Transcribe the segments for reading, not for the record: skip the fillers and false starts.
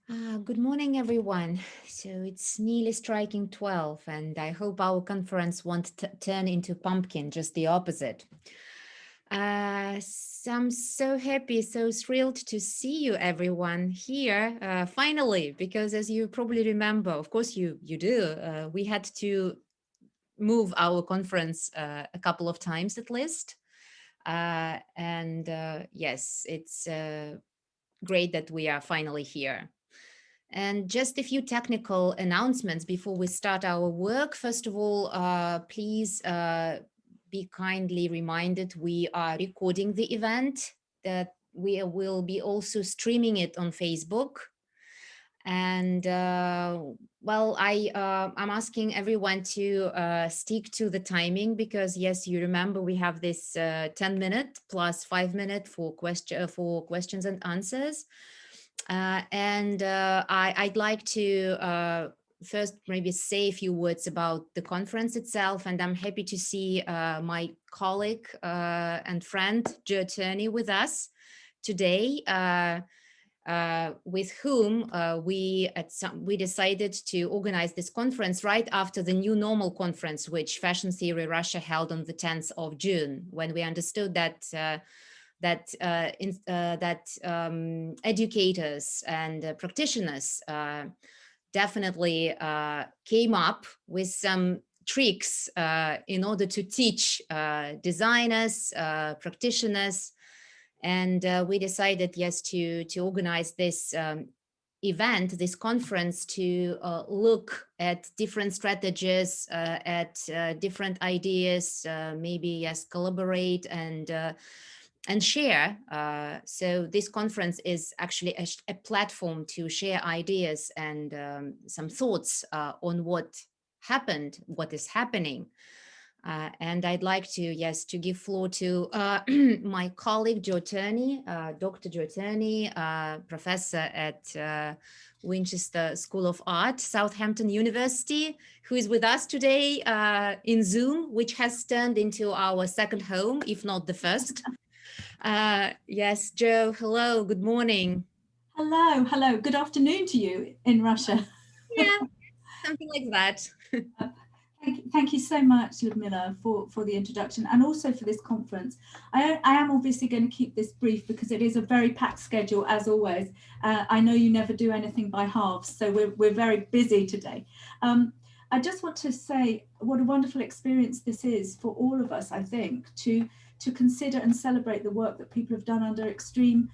Good morning, everyone. So it's nearly striking 12, and I hope our conference won't turn into pumpkin, just the opposite. I'm so happy, so thrilled to see you, everyone, here finally, because as you probably remember, of course you do, we had to move our conference a couple of times at least. And yes, it's great that we are finally here. And just a few technical announcements before we start our work. First of all, please be kindly reminded we are recording the event, that we will be also streaming it on Facebook. And I'm asking everyone to stick to the timing because yes, you remember we have this 10-minute plus 5-minute for questions and answers. I'd like to first maybe say a few words about the conference itself, and I'm happy to see my colleague and friend Joe Turney with us today. With whom we decided to organize this conference right after the New Normal conference, which Fashion Theory Russia held on the 10th of June, when we understood that educators and practitioners definitely came up with some tricks in order to teach designers, practitioners, and we decided, yes, to organize this event, this conference, to look at different strategies, at different ideas, maybe yes, collaborate and share. So this conference is actually a platform to share ideas and some thoughts on what happened, what is happening. And I'd like to, yes, to give floor to my colleague, Joe Turney, Dr. Joe Turney, professor at Winchester School of Art, Southampton University, who is with us today in Zoom, which has turned into our second home, if not the first. Yes, Joe, hello, good morning. Hello. Good afternoon to you in Russia. Yeah, something like that. Thank you so much, Ludmilla, for the introduction and also for this conference. I am obviously going to keep this brief because it is a very packed schedule, as always. I know you never do anything by halves, so we're very busy today. I just want to say what a wonderful experience this is for all of us, I think, to consider and celebrate the work that people have done under extreme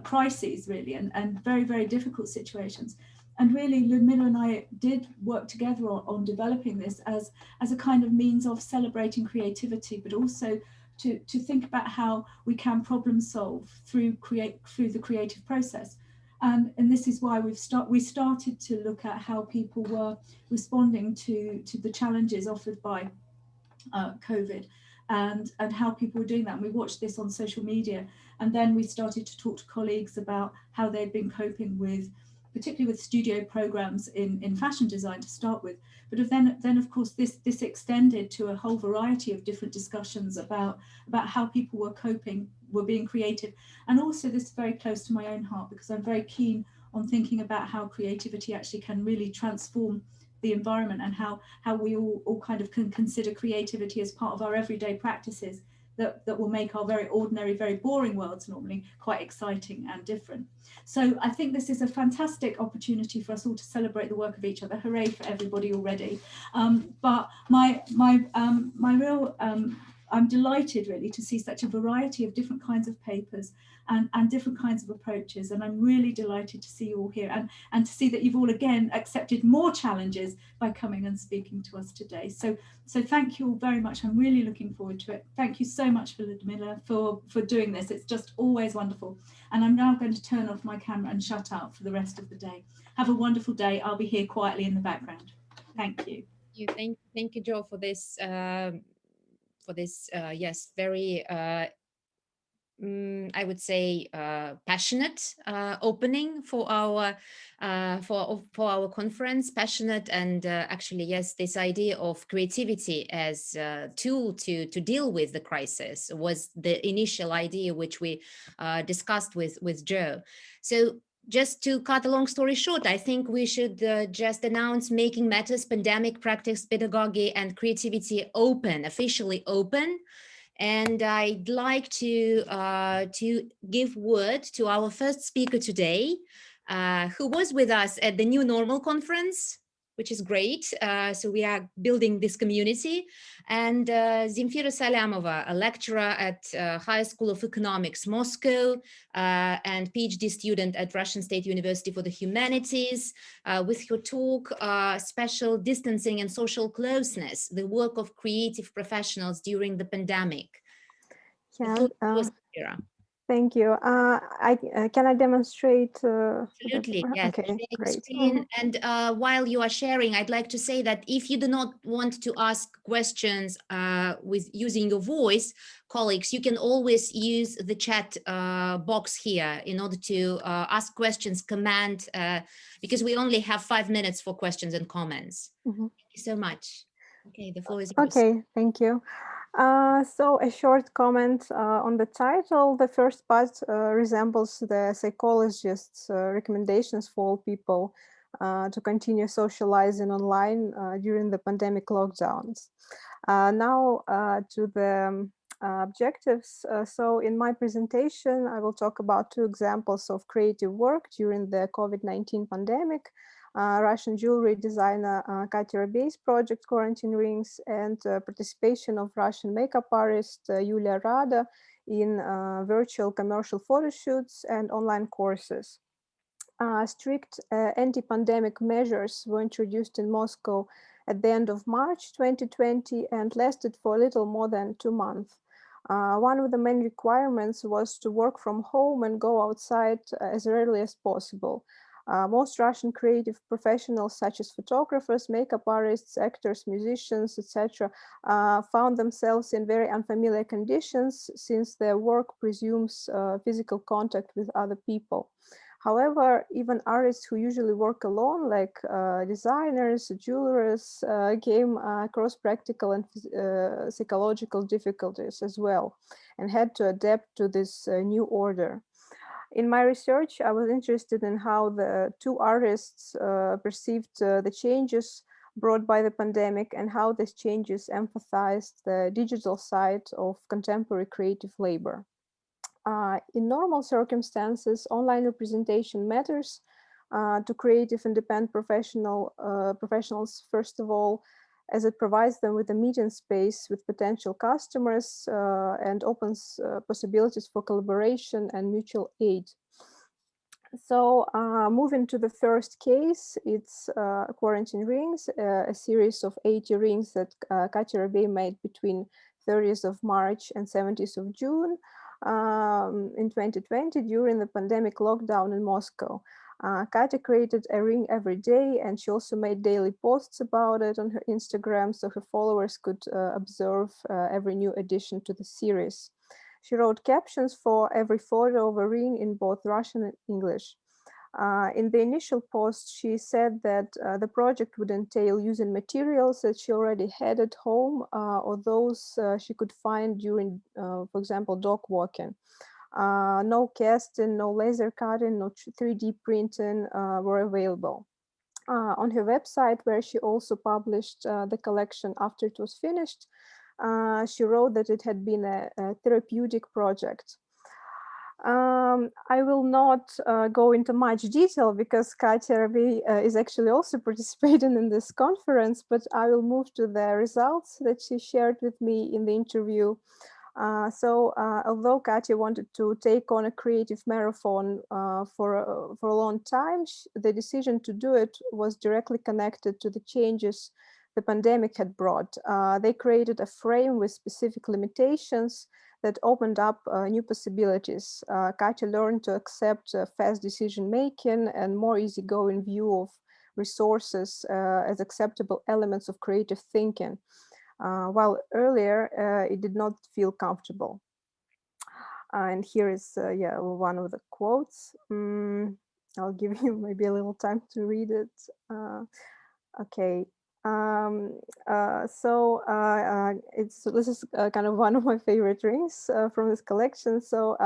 crises, really, and very, very difficult situations. And really, Ludmilla and I did work together on developing this as a kind of means of celebrating creativity, but also to think about how we can problem solve through the creative process. And this is why we started to look at how people were responding to the challenges offered by COVID, and how people were doing that. And we watched this on social media, and then we started to talk to colleagues about how they'd been coping with, particularly with studio programs in fashion design to start with. But then of course this extended to a whole variety of different discussions about how people were coping, were being creative, and also this is very close to my own heart because I'm very keen on thinking about how creativity actually can really transform the environment, and how we all kind of can consider creativity as part of our everyday practices that will make our very ordinary, very boring worlds normally quite exciting and different. So I think this is a fantastic opportunity for us all to celebrate the work of each other. Hooray for everybody already. But my real I'm delighted really to see such a variety of different kinds of papers and different kinds of approaches. And I'm really delighted to see you all here and to see that you've all again accepted more challenges by coming and speaking to us today. So thank you all very much. I'm really looking forward to it. Thank you so much for Ludmilla for doing this. It's just always wonderful. And I'm now going to turn off my camera and shut up for the rest of the day. Have a wonderful day. I'll be here quietly in the background. Thank you. Thank you, Joe, for this yes, very I would say passionate opening for our conference. Passionate and actually yes, this idea of creativity as a tool to deal with the crisis was the initial idea which we discussed with Joe. So just to cut a long story short, I think we should just announce Making Matters Pandemic Practice, Pedagogy and Creativity open, officially open. And I'd like to give word to our first speaker today, who was with us at the New Normal conference, which is great. So we are building this community. And Zemfira Salamova, a lecturer at High School of Economics, Moscow, and PhD student at Russian State University for the Humanities, with her talk, Special Distancing and Social Closeness, the work of creative professionals during the pandemic. Yeah, thank you. Can I demonstrate? Absolutely, yes. Okay, great. Screen. And while you are sharing, I'd like to say that if you do not want to ask questions with using your voice, colleagues, you can always use the chat box here in order to ask questions, comment, because we only have 5 minutes for questions and comments. Thank you so much. Okay, the floor is yours. Okay, thank you. So a short comment on the title. The first part resembles the psychologist's recommendations for all people to continue socializing online during the pandemic lockdowns. Now to the objectives. So in my presentation, I will talk about 2 examples of creative work during the COVID-19 pandemic. Russian jewelry designer Katya Rebey's project Quarantine Rings, and participation of Russian makeup artist Yulia Rada in virtual commercial photo shoots and online courses. Strict anti-pandemic measures were introduced in Moscow at the end of March 2020 and lasted for a little more than 2 months. One of the main requirements was to work from home and go outside as rarely as possible. Most Russian creative professionals, such as photographers, makeup artists, actors, musicians, etc., found themselves in very unfamiliar conditions since their work presumes physical contact with other people. However, even artists who usually work alone, like designers, jewelers, came across practical and psychological difficulties as well, and had to adapt to this new order. In my research, I was interested in how the 2 artists perceived the changes brought by the pandemic and how these changes emphasized the digital side of contemporary creative labor. In normal circumstances, online representation matters to creative independent professionals, first of all, as it provides them with a meeting space with potential customers and opens possibilities for collaboration and mutual aid. So moving to the first case, it's Quarantine Rings, a series of 80 rings that Katya Rebey made between 30th of March and 17th of June in 2020 during the pandemic lockdown in Moscow. Katya created a ring every day, and she also made daily posts about it on her Instagram so her followers could observe every new addition to the series. She wrote captions for every photo of a ring in both Russian and English. In the initial post, she said that the project would entail using materials that she already had at home or those she could find during, for example, dog walking. No casting, no laser cutting, no 3D printing were available. On her website, where she also published the collection after it was finished, she wrote that it had been a therapeutic project. I will not go into much detail because Katya Rebey is actually also participating in this conference, but I will move to the results that she shared with me in the interview. Although Katya wanted to take on a creative marathon for a long time, the decision to do it was directly connected to the changes the pandemic had brought. They created a frame with specific limitations that opened up new possibilities. Katya learned to accept fast decision-making and more easygoing view of resources as acceptable elements of creative thinking. While earlier it did not feel comfortable. And here is one of the quotes. I'll give you maybe a little time to read it. Okay. This is kind of one of my favorite rings from this collection. So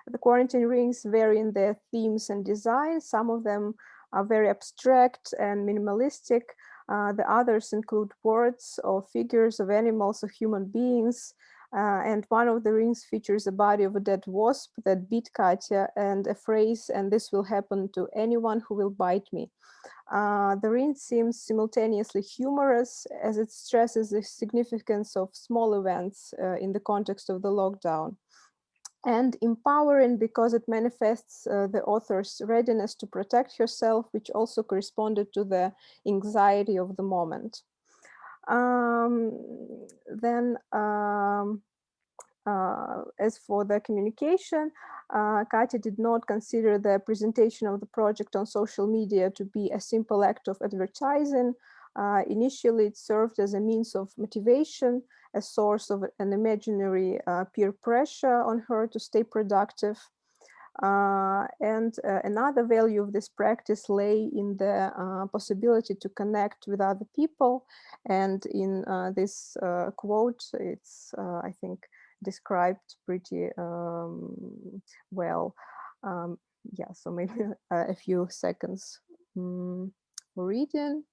the quarantine rings vary in their themes and design. Some of them are very abstract and minimalistic. The others include words or figures of animals or human beings. And one of the rings features a body of a dead wasp that bit Katya and a phrase, "and this will happen to anyone who will bite me." The ring seems simultaneously humorous as it stresses the significance of small events in the context of the lockdown, and empowering because it manifests the author's readiness to protect herself, which also corresponded to the anxiety of the moment. Then as for the communication, Katya did not consider the presentation of the project on social media to be a simple act of advertising. Initially, it served as a means of motivation, a source of an imaginary peer pressure on her to stay productive. Another value of this practice lay in the possibility to connect with other people. And in this quote, it's, I think, described pretty well. Yeah, so maybe a few seconds for reading.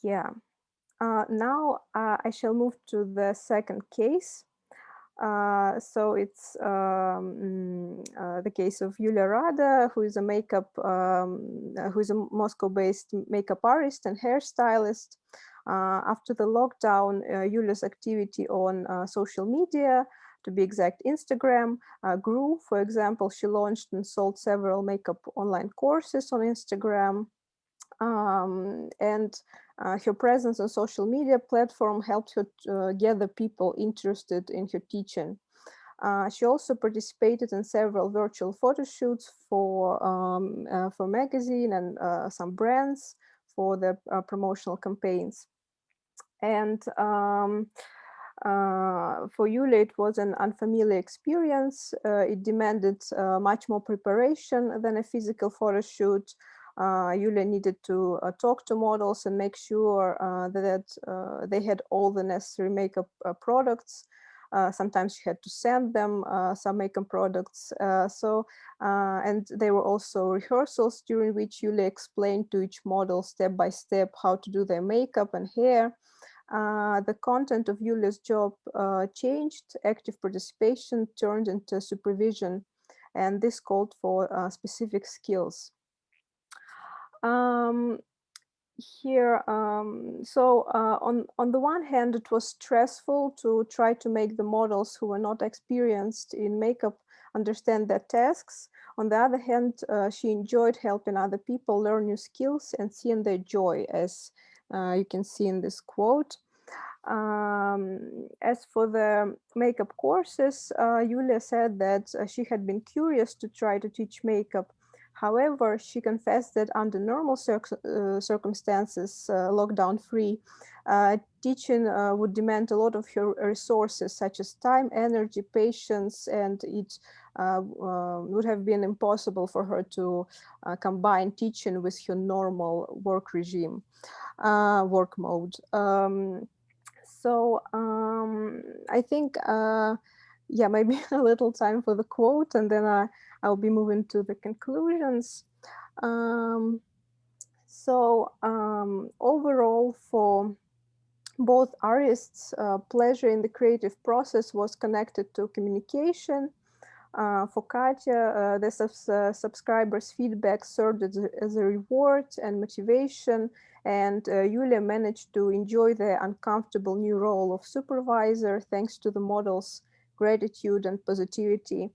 Yeah, now I shall move to the second case. So it's the case of Yulia Rada, who is a who is a Moscow-based makeup artist and hairstylist. After the lockdown, Yulia's activity on social media, to be exact, Instagram, grew. For example, she launched and sold several makeup online courses on Instagram. And her presence on social media platform helped her gather people interested in her teaching. She also participated in several virtual photo shoots for magazine and some brands for the promotional campaigns. And for Yulia, it was an unfamiliar experience. It demanded much more preparation than a physical photo shoot. Yulia needed to talk to models and make sure that they had all the necessary makeup products. Sometimes she had to send them some makeup products. And there were also rehearsals during which Yulia explained to each model step by step how to do their makeup and hair. The content of Yulia's job changed. Active participation turned into supervision, and this called for specific skills. Here, on the one hand, it was stressful to try to make the models who were not experienced in makeup understand their tasks. On the other hand, she enjoyed helping other people learn new skills and seeing their joy, as you can see in this quote. As for the makeup courses, Yulia said that she had been curious to try to teach makeup. However, she confessed that under normal circumstances, lockdown-free, teaching would demand a lot of her resources, such as time, energy, patience, and it would have been impossible for her to combine teaching with her normal work regime, work mode. I think, yeah, maybe a little time for the quote, and then I'll be moving to the conclusions. Overall, for both artists, pleasure in the creative process was connected to communication. For Katya, the subscribers' feedback served as a reward and motivation, and Yulia managed to enjoy the uncomfortable new role of supervisor thanks to the model's gratitude and positivity.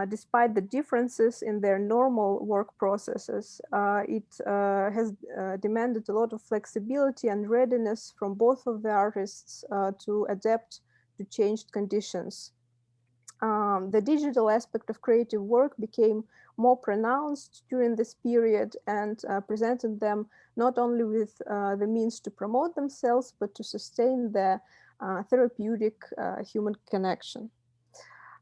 Despite the differences in their normal work processes, it has demanded a lot of flexibility and readiness from both of the artists to adapt to changed conditions. The digital aspect of creative work became more pronounced during this period and presented them not only with the means to promote themselves, but to sustain the therapeutic human connection.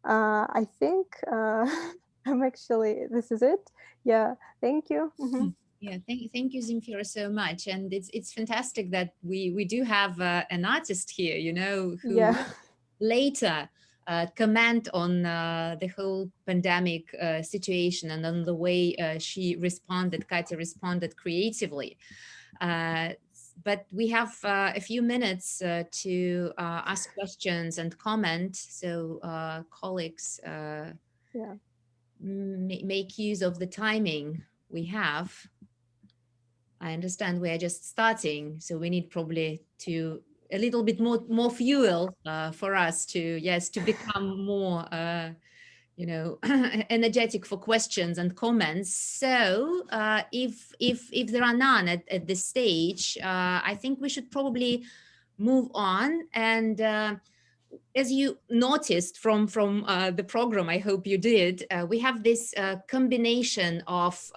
I think I'm actually, this is it. Yeah, thank you. Yeah, thank you, Zemfira, so much. And it's fantastic that we do have an artist here, you know, who Yeah. later comment on the whole pandemic situation and on the way she responded, Katya responded creatively. But we have a few minutes to ask questions and comment. So colleagues, Yeah. make use of the timing we have. I understand we are just starting, so we need probably to a little bit more fuel for us to, yes, to become more you know, energetic for questions and comments. So if there are none at this stage, I think we should probably move on. And as you noticed from the program, I hope you did, we have this combination of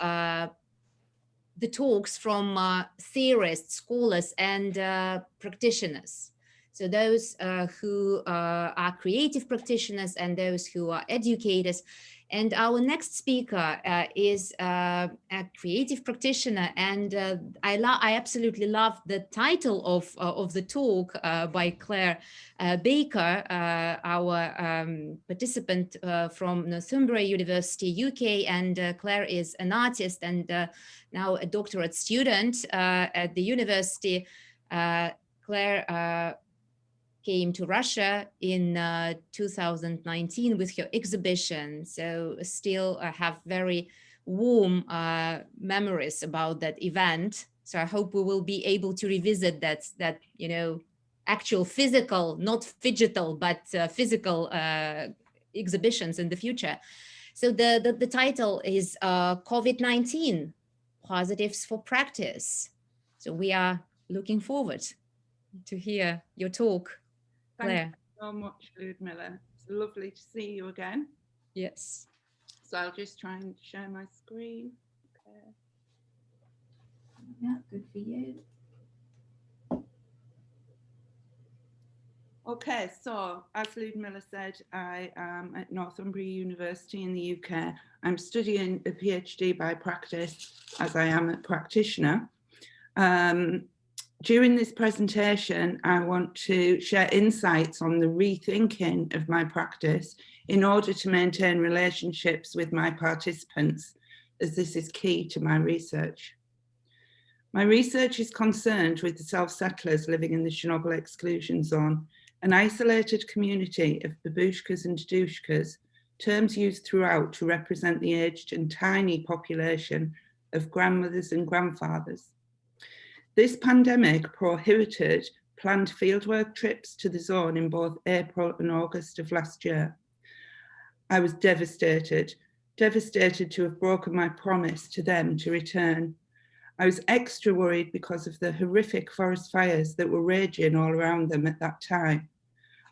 the talks from theorists, scholars, and practitioners. So those who are creative practitioners and those who are educators. And our next speaker is a creative practitioner, and I absolutely love the title of the talk by Claire Baker, our participant from Northumbria University, UK. And Claire is an artist and now a doctorate student at the university. Claire came to Russia in 2019 with her exhibition, so still have very warm memories about that event. So I hope we will be able to revisit that you know, actual physical, not digital, but physical exhibitions in the future. So the title is COVID-19, Positives for Practice. So we are looking forward to hear your talk, Claire. Thank you so much, Ludmilla. It's lovely to see you again. Yes. So I'll just try and share my screen. Okay. Yeah, good for you. Okay, so as Ludmilla said, I am at Northumbria University in the UK. I'm studying a PhD by practice, as I am a practitioner. During this presentation, I want to share insights on the rethinking of my practice in order to maintain relationships with my participants, as this is key to my research. My research is concerned with the self-settlers living in the Chernobyl exclusion zone, an isolated community of babushkas and dedushkas, terms used throughout to represent the aged and tiny population of grandmothers and grandfathers. This pandemic prohibited planned fieldwork trips to the zone in both April and August of last year. I was devastated to have broken my promise to them to return. I was extra worried because of the horrific forest fires that were raging all around them at that time.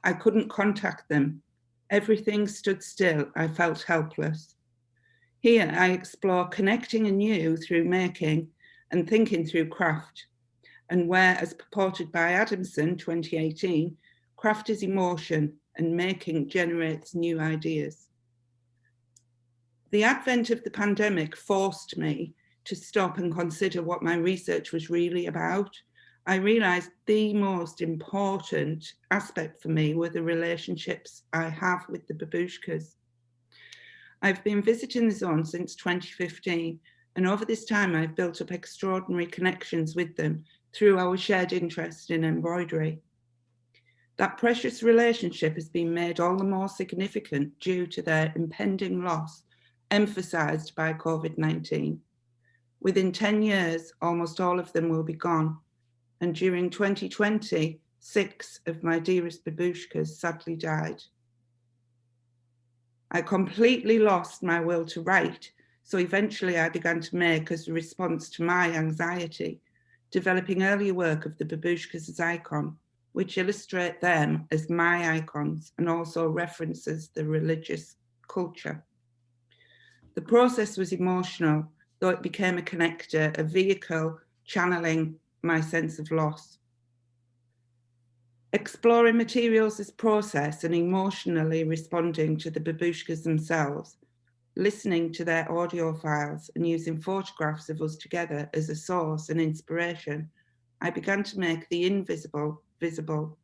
I couldn't contact them. Everything stood still. I felt helpless. Here I explore connecting anew through making and thinking through craft, and where, as purported by Adamson 2018, craft is emotion and making generates new ideas. The advent of the pandemic forced me to stop and consider what my research was really about. I realized the most important aspect for me were the relationships I have with the babushkas. I've been visiting the zone since 2015, and over this time I've built up extraordinary connections with them through our shared interest in embroidery. That precious relationship has been made all the more significant due to their impending loss, emphasized by COVID-19. Within 10 years, almost all of them will be gone. And during 2020, 6 of my dearest babushkas sadly died. I completely lost my will to write, so eventually I began to make as a response to my anxiety, developing earlier work of the babushkas as icon, which illustrate them as my icons and also references the religious culture. The process was emotional, though it became a connector, a vehicle channeling my sense of loss. Exploring materials as process and emotionally responding to the babushkas themselves, listening to their audio files and using photographs of us together as a source and inspiration, I began to make the invisible visible.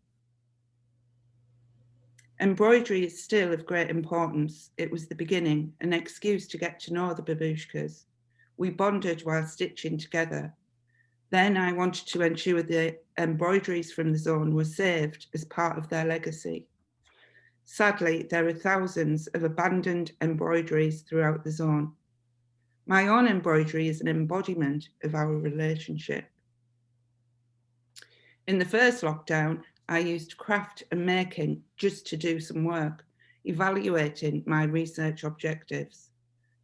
Embroidery is still of great importance. It was the beginning, an excuse to get to know the babushkas. We bonded while stitching together. Then I wanted to ensure the embroideries from the zone were saved as part of their legacy. Sadly, there are thousands of abandoned embroideries throughout the zone. My own embroidery is an embodiment of our relationship. In the first lockdown, I used craft and making just to do some work, evaluating my research objectives.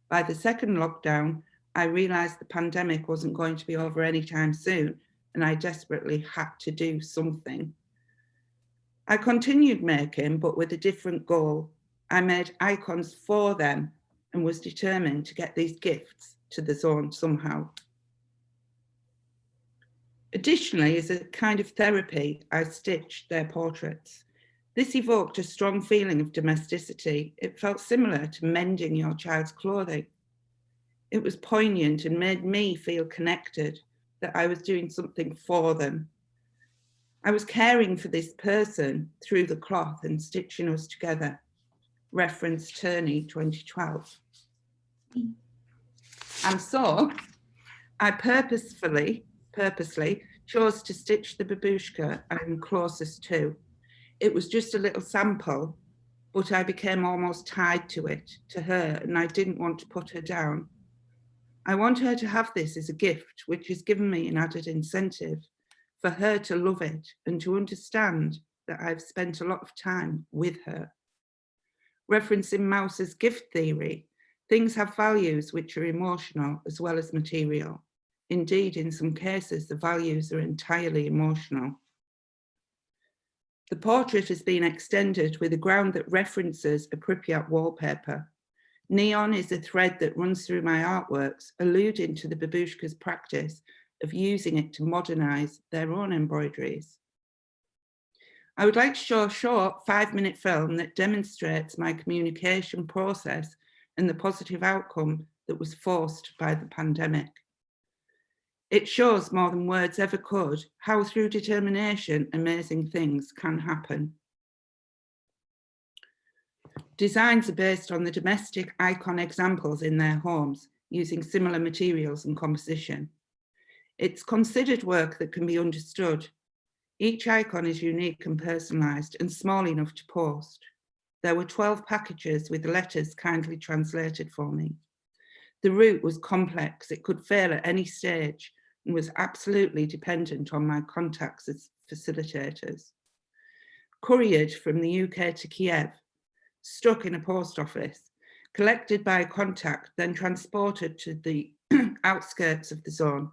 By the second lockdown, I realized the pandemic wasn't going to be over anytime soon, and I desperately had to do something. I continued making, but with a different goal. I made icons for them and was determined to get these gifts to the zone somehow. Additionally, as a kind of therapy, I stitched their portraits. This evoked a strong feeling of domesticity. It felt similar to mending your child's clothing. It was poignant and made me feel connected, that I was doing something for them. I was caring for this person through the cloth and stitching us together. Reference Turney 2012. And so I purposely chose to stitch the babushka I'm closest to. It was just a little sample, but I became almost tied to it, to her, and I didn't want to put her down. I want her to have this as a gift, which has given me an added incentive for her to love it and to understand that I've spent a lot of time with her. Referencing Mauser's gift theory, things have values which are emotional as well as material. Indeed, in some cases, the values are entirely emotional. The portrait has been extended with a ground that references a Pripyat wallpaper. Neon is a thread that runs through my artworks, alluding to the babushkas' practice of using it to modernize their own embroideries. I would like to show a short 5-minute film that demonstrates my communication process and the positive outcome that was forced by the pandemic. It shows more than words ever could how through determination amazing things can happen. Designs are based on the domestic icon examples in their homes, using similar materials and composition. It's considered work that can be understood. Each icon is unique and personalised and small enough to post. There were 12 packages with letters kindly translated for me. The route was complex, it could fail at any stage, and was absolutely dependent on my contacts as facilitators. Couriered from the UK to Kiev, stuck in a post office, collected by a contact, then transported to the outskirts of the zone,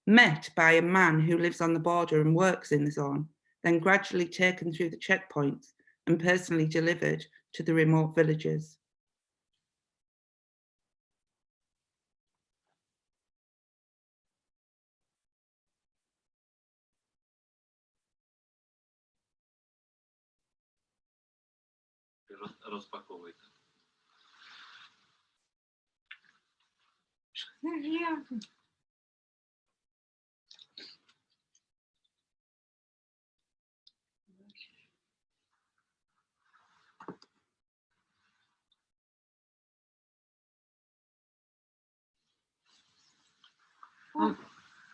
met by a man who lives on the border and works in the zone, then gradually taken through the checkpoints and personally delivered to the remote villages. Rozpakowujte.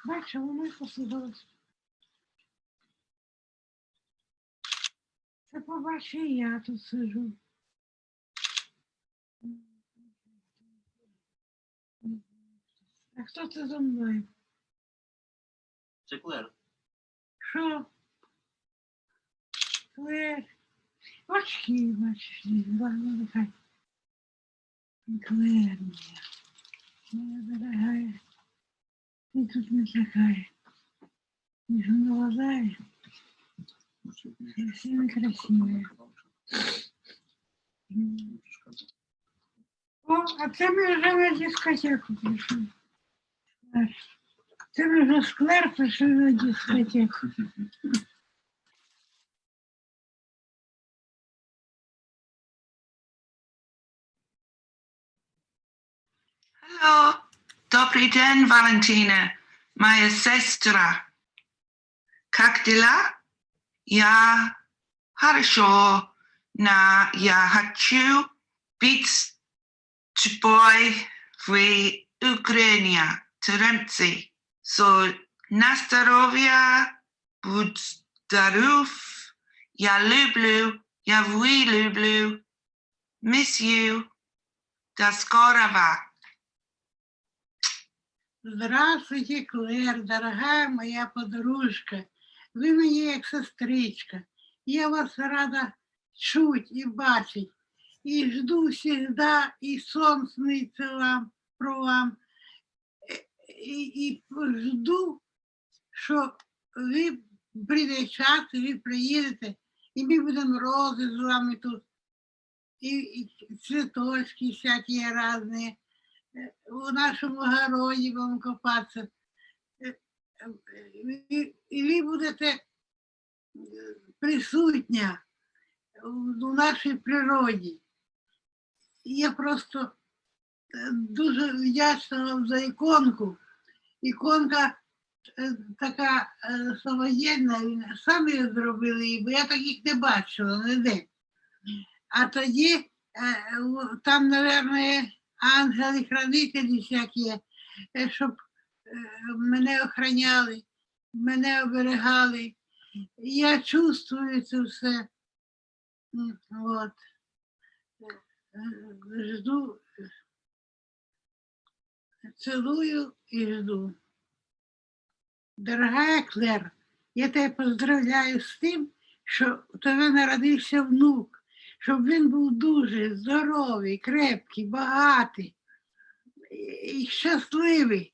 Бачу, воно посипалось. Це побачу, і я тут сижу. А хто це зі мною? Це Клер. Що? Клер. Очки, бачиш, ладно, нехай. Клер моя. Моя дорогая. Ты тут не такая. Не голодая. Красивая, красивая. О, а це ми вже на дискотеку прийшли. Це ми вже з Клер прийшли на дискотеку. Добрый день, Валентина, моя сестра. Как дела? Я хорошо, но я хочу быть с тобой в Украине, Теремцы. So, на здоровье, будь здоров, я люблю, я вы люблю, miss you, до скорого. Здравствуйте, Клэр, дорогая моя подружка. Ви мені як сестричка. Я вас рада чуть і бачить. І жду всегда, і сон сниться вам, про вам. І жду, що ви прийде час, і ви приїдете, і ми будемо рози з вами тут, і цвіточки всякі різні. У нашому городі будемо копатися. І ви будете присутня у нашій природі. Я просто дуже вдячна вам за іконку. Іконка така самодільна, самі її зробили, бо я таких не бачила ніде. А тоді там, мабуть, ангели-хранителі всякі, щоб мене охороняли, мене оберігали. Я чувствую це все. Вот. Жду, целую і жду. Дорогая Клер, я тебе поздравляю з тим, що у тебе народився внук, щоб він був дуже здоровий, крепкий, багатий і щасливий.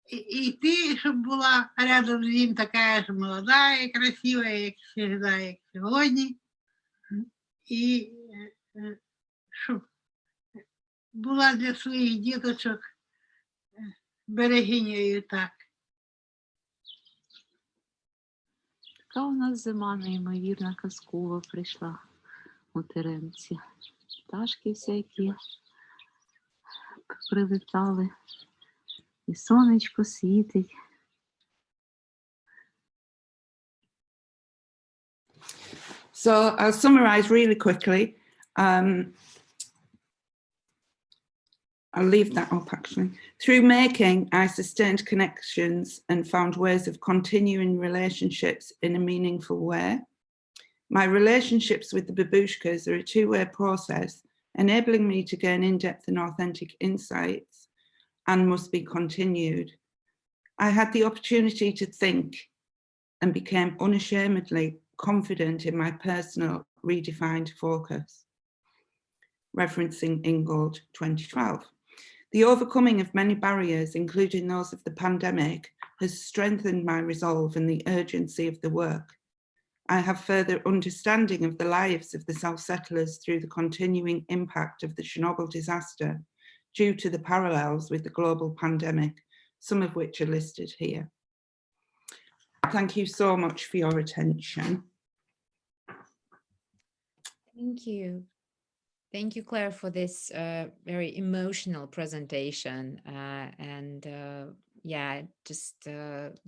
І ти, щоб була рядом з ним така ж молода і красива, як завжди, як сьогодні. І щоб була для своїх діточок берегинею так. Така у нас зима неймовірна, казкова прийшла у Теремці. Пташки всякі прилетали, і сонечко світить. So I'll summarize really quickly. I'll leave that up actually. Through making, I sustained connections and found ways of continuing relationships in a meaningful way. My relationships with the babushkas are a two-way process, enabling me to gain in-depth and authentic insights, and must be continued. I had the opportunity to think and became unashamedly confident in my personal redefined focus. Referencing Ingold 2012. The overcoming of many barriers, including those of the pandemic, has strengthened my resolve and the urgency of the work. I have further understanding of the lives of the self-settlers through the continuing impact of the Chernobyl disaster, due to the parallels with the global pandemic, some of which are listed here. Thank you so much for your attention. Thank you. Thank you, Claire, for this very emotional presentation. Yeah, just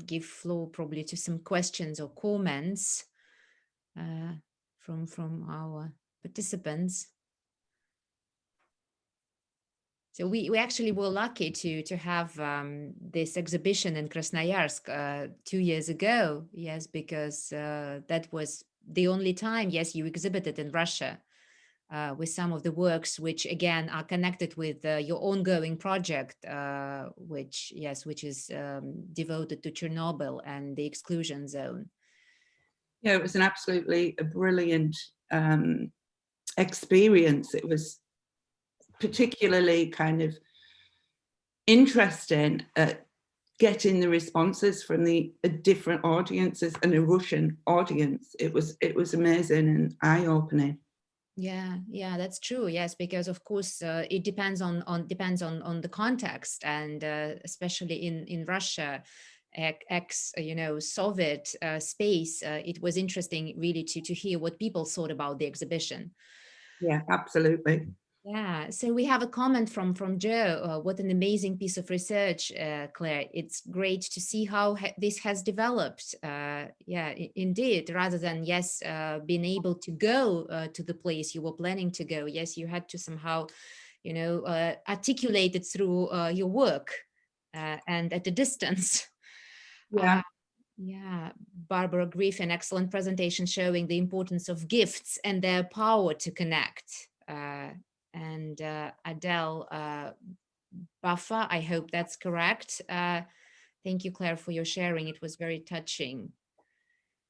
give floor probably to some questions or comments from our participants. So we actually were lucky to have this exhibition in Krasnoyarsk 2 years ago. Yes, because that was the only time, yes, you exhibited in Russia with some of the works which again are connected with your ongoing project, which is devoted to Chernobyl and the exclusion zone. Yeah, it was an absolutely brilliant experience. It was particularly kind of interesting at getting the responses from the different audiences and a Russian audience. It was amazing and eye-opening. Yeah, that's true. Yes, because of course it depends on the context, and especially in Russia, Soviet space. It was interesting really to hear what people thought about the exhibition. Yeah, absolutely. Yeah, so we have a comment from Joe. What an amazing piece of research, Claire. It's great to see how this has developed. Yeah, indeed, rather than, yes, being able to go to the place you were planning to go. Yes, you had to somehow, you know, articulate it through your work and at a distance. Yeah. Yeah, Barbara Griffin, excellent presentation showing the importance of gifts and their power to connect. And Adele Buffer, I hope that's correct. Thank you, Claire, for your sharing. It was very touching.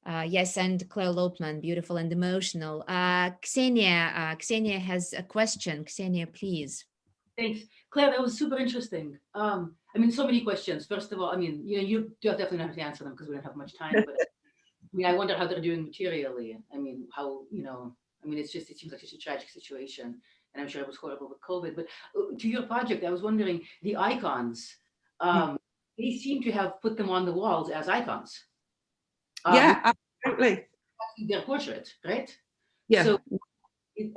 Yes, and Claire Lopman, beautiful and emotional. Ksenia has a question. Ksenia, please. Thanks. Claire, that was super interesting. I mean, so many questions. First of all, I mean, you know, you definitely don't have to answer them because we don't have much time, but I mean, I wonder how they're doing materially. I mean, how, you know, I mean, it's just, it seems like such a tragic situation. And I'm sure it was horrible with COVID. But to your project, I was wondering, the icons, they seem to have put them on the walls as icons. Yeah, absolutely. Their portrait, right? Yeah. So,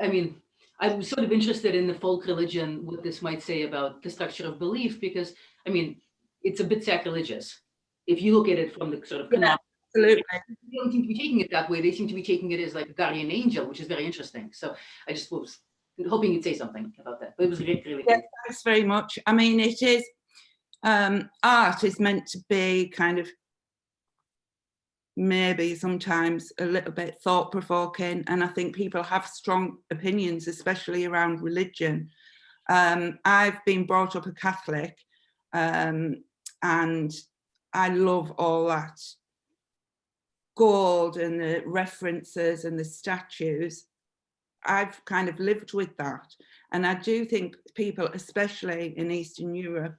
I mean, I'm sort of interested in the folk religion, what this might say about the structure of belief, because, I mean, it's a bit sacrilegious. If you look at it from the sort of Yeah, absolutely. they don't seem to be taking it that way. They seem to be taking it as like a guardian angel, which is very interesting. So I just was hoping you'd say something about that. But it was really, really Yeah, thanks very much. I mean, it is, art is meant to be kind of maybe sometimes a little bit thought-provoking, and I think people have strong opinions, especially around religion. I've been brought up a Catholic, and I love all that gold and the references and the statues. I've kind of lived with that, and I do think people, especially in Eastern Europe,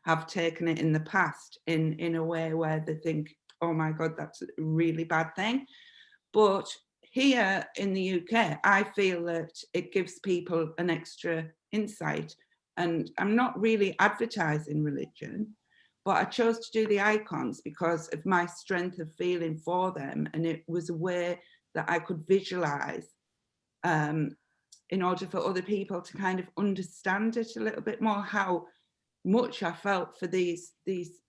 have taken it in the past in a way where they think, oh my God, that's a really bad thing. But here in the UK, I feel that it gives people an extra insight. And I'm not really advertising religion, but I chose to do the icons because of my strength of feeling for them. And it was a way that I could visualize in order for other people to kind of understand it a little bit more, how much I felt for these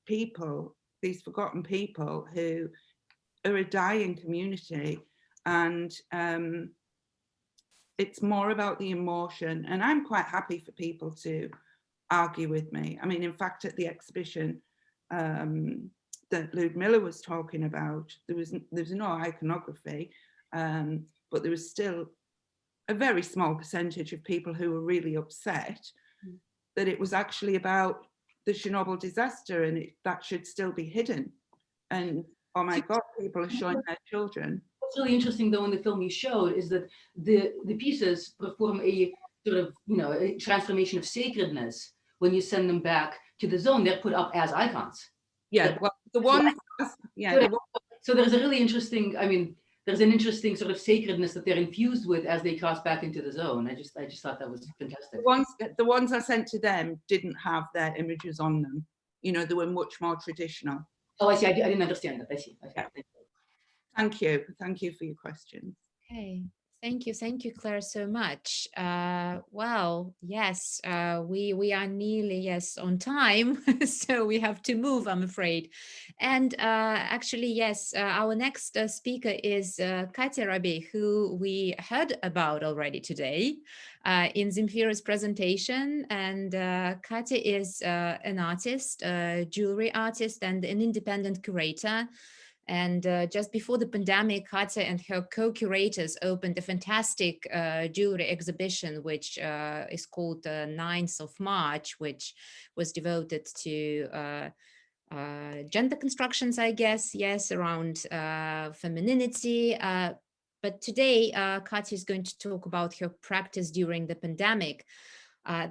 people, these forgotten people who are a dying community. And it's more about the emotion. And I'm quite happy for people to argue with me. I mean, in fact, at the exhibition that Ludmilla was talking about, there was no iconography, but there was still a very small percentage of people who were really upset that it was actually about the Chernobyl disaster, and that should still be hidden. And oh my God, people are showing their children. What's really interesting, though, in the film you showed is that the pieces perform a sort of, you know, a transformation of sacredness. When you send them back to the zone, they're put up as icons. Yeah, well, the one, yeah. So there's a really interesting, I mean, there's an interesting sort of sacredness that they're infused with as they cross back into the zone. I just thought that was fantastic. The ones I sent to them didn't have their images on them. You know, they were much more traditional. Oh, I see. I didn't understand that. I see. Yeah. Thank you. Thank you for your questions. Okay. Thank you, Claire, so much. Well, yes, we are nearly, yes, on time, so we have to move, I'm afraid. And actually, yes, our next speaker is Katya Rabi, who we heard about already today in Zemfira's presentation. And Katya is an artist, jewelry artist, and an independent curator. And just before the pandemic, Katya and her co-curators opened a fantastic jewelry exhibition, which is called 9th of March, which was devoted to gender constructions, I guess, yes, around femininity. But today, Katya is going to talk about her practice during the pandemic.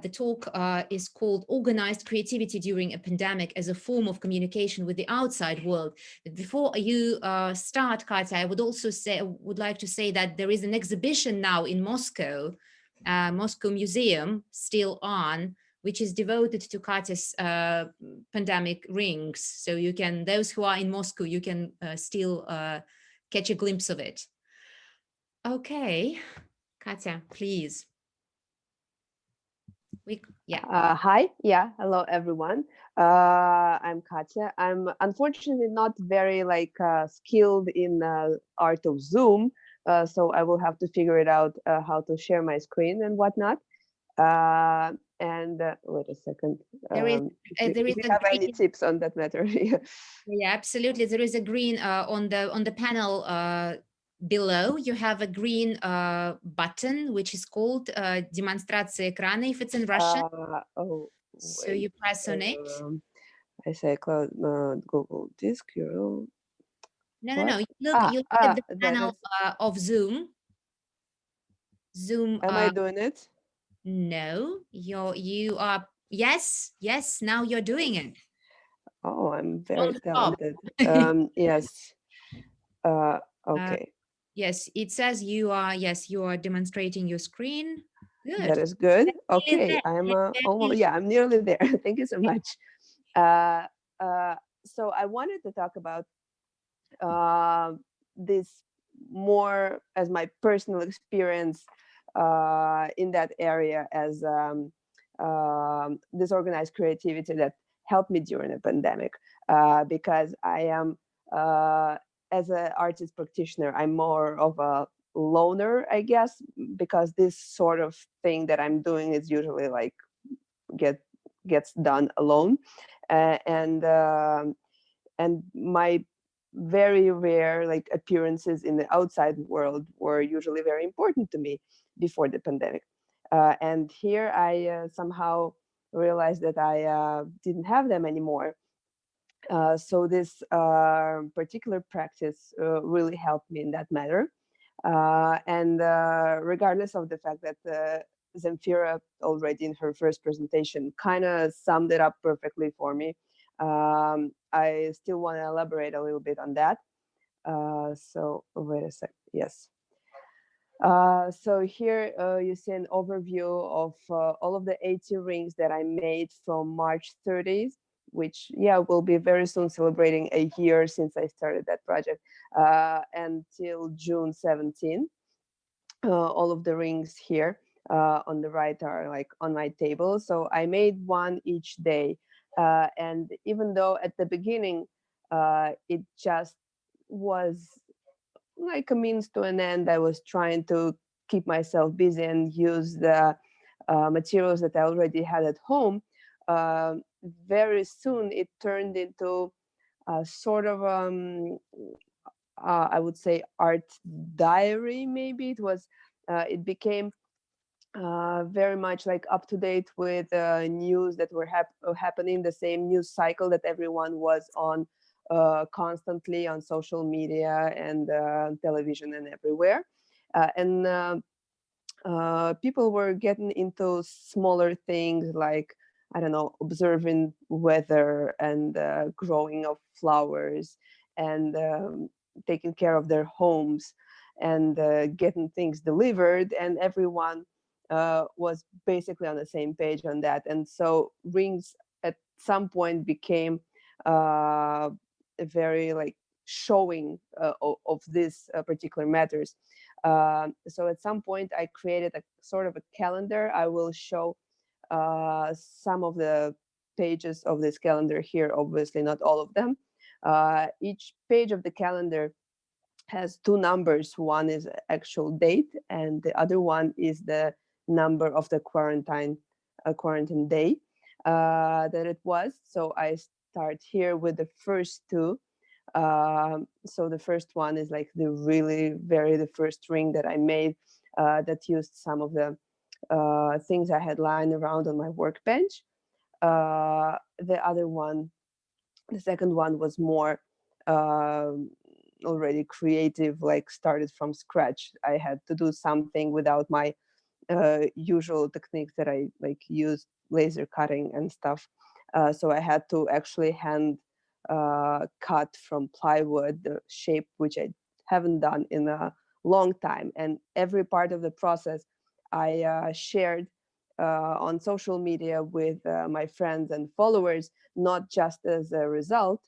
The talk is called Organized Creativity During a Pandemic as a Form of Communication with the Outside World. But before you start, Katya, I would like to say that there is an exhibition now in Moscow, Moscow Museum, still on, which is devoted to Katya's pandemic rings. So you can, those who are in Moscow, you can still catch a glimpse of it. Okay, Katya, please. Hi, hello everyone. I'm Katya. I'm unfortunately not very skilled in art of Zoom, so I will have to figure it out how to share my screen and whatnot. Wait a second. If you have any tips on that matter? Yeah, absolutely. There is a green on the panel below. You have a green button which is called "Демонстрация экрана" if it's in Russian. So you press on it. I say cloud Google Disk URL. No. You look at the panel of Zoom. Am I doing it? No, you are. Yes. Now you're doing it. Oh, I'm very talented. Yes. Okay. Yes, it says you are. Yes, you are demonstrating your screen. Good. That is good. Okay, I'm almost. Yeah, I'm nearly there. Thank you so much. So I wanted to talk about this more as my personal experience in that area as disorganized creativity that helped me during the pandemic, because I am as an artist practitioner, I'm more of a loner, I guess, because this sort of thing that I'm doing is usually like gets done alone, and my very rare appearances in the outside world were usually very important to me before the pandemic. And here I somehow realized that I didn't have them anymore. So this particular practice really helped me in that matter. And regardless of the fact that Zemfira already in her first presentation kind of summed it up perfectly for me, I still want to elaborate a little bit on that. So wait a sec. Yes. So here you see an overview of all of the 80 rings that I made from March 30th, which will be very soon celebrating a year since I started that project, until June 17th. All of the rings here on the right are like on my table. So I made one each day. And even though at the beginning, it just was like a means to an end, I was trying to keep myself busy and use the materials that I already had at home. Very soon it turned into a sort of I would say art diary. Maybe it was. It became very much like up to date with news that were happening, the same news cycle that everyone was on constantly on social media and television and everywhere. And people were getting into smaller things like, I don't know, observing weather and growing of flowers and taking care of their homes and getting things delivered, and everyone was basically on the same page on that. And so rings at some point became very like showing of these particular matters. So at some point I created a sort of a calendar. I will show some of the pages of this calendar here, obviously not all of them. Each page of the calendar has two numbers. One is actual date and the other one is the number of the quarantine day that it was. So I start here with the first two. So the first one is like the first ring that I made that used some of the things I had lying around on my workbench. The other one, the second one, was more already creative, like started from scratch. I had to do something without my usual techniques that I like use, laser cutting and stuff. So I had to actually hand cut from plywood the shape, which I haven't done in a long time. And every part of the process I shared on social media with my friends and followers, not just as a result,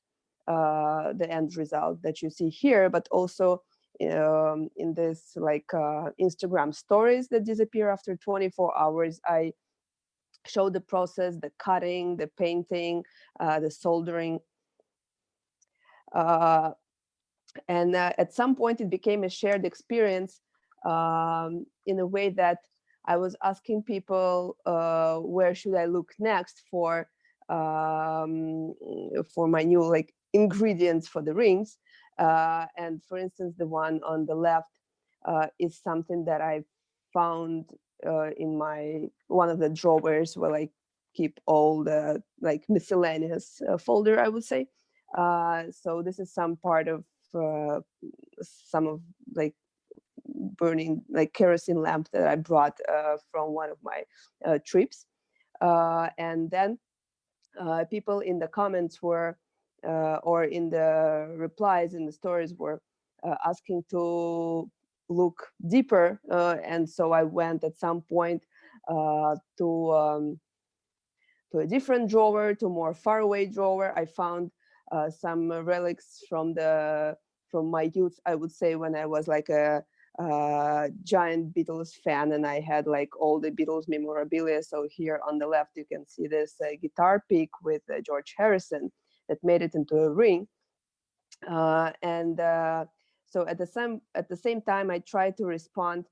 the end result that you see here, but also in this like Instagram stories that disappear after 24 hours. I show the process, the cutting, the painting, the soldering. And at some point, it became a shared experience in a way that I was asking people, where should I look next for my new like ingredients for the rings. And for instance, the one on the left is something that I found in one of the drawers where I keep all the like miscellaneous folder, I would say. So this is some part of some of like burning like kerosene lamp that I brought from one of my trips. And then people in the comments were, or in the replies in the stories were asking to look deeper. And so I went at some point to a different drawer, to a more faraway drawer. I found some relics from my youth, I would say, when I was like a giant Beatles fan, and I had like all the Beatles memorabilia. So here on the left, you can see this guitar pick with George Harrison that made it into a ring. So at the same time, I tried to respond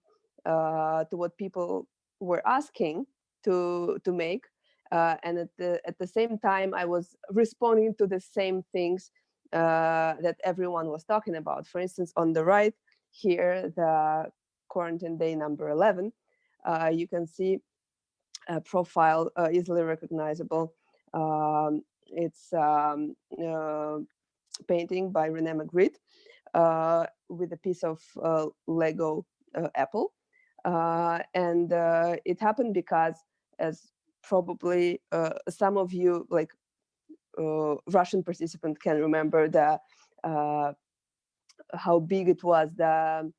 to what people were asking to make. And at the same time, I was responding to the same things that everyone was talking about. For instance, on the right here, the quarantine day number 11, you can see a profile easily recognizable. It's painting by René Magritte with a piece of Lego apple. And it happened because, as probably some of you, like Russian participant, can remember how big it was, the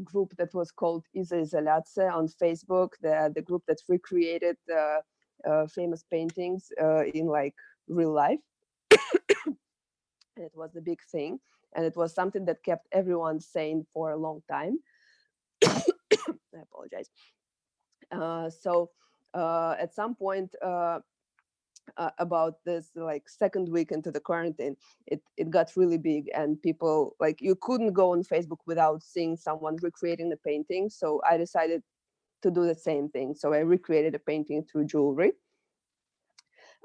group that was called Izolatia on Facebook, the group that recreated famous paintings in like real life. And it was the big thing, and it was something that kept everyone sane for a long time. I apologize. So at some point, about this like second week into the quarantine, it got really big, and people, like, you couldn't go on Facebook without seeing someone recreating the painting. So I decided to do the same thing. So I recreated a painting through jewelry.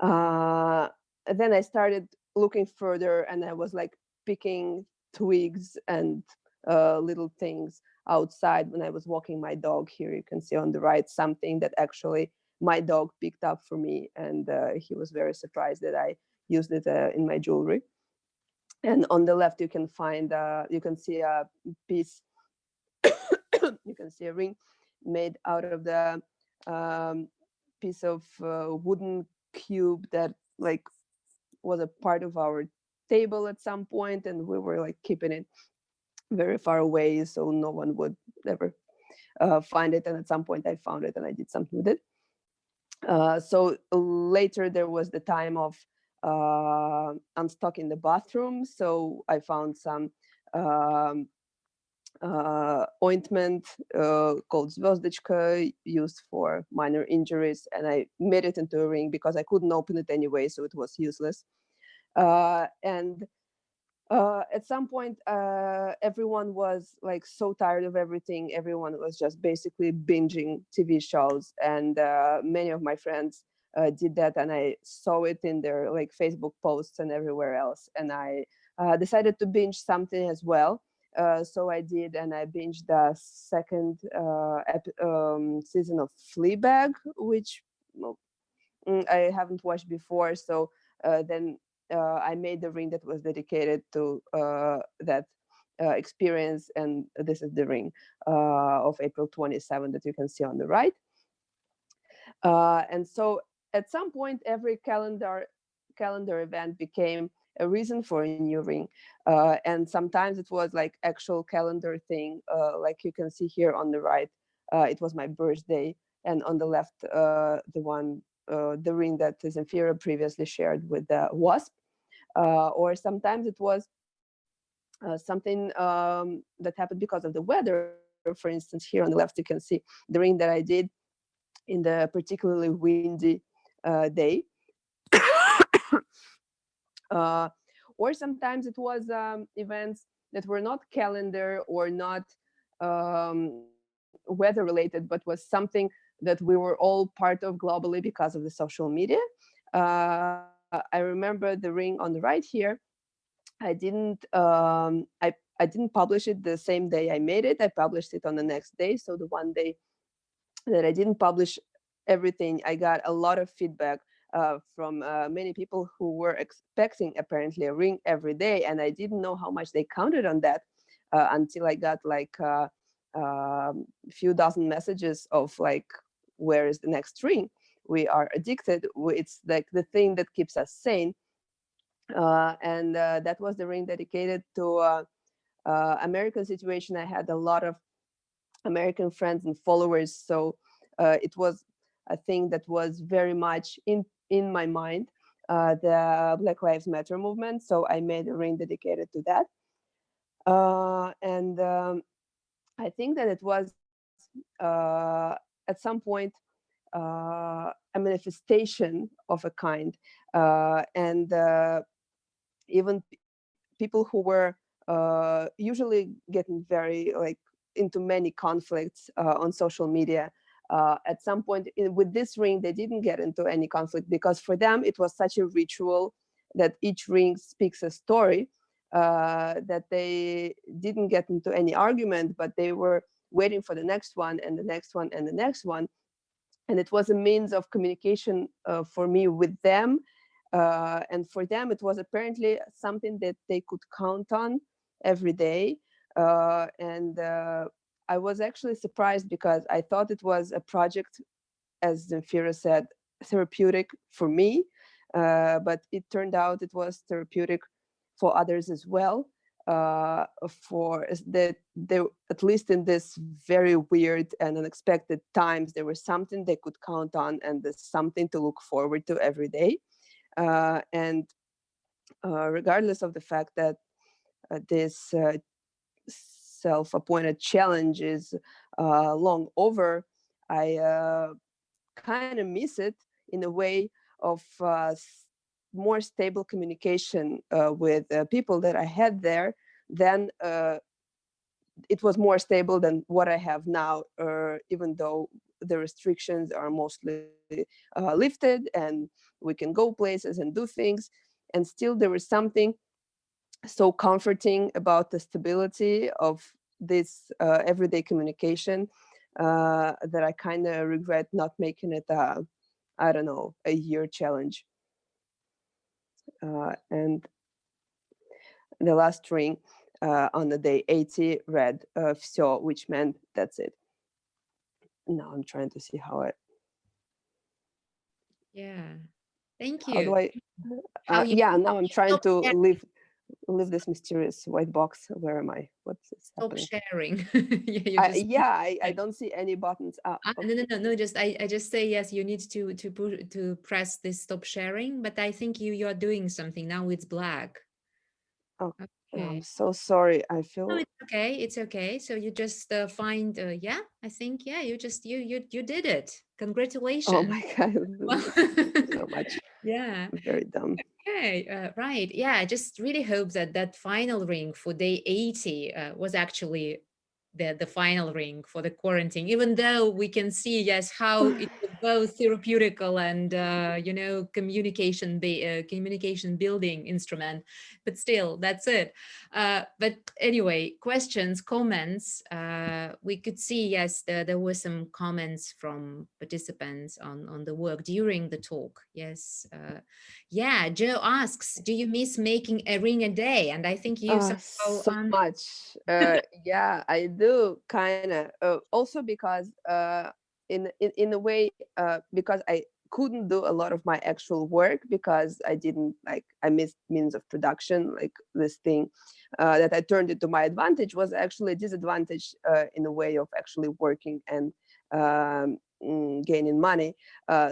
Then I started looking further, and I was like picking twigs and little things outside when I was walking my dog. Here you can see on the right something that actually my dog picked up for me, and he was very surprised that I used it in my jewelry. And on the left, you can see a piece, you can see a ring made out of the piece of wooden cube that like was a part of our table at some point, and we were like keeping it very far away so no one would ever find it. And at some point I found it and I did something with it. So later there was the time of I'm stuck in the bathroom, so I found some ointment called Zvezdочка, used for minor injuries, and I made it into a ring because I couldn't open it anyway, so it was useless. And at some point, everyone was like so tired of everything. Everyone was just basically binging TV shows, and many of my friends did that, and I saw it in their like Facebook posts and everywhere else. And I decided to binge something as well. So I did, and I binged the second season of Fleabag, which I haven't watched before. So then I made the ring that was dedicated to that experience, and this is the ring of April 27 that you can see on the right. And so at some point, every calendar event became a reason for a new ring, and sometimes it was like actual calendar thing, like you can see here on the right. It was my birthday, and on the left, the ring that Zemfira previously shared with the wasp. Or sometimes it was something that happened because of the weather. For instance, here on the left, you can see the ring that I did in the particularly windy day. Or sometimes it was events that were not calendar or not weather related, but was something that we were all part of globally because of the social media. I remember the ring on the right here. I didn't I didn't publish it the same day I made it. I published it on the next day. So the one day that I didn't publish everything, I got a lot of feedback from many people who were expecting apparently a ring every day, and I didn't know how much they counted on that until I got like a few dozen messages of like, where is the next ring? We are addicted. It's like the thing that keeps us sane. And that was the ring dedicated to American situation. I had a lot of American friends and followers, so it was a thing that was very much in my mind, the Black Lives Matter movement. So I made a ring dedicated to that, and I think that it was at some point a manifestation of a kind, and even people who were usually getting very like into many conflicts on social media. At some point with this ring, they didn't get into any conflict because for them it was such a ritual that each ring speaks a story, that they didn't get into any argument, but they were waiting for the next one and the next one and the next one. And it was a means of communication for me with them. And for them, it was apparently something that they could count on every day. And I was actually surprised because I thought it was a project, as Zemfira said, therapeutic for me. But it turned out it was therapeutic for others as well. For that, they, at least in this very weird and unexpected times, there was something they could count on, and there's something to look forward to every day. And regardless of the fact that this self-appointed challenge is long over, I kind of miss it in a way of more stable communication with people that I had there. Then it was more stable than what I have now, even though the restrictions are mostly lifted and we can go places and do things. And still there was something so comforting about the stability of this everyday communication that I kind of regret not making it I don't know, a year challenge. And the last ring on the day 80 read "Всё," which meant that's it. Now I'm trying to see how I. Yeah, thank How do you. I? How you Yeah, now I'm trying stop to sharing. leave this mysterious white box. Where am I? What's Stop happening? sharing. Yeah, you just I don't see any buttons. no, just I just say yes, you need to press this stop sharing, but I think you are doing something now. It's black. Oh, Okay. I'm so sorry. I No, feel. it's okay. It's okay. So you just find yeah, I think yeah, you just you did it. Oh Congratulations. my God. Thank you so much. Yeah. I'm very dumb. Okay, right. Yeah, I just really hope that that final ring for day 80 was actually the final ring for the quarantine, even though we can see, yes, how it was both therapeutical and, you know, communication building instrument, but still, that's it. But anyway, questions, comments, we could see, yes, there were some comments from participants on the work during the talk. Yes. Yeah, Joe asks, do you miss making a ring a day? And I think you somehow So much. Yeah, I do kind of. Also because in a way, because I couldn't do a lot of my actual work because I didn't like, I missed means of production. Like this thing that I turned into my advantage was actually a disadvantage in a way of actually working and gaining money.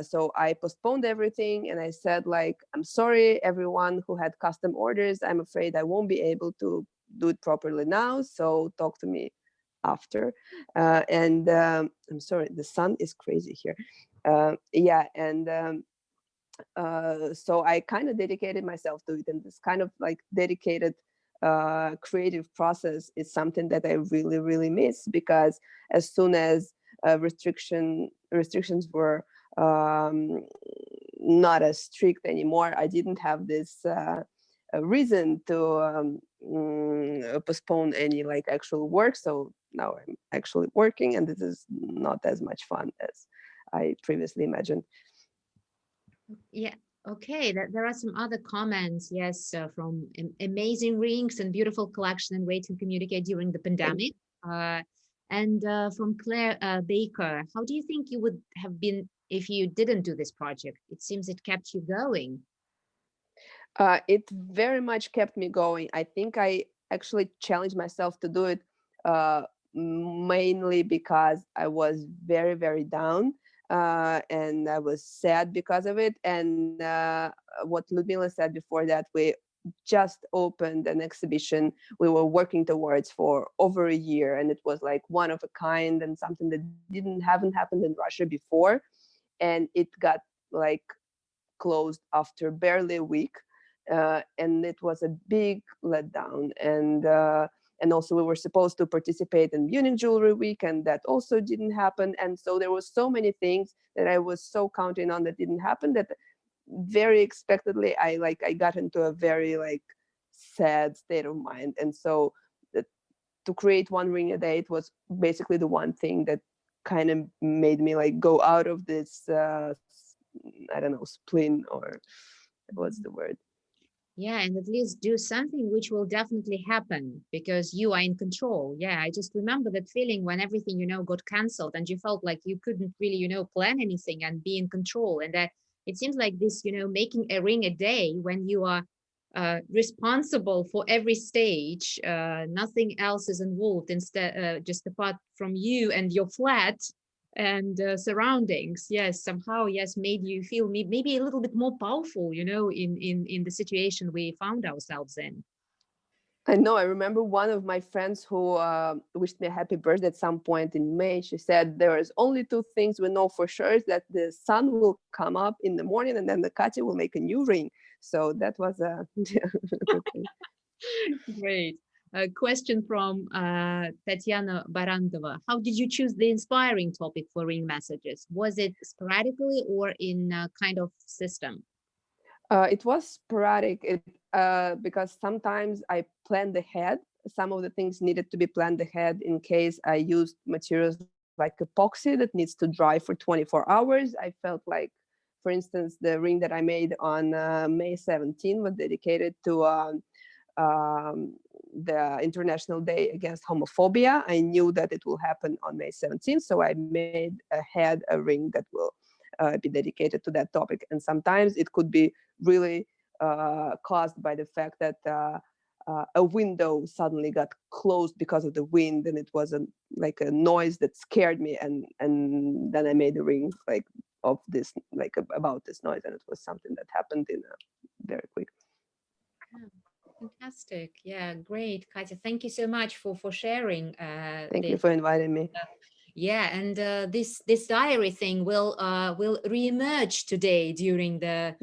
So I postponed everything and I said, like, I'm sorry, everyone who had custom orders, I'm afraid I won't be able to do it properly now, so talk to me after. I'm sorry, the sun is crazy here. Yeah, and so I kind of dedicated myself to it, and this kind of like dedicated creative process is something that I really, really miss, because as soon as restrictions were not as strict anymore, I didn't have this a reason to postpone any like actual work. So now I'm actually working, and this is not as much fun as I previously imagined. Yeah. Okay. There are some other comments. Yes, from amazing rings and beautiful collection and way to communicate during the pandemic. And from Claire Baker, how do you think you would have been if you didn't do this project? It seems it kept you going. It very much kept me going. I think I actually challenged myself to do it mainly because I was very, very down, and I was sad because of it. And what Ludmila said before that, we just opened an exhibition we were working towards for over a year, and it was like one of a kind and something that haven't happened in Russia before, and it got like closed after barely a week. And it was a big letdown. And also we were supposed to participate in Munich Jewelry Week, and that also didn't happen. And so there was so many things that I was so counting on that didn't happen, that very expectedly I got into a very like sad state of mind. And so to create one ring a day, it was basically the one thing that kind of made me like go out of this I don't know, spleen, or what's the word? Yeah, and at least do something which will definitely happen because you are in control. Yeah, I just remember that feeling when everything, got canceled and you felt like you couldn't really, plan anything and be in control. And that it seems like this, making a ring a day when you are responsible for every stage, nothing else is involved, instead, just apart from you and your flat and surroundings. Yes, somehow, yes, made you feel maybe a little bit more powerful, in the situation we found ourselves in. I know. I remember one of my friends who wished me a happy birthday at some point in May. She said there is only two things we know for sure, is that the sun will come up in the morning and then the Katya will make a new ring. So that was a good thing. Great. A question from Tatiana Barandova. How did you choose the inspiring topic for ring messages? Was it sporadically or in a kind of system? It was sporadic because sometimes I planned ahead. Some of the things needed to be planned ahead in case I used materials like epoxy that needs to dry for 24 hours. I felt like, for instance, the ring that I made on May 17 was dedicated to the International Day Against Homophobia. I knew that it will happen on May 17th, so I made ahead a ring that will be dedicated to that topic. And sometimes it could be really caused by the fact that a window suddenly got closed because of the wind, and it was like a noise that scared me, and then I made a ring like of this, like about this noise, and it was something that happened in very quick. Fantastic. Yeah, great. Katya, thank you so much for sharing. Thank you for inviting me. Yeah, and this diary thing will reemerge today during the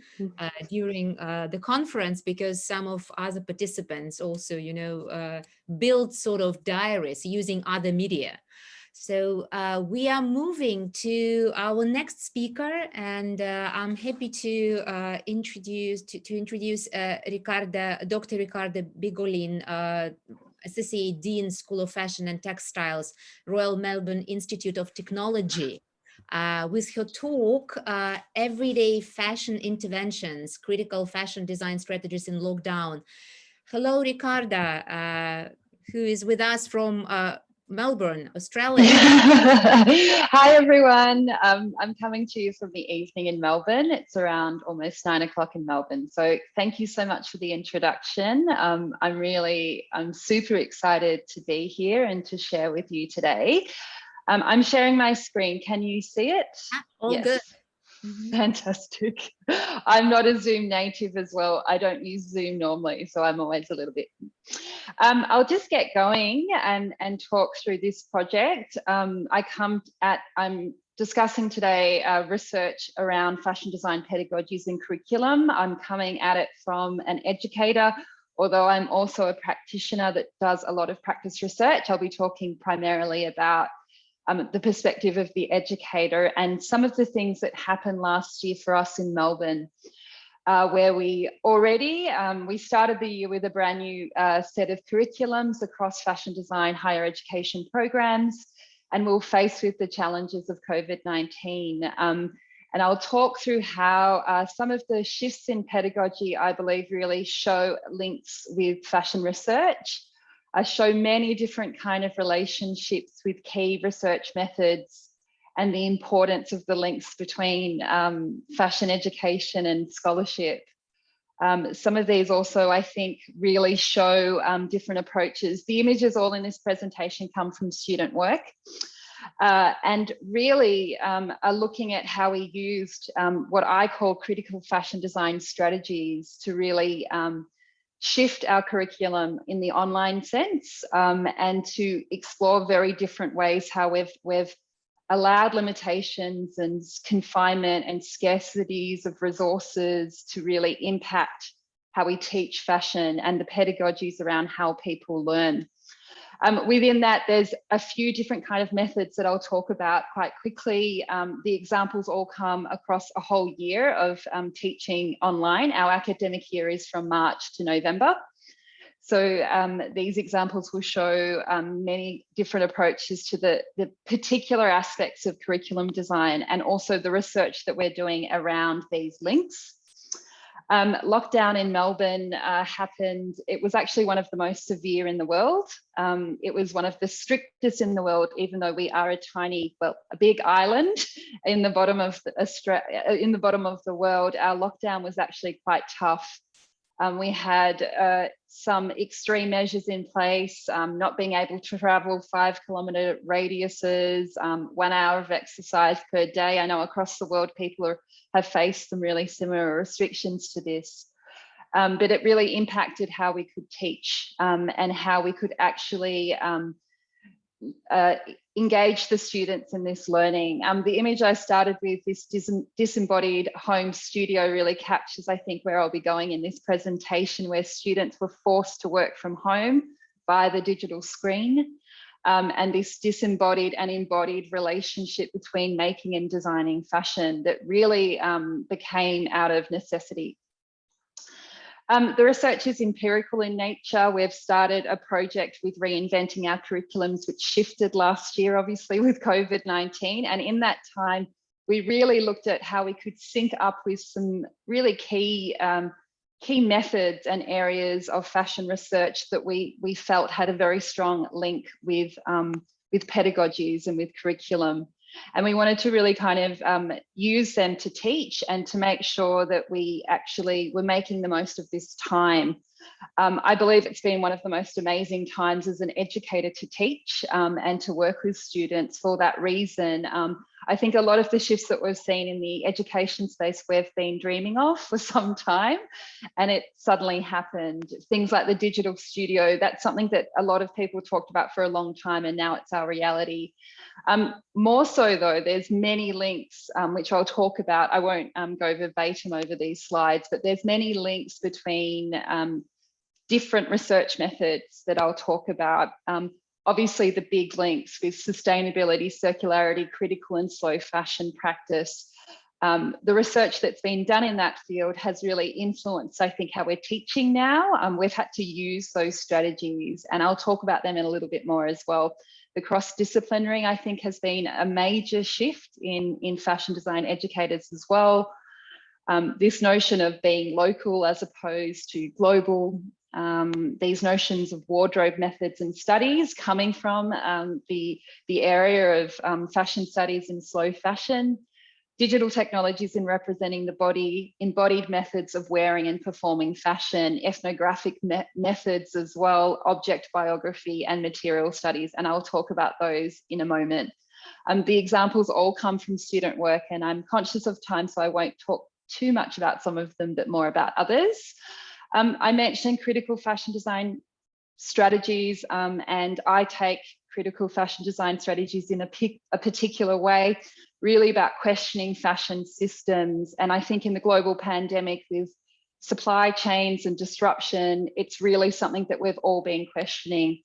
conference, because some of other participants also, build sort of diaries using other media. So we are moving to our next speaker, and I'm happy to introduce Dr. Ricarda Bigolin, Associate Dean, School of Fashion and Textiles, Royal Melbourne Institute of Technology, with her talk, Everyday Fashion Interventions, Critical Fashion Design Strategies in Lockdown. Hello, Ricarda, who is with us from Melbourne, Australia. Hi, everyone. I'm coming to you from the evening in Melbourne. It's around almost 9 o'clock in Melbourne. So thank you so much for the introduction. I'm super excited to be here and to share with you today. I'm sharing my screen. Can you see it? All yes. Good. Fantastic. I'm not a Zoom native as well. I don't use Zoom normally, so I'm always a little bit. I'll just get going and talk through this project. I'm discussing today research around fashion design pedagogies and curriculum. I'm coming at it from an educator, although I'm also a practitioner that does a lot of practice research. I'll be talking primarily about the perspective of the educator and some of the things that happened last year for us in Melbourne. Where we started the year with a brand new set of curriculums across fashion design higher education programs, and we're faced with the challenges of COVID-19. And I'll talk through how some of the shifts in pedagogy, I believe, really show links with fashion research, show many different kind of relationships with key research methods, and the importance of the links between fashion education and scholarship. Some of these also, I think, really show different approaches. The images all in this presentation come from student work and really are looking at how we used what I call critical fashion design strategies to really shift our curriculum in the online sense and to explore very different ways how we've allowed limitations and confinement and scarcities of resources to really impact how we teach fashion and the pedagogies around how people learn. Within that, there's a few different kind of methods that I'll talk about quite quickly. The examples all come across a whole year of teaching online. Our academic year is from March to November. So these examples will show many different approaches to the particular aspects of curriculum design and also the research that we're doing around these links. Lockdown in Melbourne happened, it was actually one of the most severe in the world. It was one of the strictest in the world, even though we are a tiny, well, a big island in the bottom of the world. Our lockdown was actually quite tough. We had some extreme measures in place, not being able to travel 5-kilometre radiuses, 1 hour of exercise per day. I know across the world people have faced some really similar restrictions to this, but it really impacted how we could teach and how we could actually engage the students in this learning. The image I started with, this disembodied home studio, really captures, I think, where I'll be going in this presentation, where students were forced to work from home by the digital screen, and this disembodied and embodied relationship between making and designing fashion that really became out of necessity. The research is empirical in nature. We've started a project with reinventing our curriculums, which shifted last year, obviously, with COVID-19. And in that time, we really looked at how we could sync up with some really key methods and areas of fashion research that we felt had a very strong link with pedagogies and with curriculum. And we wanted to really kind of use them to teach and to make sure that we actually were making the most of this time. I believe it's been one of the most amazing times as an educator to teach and to work with students for that reason. I think a lot of the shifts that we've seen in the education space we've been dreaming of for some time, and it suddenly happened. Things like the digital studio, that's something that a lot of people talked about for a long time, and now it's our reality. More so though, there's many links, which I'll talk about. I won't go verbatim over these slides, but there's many links between different research methods that I'll talk about. Obviously, the big links with sustainability, circularity, critical and slow fashion practice. The research that's been done in that field has really influenced, I think, how we're teaching now. We've had to use those strategies, and I'll talk about them in a little bit more as well. The cross-disciplinary, I think, has been a major shift in fashion design educators as well. This notion of being local as opposed to global, these notions of wardrobe methods and studies coming from the area of fashion studies and slow fashion, digital technologies in representing the body, embodied methods of wearing and performing fashion, ethnographic methods as well, object biography and material studies, and I'll talk about those in a moment. The examples all come from student work, and I'm conscious of time, so I won't talk too much about some of them, but more about others. I mentioned critical fashion design strategies, and I take critical fashion design strategies in a particular way, really about questioning fashion systems. And I think in the global pandemic with supply chains and disruption, it's really something that we've all been questioning.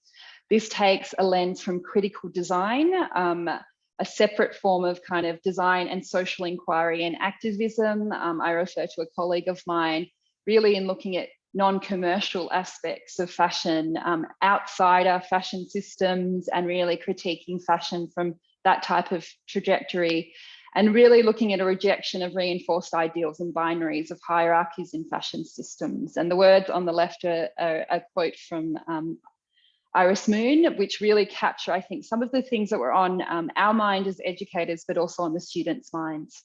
This takes a lens from critical design, a separate form of kind of design and social inquiry and activism. I refer to a colleague of mine really in looking at non-commercial aspects of fashion, outsider fashion systems, and really critiquing fashion from that type of trajectory, and really looking at a rejection of reinforced ideals and binaries of hierarchies in fashion systems. And the words on the left are a quote from Iris Moon, which really capture, I think, some of the things that were on our mind as educators, but also on the students' minds.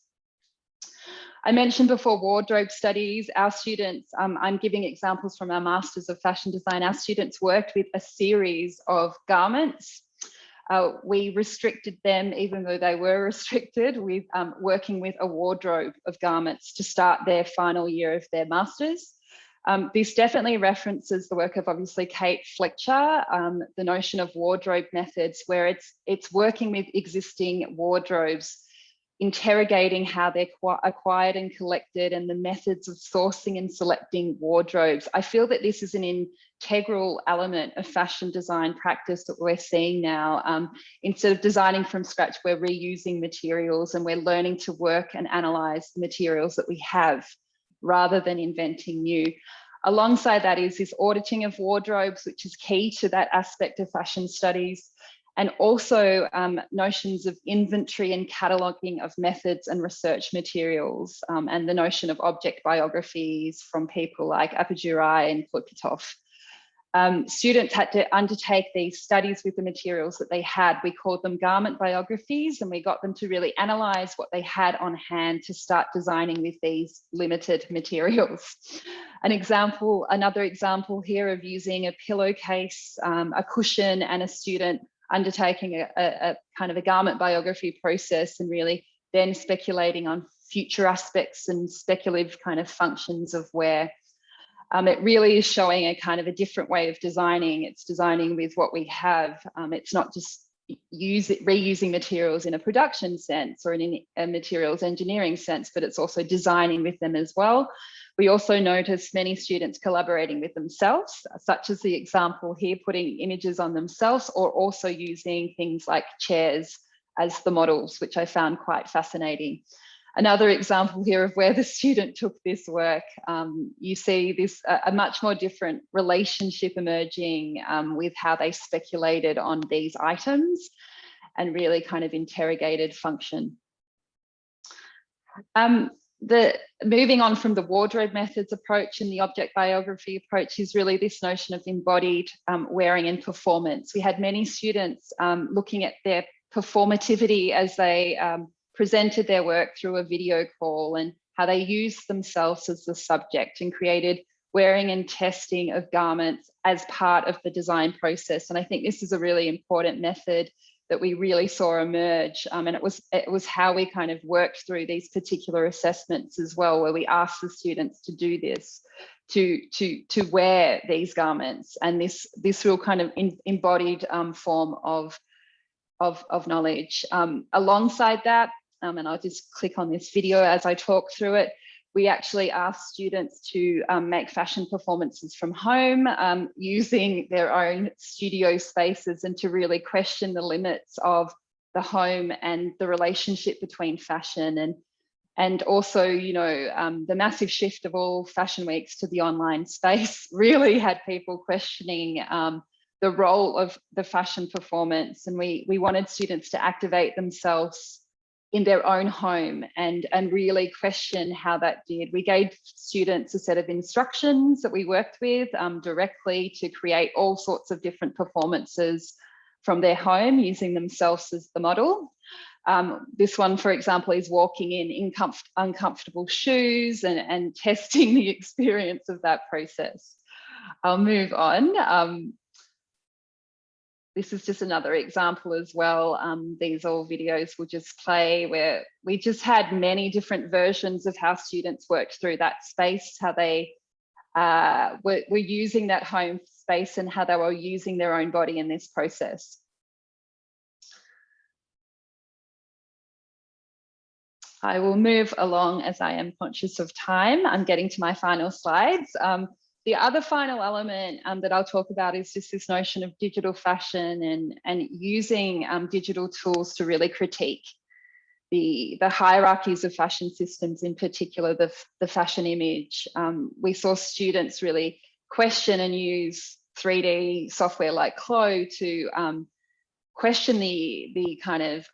I mentioned before wardrobe studies. Our students, I'm giving examples from our Masters of Fashion Design. Our students worked with a series of garments. We restricted them, even though they were restricted, with working with a wardrobe of garments to start their final year of their Masters. This definitely references the work of obviously Kate Fletcher, the notion of wardrobe methods, where it's working with existing wardrobes, interrogating how they're acquired and collected, and the methods of sourcing and selecting wardrobes. I feel that this is an integral element of fashion design practice that we're seeing now. Instead of designing from scratch, we're reusing materials, and we're learning to work and analyze the materials that we have rather than inventing new. Alongside that is this auditing of wardrobes, which is key to that aspect of fashion studies, and also notions of inventory and cataloguing of methods and research materials, and the notion of object biographies from people like Apajuri and Klopitov. Students had to undertake these studies with the materials that they had. We called them garment biographies, and we got them to really analyze what they had on hand to start designing with these limited materials. Another example here of using a pillowcase, a cushion, and a student undertaking a kind of a garment biography process, and really then speculating on future aspects and speculative kind of functions of wear. It really is showing a kind of a different way of designing. It's designing with what we have. It's not just reusing materials in a production sense or in a materials engineering sense, but it's also designing with them as well. We also noticed many students collaborating with themselves, such as the example here, putting images on themselves, or also using things like chairs as the models, which I found quite fascinating. Another example here of where the student took this work, you see this a much more different relationship emerging with how they speculated on these items and really kind of interrogated function. Moving on from the wardrobe methods approach and the object biography approach is really this notion of embodied wearing and performance. We had many students looking at their performativity as they presented their work through a video call, and how they used themselves as the subject and created wearing and testing of garments as part of the design process. And I think this is a really important method that we really saw emerge. And it was how we kind of worked through these particular assessments as well, where we asked the students to do this, to wear these garments, and this real kind of embodied form of knowledge. Alongside that, and I'll just click on this video as I talk through it, we actually asked students to make fashion performances from home using their own studio spaces, and to really question the limits of the home and the relationship between fashion, and also, you know, the massive shift of all fashion weeks to the online space really had people questioning the role of the fashion performance. And we wanted students to activate themselves in their own home and really question how that did. We gave students a set of instructions that we worked with directly to create all sorts of different performances from their home using themselves as the model. This one, for example, is walking in uncomfortable shoes and testing the experience of that process. I'll move on. This is just another example as well. These all videos will just play where we just had many different versions of how students worked through that space, how they were using that home space and how they were using their own body in this process. I will move along as I am conscious of time. I'm getting to my final slides. The other final element that I'll talk about is just this notion of digital fashion and using digital tools to really critique the hierarchies of fashion systems, in particular the fashion image. We saw students really question and use 3D software like Clo to question the kind of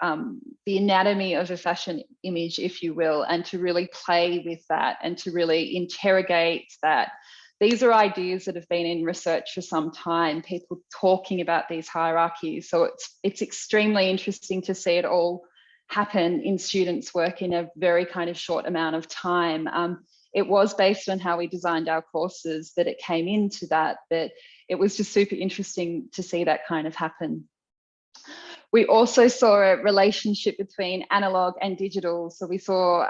the anatomy of a fashion image, if you will, and to really play with that and to really interrogate that. These are ideas that have been in research for some time, people talking about these hierarchies. So it's extremely interesting to see it all happen in students' work in a very kind of short amount of time. It was based on how we designed our courses that it came into that, but it was just super interesting to see that kind of happen. We also saw a relationship between analog and digital. So we saw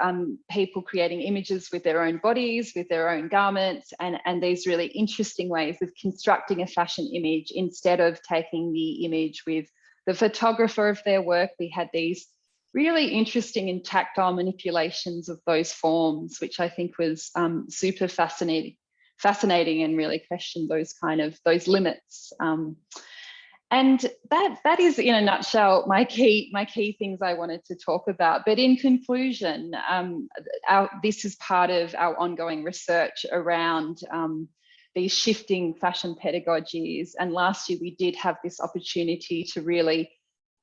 people creating images with their own bodies, with their own garments, and these really interesting ways of constructing a fashion image instead of taking the image with the photographer of their work. We had these really interesting and tactile manipulations of those forms, which I think was super fascinating and really questioned those limits. And that is, in a nutshell, my key things I wanted to talk about. But in conclusion, this is part of our ongoing research around these shifting fashion pedagogies. And last year we did have this opportunity to really,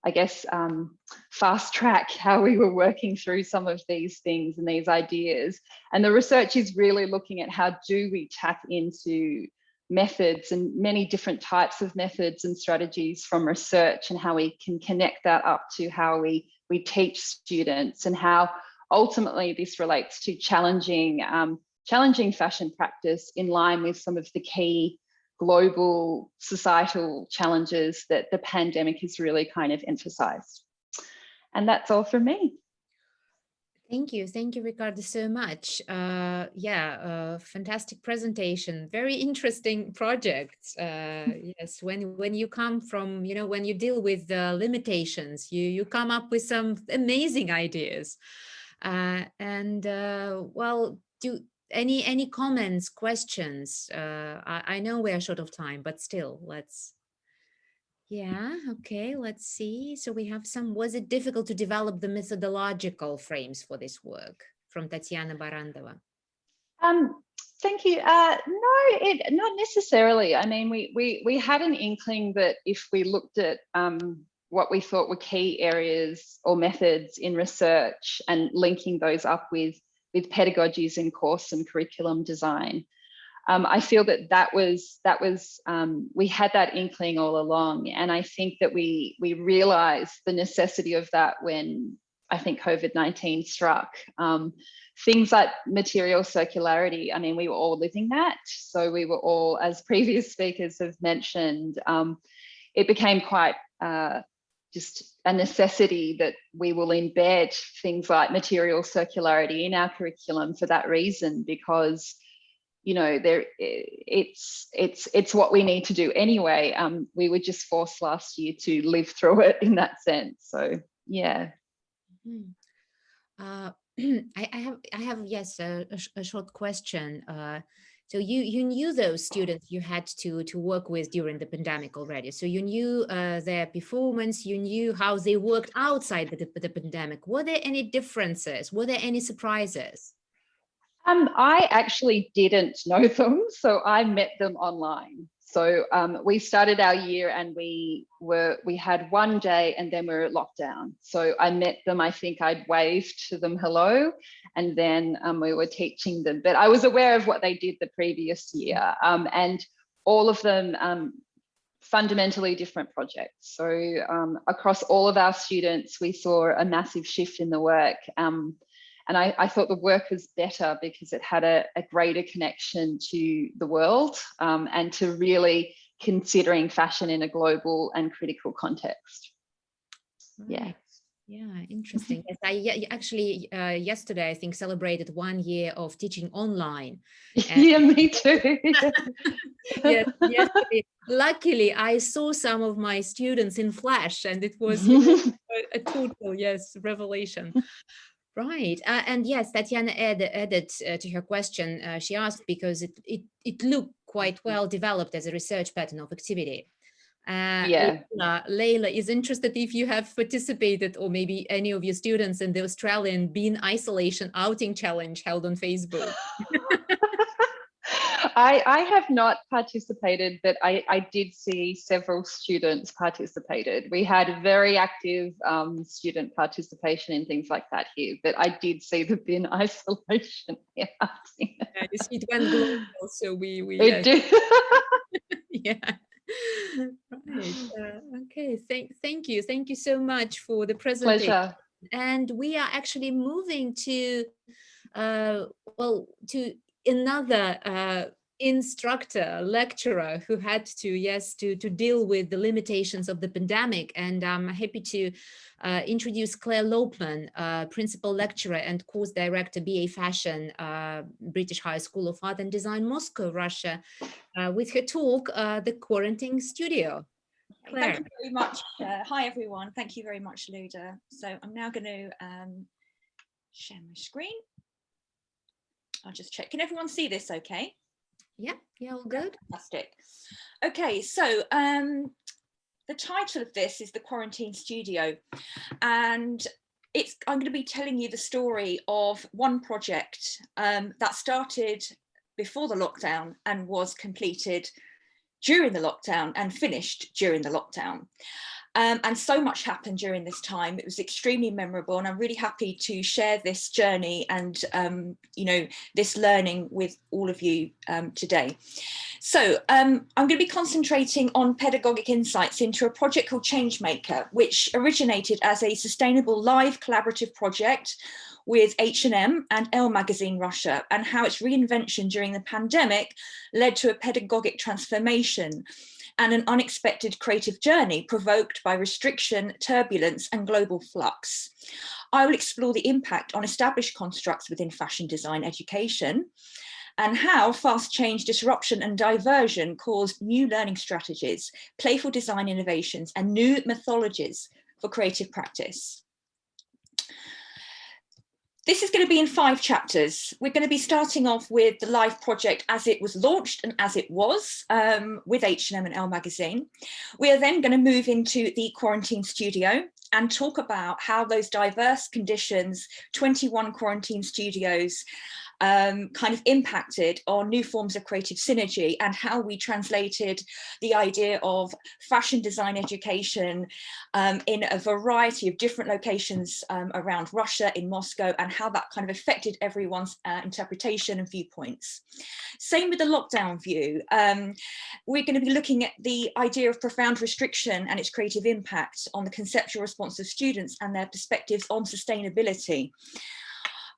I guess, fast track how we were working through some of these things and these ideas. And the research is really looking at how do we tap into methods and many different types of methods and strategies from research, and how we can connect that up to how we teach students, and how ultimately this relates to challenging fashion practice in line with some of the key global societal challenges that the pandemic has really kind of emphasized. And that's all from me. Thank you, Ricardo, so much. Fantastic presentation. Very interesting project. Yes, when you come from, when you deal with the limitations, you come up with some amazing ideas. Well, any comments, questions? I know we are short of time, but still, let's. Yeah, okay, let's see. So we have was it difficult to develop the methodological frames for this work? From Tatiana Barandova. Thank you. No, not necessarily. I mean, we had an inkling that if we looked at what we thought were key areas or methods in research and linking those up with pedagogies in course and curriculum design, I feel that was we had that inkling all along, and I think that we realized the necessity of that when I think COVID-19 struck. Things like material circularity, I mean, we were all living that. So we were all, as previous speakers have mentioned, it became quite just a necessity that we will embed things like material circularity in our curriculum for that reason, because it's what we need to do anyway. We were just forced last year to live through it in that sense. So yeah. I have yes, a short question. So you knew those students you had to work with during the pandemic already. So you knew their performance, you knew how they worked outside the pandemic. Were there any differences? Were there any surprises? I actually didn't know them, so I met them online. So we started our year and we had one day and then we were locked down. So I met them, I think I'd waved to them hello, and then we were teaching them. But I was aware of what they did the previous year, and all of them fundamentally different projects. So across all of our students, we saw a massive shift in the work. And I thought the work was better because it had a greater connection to the world and to really considering fashion in a global and critical context. Yeah. Yeah, interesting. Yes, actually yesterday, I think, celebrated 1 year of teaching online. And Yeah, me too. yes, yesterday, luckily, I saw some of my students in flash, and it was, you know, a total, yes, revelation. Right. And yes, Tatiana added to her question. She asked because it looked quite well developed as a research pattern of activity. Yeah. Leila is interested if you have participated, or maybe any of your students, in the Australian Bean Isolation Outing Challenge held on Facebook. I have not participated, but I did see several students participated. We had very active student participation in things like that here, but I did see the bin isolation. Yeah, it went global, so we it did. yeah. Right. Okay. Thank you so much for the presentation. Pleasure. And we are actually moving to to another instructor, lecturer who had to deal with the limitations of the pandemic. And I'm happy to introduce Claire Lopman, principal lecturer and course director, BA Fashion, British High School of Art and Design, Moscow, Russia, with her talk, The Quarantine Studio. Claire. Thank you very much. Hi, everyone. Thank you very much, Luda. So I'm now going to share my screen. I'll just check. Can everyone see this okay? Yeah, all good. Fantastic. Okay, so the title of this is The Quarantine Studio, and I'm going to be telling you the story of one project that started before the lockdown and was completed during the lockdown and finished during the lockdown. And so much happened during this time. It was extremely memorable, and I'm really happy to share this journey and you know, this learning with all of you today. So I'm going to be concentrating on pedagogic insights into a project called Changemaker, which originated as a sustainable live collaborative project with H&M and Elle Magazine Russia, and how its reinvention during the pandemic led to a pedagogic transformation and an unexpected creative journey provoked by restriction, turbulence, and global flux. I will explore the impact on established constructs within fashion design education, and how fast change, disruption, and diversion caused new learning strategies, playful design innovations, and new methodologies for creative practice. This is going to be in 5 chapters. We're going to be starting off with the live project as it was launched and as it was with H&M and Elle Magazine. We are then going to move into the quarantine studio and talk about how those diverse conditions, 21 quarantine studios, kind of impacted on new forms of creative synergy, and how we translated the idea of fashion design education in a variety of different locations around Russia, in Moscow, and how that kind of affected everyone's interpretation and viewpoints. Same with the lockdown view. We're going to be looking at the idea of profound restriction and its creative impact on the conceptual response of students and their perspectives on sustainability.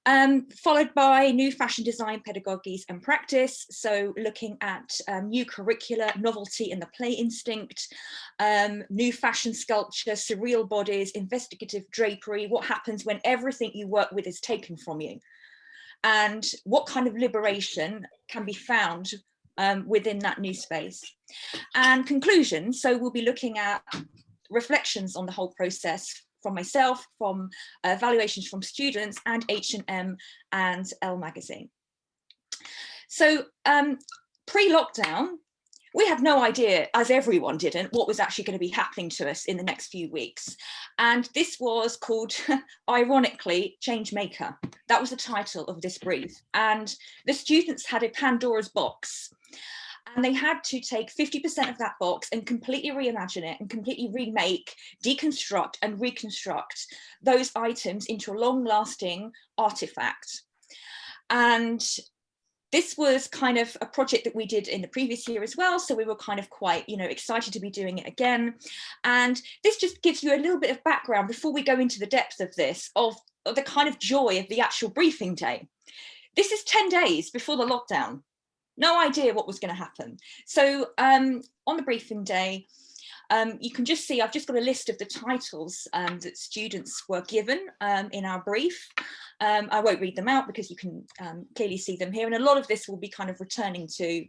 Followed by new fashion design pedagogies and practice, so looking at new curricula, novelty in the play instinct, new fashion sculpture, surreal bodies, investigative drapery, what happens when everything you work with is taken from you, and what kind of liberation can be found within that new space. And conclusions, so we'll be looking at reflections on the whole process from myself, from evaluations from students, and H&M and Elle Magazine. So pre-lockdown, we had no idea, as everyone didn't, what was actually going to be happening to us in the next few weeks. And this was called, ironically, Changemaker. That was the title of this brief. And the students had a Pandora's box. And they had to take 50% of that box and completely reimagine it and completely remake, deconstruct and reconstruct those items into a long-lasting artifact. And this was kind of a project that we did in the previous year as well. So we were kind of quite, you know, excited to be doing it again. And this just gives you a little bit of background before we go into the depth of this, of the kind of joy of the actual briefing day. This is 10 days before the lockdown. No idea what was going to happen. So on the briefing day, you can just see, I've just got a list of the titles that students were given in our brief. I won't read them out because you can clearly see them here, and a lot of this will be kind of returning to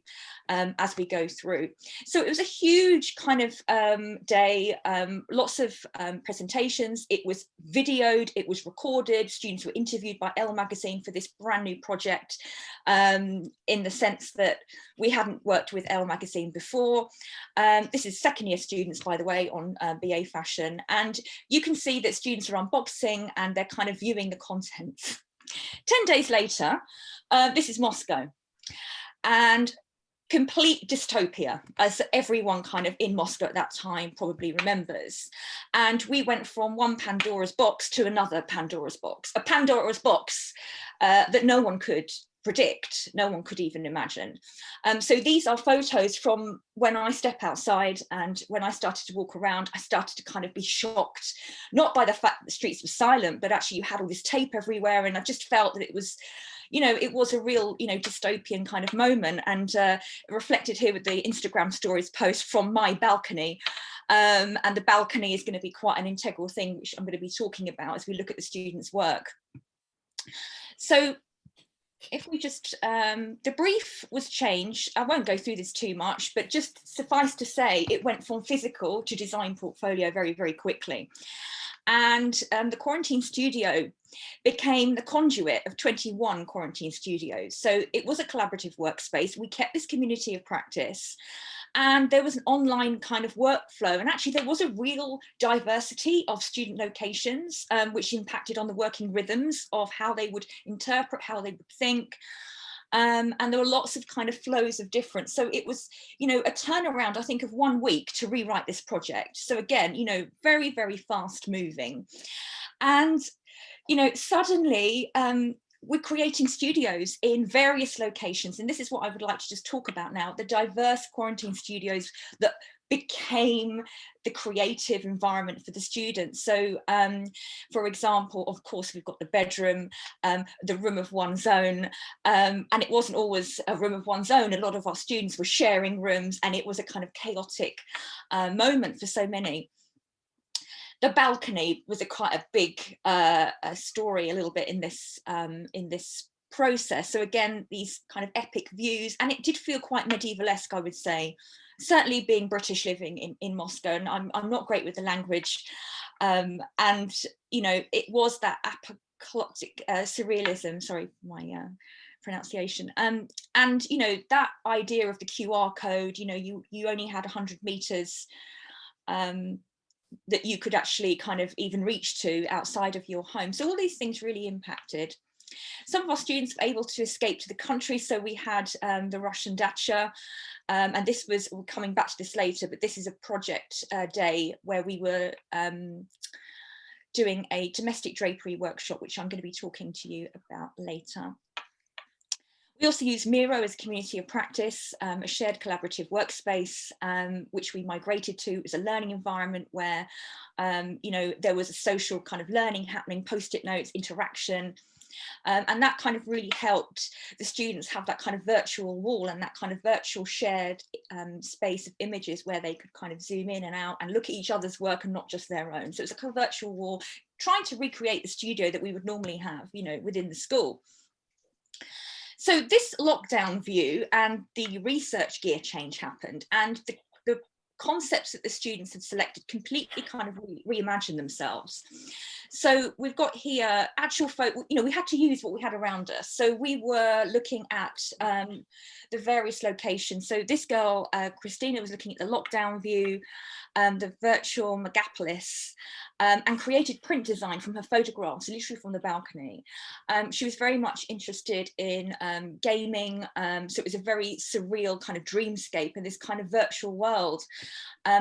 as we go through. So it was a huge kind of day, lots of presentations. It was videoed, it was recorded, students were interviewed by Elle magazine for this brand new project, in the sense that we hadn't worked with Elle magazine before. This is second year students, by the way, on BA Fashion, and you can see that students are unboxing and they're kind of viewing the content. 10 days later, this is Moscow, and complete dystopia, as everyone kind of in Moscow at that time probably remembers. And we went from one Pandora's box to another Pandora's box, a Pandora's box that no one could predict, no one could even imagine. So these are photos from when I step outside, and when I started to walk around, I started to kind of be shocked, not by the fact that the streets were silent, but actually you had all this tape everywhere, and I just felt that it was, you know, it was a real, you know, dystopian kind of moment, and reflected here with the Instagram stories post from my balcony. And the balcony is going to be quite an integral thing, which I'm going to be talking about as we look at the students' work. So if we just, the brief was changed. I won't go through this too much, but just suffice to say, it went from physical to design portfolio very, very quickly. And the quarantine studio became the conduit of 21 quarantine studios. So it was a collaborative workspace. We kept this community of practice, and there was an online kind of workflow. And actually there was a real diversity of student locations, which impacted on the working rhythms of how they would interpret, how they would think. And there were lots of kind of flows of difference. So it was, you know, a turnaround, I think, of 1 week to rewrite this project. So again, you know, very, very fast moving. And, you know, suddenly we're creating studios in various locations. And this is what I would like to just talk about now, the diverse quarantine studios that became the creative environment for the students. So for example, of course, we've got the bedroom, the room of one's own, and it wasn't always a room of one's own. A lot of our students were sharing rooms, and it was a kind of chaotic moment for so many. The balcony was quite a big story a little bit in this process. So again, these kind of epic views, and it did feel quite medieval-esque, I would say, certainly being British living in Moscow, and I'm not great with the language, and you know, it was that apocalyptic surrealism, sorry for my pronunciation, and you know, that idea of the QR code, you know, you only had 100 meters that you could actually kind of even reach to outside of your home. So all these things really impacted. Some of our students were able to escape to the country. So we had the Russian dacha, and this was, we're coming back to this later, but this is a project day where we were doing a domestic drapery workshop, which I'm going to be talking to you about later. We also use Miro as a community of practice, a shared collaborative workspace, which we migrated to. It was a learning environment where, you know, there was a social kind of learning happening, post-it notes, interaction, and that kind of really helped the students have that kind of virtual wall and that kind of virtual shared space of images where they could kind of zoom in and out and look at each other's work and not just their own. So it's a kind of virtual wall, trying to recreate the studio that we would normally have, you know, within the school. So this lockdown view and the research gear change happened, and the concepts that the students had selected completely kind of reimagined themselves. So we've got here actual you know, we had to use what we had around us. So we were looking at the various locations. So this girl, Christina, was looking at the lockdown view, the virtual Megapolis, and created print design from her photographs, literally from the balcony. She was very much interested in gaming, so it was a very surreal kind of dreamscape in this kind of virtual world.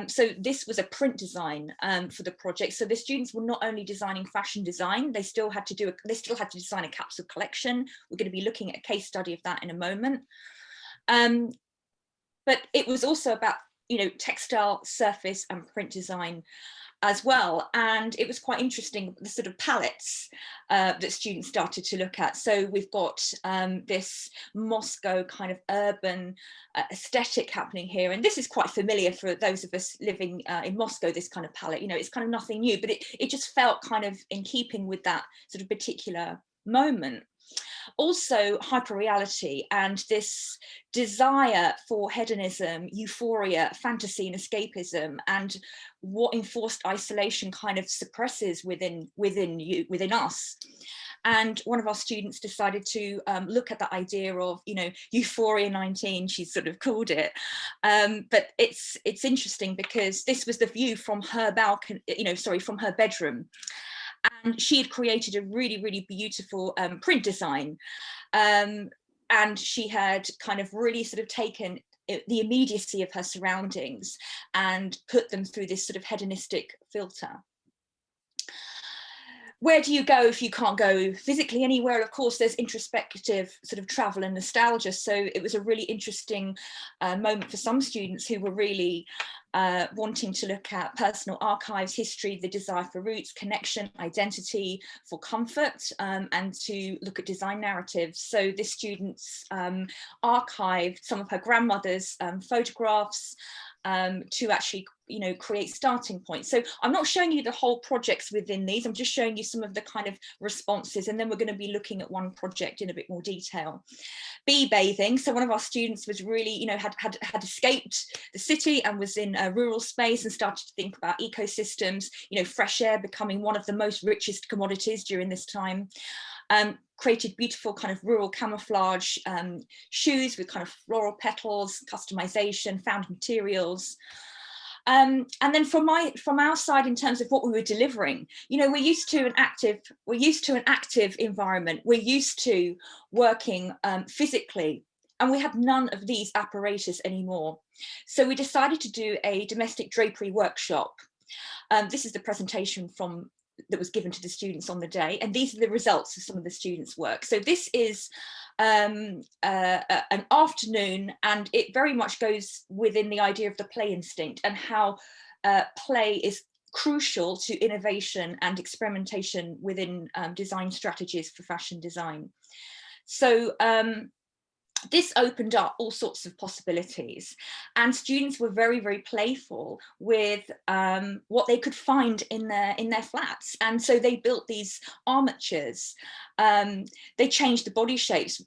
So this was a print design for the project. So the students were not only designing fashion design, they still had to design a capsule collection. We're going to be looking at a case study of that in a moment. But it was also about, you know, textile, surface and print design. as well. And it was quite interesting, the sort of palettes that students started to look at. So we've got this Moscow kind of urban aesthetic happening here. And this is quite familiar for those of us living in Moscow, this kind of palette, you know, it's kind of nothing new, but it just felt kind of in keeping with that sort of particular moment. Also hyperreality and this desire for hedonism, euphoria, fantasy and escapism, and what enforced isolation kind of suppresses within us. And one of our students decided to look at the idea of, you know, Euphoria 19, she sort of called it. But it's interesting because this was the view from her balcony, you know, sorry, from her bedroom. And she had created a really, really beautiful print design. And she had kind of really sort of taken the immediacy of her surroundings and put them through this sort of hedonistic filter. Where do you go if you can't go physically anywhere? Of course, there's introspective sort of travel and nostalgia. So it was a really interesting moment for some students who were really wanting to look at personal archives, history, the desire for roots, connection, identity, for comfort, and to look at design narratives. So this student's archived some of her grandmother's photographs to actually, you know, create starting points. So I'm not showing you the whole projects within these, I'm just showing you some of the kind of responses, and then we're going to be looking at one project in a bit more detail. Bee bathing. So one of our students was really, you know, had escaped the city and was in a rural space and started to think about ecosystems, you know, fresh air becoming one of the most richest commodities during this time. Created beautiful kind of rural camouflage shoes with kind of floral petals, customization, found materials. And then from our side, in terms of what we were delivering, you know, we're used to an active environment. We're used to working physically, and we have none of these apparatus anymore. So we decided to do a domestic drapery workshop. This is the presentation that was given to the students on the day, and these are the results of some of the students' work. So this is an afternoon, and it very much goes within the idea of the play instinct and how play is crucial to innovation and experimentation within design strategies for fashion design. So this opened up all sorts of possibilities, and students were very, very playful with what they could find in their flats. And so they built these armatures. They changed the body shapes.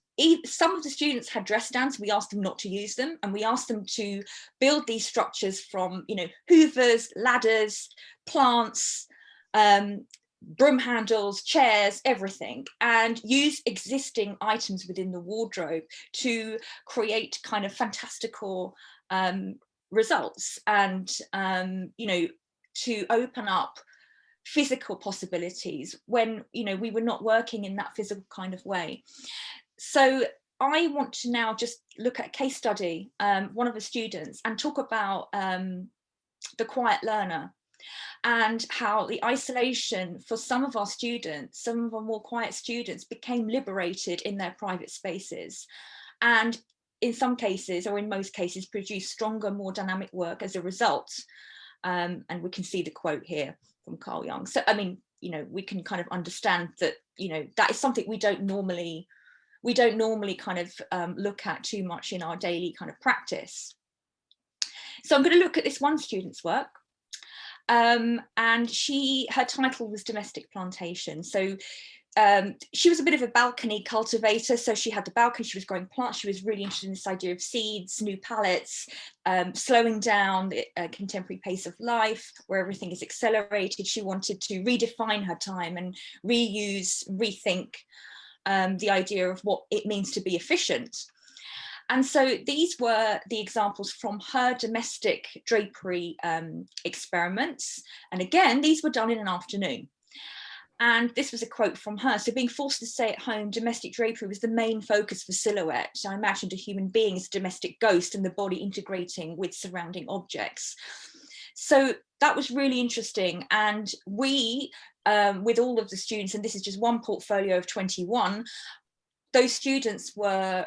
Some of the students had dress downs. We asked them not to use them, and we asked them to build these structures from, you know, hoovers, ladders, plants, broom handles, chairs, everything, and use existing items within the wardrobe to create kind of fantastical results, and you know, to open up physical possibilities when, you know, we were not working in that physical kind of way. So I want to now just look at a case study, one of the students, and talk about the quiet learner, and how the isolation for some of our students, some of our more quiet students, became liberated in their private spaces, and in some cases, or in most cases, produced stronger, more dynamic work as a result. And we can see the quote here from Carl Jung. So, I mean, you know, we can kind of understand that, you know, that is something we don't normally kind of look at too much in our daily kind of practice. So I'm going to look at this one student's work. And her title was Domestic Plantation. So she was a bit of a balcony cultivator. So she had the balcony, she was growing plants. She was really interested in this idea of seeds, new palettes, slowing down the contemporary pace of life where everything is accelerated. She wanted to redefine her time and reuse, rethink the idea of what it means to be efficient. And so these were the examples from her domestic drapery experiments. And again, these were done in an afternoon. And this was a quote from her. So being forced to stay at home, domestic drapery was the main focus for silhouette. So I imagined a human being as a domestic ghost and the body integrating with surrounding objects. So that was really interesting. And we, with all of the students, and this is just one portfolio of 21, those students were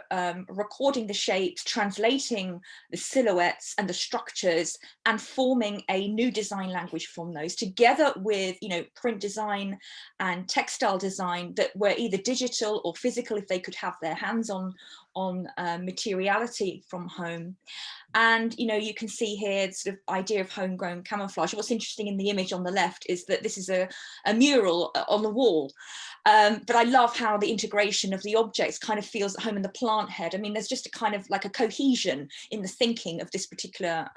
recording the shapes, translating the silhouettes and the structures, and forming a new design language from those, together with, you know, print design and textile design that were either digital or physical if they could have their hands on materiality from home. And, you know, you can see here the sort of idea of homegrown camouflage. What's interesting in the image on the left is that this is a mural on the wall. But I love how the integration of the objects kind of feels at home in the plant head. I mean, there's just a kind of like a cohesion in the thinking of this particular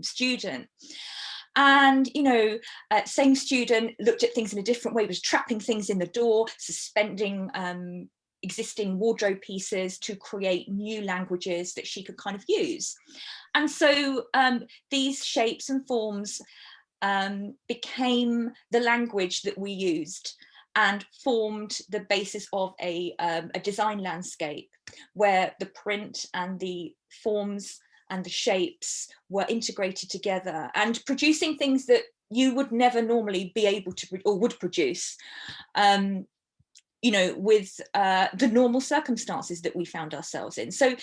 student. And, you know, same student looked at things in a different way, was trapping things in the door, suspending existing wardrobe pieces to create new languages that she could kind of use. And so these shapes and forms became the language that we used and formed the basis of a design landscape where the print and the forms and the shapes were integrated together and producing things that you would never normally be able to or would produce, you know, with the normal circumstances that we found ourselves in. So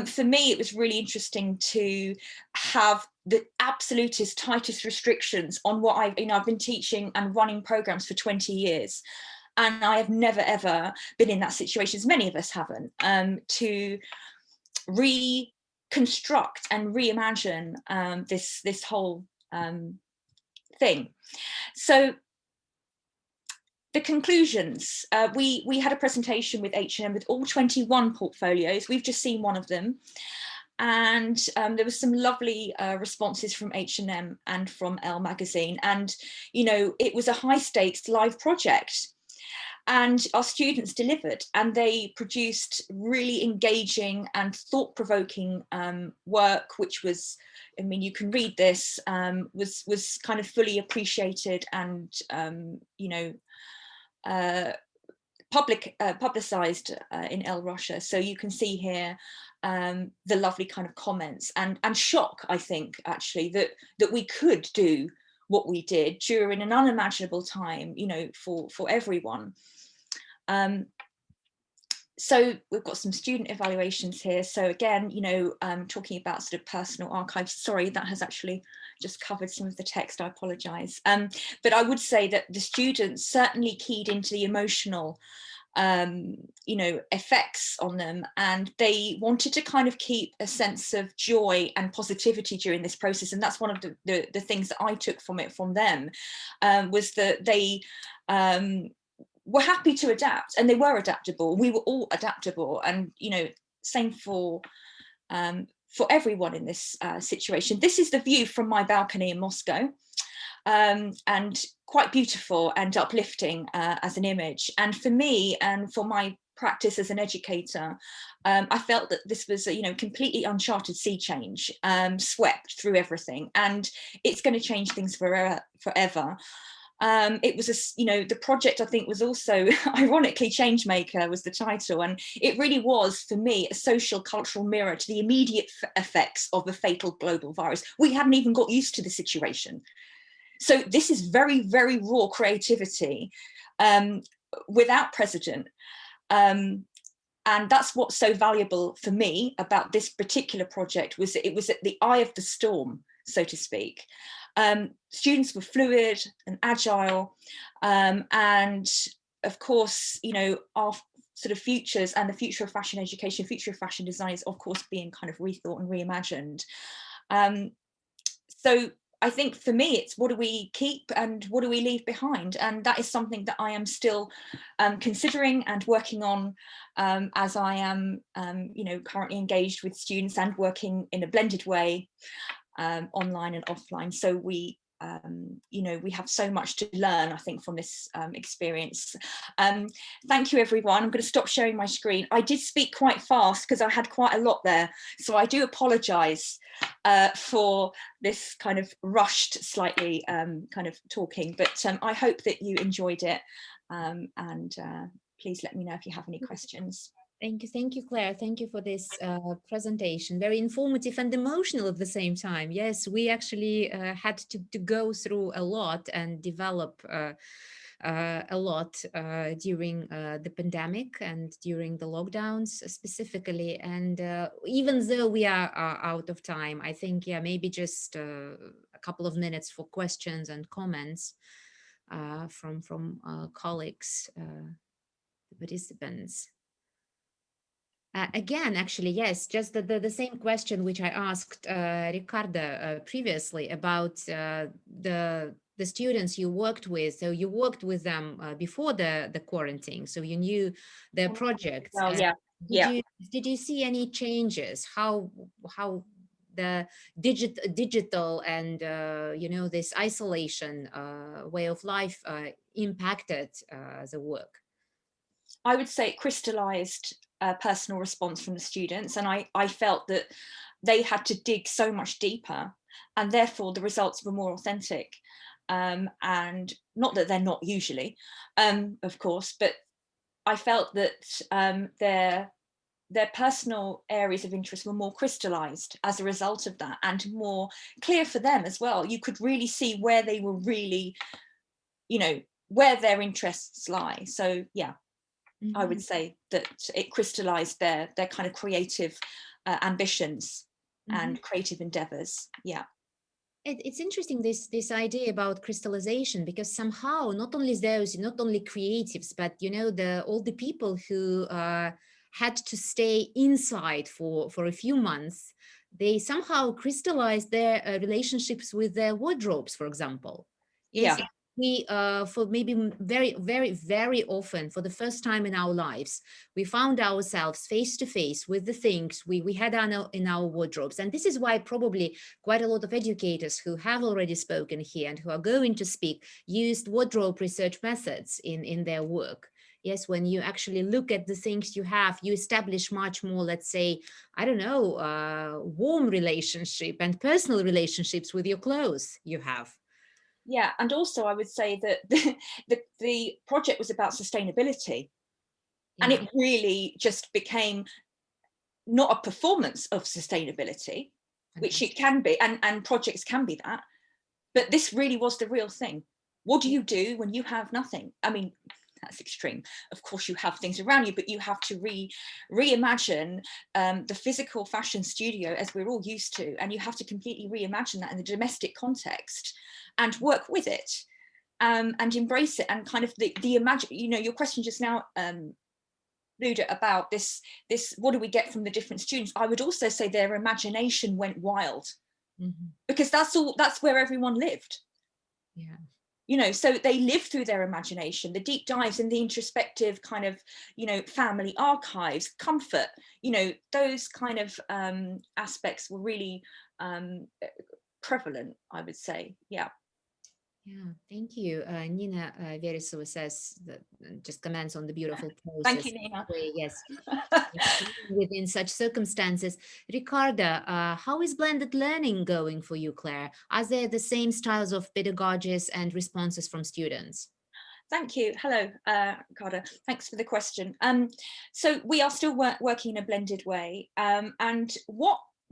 for me, it was really interesting to have the absolutist, tightest restrictions on what I've been teaching and running programs for 20 years. And I have never, ever been in that situation, as many of us haven't, to reconstruct and reimagine this whole thing. So the conclusions, we had a presentation with H&M with all 21 portfolios. We've just seen one of them. And there was some lovely responses from H&M and from Elle magazine. And, you know, it was a high stakes live project. And our students delivered, and they produced really engaging and thought-provoking work, which was, I mean, you can read this, was kind of fully appreciated and, you know, publicized in Elle Russia. So you can see here the lovely kind of comments and shock, I think, actually, that we could do what we did during an unimaginable time, you know, for everyone. So we've got some student evaluations here. So again, you know, talking about sort of personal archives. Sorry, that has actually just covered some of the text, I apologize. But I would say that the students certainly keyed into the emotional, you know, effects on them, and they wanted to kind of keep a sense of joy and positivity during this process. And that's one of the things that I took from it from them, was that they were happy to adapt, and they were adaptable. We were all adaptable, and, you know, same for everyone in this situation. This is the view from my balcony in Moscow, and quite beautiful and uplifting as an image. And for me, and for my practice as an educator, I felt that this was a, you know, completely uncharted sea change, swept through everything, and it's going to change things forever. It was you know, the project, I think, was also ironically Changemaker was the title, and it really was for me a social cultural mirror to the immediate effects of a fatal global virus. We hadn't even got used to the situation. So this is very, very raw creativity without precedent. And that's what's so valuable for me about this particular project, was that it was at the eye of the storm, so to speak. Students were fluid and agile, and of course, you know, our sort of futures and the future of fashion education, future of fashion design is of course being kind of rethought and reimagined. So I think for me, it's what do we keep and what do we leave behind? And that is something that I am still considering and working on, as I am, you know, currently engaged with students and working in a blended way, online and offline. So we, you know, we have so much to learn, I think, from this experience. Thank you, everyone. I'm going to stop sharing my screen. I did speak quite fast because I had quite a lot there, so I do apologise for this kind of rushed, slightly kind of talking, but I hope that you enjoyed it, and please let me know if you have any questions. Thank you, Claire. Thank you for this presentation. Very informative and emotional at the same time. Yes, we actually had to go through a lot and develop a lot during the pandemic and during the lockdowns specifically. And even though we are out of time, I think, yeah, maybe just a couple of minutes for questions and comments from colleagues, participants. Again, actually, yes, just the same question which I asked Ricardo previously about the students you worked with. So you worked with them before the quarantine, so you knew their projects. Oh, yeah. Did you see any changes? How the digital and you know, this isolation way of life impacted the work? I would say it crystallized a personal response from the students, and I felt that they had to dig so much deeper, and therefore the results were more authentic. And not that they're not usually, of course, but I felt that their personal areas of interest were more crystallized as a result of that, and more clear for them as well. You could really see where they were really, you know, where their interests lie. So yeah. I would say that it crystallized their kind of creative ambitions and creative endeavors. Yeah. It's interesting, this idea about crystallization, because somehow not only creatives, but you know, all the people who had to stay inside for a few months, they somehow crystallized their relationships with their wardrobes, for example. Yes. Yeah. We for maybe very often, for the first time in our lives, we found ourselves face to face with the things we had in our wardrobes. And this is why probably quite a lot of educators who have already spoken here and who are going to speak used wardrobe research methods in their work. Yes, when you actually look at the things you have, you establish much more, let's say, I don't know, warm relationship and personal relationships with your clothes you have. Yeah, and also I would say that the project was about sustainability, and it really just became not a performance of sustainability, which it can be, and projects can be that, but this really was the real thing. What do you do when you have nothing? I mean, that's extreme. Of course, you have things around you, but you have to reimagine the physical fashion studio as we're all used to, and you have to completely reimagine that in the domestic context and work with it and embrace it, and kind of the imagine. You know, your question just now, Luda, about this, what do we get from the different students? I would also say their imagination went wild, because that's where everyone lived. Yeah. You know, so they live through their imagination, the deep dives and the introspective kind of, you know, family archives, comfort, you know, those kind of aspects were really prevalent, I would say. Yeah. Yeah, thank you. Nina Verisova says that, just comments on the beautiful process. Thank you, Nina. Yes, within such circumstances. Ricardo, how is blended learning going for you, Claire? Are there the same styles of pedagogies and responses from students? Thank you. Hello, Ricardo. Thanks for the question. So we are still working in a blended way. And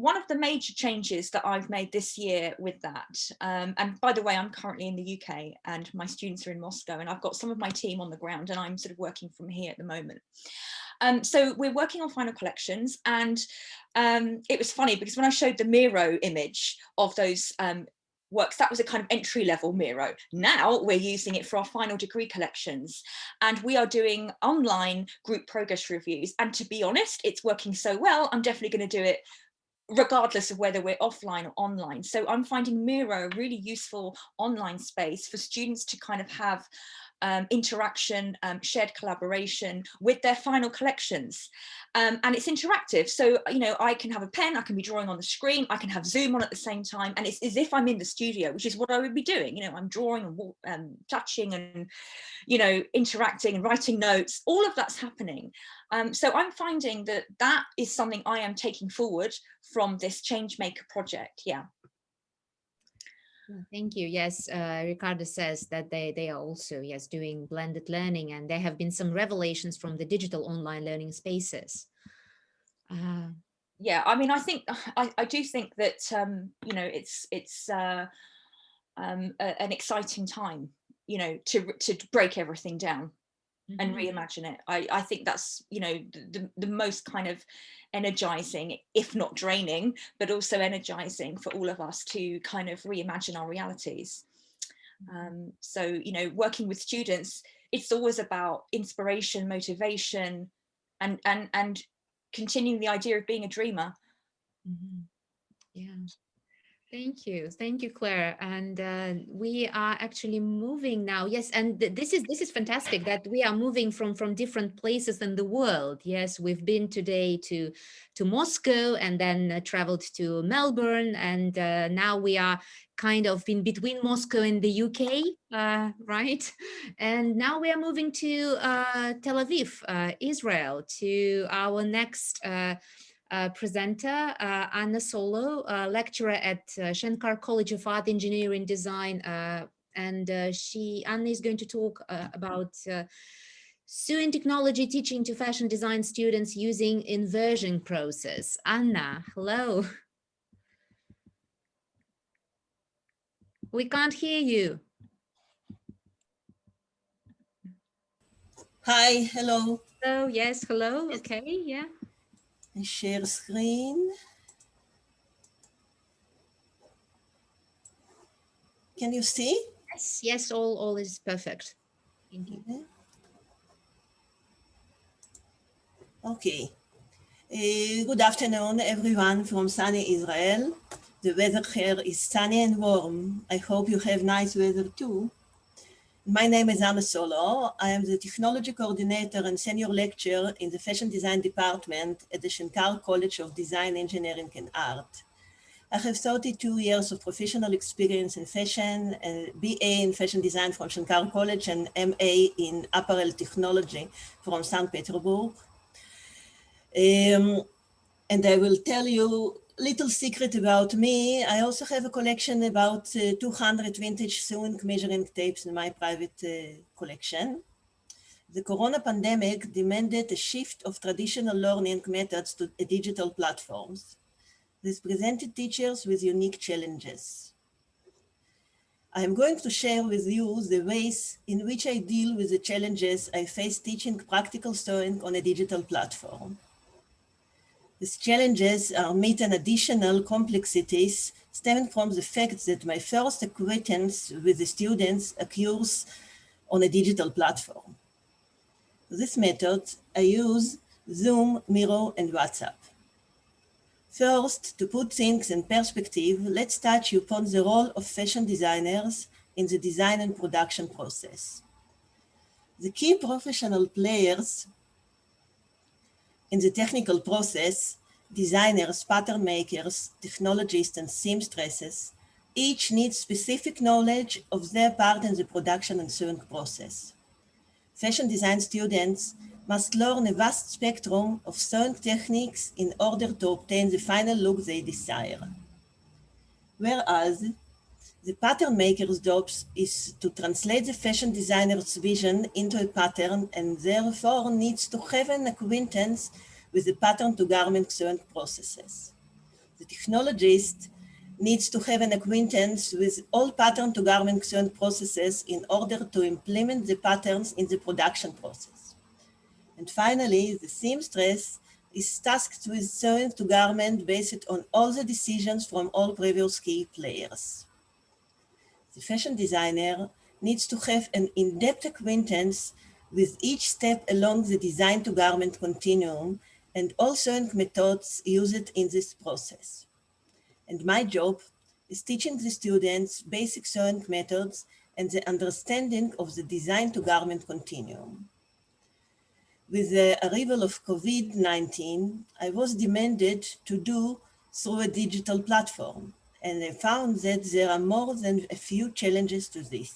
one of the major changes that I've made this year with that, and by the way, I'm currently in the UK and my students are in Moscow, and I've got some of my team on the ground, and I'm sort of working from here at the moment. So we're working on final collections, and it was funny because when I showed the Miro image of those works, that was a kind of entry-level Miro. Now we're using it for our final degree collections, and we are doing online group progress reviews, and to be honest, it's working so well, I'm definitely going to do it regardless of whether we're offline or online. So I'm finding Miro a really useful online space for students to kind of have interaction, shared collaboration with their final collections. And it's interactive. So, you know, I can have a pen, I can be drawing on the screen, I can have Zoom on at the same time. And it's as if I'm in the studio, which is what I would be doing. You know, I'm drawing and touching and, you know, interacting and writing notes, all of that's happening. So I'm finding that that is something I am taking forward from this Changemaker project. Yeah. Thank you. Yes, Ricardo says that they are also, yes, doing blended learning, and there have been some revelations from the digital online learning spaces. Yeah, I mean, I do think that you know, it's an exciting time you know, to break everything down and reimagine it. I think that's, you know, the most kind of energizing, if not draining, but also energizing for all of us to kind of reimagine our realities. So, you know, working with students, it's always about inspiration, motivation, and continuing the idea of being a dreamer. Yeah. Thank you, Claire. And we are actually moving now. Yes, and this is fantastic that we are moving from different places in the world. Yes, we've been today to Moscow, and then traveled to Melbourne, and now we are kind of in between Moscow and the UK, right? And now we are moving to Tel Aviv, Israel, to our next presenter, Anna Solo, lecturer at Shankar College of Art, Engineering, Design, and Anna is going to talk about sewing technology teaching to fashion design students using inversion process. Anna, hello. We can't hear you. Hi, hello. Hello, yes, hello, okay, yeah. I share screen. Can you see? Yes, yes, all is perfect. Thank you. Okay. Good afternoon, everyone from sunny Israel. The weather here is sunny and warm. I hope you have nice weather too. My name is Anna Solo. I am the technology coordinator and senior lecturer in the fashion design department at the Shankar College of Design, Engineering and Art. I have 32 years of professional experience in fashion, BA in fashion design from Shankar College and MA in apparel technology from St. Petersburg. And I will tell you a little secret about me. I also have a collection about 200 vintage sewing measuring tapes in my private collection. The corona pandemic demanded a shift of traditional learning methods to digital platforms. This presented teachers with unique challenges. I am going to share with you the ways in which I deal with the challenges I face teaching practical sewing on a digital platform. These challenges are meet an additional complexities stemming from the fact that my first acquaintance with the students occurs on a digital platform. This method, I use Zoom, Miro, and WhatsApp. First, to put things in perspective, let's touch upon the role of fashion designers in the design and production process. The key professional players in the technical process, designers, pattern makers, technologists, and seamstresses, each needs specific knowledge of their part in the production and sewing process. Fashion design students must learn a vast spectrum of sewing techniques in order to obtain the final look they desire. Whereas the pattern maker's job is to translate the fashion designer's vision into a pattern and therefore needs to have an acquaintance with the pattern to garment sewing processes. The technologist needs to have an acquaintance with all pattern to garment sewing processes in order to implement the patterns in the production process. And finally, the seamstress is tasked with sewing to garment based on all the decisions from all previous key players. The fashion designer needs to have an in-depth acquaintance with each step along the design to garment continuum and all sewing methods used in this process. And my job is teaching the students basic sewing methods and the understanding of the design to garment continuum. With the arrival of COVID-19, I was demanded to do through a digital platform, and I found that there are more than a few challenges to this.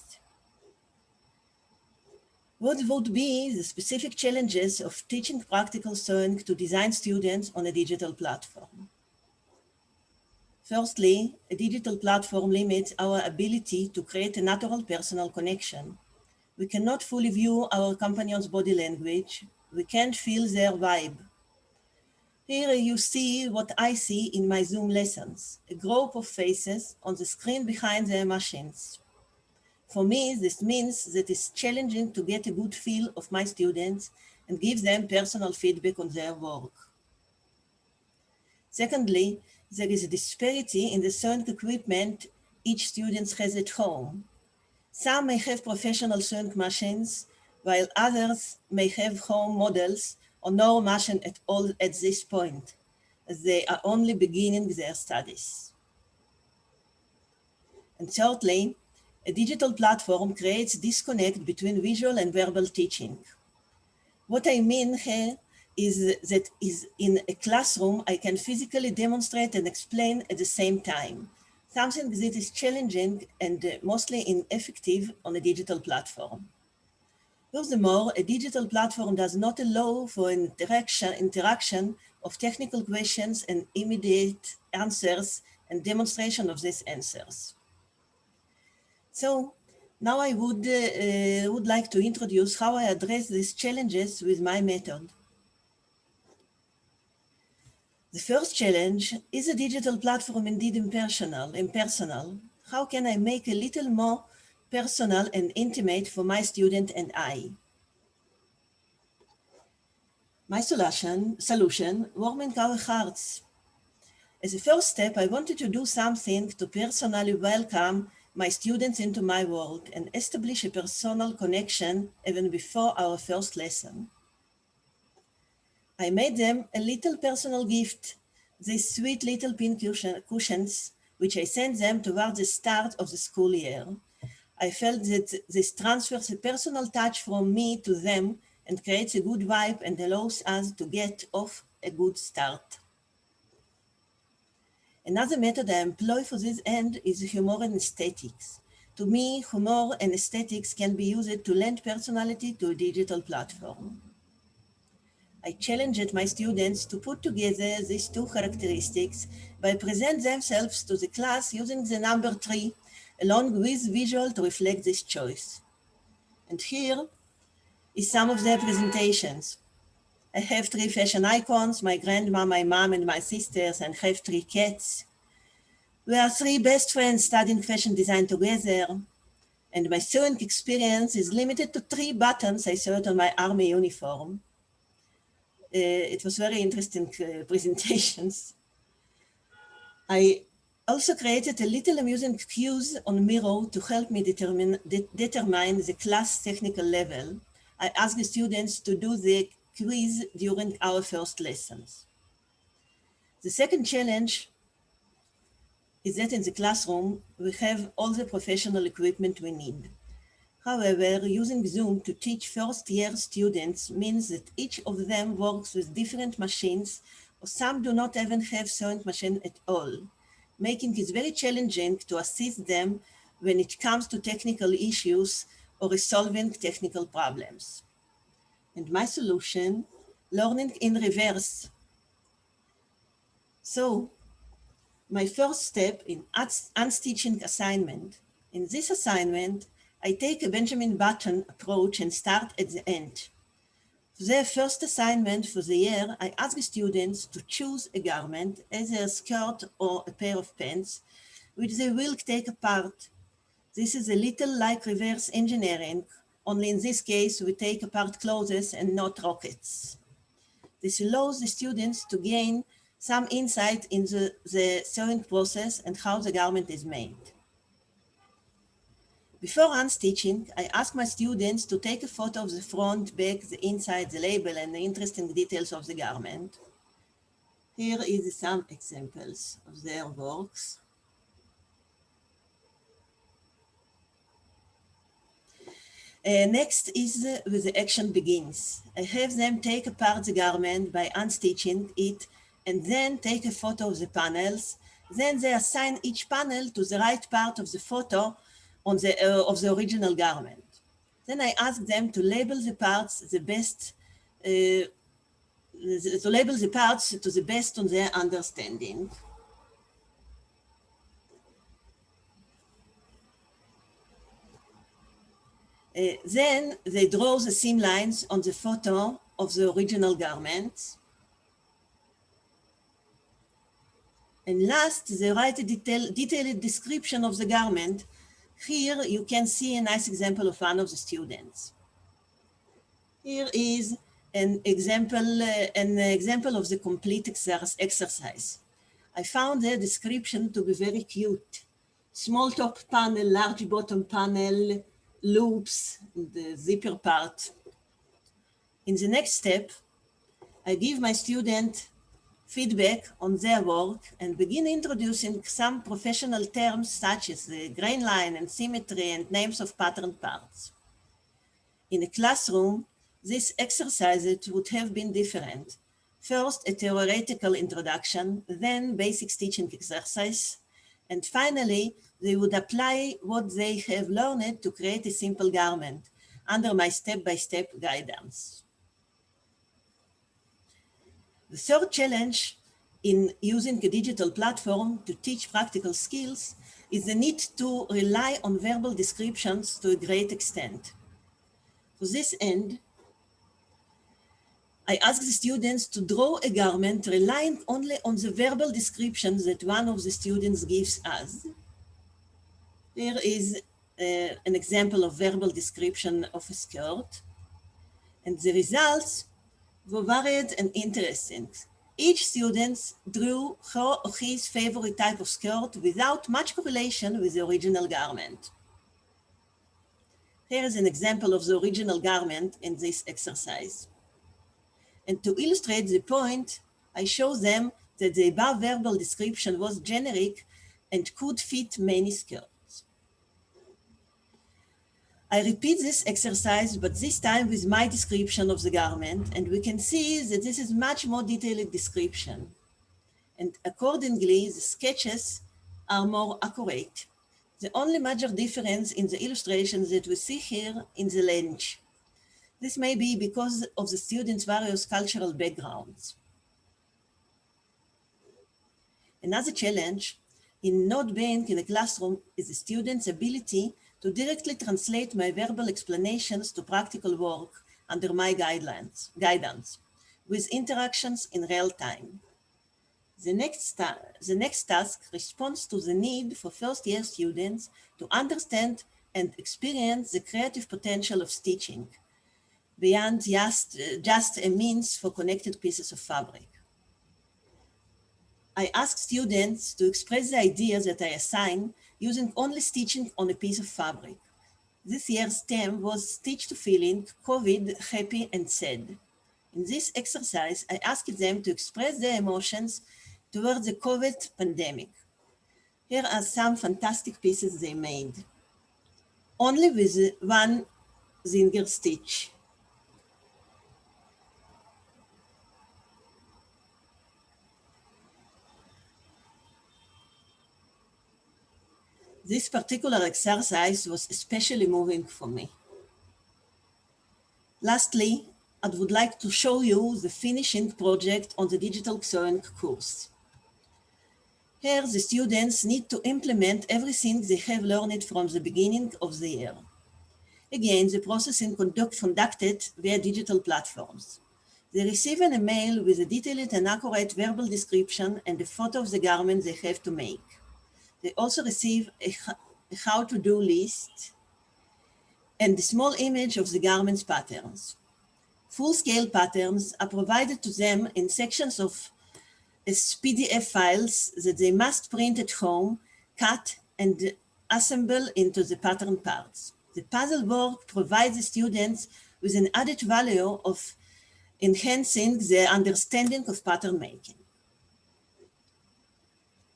What would be the specific challenges of teaching practical sewing to design students on a digital platform? Firstly, a digital platform limits our ability to create a natural personal connection. We cannot fully view our companion's body language. We can't feel their vibe. Here you see what I see in my Zoom lessons, a group of faces on the screen behind their machines. For me, this means that it's challenging to get a good feel of my students and give them personal feedback on their work. Secondly, there is a disparity in the sewing equipment each student has at home. Some may have professional sewing machines, while others may have home models or no machine at all at this point, as they are only beginning their studies. And thirdly, a digital platform creates disconnect between visual and verbal teaching. What I mean here is that in a classroom, I can physically demonstrate and explain at the same time, something that is challenging and mostly ineffective on a digital platform. Furthermore, a digital platform does not allow for an interaction of technical questions and immediate answers and demonstration of these answers. So now I would like to introduce how I address these challenges with my method. The first challenge, is a digital platform indeed impersonal? How can I make a little more personal and intimate for my student and I? My solution, warming our hearts. As a first step, I wanted to do something to personally welcome my students into my world and establish a personal connection even before our first lesson. I made them a little personal gift, these sweet little pin cushions, which I sent them towards the start of the school year. I felt that this transfers a personal touch from me to them and creates a good vibe and allows us to get off a good start. Another method I employ for this end is humor and aesthetics. To me, humor and aesthetics can be used to lend personality to a digital platform. I challenged my students to put together these two characteristics by presenting themselves to the class using the number 3, along with visual to reflect this choice. And here is some of their presentations. I have 3 fashion icons, my grandma, my mom, and my sisters, and have 3 cats. We are 3 best friends studying fashion design together, and my sewing experience is limited to 3 buttons I sewed on my army uniform. It was very interesting presentations. I also created a little amusing quiz on Miro to help me determine the class technical level. I asked the students to do the quiz during our first lessons. The second challenge is that in the classroom, we have all the professional equipment we need. However, using Zoom to teach first-year students means that each of them works with different machines, or some do not even have sewing machine at all, making it very challenging to assist them when it comes to technical issues or resolving technical problems. And my solution, learning in reverse. So, my first step in unstitching assignment. In this assignment, I take a Benjamin Button approach and start at the end. For their first assignment for the year, I ask students to choose a garment, either a skirt or a pair of pants, which they will take apart. This is a little like reverse engineering, only in this case, we take apart clothes and not rockets. This allows the students to gain some insight into the sewing process and how the garment is made. Before unstitching, I ask my students to take a photo of the front, back, the inside, the label, and the interesting details of the garment. Here is some examples of their works. Next is with the action begins. I have them take apart the garment by unstitching it and then take a photo of the panels. Then they assign each panel to the right part of the photo on of the original garment. Then I ask them to label the parts to the best on their understanding. Then they draw the seam lines on the photo of the original garment. And last, they write a detailed description of the garment, Here you can see a nice example of one of the students. Here is an example of the complete exercise. I found the description to be very cute. Small top panel, large bottom panel, loops, the zipper part. In the next step, I give my student feedback on their work and begin introducing some professional terms such as the grain line and symmetry and names of pattern parts. In a classroom, these exercises would have been different. First, a theoretical introduction, then basic teaching exercise, and finally, they would apply what they have learned to create a simple garment under my step-by-step guidance. The third challenge in using a digital platform to teach practical skills is the need to rely on verbal descriptions to a great extent. To this end, I ask the students to draw a garment relying only on the verbal descriptions that one of the students gives us. Here is an example of verbal description of a skirt, and the results were varied and interesting. Each student drew her or his favorite type of skirt without much correlation with the original garment. Here is an example of the original garment in this exercise. And to illustrate the point, I show them that the above verbal description was generic and could fit many skirts. I repeat this exercise, but this time with my description of the garment, and we can see that this is much more detailed description. And accordingly, the sketches are more accurate. The only major difference in the illustrations that we see here in the length. This may be because of the students' various cultural backgrounds. Another challenge in not being in a classroom is the students' ability to directly translate my verbal explanations to practical work under my guidance with interactions in real time. The next task responds to the need for first-year students to understand and experience the creative potential of stitching beyond just a means for connected pieces of fabric. I ask students to express the ideas that I assign using only stitching on a piece of fabric. This year's theme was Stitch to Feeling, COVID, Happy and Sad. In this exercise, I asked them to express their emotions towards the COVID pandemic. Here are some fantastic pieces they made, only with one Zinger stitch. This particular exercise was especially moving for me. Lastly, I would like to show you the finishing project on the digital sewing course. Here, the students need to implement everything they have learned from the beginning of the year. Again, the process is conducted via digital platforms. They receive an email with a detailed and accurate verbal description and a photo of the garment they have to make. They also receive a how-to-do list and a small image of the garment's patterns. Full-scale patterns are provided to them in sections of PDF files that they must print at home, cut, and assemble into the pattern parts. The puzzle work provides the students with an added value of enhancing their understanding of pattern making.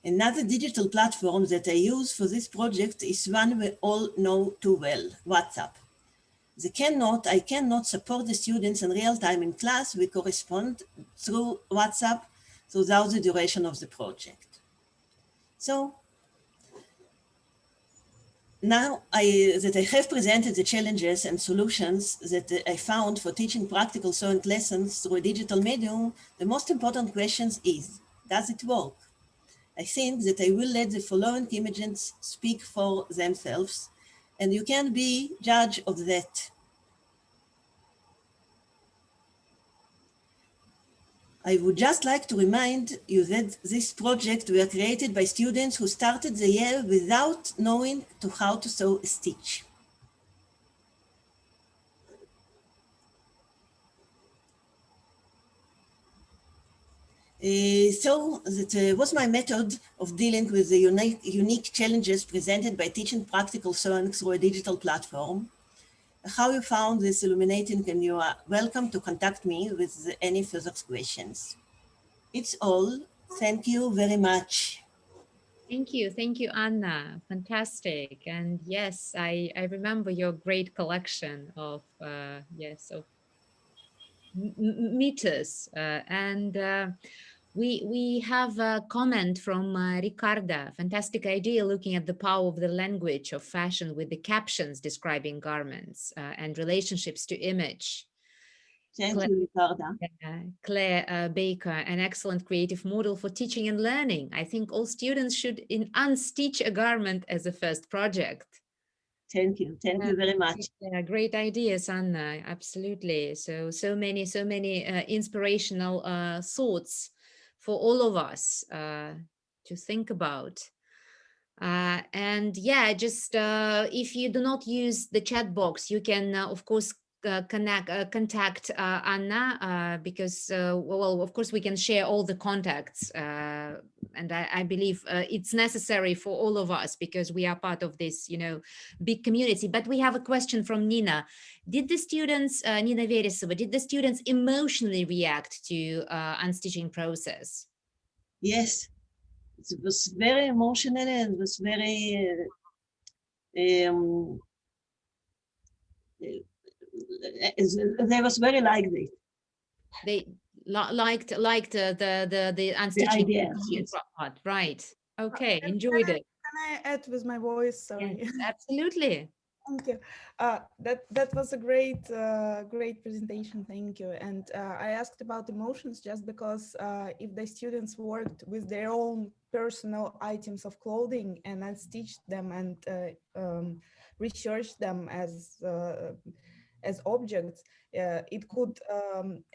Another digital platform that I use for this project is one we all know too well, WhatsApp. I cannot support the students in real time in class. We correspond through WhatsApp throughout the duration of the project. So now that I have presented the challenges and solutions that I found for teaching practical sewing lessons through a digital medium, the most important question is, does it work? I think that I will let the following images speak for themselves, and you can be judge of that. I would just like to remind you that this project were created by students who started the year without knowing how to sew a stitch. So that was my method of dealing with the unique challenges presented by teaching practical sewing through a digital platform. How you found this illuminating, and you are welcome to contact me with any further questions. It's all. Thank you very much. Thank you, Anna. Fantastic. And yes, I remember your great collection of of meters. We have a comment from Ricarda. Fantastic idea, looking at the power of the language of fashion with the captions describing garments and relationships to image. Thank you, Ricarda. Claire Baker, an excellent creative model for teaching and learning. I think all students should unstitch a garment as a first project. Thank you very much. Yeah, great ideas, Anna. Absolutely. So many inspirational thoughts for all of us to think about. And yeah, just if you do not use the chat box, you can of course contact Anna because well, of course we can share all the contacts and I believe it's necessary for all of us because we are part of this, you know, big community. But we have a question from Nina. Did the students, Nina Veresova, did the students emotionally react to unstitching process? Yes, it was very emotional and it was very they was very like this. They liked the unstitching yes. part, right? Okay, enjoyed it. Can I add with my voice? Sorry. Yes, absolutely. Thank you. That was a great presentation. Thank you. And I asked about emotions just because if the students worked with their own personal items of clothing and unstitched them and researched them as objects, it could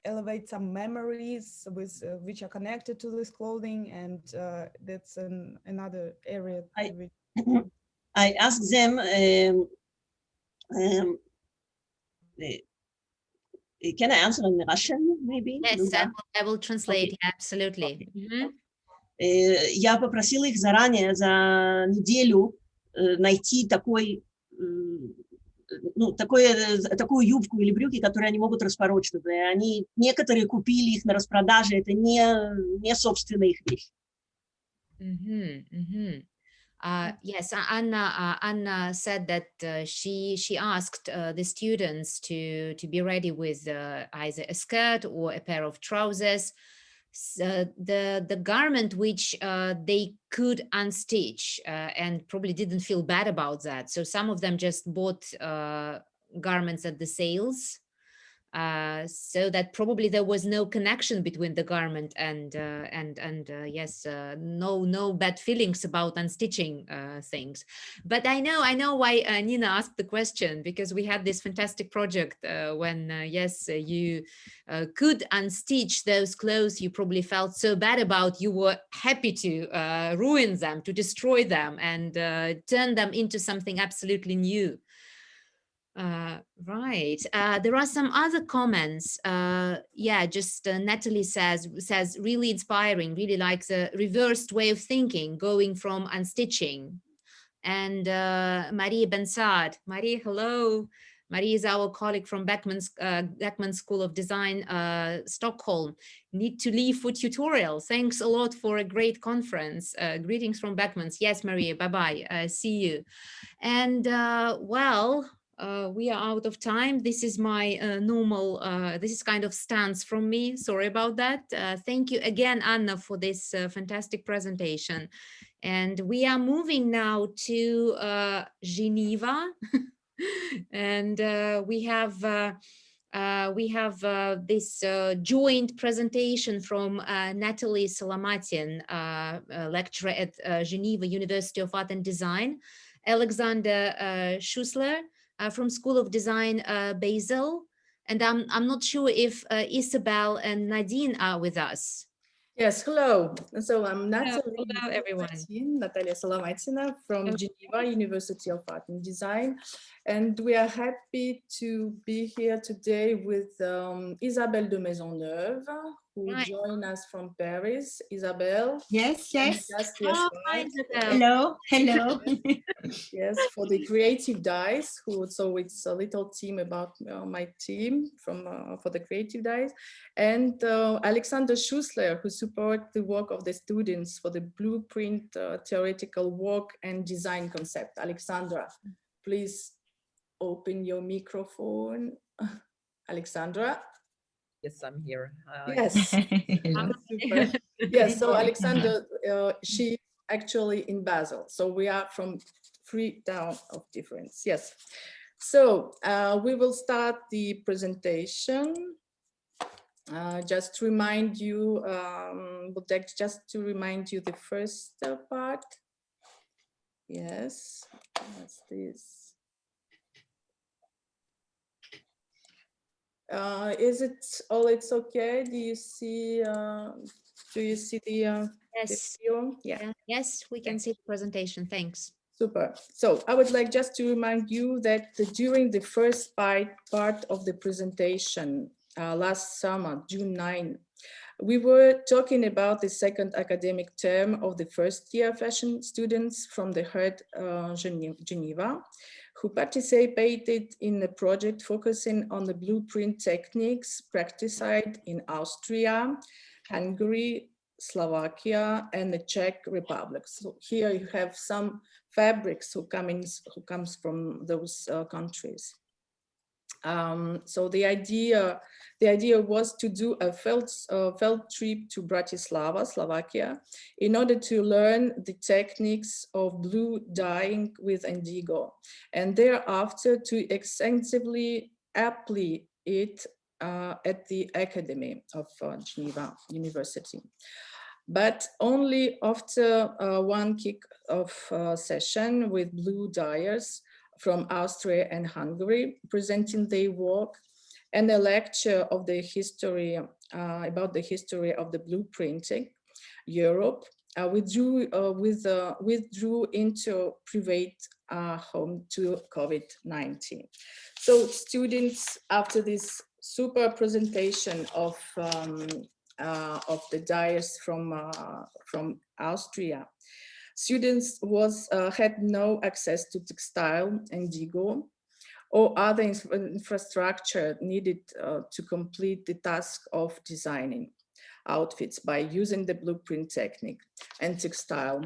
elevate some memories with which are connected to this clothing, and that's another area. I asked them. Can I answer in Russian, maybe? Yes, I will translate. Okay. Absolutely. Я попросила их заранее за неделю найти такую юбку или брюки, которые они могут распороть, чтобы они некоторые купили их на распродаже. Это не собственная их вещь. Yes, Anna said that she asked the students to be ready with either a skirt or a pair of trousers, the garment which they could unstitch and probably didn't feel bad about that. So some of them just bought garments at the sales. So that probably there was no connection between the garment and yes, no bad feelings about unstitching things. But I know why Nina asked the question, because we had this fantastic project when yes, you could unstitch those clothes you probably felt so bad about. You were happy to ruin them, to destroy them, and turn them into something absolutely new. Right. There are some other comments. Yeah, just Natalie says really inspiring, really like the reversed way of thinking, going from unstitching. And Marie Bensard. Marie, hello. Marie is our colleague from Beckman School of Design, Stockholm. Need to leave for tutorial. Thanks a lot for a great conference. Greetings from Beckman's. Yes, Marie, bye-bye. See you. And well, we are out of time. This is my normal, this is kind of stance from me. Sorry about that. Thank you again, Anna, for this fantastic presentation. And we are moving now to Geneva. And we have this joint presentation from Natalie Salamatin, lecturer at Geneva University of Art and Design, Alexander Schussler, from School of Design, Basel, And I'm not sure if Isabel and Nadine are with us. Yes, hello. So I'm Natalie. Hello, everyone. Natalia Solomaitina from Geneva University of Art and Design. And we are happy to be here today with Isabelle de Maisonneuve, who joined us from Paris. Isabelle. Yes, yes. Oh, hi, Isabelle. Hello, hello. Yes, for the creative dice, so it's a little team about my team for the creative dice, and Alexander Schussler, who supports the work of the students for the blueprint theoretical work and design concept. Alexandra, please open your microphone. Alexandra. Yes, I'm here. Yes. Super. Yes, so Alexander, she actually in Basel. So we are from 3 towns of difference. Yes. So we will start the presentation. Just to remind you, the first part. Yes, that's this. Is it all? It's okay. Do you see the Yes. video? Yeah. Yes, we can see the presentation. Thanks. Super. So I would like just to remind you that during the first part of the presentation last summer, June 9, we were talking about the second academic term of the first year fashion students from the HERD Geneva, who participated in a project focusing on the blueprint techniques practiced in Austria, Hungary, Slovakia, and the Czech Republic. So here you have some fabrics who comes from those countries. So the idea was to do a field trip to Bratislava, Slovakia, in order to learn the techniques of blue dyeing with indigo, and thereafter to extensively apply it at the Academy of Geneva University. But only after one kick-off session with blue dyers from Austria and Hungary, presenting their work, and a lecture of the history about the history of the blueprinting, Europe withdrew into private home to COVID-19. So students, after this super presentation of the dyers from Austria, students had no access to textile, indigo, or other infrastructure needed to complete the task of designing outfits by using the blueprint technique and textile.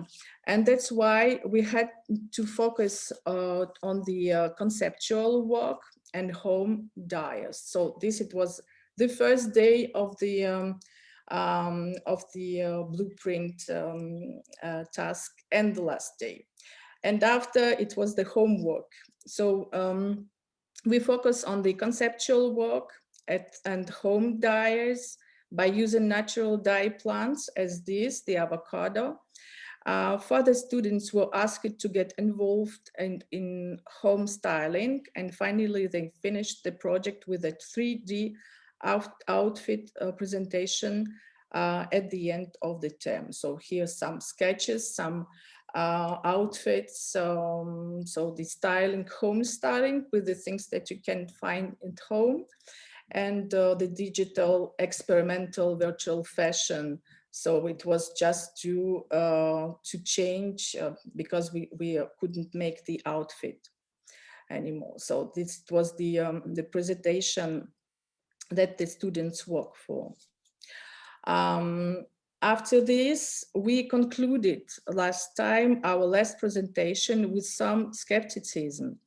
And that's why we had to focus on the conceptual work and home dyers. So it was the first day of the blueprint task and the last day. And after, it was the homework. So we focus on the conceptual work and home dyers by using natural dye plants as this, the avocado. Further students were asked to get involved in home styling, and finally they finished the project with a 3D outfit presentation at the end of the term. So here's some sketches, some outfits, so the styling, home styling with the things that you can find at home, and the digital experimental virtual fashion. So it was just to change because we couldn't make the outfit anymore. So this was the presentation that the students work for. After this, we concluded last time our last presentation with some skepticism.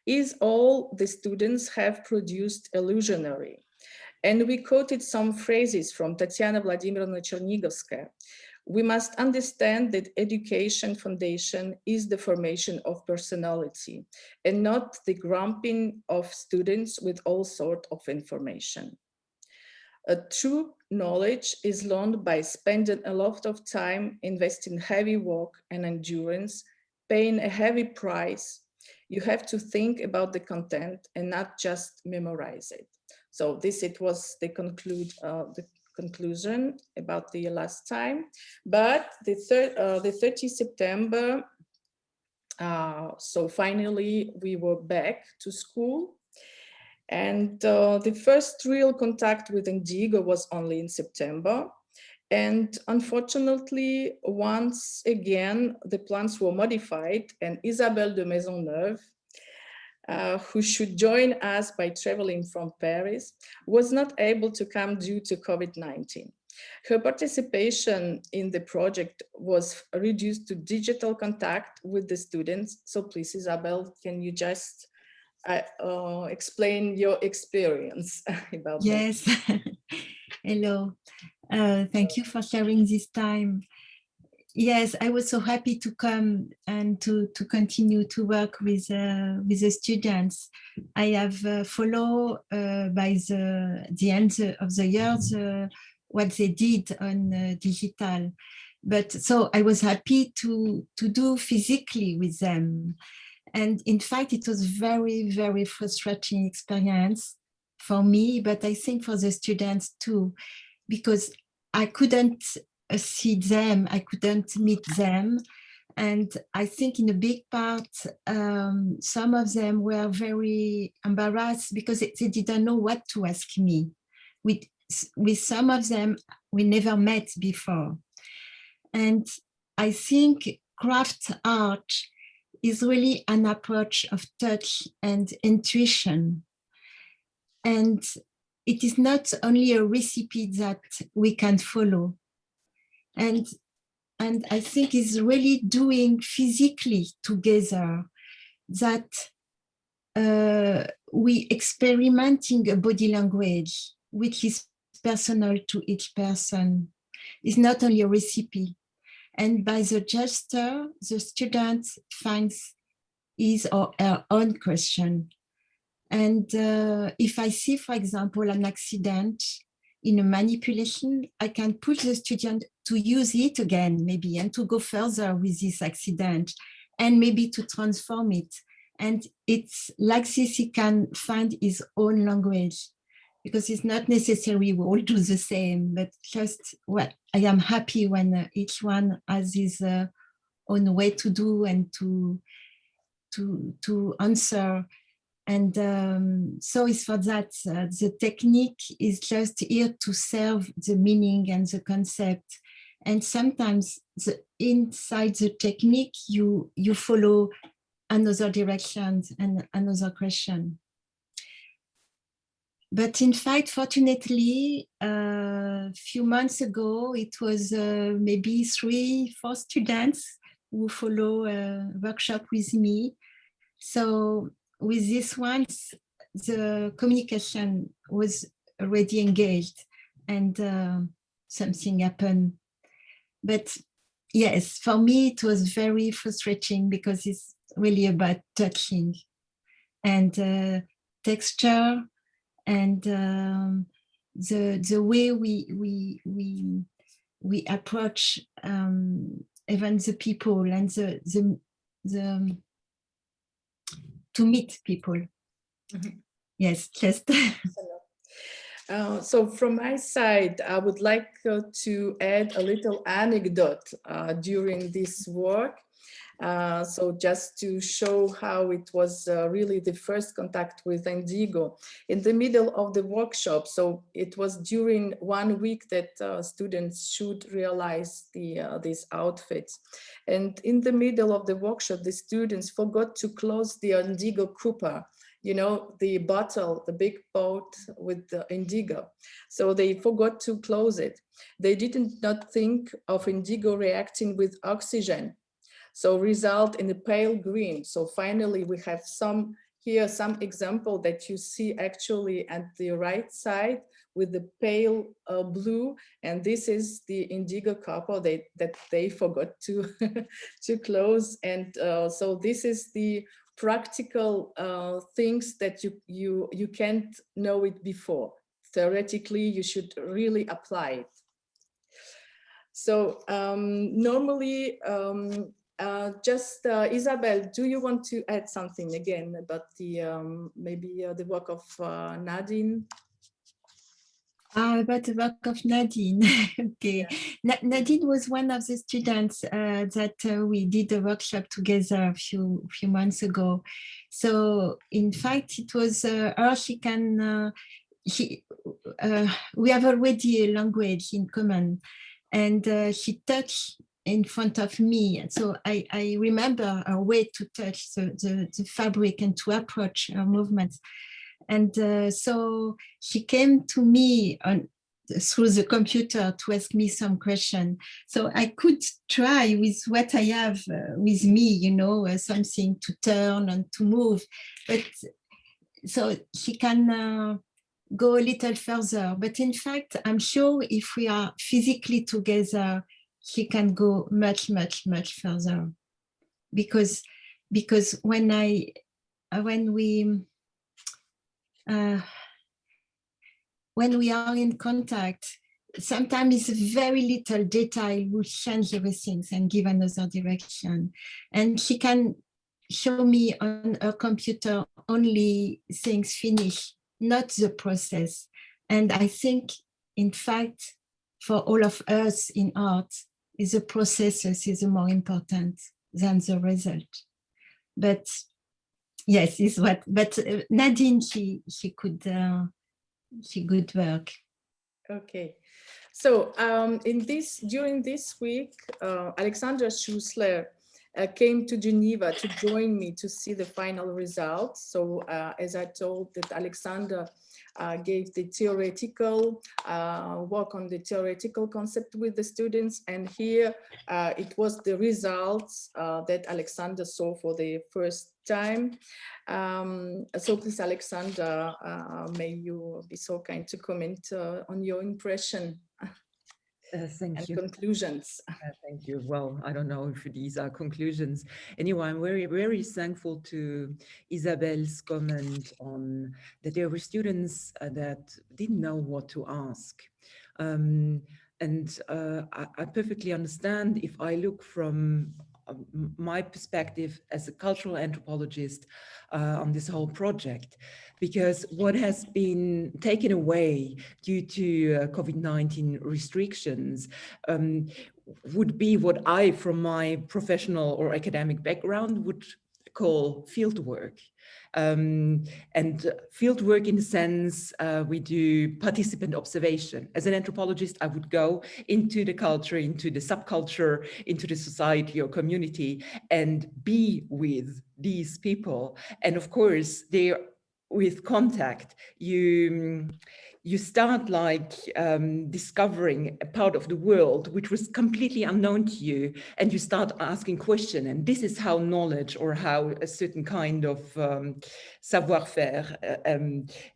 Is all the students have produced illusionary? And we quoted some phrases from Tatiana Vladimirovna Chernigovskaya. We must understand that education foundation is the formation of personality and not the grumping of students with all sorts of information. A true knowledge is learned by spending a lot of time investing heavy work and endurance, paying a heavy price, You have to think about the content and not just memorize it. So this, it was the conclusion about the last time. But the 30 September, so finally we were back to school. And the first real contact with Indigo was only in September. And unfortunately, once again, the plans were modified, and Isabelle de Maisonneuve, who should join us by traveling from Paris, was not able to come due to COVID-19. Her participation in the project was reduced to digital contact with the students. So please, Isabelle, can you just explain your experience about that? Yes. Hello. Thank you for sharing this time. Yes, I was so happy to come and to continue to work with the students. I have followed by the end of the year what they did on digital. But so I was happy to do physically with them. And in fact, it was very, very frustrating experience for me, but I think for the students too, because I couldn't see them, I couldn't meet them. And I think in a big part, some of them were very embarrassed because they didn't know what to ask me. With some of them, we never met before. And I think craft art is really an approach of touch and intuition. And it is not only a recipe that we can follow. And I think it's really doing physically together that we experimenting a body language, which is personal to each person. It's not only a recipe. And by the gesture, the student finds his or her own question. And if I see, for example, an accident in a manipulation, I can push the student to use it again, maybe, and to go further with this accident, and maybe to transform it. And it's like this, he can find his own language, because it's not necessary we all do the same, but just what I am happy when each one has his own way to do and to answer. And so it's for that, the technique is just here to serve the meaning and the concept. And sometimes inside the technique, you follow another direction and another question. But in fact, fortunately, a few months ago, it was maybe 3-4 students who follow a workshop with me. So with this one, the communication was already engaged, and something happened. But yes, for me, it was very frustrating because it's really about touching and texture, and the way we approach even the people and the to meet people. Mm-hmm. Yes, just. So from my side, I would like to add a little anecdote during this work. So just to show how it was really the first contact with Indigo. In the middle of the workshop, so it was during 1 week that students should realize these outfits. And in the middle of the workshop, the students forgot to close the Indigo Cooper, you know, the bottle, the big boat with the Indigo. So they forgot to close it. They did not think of Indigo reacting with oxygen. So result in a pale green. So finally we have some example that you see actually at the right side with the pale blue, and this is the Indigo copper that they forgot to to close. And so this is the practical things that you can't know it before. Theoretically, you should really apply it. So normally just Isabel, do you want to add something again about the maybe the work of Nadine? About the work of Nadine. Okay, yeah. Nadine was one of the students that we did a workshop together a few months ago. So in fact, it was her. She can. We have already a language in common, and she touched in front of me. So I remember her way to touch the fabric and to approach her movements. And so she came to me through the computer to ask me some question. So I could try with what I have with me, you know, something to turn and to move. But so she can go a little further. But in fact, I'm sure if we are physically together, she can go much, much, much further. Because when we are in contact, sometimes a very little detail will change everything and give another direction. And she can show me on her computer only things finished, not the process. And I think, in fact, for all of us in art, the processes is more important than the result. But yes, is what. But Nadine, she could work. Okay, so during this week, Alexandra Schussler came to Geneva to join me to see the final results. So as I told that Alexandra gave the theoretical work on the theoretical concept with the students, and here it was the results that Alexandra saw for the first time. So please, Alexandra, may you be so kind to comment on your impression Thank you. Conclusions. Thank you. Well, I don't know if these are conclusions. Anyway, I'm very, very thankful to Isabel's comment on that there were students that didn't know what to ask. I perfectly understand if I look from my perspective as a cultural anthropologist on this whole project, because what has been taken away due to COVID-19 restrictions would be what I, from my professional or academic background, would call field work. And field work in the sense we do participant observation. As an anthropologist, I would go into the culture, into the subculture, into the society or community and be with these people. And of course, they're with contact, you start like discovering a part of the world which was completely unknown to you, and you start asking questions. And this is how knowledge, or how a certain kind of savoir-faire,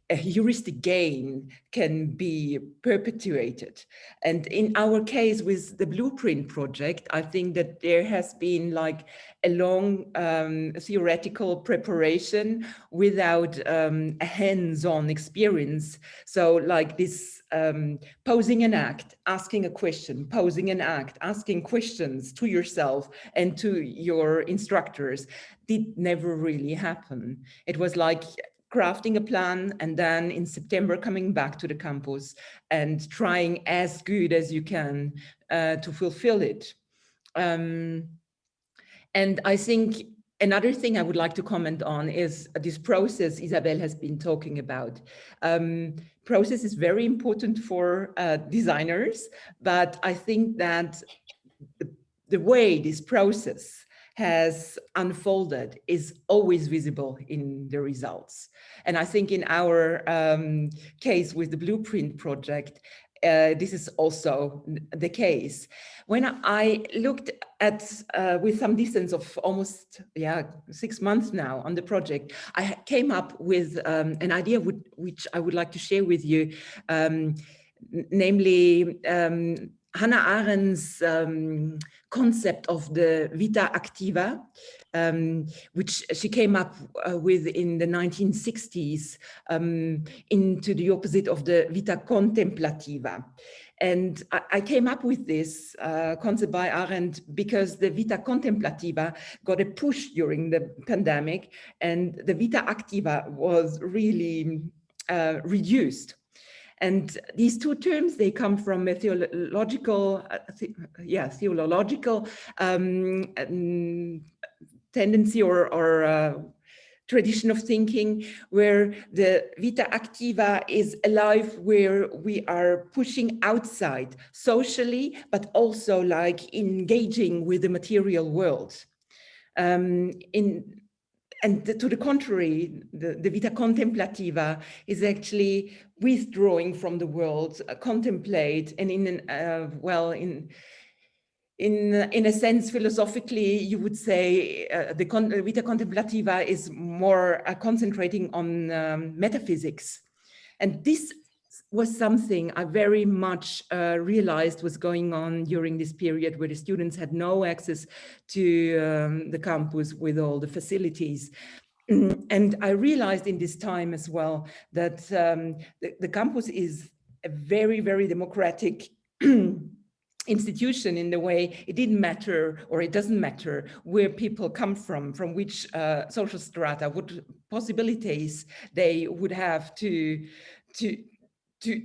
a heuristic gain can be perpetuated. And in our case with the Blueprint project, I think that there has been like a long theoretical preparation without a hands-on experience. So like this posing an act, asking a question, posing an act, asking questions to yourself and to your instructors did never really happen. It was like crafting a plan and then in September coming back to the campus and trying as good as you can to fulfill it. And I think another thing I would like to comment on is this process Isabel has been talking about. Process is very important for designers, but I think that the way this process has unfolded is always visible in the results. And I think in our case with the Blueprint project, this is also the case. When I looked at, with some distance of almost 6 months now on the project, I came up with an idea which I would like to share with you, namely Hannah Arendt's concept of the vita activa, which she came up with in the 1960s, into the opposite of the vita contemplativa. And I came up with this concept by Arendt because the vita contemplativa got a push during the pandemic, and the vita activa was really reduced. And these two terms, they come from a theological, tendency or tradition of thinking, where the vita activa is a life where we are pushing outside socially, but also like engaging with the material world. And to the contrary, the vita contemplativa is actually withdrawing from the world, contemplate, and in a sense, philosophically, you would say the vita contemplativa is more concentrating on metaphysics. And this was something I very much realized was going on during this period where the students had no access to the campus with all the facilities. And I realized in this time as well that the campus is a very, very democratic institution in the way it didn't matter, or it doesn't matter where people come from which social strata, what possibilities they would have to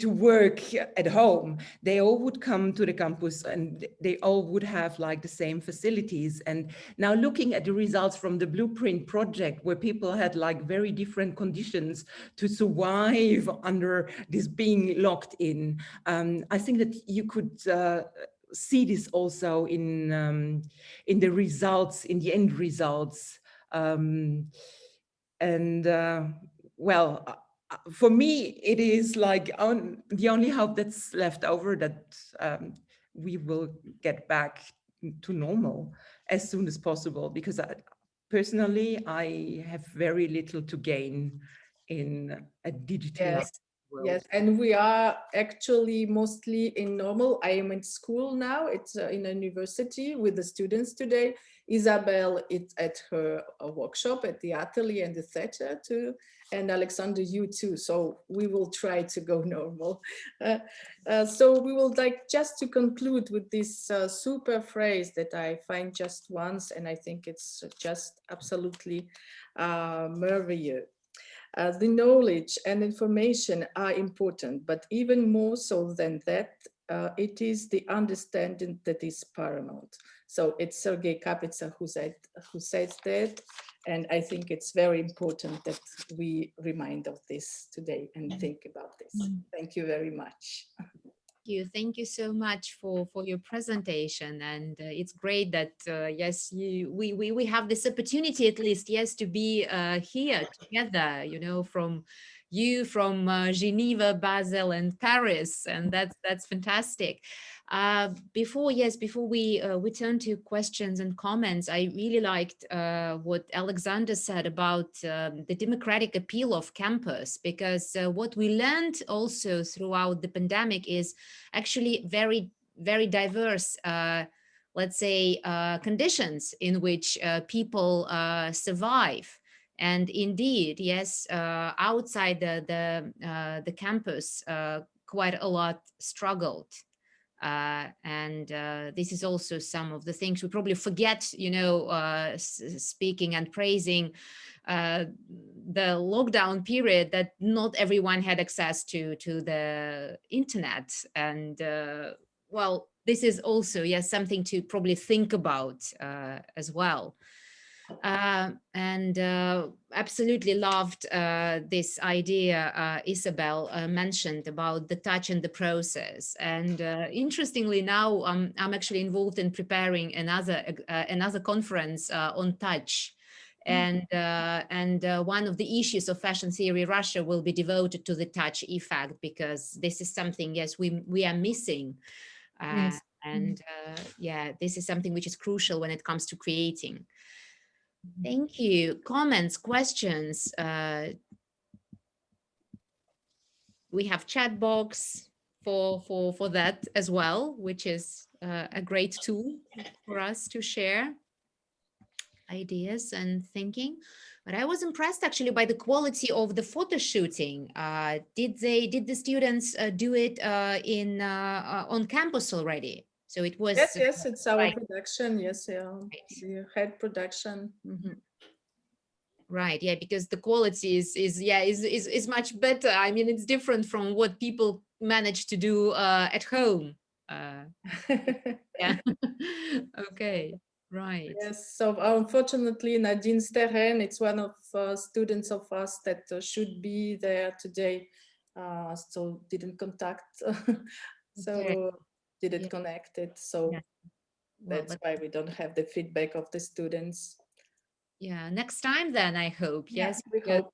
work at home. They all would come to the campus and they all would have like the same facilities. And now looking at the results from the Blueprint project, where people had like very different conditions to survive under this being locked in, I think that you could see this also in the results, in the end results. Well, for me, it is like the only hope that's left over, that we will get back to normal as soon as possible, because personally, I have very little to gain in a digitalized world. Yes, and we are actually mostly in normal. I am in school now. It's in a university with the students today. Isabel is at her workshop at the atelier and the theater too, and Alexander, you too. So we will try to go normal. So we will like just to conclude with this super phrase that I find just once, and I think it's just absolutely marvelous. The knowledge and information are important, but even more so than that, it is the understanding that is paramount. So it's Sergei Kapitsa who says that, and I think it's very important that we remind of this today and think about this. Thank you very much. Thank you so much for your presentation, and it's great that yes, we have this opportunity at least, yes, to be here together, you know, from Geneva, Basel, and Paris, and that's fantastic. Before we turn to questions and comments, I really liked what Alexander said about the democratic appeal of campus, because what we learned also throughout the pandemic is actually very, very diverse, let's say, conditions in which people survive. And indeed, yes, outside the campus, quite a lot struggled. And this is also some of the things we probably forget, you know, speaking and praising the lockdown period, that not everyone had access to the internet. And well, this is also, yes, something to probably think about as well. And absolutely loved this idea Isabel mentioned about the touch and the process. And interestingly, now I'm actually involved in preparing another conference on touch. And one of the issues of fashion theory Russia will be devoted to the touch effect, because this is something, yes, we are missing. Yes. And yeah, this is something which is crucial when it comes to creating. Thank you. Comments, questions? We have chat box for that as well, which is a great tool for us to share. ideas and thinking. But I was impressed actually by the quality of the photo shooting. Did the students do it on campus already? So it was Yes, it's our right. production. Yes, yeah, the head production. Right, yeah, because the quality is much better. I mean, it's different from what people manage to do at home. Yeah. Okay, right. Yes, so unfortunately, Nadine Steren, it's one of students of us that should be there today, so didn't contact, so didn't connect it. So Well, that's why we don't have the feedback of the students. Yeah, next time then, I hope. Yeah, Yes, we because hope.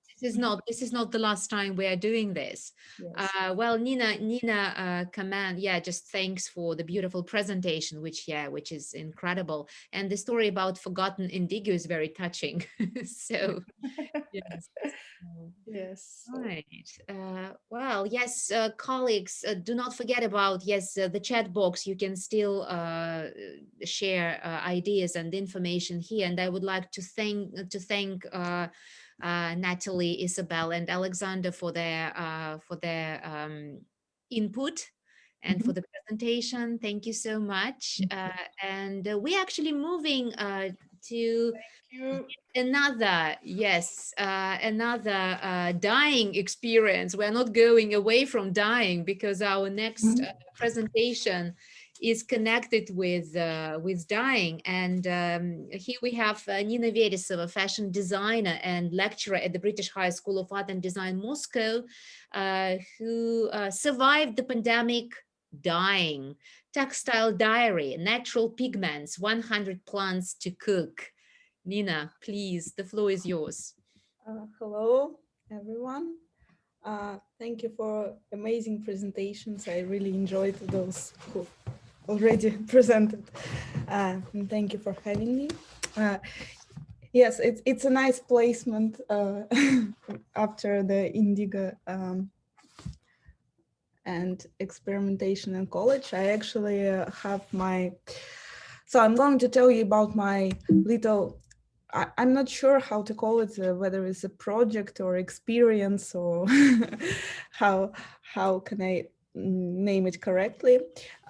this is not the last time we are doing this. Yes. Well, Nina Kaman, yeah, just thanks for the beautiful presentation, which is incredible. And the story about forgotten indigo is very touching. So yes. Yes. Right. Well, yes, colleagues, do not forget about, the chat box. You can still share ideas and information here. And I would like to thank Natalie, Isabel, and Alexander for their input and for the presentation. Thank you so much. And we're actually moving to another dying experience. We're not going away from dying because our next presentation is connected with dying. And here we have Nina Verisova, fashion designer and lecturer at the British High School of Art and Design, Moscow, who survived the pandemic dying. Textile diary, natural pigments, 100 plants to cook. Nina, please, the floor is yours. Hello, everyone. Thank you for amazing presentations. I really enjoyed those who already presented. And thank you for having me. Yes, it's a nice placement after the indigo and experimentation in college. I actually have so I'm going to tell you about my little, I'm not sure how to call it, whether it's a project or experience or how can I name it correctly.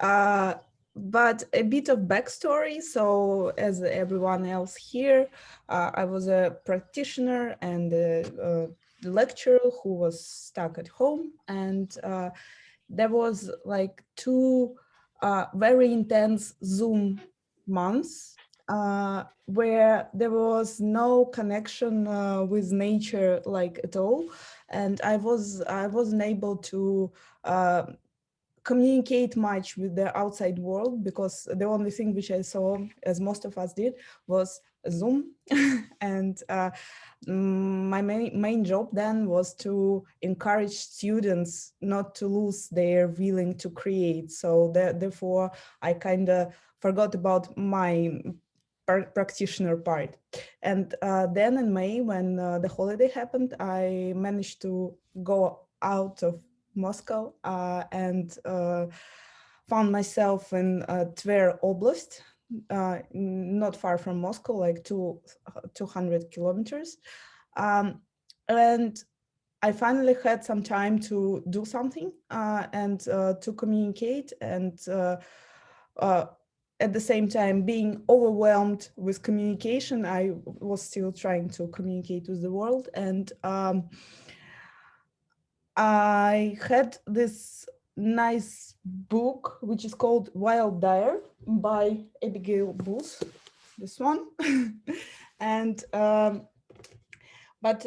But a bit of backstory. So as everyone else here, I was a practitioner and a lecturer who was stuck at home, and there was like 2 very intense Zoom months where there was no connection with nature like at all, and I wasn't able to communicate much with the outside world because the only thing which I saw, as most of us did, was Zoom. And my main job then was to encourage students not to lose their willing to create. So therefore, I kind of forgot about my practitioner part. And then in May, when the holiday happened, I managed to go out of Moscow and found myself in Tver Oblast, not far from Moscow, like 200 kilometers. And I finally had some time to do something and to communicate, and at the same time being overwhelmed with communication, I was still trying to communicate with the world. And I had this nice book, which is called Wild Dire by Abigail Booth, this one. And but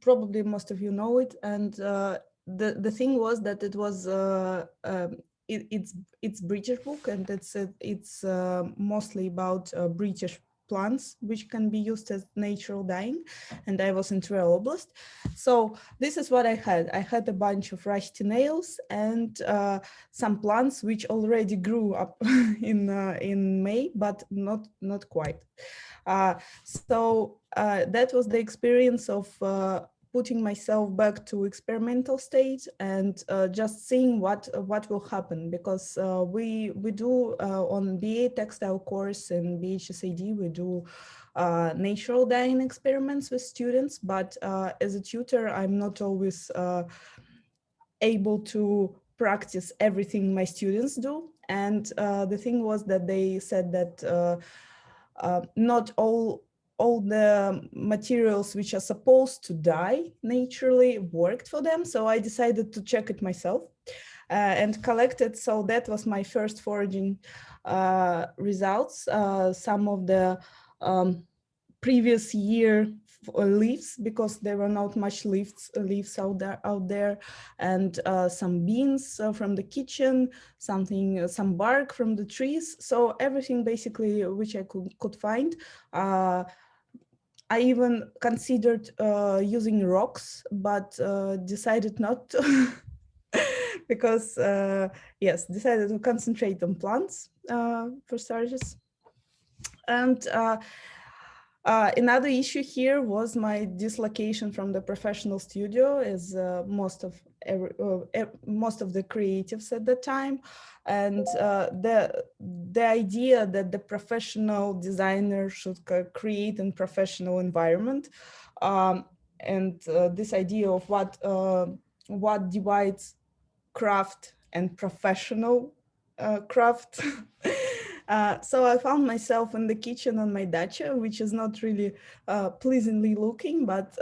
probably most of you know it. And the thing was that it was it's British book, and it's mostly about British plants which can be used as natural dyeing, and I was in Tver Oblast. So this is what I had. I had a bunch of rusty nails and some plants which already grew up in May, but not quite. So that was the experience of putting myself back to experimental state and just seeing what will happen, because we do on BA textile course in BHSAD, we do natural dyeing experiments with students, but as a tutor, I'm not always able to practice everything my students do. And the thing was that they said that not all the materials which are supposed to dye naturally worked for them. So I decided to check it myself and collected. So that was my first foraging results. Some of the previous year leaves, because there were not much leaves out there, and some beans from the kitchen, some bark from the trees. So everything basically which I could find. I even considered using rocks, but decided not to. Because yes, decided to concentrate on plants for starters. And another issue here was my dislocation from the professional studio, as most of the creatives at the time, and the idea that the professional designer should create a professional environment, and this idea of what divides craft and professional craft. So I found myself in the kitchen on my dacha, which is not really pleasantly looking, but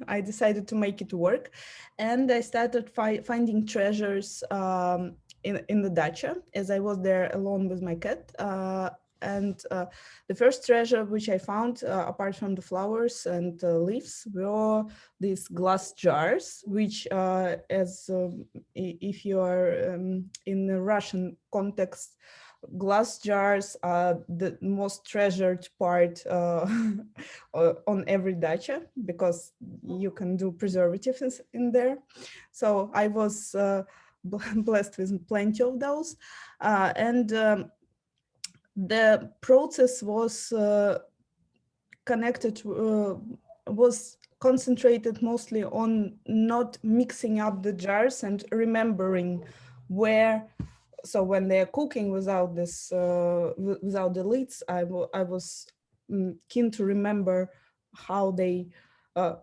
I decided to make it work. And I started finding treasures in the dacha, as I was there alone with my cat. And the first treasure which I found, apart from the flowers and leaves, were these glass jars, which, if you are in the Russian context, glass jars are the most treasured part on every dacha, because you can do preservatives in there. So I was blessed with plenty of those. The process was was concentrated mostly on not mixing up the jars and remembering where. So when they're cooking without this, without the lids, I was keen to remember how they,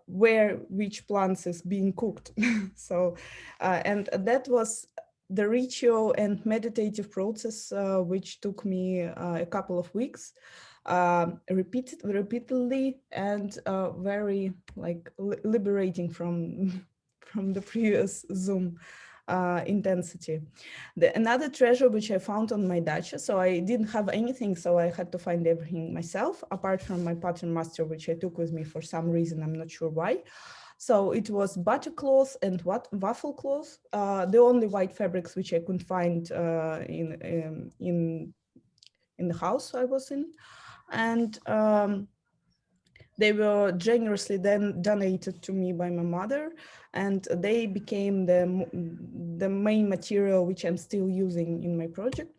where which plants is being cooked. So, and that was the ritual and meditative process, which took me a couple of weeks, repeatedly, and very liberating from the previous Zoom intensity. Another treasure which I found on my dacha, so I didn't have anything, so I had to find everything myself, apart from my pattern master, which I took with me for some reason, I'm not sure why. So it was butter cloth and waffle cloth, the only white fabrics which I could find in the house I was in. And they were generously then donated to me by my mother, and they became the main material which I'm still using in my project.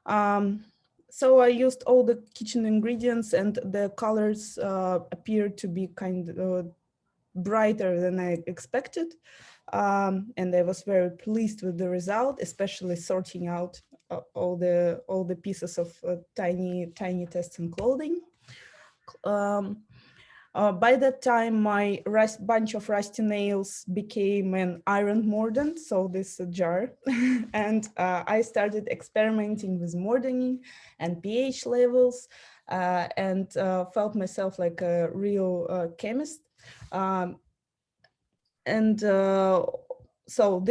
So I used all the kitchen ingredients, and the colors appeared to be kind of brighter than I expected. And I was very pleased with the result, especially sorting out all the pieces of tiny tests and clothing. By that time, my bunch of rusty nails became an iron mordant, so this jar. And I started experimenting with mordaning and pH levels, and felt myself like a real chemist. So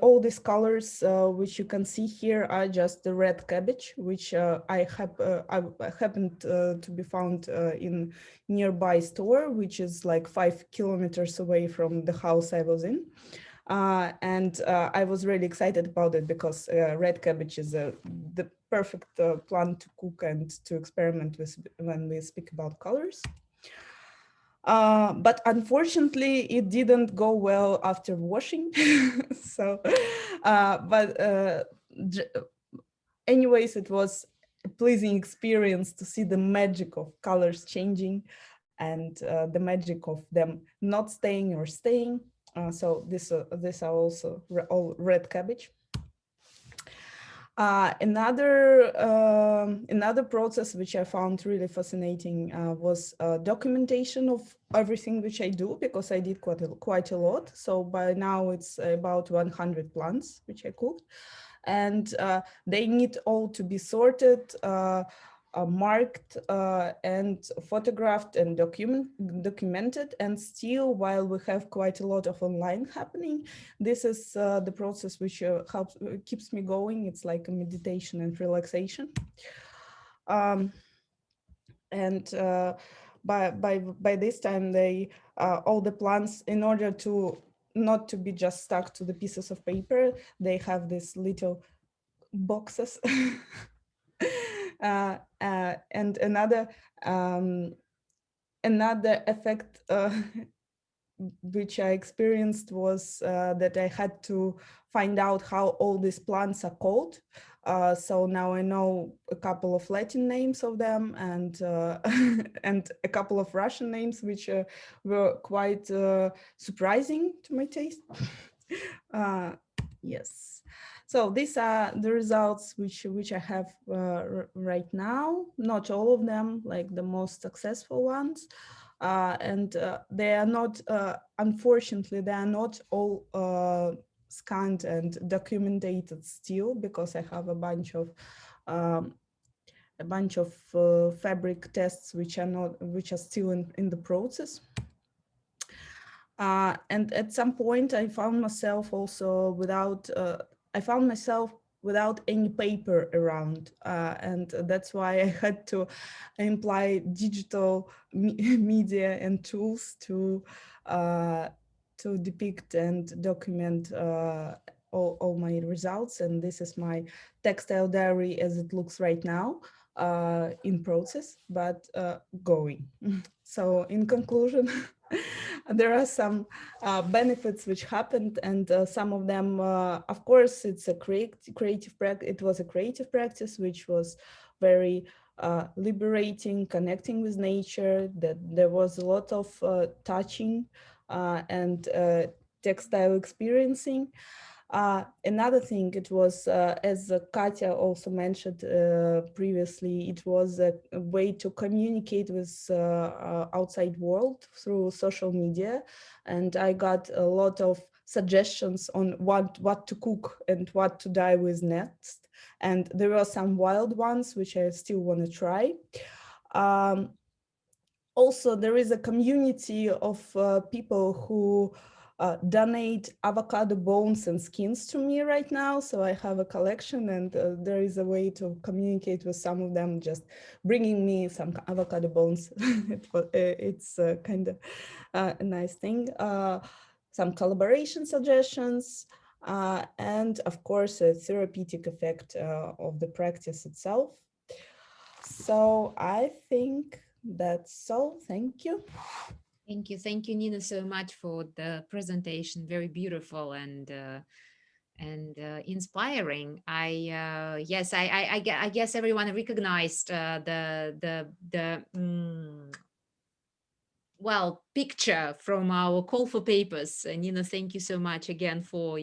all these colors which you can see here are just the red cabbage, which I happened to be found in nearby store, which is like 5 kilometers away from the house I was in. And I was really excited about it, because red cabbage is the perfect plant to cook and to experiment with when we speak about colors. But unfortunately, it didn't go well after washing. So, anyways, it was a pleasing experience to see the magic of colors changing, and the magic of them not staying or staying. So this are also all red cabbage. Another process which I found really fascinating was documentation of everything which I do, because I did quite a lot. So by now it's about 100 plants which I cooked, and they need all to be sorted, marked, and photographed and documented. And still, while we have quite a lot of online happening, this is the process which keeps me going. It's like a meditation and relaxation. And by this time, they all the plants, in order to not to be just stuck to the pieces of paper, they have these little boxes. And another effect which I experienced was that I had to find out how all these plants are called. So now I know a couple of Latin names of them, and and a couple of Russian names, which were quite surprising to my taste. Yes. So these are the results which I have right now. Not all of them, like the most successful ones. And they are not, unfortunately, they are not all scanned and documented still, because I have a bunch of fabric tests which are still in the process. And at some point, I found myself also without any paper around, and that's why I had to imply digital media and tools to depict and document all my results. And this is my textile diary as it looks right now, in process, but going. So in conclusion, there are some benefits which happened, and some of them, of course, it's a creative practice. It was a creative practice which was very liberating, connecting with nature. That there was a lot of touching and textile experiencing. Another thing, it was, as Katya also mentioned previously, it was a way to communicate with outside world through social media. And I got a lot of suggestions on what to cook and what to dye with next. And there were some wild ones, which I still want to try. Also, there is a community of people who donate avocado bones and skins to me right now. So I have a collection, and there is a way to communicate with some of them, just bringing me some avocado bones. It's kind of a nice thing. Some collaboration suggestions, and of course, a therapeutic effect of the practice itself. So I think that's all. Thank you. Thank you, Nina, so much for the presentation. Very beautiful and inspiring. I guess everyone recognized well, picture from our call for papers. And Nina, thank you so much again for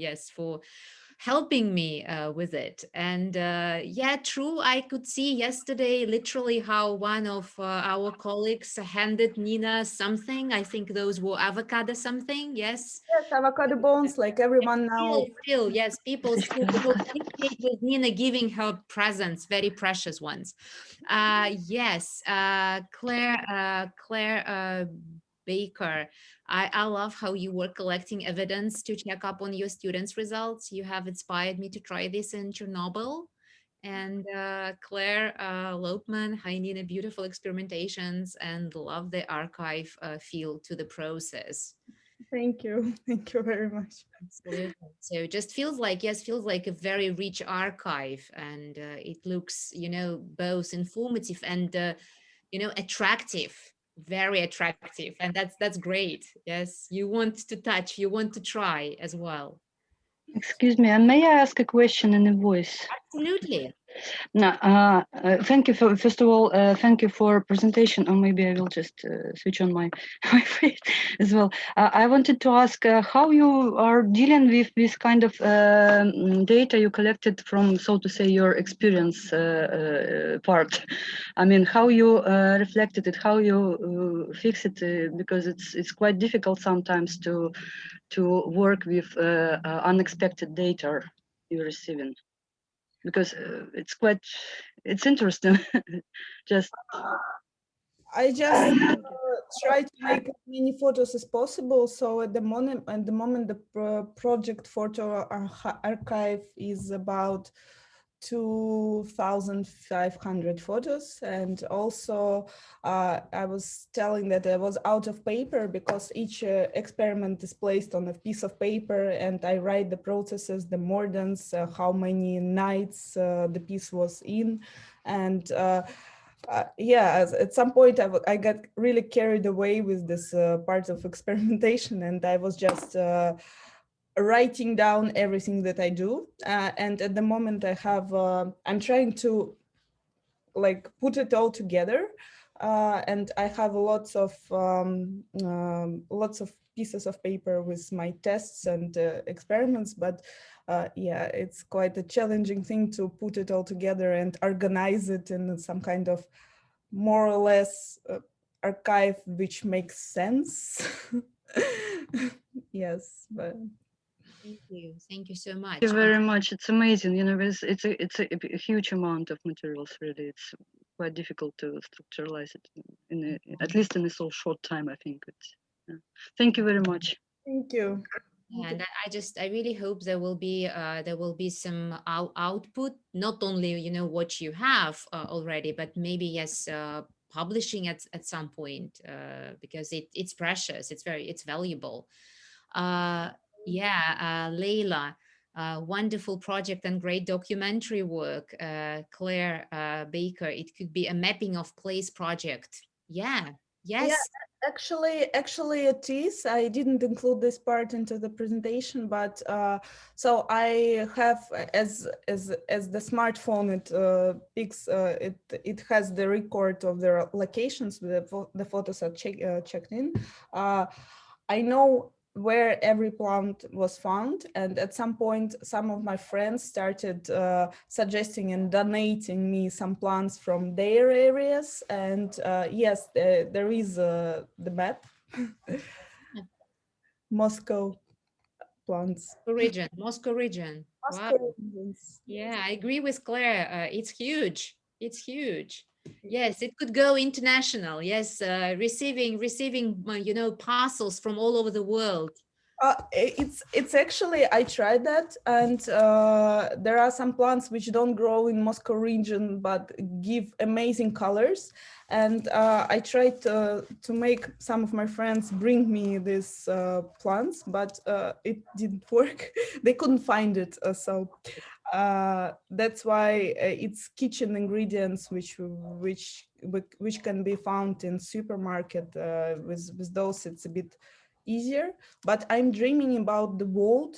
helping me with it. And yeah, true, I could see yesterday literally how one of our colleagues handed Nina something. I think those were avocado something, yes? Yes, avocado bones, like everyone now. Still, yes, people still appreciate with Nina giving her presents, very precious ones. Yes, Claire Baker, I love how you were collecting evidence to check up on your students' results. You have inspired me to try this in Chernobyl. And Claire Lopman, hi Nina, beautiful experimentations, and love the archive feel to the process. Thank you. Thank you very much. Absolutely. So it just feels like, yes, feels like a very rich archive, and it looks, both informative and, attractive. Very attractive, and that's great. Yes, you want to touch, you want to try as well. Excuse me, and may I ask a question in a voice? Absolutely. No, thank you for, first of all, thank you for presentation. Or maybe I will just switch on my, my face as well. I wanted to ask how you are dealing with this kind of data you collected from, so to say, your experience part. I mean, how you reflected it, how you fix it, because it's quite difficult sometimes to work with unexpected data you're receiving. Because it's interesting. Just I just try to make as many photos as possible. So at the moment, the project photo archive is about 2,500 photos. And also I was telling that I was out of paper because each experiment is placed on a piece of paper, and I write the processes, the mordants, how many nights the piece was in. And yeah, at some point I got really carried away with this part of experimentation, and I was just writing down everything that I do. And at the moment I have, I'm trying to like put it all together. And I have lots of pieces of paper with my tests and experiments, but yeah, it's quite a challenging thing to put it all together and organize it in some kind of more or less archive which makes sense. Yes, but thank you so much. Thank you very much. It's amazing. You know, it's a huge amount of materials. Really, it's quite difficult to structuralize it in at least in a so short time. I think it's. Yeah. Thank you very much. Thank you. And I really hope there will be some output, not only, you know, what you have already, but maybe, yes, publishing at some point, because it's precious, it's valuable. Yeah, Leila, wonderful project and great documentary work. Claire Baker, it could be a mapping of place project. Yeah, yes. Yeah, actually it is. I didn't include this part into the presentation, but so I have, as the smartphone, it picks, it has the record of the locations where the photos are checked in. I know where every plant was found, and at some point some of my friends started suggesting and donating me some plants from their areas, and yes, there is the map. Moscow plants. Moscow region. Wow. Regions. Yeah, I agree with Claire. It's huge. It's huge. Yes, it could go international. Yes, receiving you know, parcels from all over the world. It's actually, I tried that, and there are some plants which don't grow in Moscow region but give amazing colors, and I tried to make some of my friends bring me these plants, but it didn't work. They couldn't find it, so that's why it's kitchen ingredients which can be found in supermarket. With those it's a bit easier, but I'm dreaming about the wold,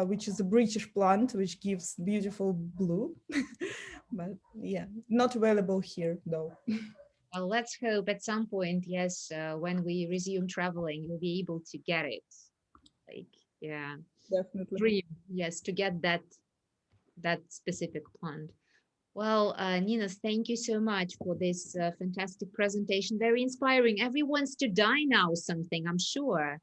which is a British plant which gives beautiful blue. But yeah, not available here though. Well, let's hope at some point, yes, when we resume traveling, you'll be able to get it. Like, yeah, definitely. Dream, yes, to get that specific plant. Well, Nina, thank you so much for this fantastic presentation. Very inspiring. Everyone's to die now something, I'm sure.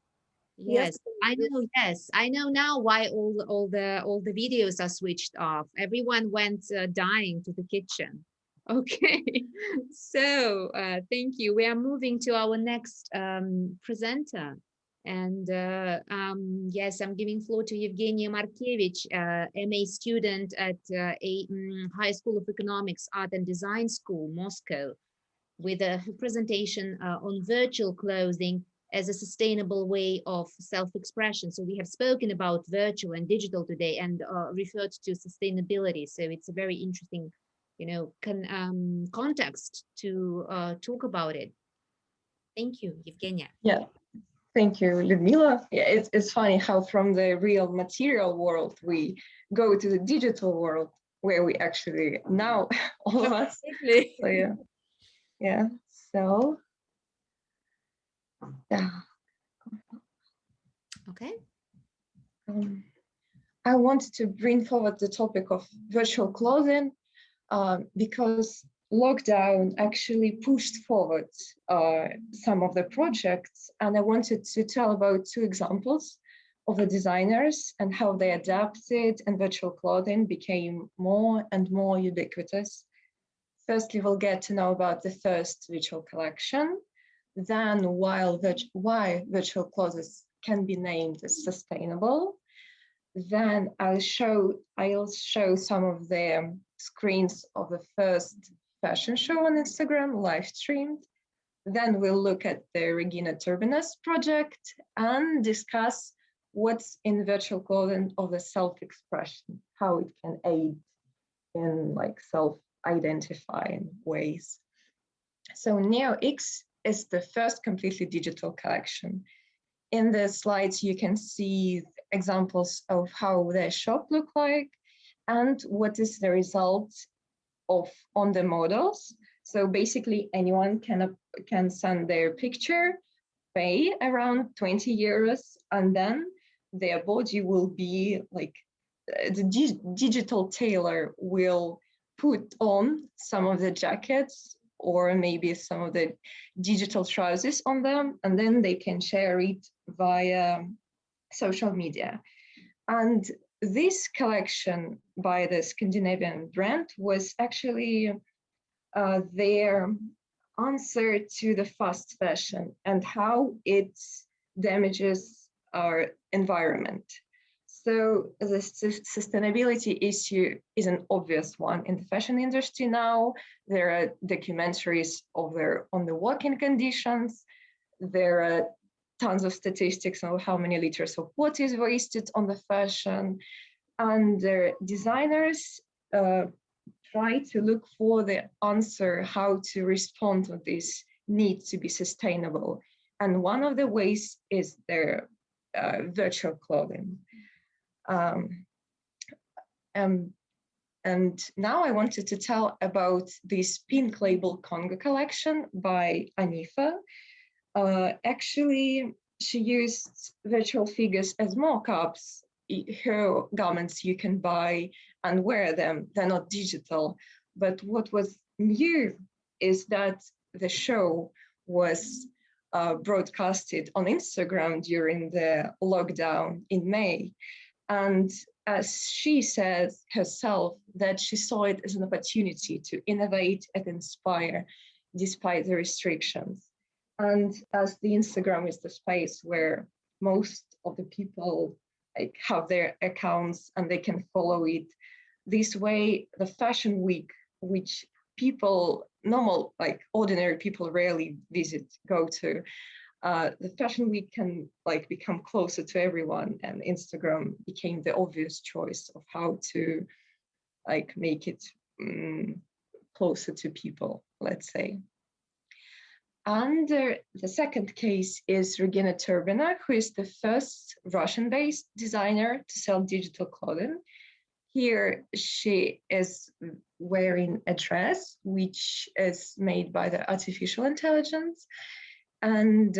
Yes, I know. Yes, I know now why all the videos are switched off. Everyone went dying to the kitchen. Okay, so thank you. We are moving to our next presenter. And yes, I'm giving floor to Evgenia Markevich, MA student at High School of Economics, Art and Design School, Moscow, with a presentation on virtual clothing as a sustainable way of self-expression. So we have spoken about virtual and digital today and referred to sustainability. So it's a very interesting, you know, context to talk about it. Thank you, Evgenia. Yeah, thank you, Ludmila. Yeah, it's funny how from the real material world we go to the digital world where we actually now, all of us. Absolutely. So yeah. So yeah. Okay. I wanted to bring forward the topic of virtual clothing because lockdown actually pushed forward some of the projects, and I wanted to tell about 2 examples of the designers and how they adapted, and virtual clothing became more and more ubiquitous. Firstly, we'll get to know about the first virtual collection, then why virtual clothes can be named as sustainable. Then I'll show some of the screens of the first fashion show on Instagram, live streamed. Then we'll look at the Regina Turbinas project and discuss what's in virtual clothing of the self-expression, how it can aid in like self-identifying ways. So NeoX is the first completely digital collection. In the slides, you can see examples of how their shop look like and what is the result of on the models. So basically anyone can send their picture, pay around 20 euros, and then their body will be like, the digital tailor will put on some of the jackets or maybe some of the digital trousers on them, and then they can share it via social media. And this collection by the Scandinavian brand was actually their answer to the fast fashion and how it damages our environment. So the sustainability issue is an obvious one in the fashion industry now. There are documentaries on the working conditions. There are tons of statistics on how many liters of water is wasted on the fashion. And the designers try to look for the answer how to respond to this need to be sustainable. And one of the ways is their virtual clothing. And now I wanted to tell about this pink label Congo collection by Anifa. Actually, she used virtual figures as mock-ups. Her garments you can buy and wear them, they're not digital. But what was new is that the show was broadcasted on Instagram during the lockdown in May. And as she says herself, that she saw it as an opportunity to innovate and inspire despite the restrictions. And as the Instagram is the space where most of the people like have their accounts and they can follow it, this way the fashion week, which people, normal, like ordinary people rarely go to, the fashion week can like become closer to everyone, and Instagram became the obvious choice of how to like make it closer to people, let's say. And the second case is Regina Turbina, who is the first Russian-based designer to sell digital clothing. Here she is wearing a dress which is made by the artificial intelligence. And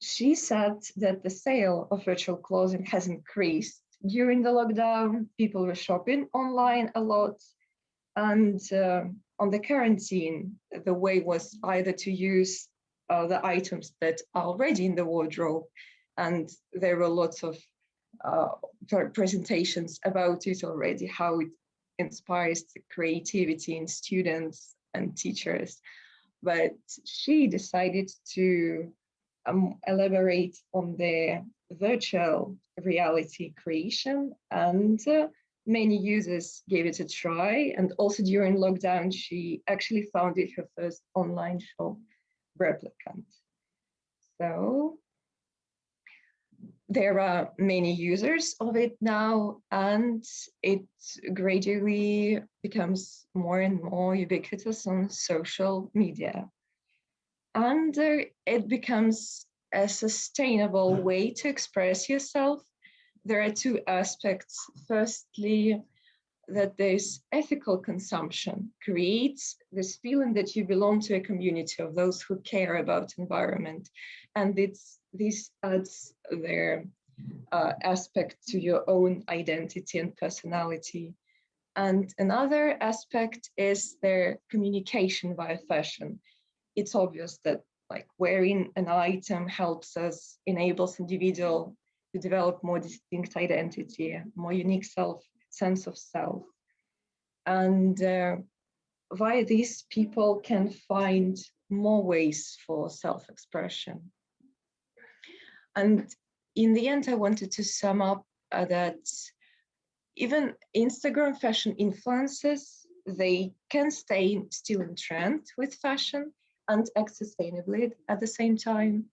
she said that the sale of virtual clothing has increased during the lockdown. People were shopping online a lot. And on the quarantine, the way was either to use the items that are already in the wardrobe. And there were lots of presentations about it already, how it inspires the creativity in students and teachers. But she decided to elaborate on the virtual reality creation, and many users gave it a try. And also during lockdown, she actually founded her first online shop, Replicant. So there are many users of it now, and it gradually becomes more and more ubiquitous on social media. And it becomes a sustainable way to express yourself. There are 2 aspects. Firstly, that this ethical consumption creates this feeling that you belong to a community of those who care about environment. And this adds their aspect to your own identity and personality. And another aspect is their communication via fashion. It's obvious that like wearing an item helps us, enables individual to develop more distinct identity, more unique sense of self. And via this, people can find more ways for self-expression. And in the end, I wanted to sum up that even Instagram fashion influencers, they can stay still in trend with fashion and act sustainably at the same time.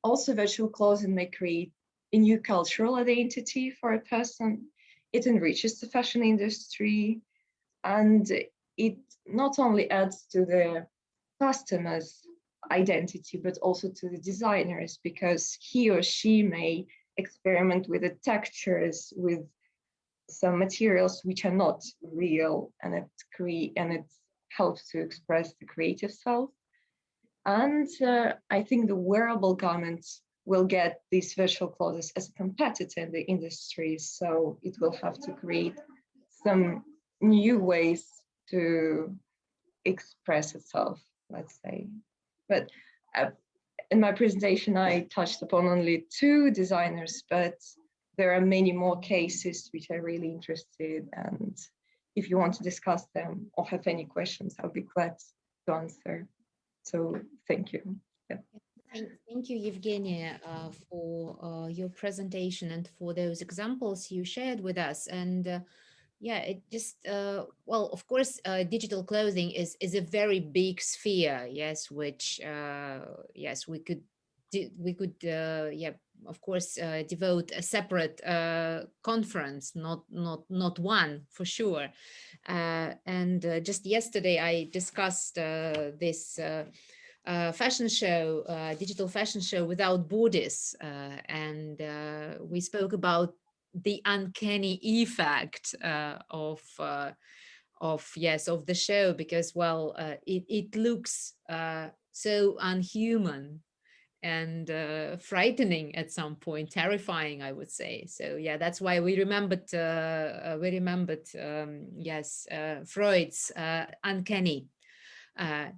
Also, virtual clothing may create a new cultural identity for a person. It enriches the fashion industry, and it not only adds to the customer's identity, but also to the designers, because he or she may experiment with the textures, with some materials which are not real, and it helps to express the creative self. And I think the wearable garments will get these virtual clothes as a competitor in the industry, so it will have to create some new ways to express itself, let's say. But in my presentation, I touched upon only 2 designers, but there are many more cases which are really interested. And if you want to discuss them or have any questions, I'll be glad to answer. So thank you. Yeah. Thank you, Evgenia, for your presentation and for those examples you shared with us. And yeah, it just, well, of course, digital clothing is a very big sphere, yes, which, yes, we could, yeah, of course, devote a separate conference, not one, for sure. And just yesterday, I discussed this fashion show, digital fashion show without borders, and we spoke about the uncanny effect of the show, because it looks so unhuman and frightening at some point, terrifying, I would say. So yeah, that's why we remembered Freud's uncanny.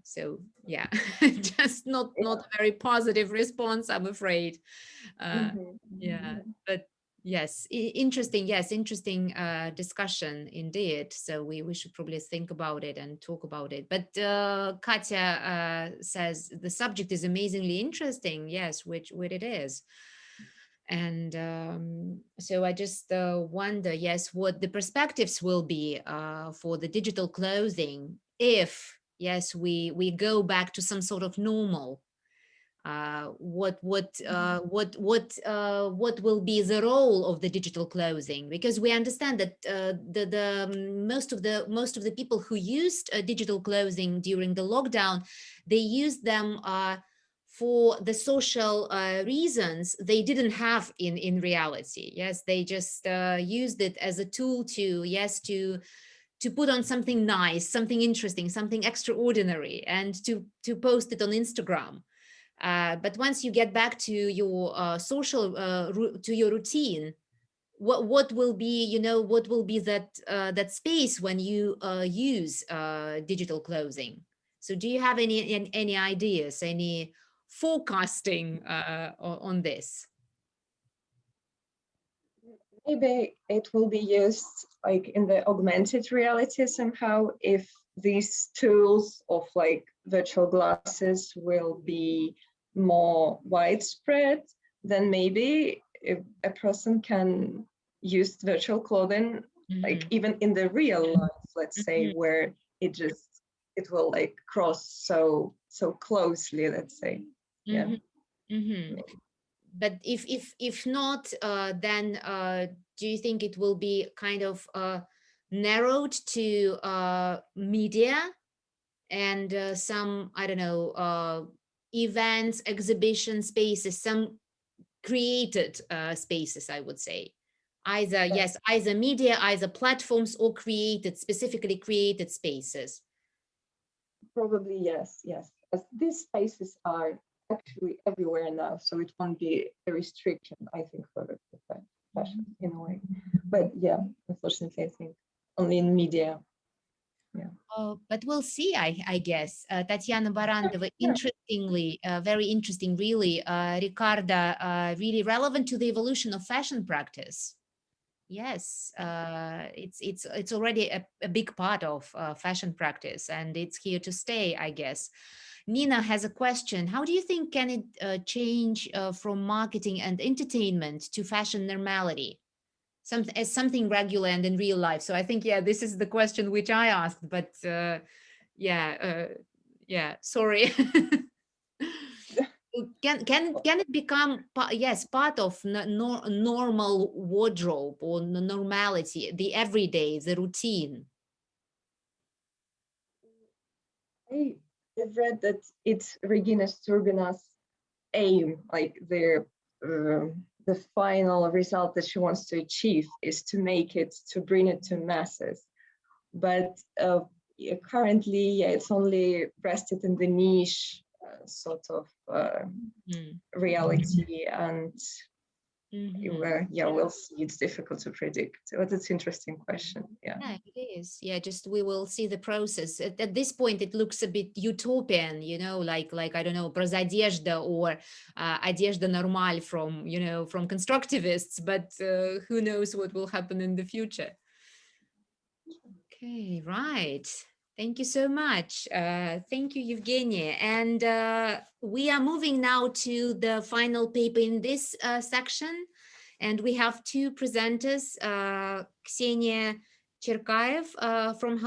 So yeah, just not a very positive response, I'm afraid. Yeah, but yes, interesting. Yes, interesting discussion indeed. So we should probably think about it and talk about it. But Katya says the subject is amazingly interesting. Yes, which it is. And so I just wonder, yes, what the perspectives will be for the digital clothing if, yes, we go back to some sort of normal. What will be the role of the digital clothing? Because we understand that most of the people who used digital clothing during the lockdown, they used them for the social reasons they didn't have in reality. Yes, they just used it as a tool to put on something nice, something interesting, something extraordinary, and to post it on Instagram. But once you get back to your social, to your routine, what will be, what will be that space when you use digital clothing? So do you have any ideas, any forecasting on this? Maybe it will be used like in the augmented reality somehow, if these tools of like virtual glasses will be more widespread, then maybe if a person can use virtual clothing like even in the real life, let's say, where it will like cross so closely, let's say. Yeah. But if not, then do you think it will be kind of narrowed to media and some, I don't know, events, exhibition spaces, some created spaces, I would say? Either, yes, either media, either platforms, or specifically created spaces. Probably yes, yes. As these spaces are actually everywhere now, so it won't be a restriction, I think, for fashion in a way. But yeah, unfortunately, I think only in media. Yeah. But we'll see, I guess. Tatiana Barandova, interestingly, very interesting, really. Ricarda, really relevant to the evolution of fashion practice. Yes, it's already a big part of fashion practice, and it's here to stay, I guess. Nina has a question. How do you think can it change from marketing and entertainment to fashion normality? As something regular and in real life. So I think, yeah, this is the question which I asked, but yeah, sorry. Can it become part of normal wardrobe or normality, the everyday, the routine? I've read that it's Regina Sturgena's aim, like the final result that she wants to achieve is to make it, to bring it to masses. But currently, it's only rested in the niche sort of reality, and we'll see. It's difficult to predict, but it's an interesting question. Yeah, it is. Yeah, just we will see the process. At this point, it looks a bit utopian, you know, like I don't know, Prozadezhda or Одежда Normal from, you know, from constructivists, but who knows what will happen in the future. Okay, right. Thank you so much. Thank you, Evgenia. And we are moving now to the final paper in this section. And we have two presenters, Ksenia Cherkaev from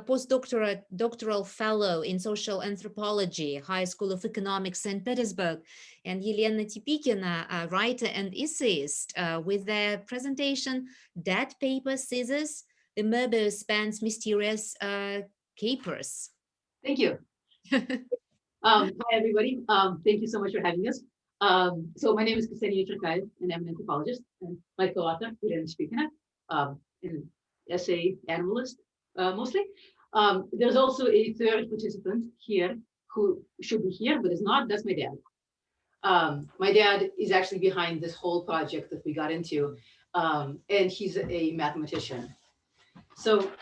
postdoctoral fellow in social anthropology, High School of Economics, St. Petersburg, and Yelena Tipikina, a writer and essayist, with their presentation, Dead Paper Scissors, the Möbius band's mysterious capers. Thank you. Hi, everybody. Thank you so much for having us. So my name is Ksenia Cherkaev, and I'm an anthropologist, and my co-author, Yelena Tipikina, an essay analyst, mostly. There's also a third participant here who should be here, but is not. That's my dad. My dad is actually behind this whole project that we got into, and he's a mathematician. So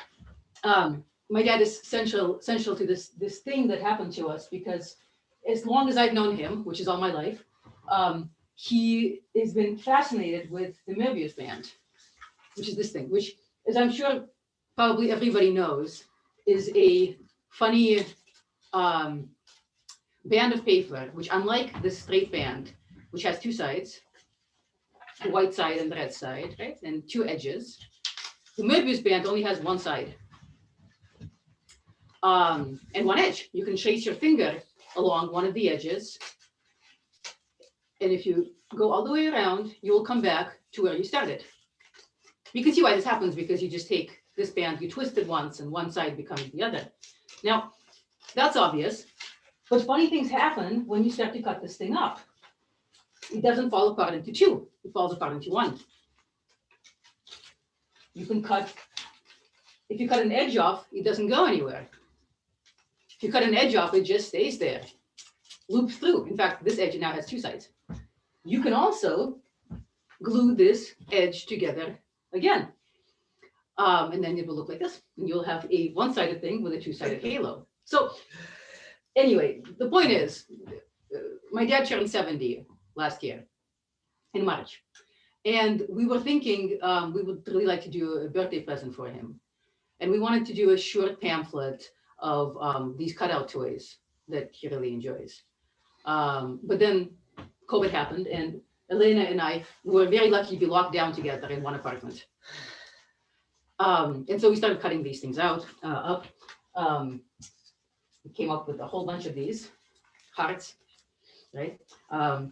my dad is central to this thing that happened to us, because as long as I've known him, which is all my life, he has been fascinated with the Möbius band, which is this thing, which, as I'm sure probably everybody knows, is a funny band of paper, which, unlike the straight band, which has two sides, the white side and the red side, right, and two edges, the Möbius band only has one side and one edge. You can trace your finger along one of the edges, and if you go all the way around, you will come back to where you started. You can see why this happens, because you just take this band, you twist it once, and one side becomes the other. Now, that's obvious, but funny things happen when you start to cut this thing up. It doesn't fall apart into two, it falls apart into one. You can cut, if you cut an edge off, it doesn't go anywhere. If you cut an edge off, it just stays there, loops through. In fact, this edge now has two sides. You can also glue this edge together again. And then it will look like this. And you'll have a one-sided thing with a two-sided halo. So anyway, the point is, my dad turned 70 last year in March. And we were thinking we would really like to do a birthday present for him. And we wanted to do a short pamphlet of these cutout toys that he really enjoys. But then COVID happened, and Elena and I were very lucky to be locked down together in one apartment. And so we started cutting these things out, up. We came up with a whole bunch of these hearts, right? Our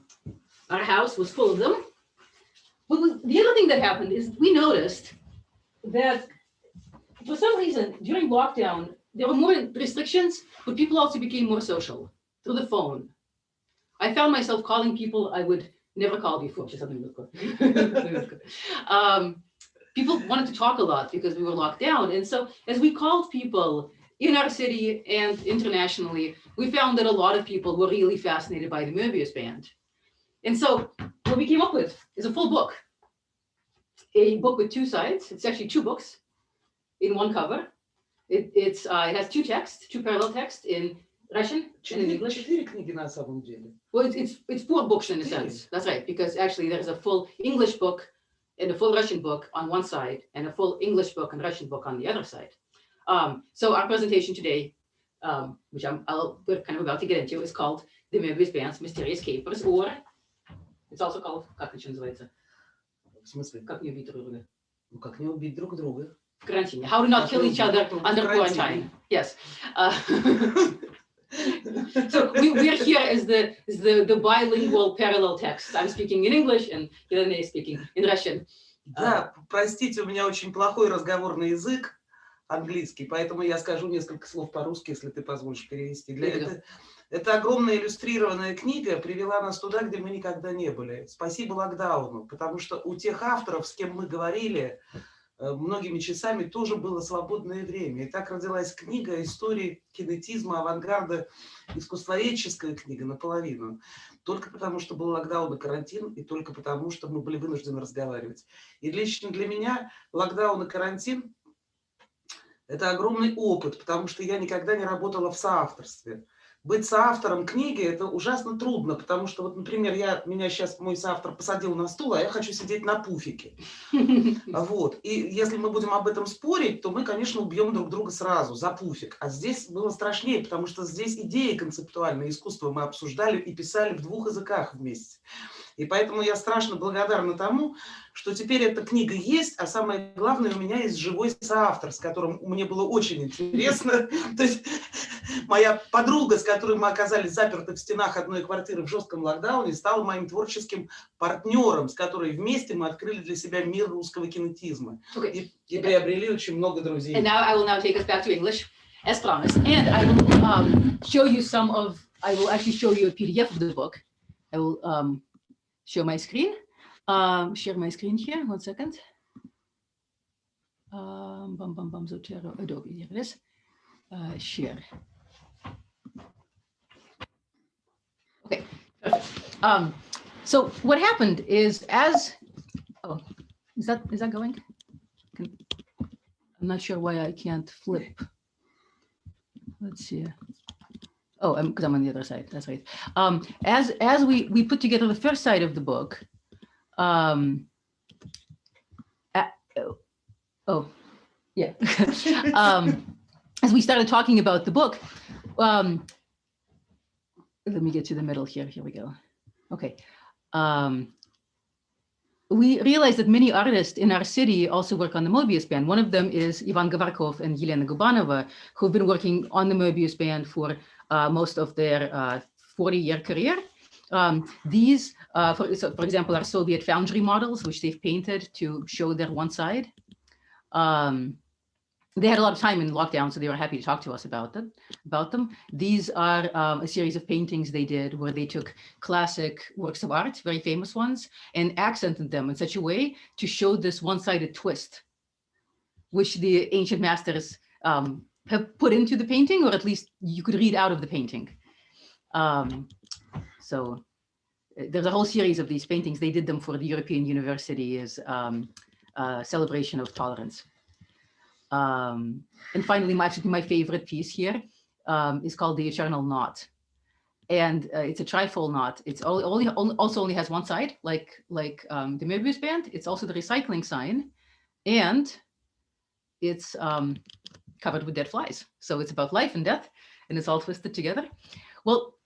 house was full of them. But the other thing that happened is we noticed that for some reason during lockdown, there were more restrictions, but people also became more social through the phone. I found myself calling people I would never call before, which is something really good. people wanted to talk a lot because we were locked down. And so as we called people in our city and internationally, we found that a lot of people were really fascinated by the Möbius band. And so what we came up with is a full book, a book with two sides. It's actually two books in one cover. It has two texts, two parallel texts in Russian and in English. Well, it's four books in a sense. That's right, because actually there's a full English book and a full Russian book on one side and a full English book and Russian book on the other side. So our presentation today, which we're kind of about to get into, is called The Möbius Band's Mysterious Capers, or it's also called, как это называется? В смысле? Как не убить друг друга? Ну, как не убить друг друга? В карантине. How to not kill each other under quarantine. Yes. So we're here as the bilingual parallel text. I'm speaking in English and Elena is speaking in Russian. Да, простите, у меня очень плохой разговорный язык, английский, поэтому я скажу несколько слов по-русски, если ты позволишь перевести. Эта огромная иллюстрированная книга привела нас туда, где мы никогда не были. Спасибо локдауну, потому что у тех авторов, с кем мы говорили многими часами, тоже было свободное время. И так родилась книга истории кинетизма, авангарда, искусствоведческая книга наполовину. Только потому, что был локдаун и карантин, и только потому, что мы были вынуждены разговаривать. И лично для меня локдаун и карантин – это огромный опыт, потому что я никогда не работала в соавторстве. Быть соавтором книги – это ужасно трудно, потому что, вот, например, меня сейчас мой соавтор посадил на стул, а я хочу сидеть на пуфике. Вот. И если мы будем об этом спорить, то мы, конечно, убьем друг друга сразу за пуфик. А здесь было страшнее, потому что здесь идеи концептуальные, искусство мы обсуждали и писали в двух языках вместе. И поэтому я страшно благодарна тому, что теперь эта книга есть, а самое главное, у меня есть живой соавтор, с которым мне было очень интересно. То есть моя подруга, с которой мы оказались заперты в стенах одной квартиры в жестком локдауне, стала моим творческим партнером, с которой вместе мы открыли для себя мир русского кинетизма. И приобрели очень много друзей. And now I will now take us back to English, as promised. And I will show you I will actually show you a PDF of the book. I will show my screen. Share my screen here, 1 second. Zotero, Adobe, here it is. Share. Okay, perfect. So what happened is is that going? I'm not sure why I can't flip. Let's see. Oh, because I'm on the other side. That's right. As we put together the first side of the book, as we started talking about the book, let me get to the middle here. Here we go. Okay. We realized that many artists in our city also work on the Möbius band. One of them is Ivan Gavarkov and Yelena Gubanova, who've been working on the Möbius band for most of their 40-year career. These, for example, are Soviet foundry models, which they've painted to show their one side. They had a lot of time in lockdown, so they were happy to talk to us about them. These are a series of paintings they did where they took classic works of art, very famous ones, and accented them in such a way to show this one-sided twist, which the ancient masters have put into the painting, or at least you could read out of the painting. So there's a whole series of these paintings. They did them for the European University's celebration of tolerance. And finally, my favorite piece here is called the Eternal Knot. And it's a trifold knot. It's also only has one side, like the Möbius band. It's also the recycling sign. And it's covered with dead flies. So it's about life and death, and it's all twisted together. Well,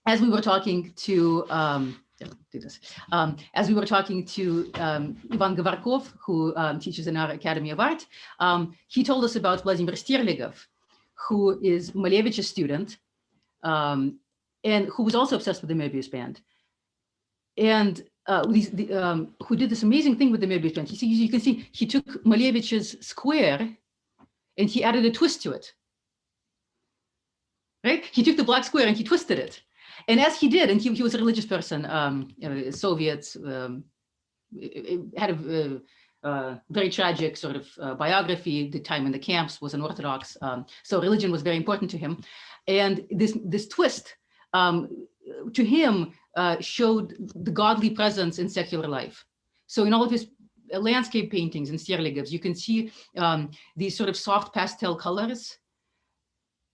as we were talking to as we were talking to Ivan Gavarkov, who teaches in our Academy of Art, he told us about Vladimir Sterligov, who is Malevich's student, and who was also obsessed with the Möbius band, and who did this amazing thing with the Möbius band. You can see he took Malevich's square and he added a twist to it. Right? He took the black square and he twisted it. And as he did, and he was a religious person, Soviets had very tragic sort of biography. The time in the camps was unorthodox, so religion was very important to him, and this twist to him showed the godly presence in secular life. So in all of his landscape paintings and stierlegevs, you can see these sort of soft pastel colors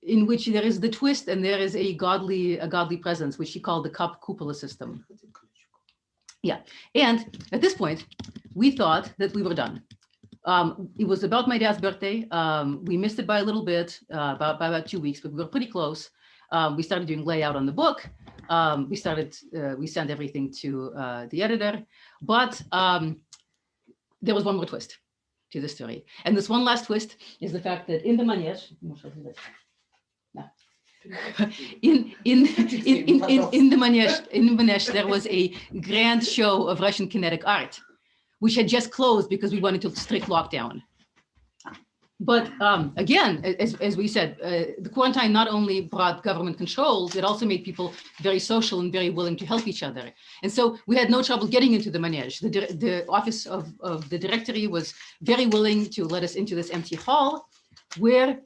in which there is the twist and there is a godly presence, which he called the cupola system. Yeah, and at this point, we thought that we were done. It was about my dad's birthday. We missed it by a little bit, by about 2 weeks, but we were pretty close. We started doing layout on the book. We sent everything to the editor, but there was one more twist to the story. And this one last twist is the fact that in the manege, in the manege, there was a grand show of Russian kinetic art, which had just closed because we went into strict lockdown. But again, as we said, the quarantine not only brought government controls, it also made people very social and very willing to help each other. And so we had no trouble getting into the manege. The office of the directory was very willing to let us into this empty hall where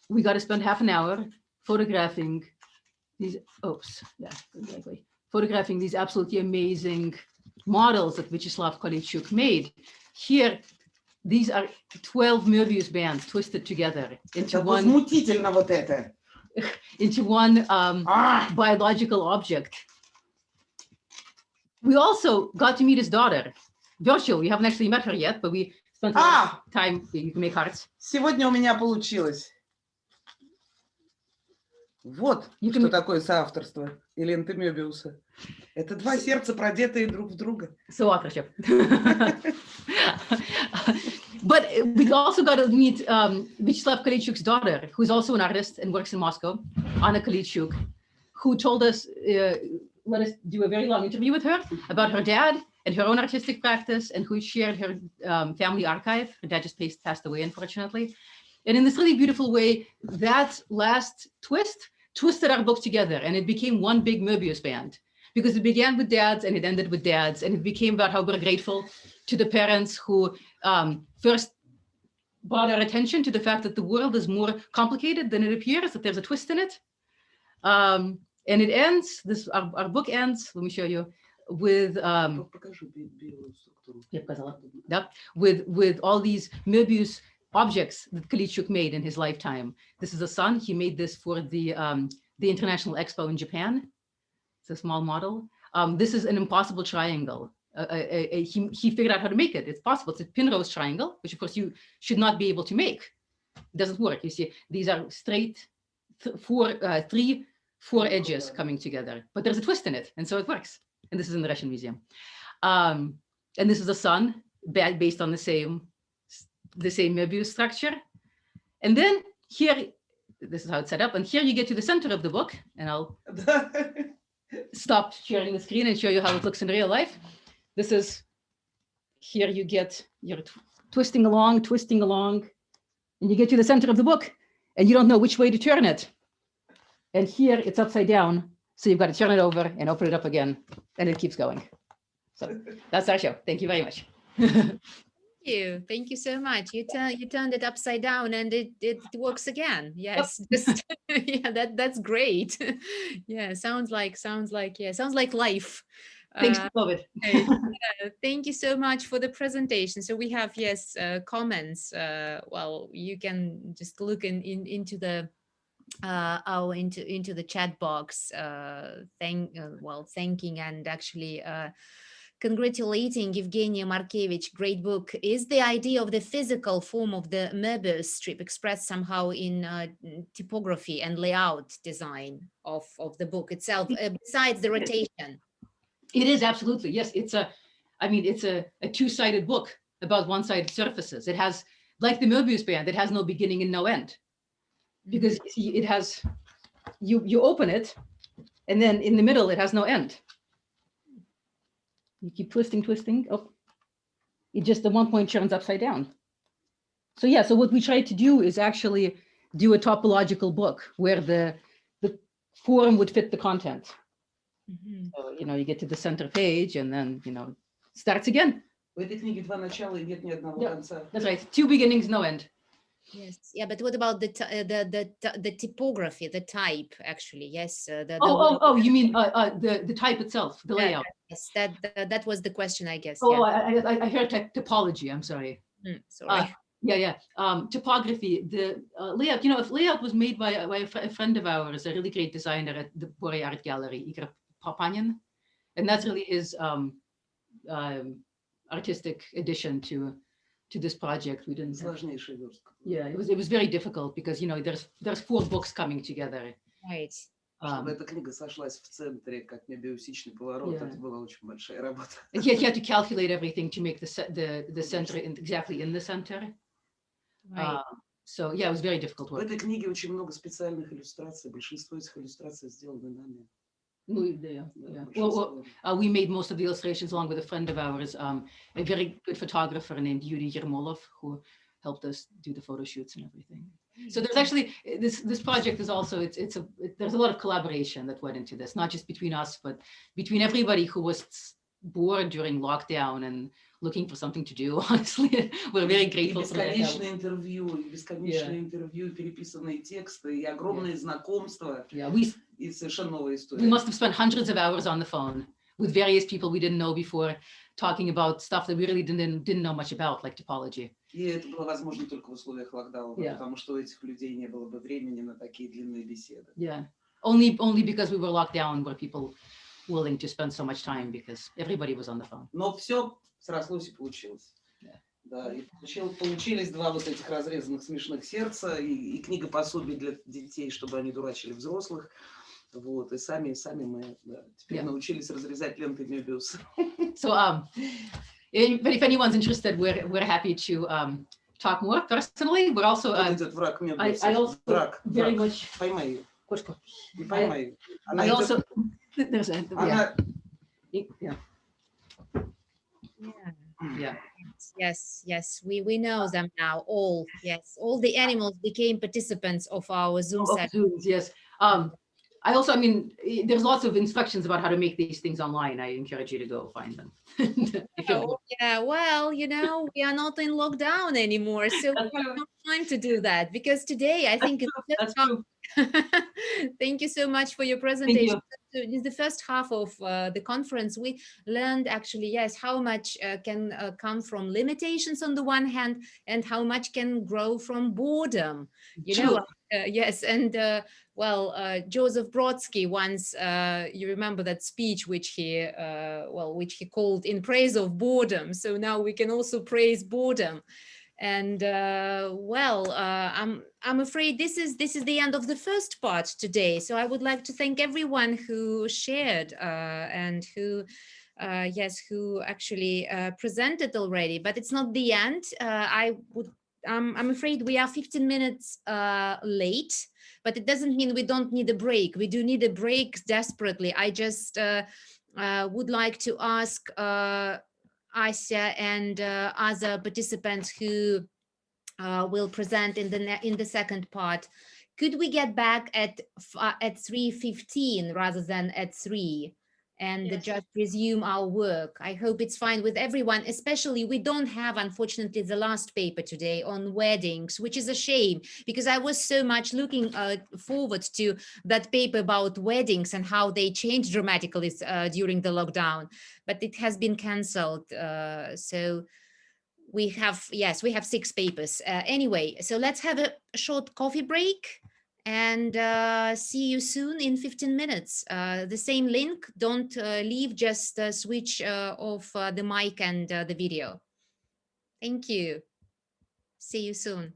we got to spend half an hour photographing these, photographing these absolutely amazing models that Vyacheslav Kolychuk made. Here, these are 12 Möbius bands twisted together into one biological object. We also got to meet his daughter, virtually. We haven't actually met her yet, but we spent a lot of time. You can make hearts. Сегодня у меня получилось. Вот что такое соавторство и ленты Мёбиуса. Это два сердца, продетые друг в друга. Соавторship. But we also got to meet Vyacheslav Kolychuk's daughter, who's also an artist and works in Moscow, Anna Kolychuk, who told us, let us do a very long interview with her about her dad and her own artistic practice, and who shared her family archive. Her dad just passed away, unfortunately. And in this really beautiful way, that last twist twisted our book together, and it became one big Möbius band, because it began with dads and it ended with dads, and it became about how we're grateful to the parents who first brought our attention to the fact that the world is more complicated than it appears, that there's a twist in it. And it ends, our book ends, let me show you, with all these Möbius objects that Kolychuk made in his lifetime. This is a sun. He made this for the International Expo in Japan. It's a small model. This is an impossible triangle. He figured out how to make it. It's possible. It's a Penrose triangle, which of course you should not be able to make. It doesn't work. You see, these are straight, four edges coming together, but there's a twist in it, and so it works. And this is in the Russian Museum. And this is a sun based on the same Möbius structure. And then here, this is how it's set up. And here you get to the center of the book, and I'll stop sharing the screen and show you how it looks in real life. This is, here you're twisting along, and you get to the center of the book, and you don't know which way to turn it. And here it's upside down, so you've got to turn it over and open it up again, and it keeps going. So that's our show. Thank you very much. Thank you so much. You turned it upside down and it works again. Yes. Just, yeah, that's great. Yeah, sounds like life. Thanks for COVID. Thank you so much for the presentation. So we have, yes, comments. Well, you can just look into the into the chat box, thanking and actually congratulating Evgenia Markevich. Great book. Is the idea of the physical form of the Möbius strip expressed somehow in typography and layout design of the book itself, besides the rotation? It is, absolutely. Yes, it's a two-sided book about one-sided surfaces. It has, like the Möbius band, it has no beginning and no end, because it has, you open it, and then in the middle it has no end. You keep twisting. Oh, it just at one point turns upside down. So yeah, so what we try to do is actually do a topological book where the form would fit the content. So, you get to the center page and then, starts again. В этой книге два начала и нет ни одного Yeah, конца. that's right. Two beginnings, no end. Yes, yeah, but what about the typography, the type, actually? Yes, Oh, you mean the type itself, the yeah, layout? yes, that was the question, I guess. Oh, Yeah. I heard typology. I'm sorry. Sorry. Yeah. Typography, the layout. You know, if layout was made by a friend of ours, a really great designer at the Bore Art Gallery, Igor Papanin, and that's really his artistic addition to this project. We didn't. Сложнейшая верстка. Yeah, it was very difficult because there's 4 books coming together. Right. Чтобы эта книга сошлась в центре, как мебиусичный поворот, Yeah. это была очень большая работа. He had to calculate everything to make the center exactly in the center. Right. So yeah, it was very difficult В work. этой книге очень много специальных иллюстраций. Большинство этих иллюстраций сделаны нами. Well, we made most of the illustrations along with a friend of ours, a very good photographer named Yuri Yermolov, who helped us do the photo shoots and everything. So there's actually this project is also there's a lot of collaboration that went into this, not just between us, but between everybody who was bored during lockdown and looking for something to do. Honestly, we're very grateful for that. Бесконечные интервью, переписанные тексты и огромные знакомства. И совершенно новая история. We must have spent hundreds of hours on the phone with various people we didn't know before, talking about stuff that we really didn't know much about, like typology. И это было возможно только в условиях локдауна, потому что у этих людей не было бы времени на такие длинные беседы. Yeah, only because we were locked down were people willing to spend so much time because everybody was on the phone. Но все срослось и получилось. Да, и получились два вот этих разрезанных смешных сердца и книга пособий для детей, чтобы они дурачили взрослых. Вот, и сами мы теперь научились разрезать ленты Мебиуса. So, but if anyone's interested, we're happy to talk more personally. We're also Этот враг Мебиуса. I also very much. Поймай ее. Кошку. Не поймай. I also there's a yeah. Yes, we know them now, all. Yes, all the animals became participants of our Zoom session. Yes. I also, there's lots of instructions about how to make these things online. I encourage you to go find them. Yeah, well, we are not in lockdown anymore, so we have no time to do that, because today I think that's true. Thank you so much for your presentation. In the first half of the conference, we learned actually, yes, how much can come from limitations on the one hand, and how much can grow from boredom. Yes, and Joseph Brodsky once, you remember that speech which he called in praise of boredom. So now we can also praise boredom. And I'm afraid this is the end of the first part today. So I would like to thank everyone who shared and who actually presented already. But it's not the end. I'm afraid we are 15 minutes late, but it doesn't mean we don't need a break. We do need a break desperately. I just would like to ask Asya and other participants who will present in the second part. Could we get back at 3:15 rather than at 3? And just resume our work? I hope it's fine with everyone, especially we don't have, unfortunately, the last paper today on weddings, which is a shame, because I was so much looking forward to that paper about weddings and how they changed dramatically during the lockdown, but it has been cancelled. So we have 6 papers. Anyway, so let's have a short coffee break. And see you soon in 15 minutes. The same link, don't leave, just switch off the mic and the video. Thank you. See you soon.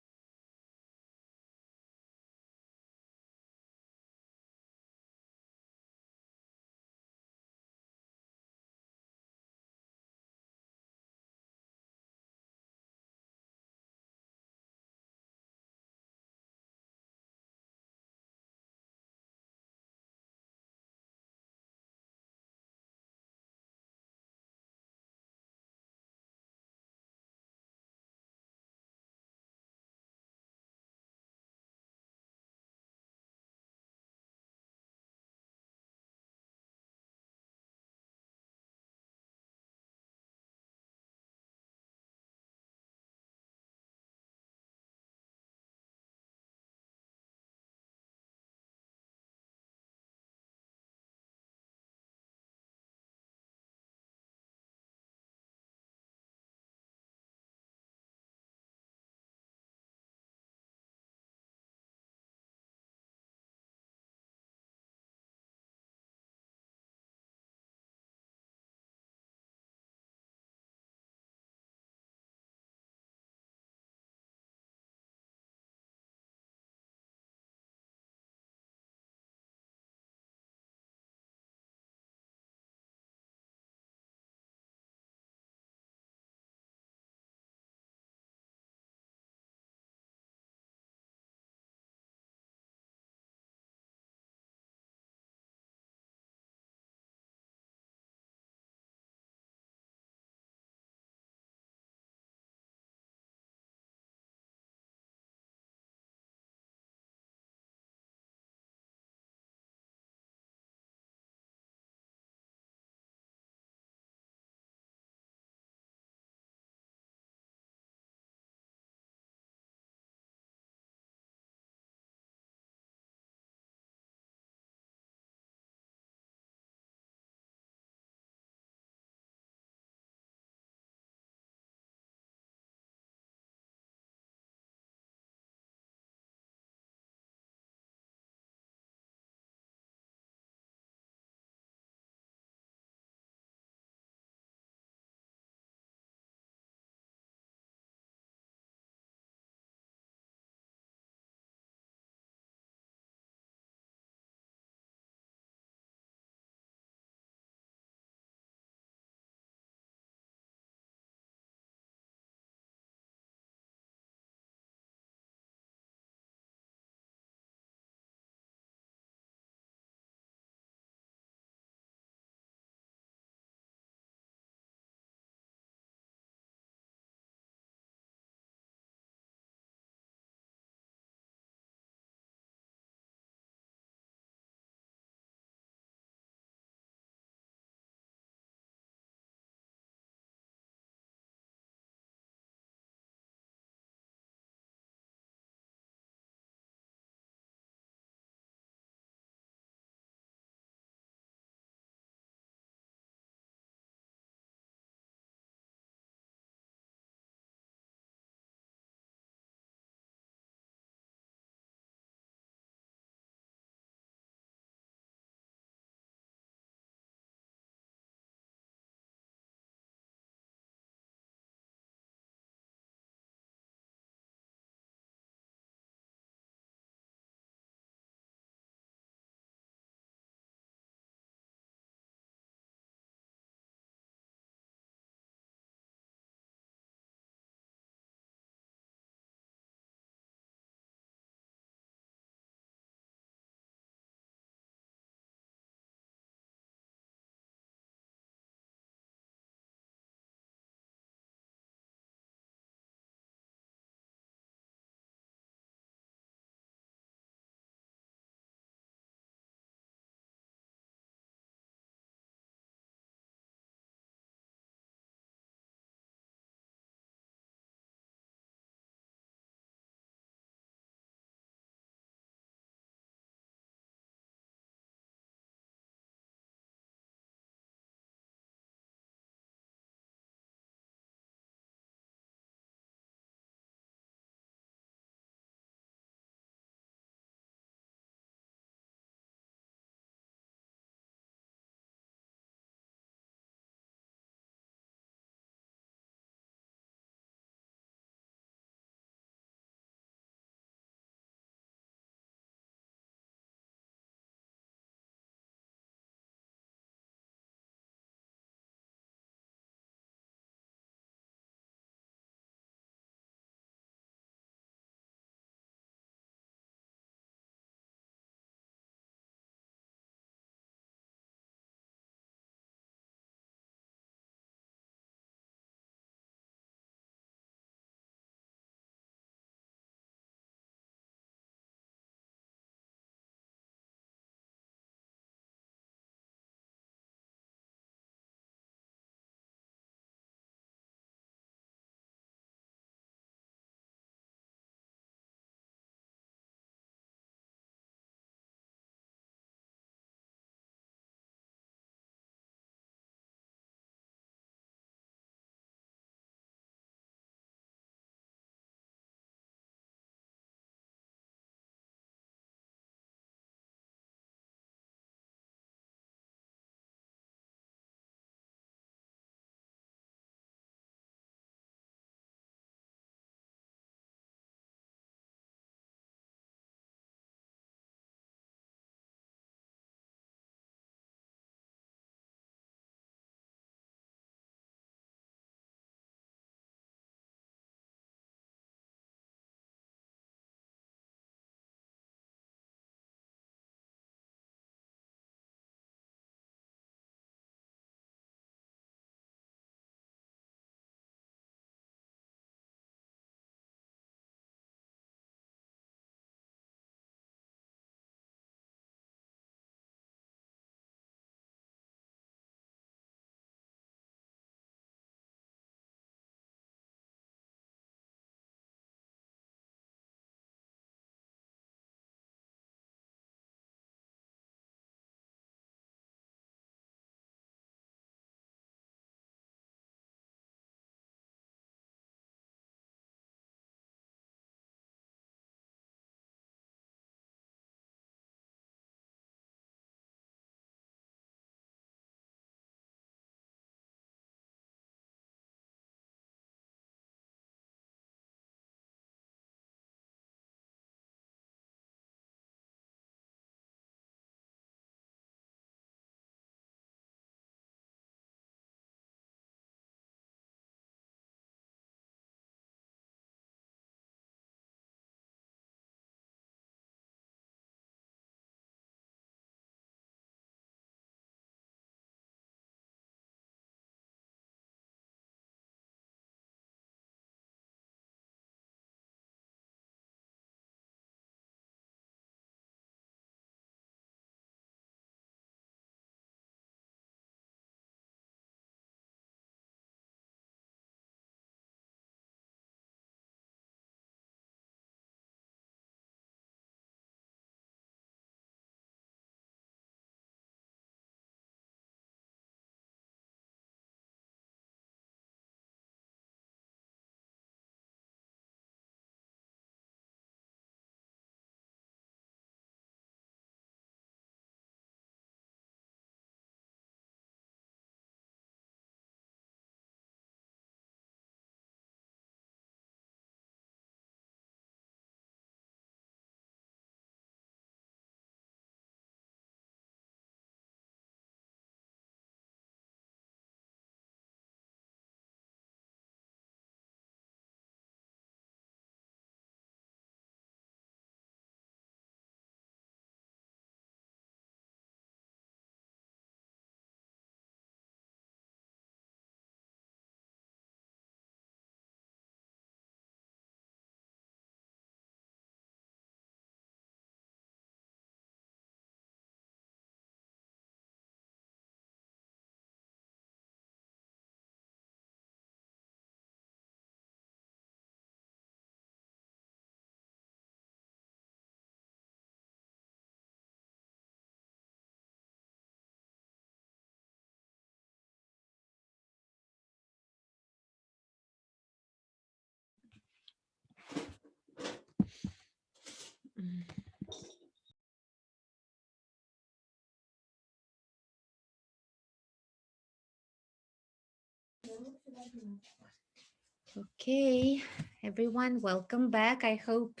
Okay, everyone, welcome back. I hope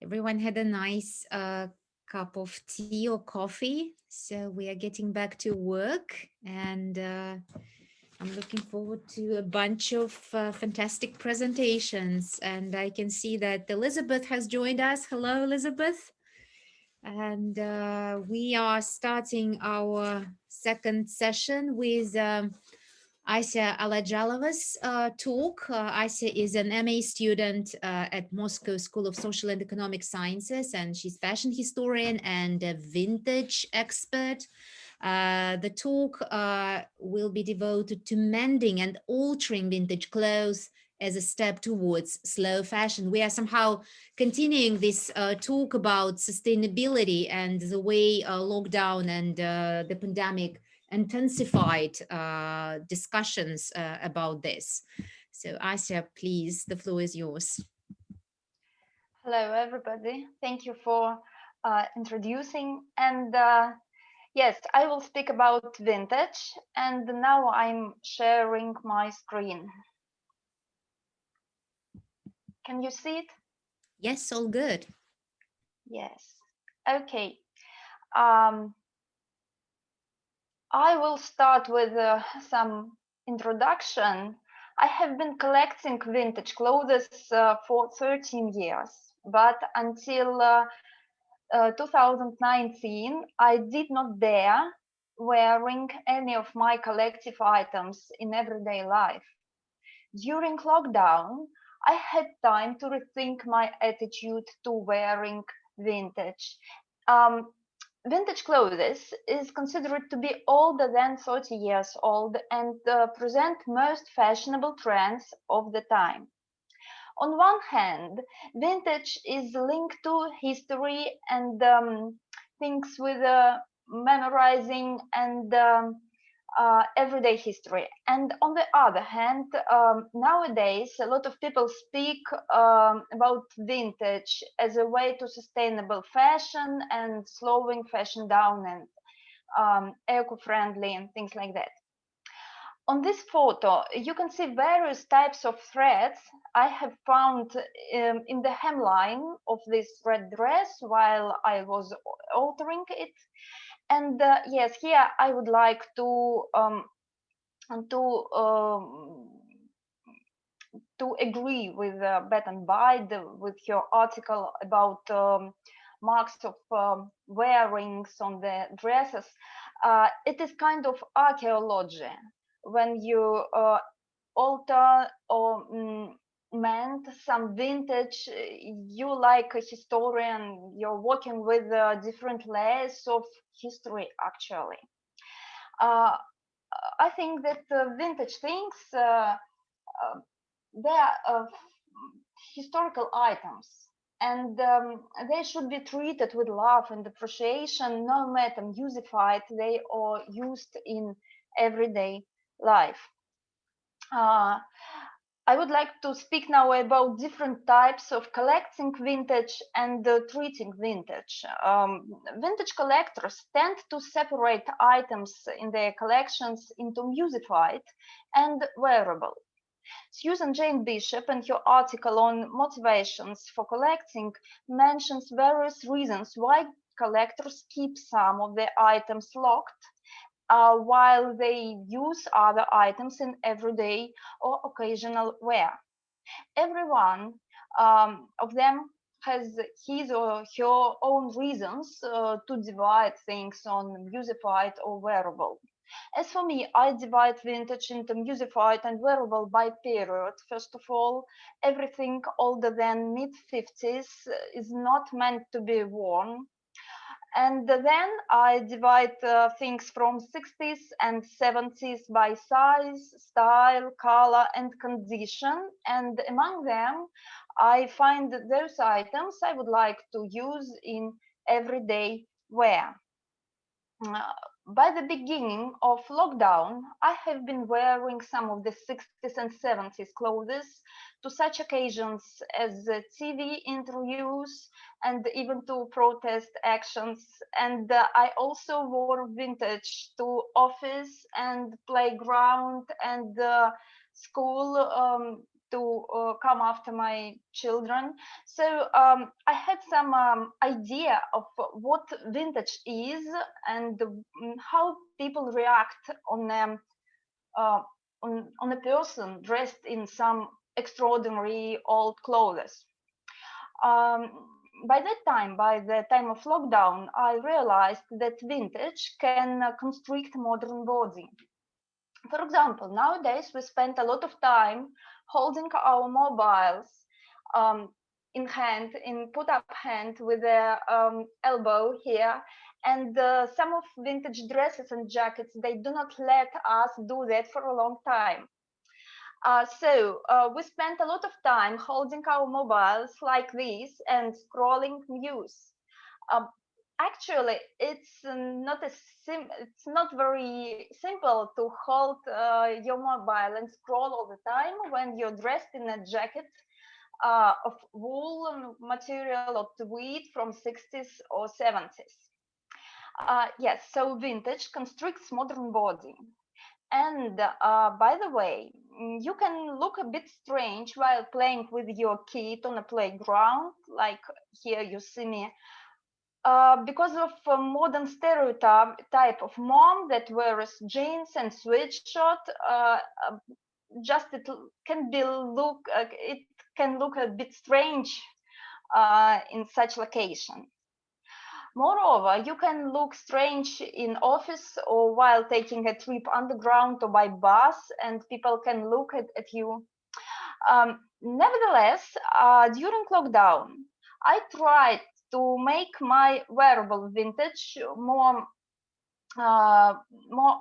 everyone had a nice cup of tea or coffee. So we are getting back to work, and I'm looking forward to a bunch of fantastic presentations. And I can see that Elizabeth has joined us. Hello, Elizabeth. And we are starting our second session with Asia Alajalova's talk. Asia is an MA student at Moscow School of Social and Economic Sciences, and she's fashion historian and a vintage expert. The talk will be devoted to mending and altering vintage clothes as a step towards slow fashion. We are somehow continuing this talk about sustainability and the way lockdown and the pandemic intensified discussions about this. So Asia, please, the floor is yours. Hello, everybody. Thank you for introducing. And yes, I will speak about vintage. And now I'm sharing my screen. Can you see it? Yes, all good. Yes. Okay. I will start with some introduction. I have been collecting vintage clothes for 13 years, but until 2019, I did not dare wearing any of my collective items in everyday life. During lockdown, I had time to rethink my attitude to wearing vintage. Vintage clothes is considered to be older than 30 years old and present most fashionable trends of the time. On one hand, vintage is linked to history and things with memorizing and everyday history. And on the other hand, nowadays, a lot of people speak about vintage as a way to sustainable fashion and slowing fashion down and eco-friendly and things like that. On this photo, you can see various types of threads I have found in the hemline of this red dress while I was altering it. And yes, here I would like to agree with Beth and Bide with your article about marks of wearings on the dresses. It is kind of archaeology when you alter or mend some vintage. You, like a historian, you're working with different layers of history actually. I think that vintage things, they are historical items, and they should be treated with love and appreciation, no matter musified they are used in everyday life. I would like to speak now about different types of collecting vintage and treating vintage. Vintage collectors tend to separate items in their collections into musified and wearable. Susan Jane Bishop, in her article on motivations for collecting, mentions various reasons why collectors keep some of their items locked while they use other items in everyday or occasional wear. Every one of them has his or her own reasons to divide things on musified or wearable. As for me, I divide vintage into musified and wearable by period. First of all, everything older than mid-50s is not meant to be worn. And then I divide things from 60s and 70s by size, style, color, and condition. And among them, I find those items I would like to use in everyday wear. By the beginning of lockdown, I have been wearing some of the 60s and 70s clothes to such occasions as TV interviews and even to protest actions. And I also wore vintage to office and playground and school to come after my children. So I had some idea of what vintage is and how people react on a person dressed in some extraordinary old clothes. By the time of lockdown, I realized that vintage can constrict modern body. For example, nowadays we spend a lot of time holding our mobiles in put up hand with the elbow here, and some of vintage dresses and jackets, they do not let us do that for a long time. So we spent a lot of time holding our mobiles like this and scrolling news. Actually, it's not very simple to hold your mobile and scroll all the time when you're dressed in a jacket of wool material or tweed from 60s or 70s. Yes, so vintage constricts modern body. And by the way, you can look a bit strange while playing with your kid on a playground, like here you see me, because of a modern stereotype of mom that wears jeans and sweatshirt. Just it can look a bit strange in such location. Moreover, you can look strange in office or while taking a trip underground or by bus, and people can look at you. Nevertheless, during lockdown, I tried to make my wearable vintage more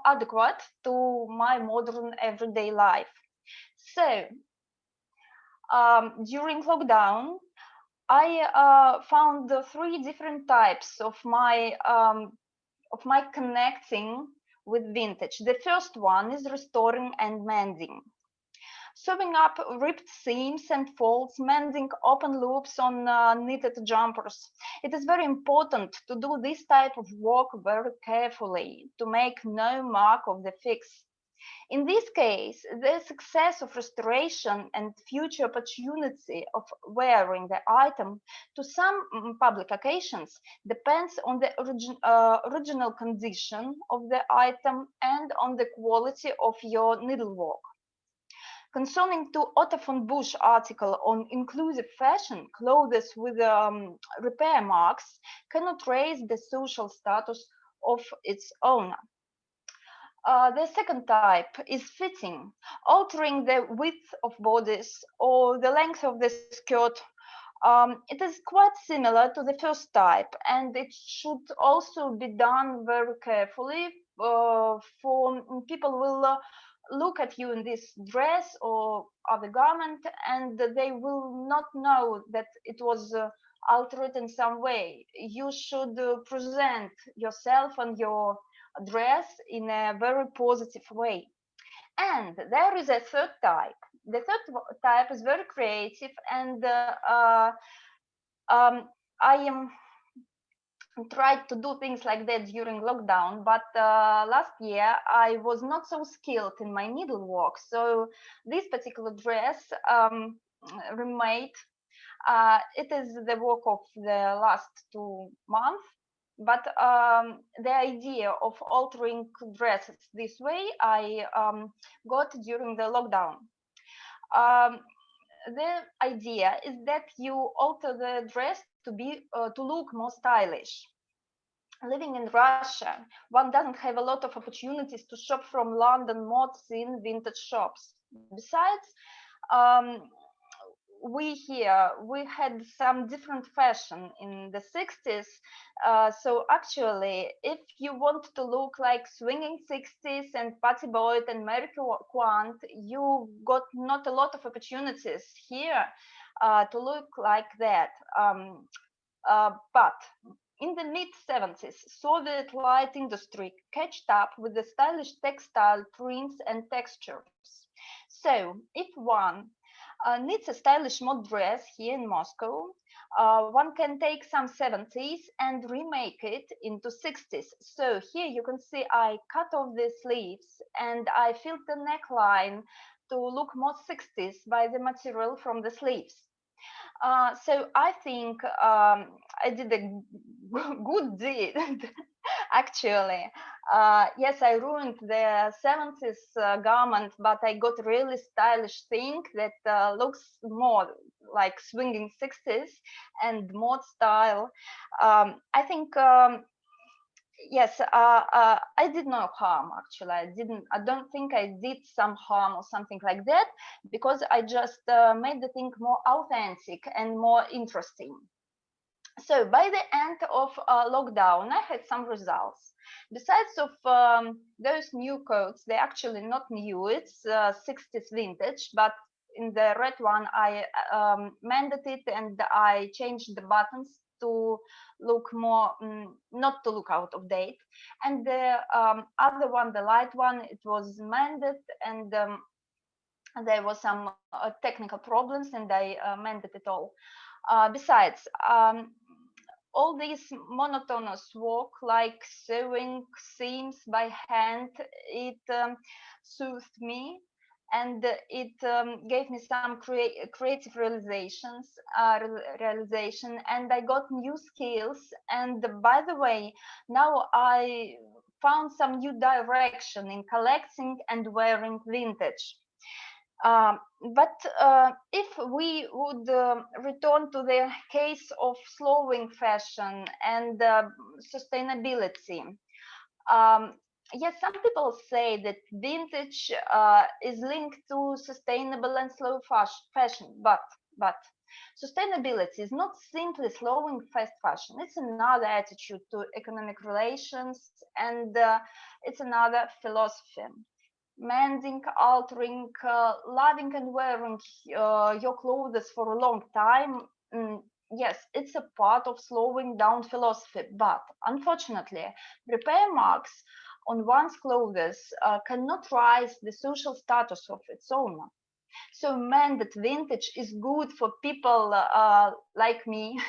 adequate to my modern everyday life. So, during lockdown, I found the 3 different types of my connecting with vintage. The first one is restoring and mending. Sewing up ripped seams and folds, mending open loops on knitted jumpers. It is very important to do this type of work very carefully to make no mark of the fix. In this case, the success of restoration and future opportunity of wearing the item to some public occasions depends on the original condition of the item and on the quality of your needlework. Concerning to Otto von Busch article on inclusive fashion, clothes with repair marks cannot raise the social status of its owner. The second type is fitting, altering the width of bodice or the length of the skirt. It is quite similar to the first type, and it should also be done very carefully, for people will look at you in this dress or other garment, and they will not know that it was altered in some way. You should present yourself and your dress in a very positive way. And there is a third type. The third type is very creative, and I am tried to do things like that during lockdown, but last year I was not so skilled in my needlework, so this particular dress remade. It is the work of the last 2 months, but the idea of altering dresses this way I got during the lockdown. The idea is that you alter the dress to look more stylish. Living in Russia, one doesn't have a lot of opportunities to shop from London mode scene vintage shops. Besides, we had some different fashion in the 60s. So actually, if you want to look like swinging 60s and Patty Boyd and Mary Quant, you got not a lot of opportunities here to look like that. But in the mid-70s, Soviet light industry catched up with the stylish textile prints and textures. So if one needs a stylish mod dress here in Moscow, one can take some 70s and remake it into 60s. So here you can see I cut off the sleeves and I filled the neckline to look more 60s by the material from the sleeves. So I think I did a good deed, actually. Yes, I ruined the 70s garment, but I got a really stylish thing that looks more like swinging 60s and mod style. I think yes, I did no harm, actually. I don't think I did some harm or something like that, because I just made the thing more authentic and more interesting. So by the end of lockdown, I had some results. Besides of those new coats, they're actually not new, it's 60s vintage, but in the red one, I mended it and I changed the buttons to look more, not to look out of date. And the other one, the light one, it was mended and there was some technical problems and I mended it all. Besides, all these monotonous work like sewing seams by hand, it soothed me and it gave me some creative realization, and I got new skills. And by the way, now I found some new direction in collecting and wearing vintage. But if we would return to the case of slowing fashion and sustainability, yes, some people say that vintage is linked to sustainable and slow fashion, but sustainability is not simply slowing fast fashion. It's another attitude to economic relations, and it's another philosophy. Mending, altering, loving and wearing your clothes for a long time, yes, it's a part of slowing down philosophy, but unfortunately, repair marks on one's clothes cannot rise the social status of its owner. So mended vintage is good for people like me,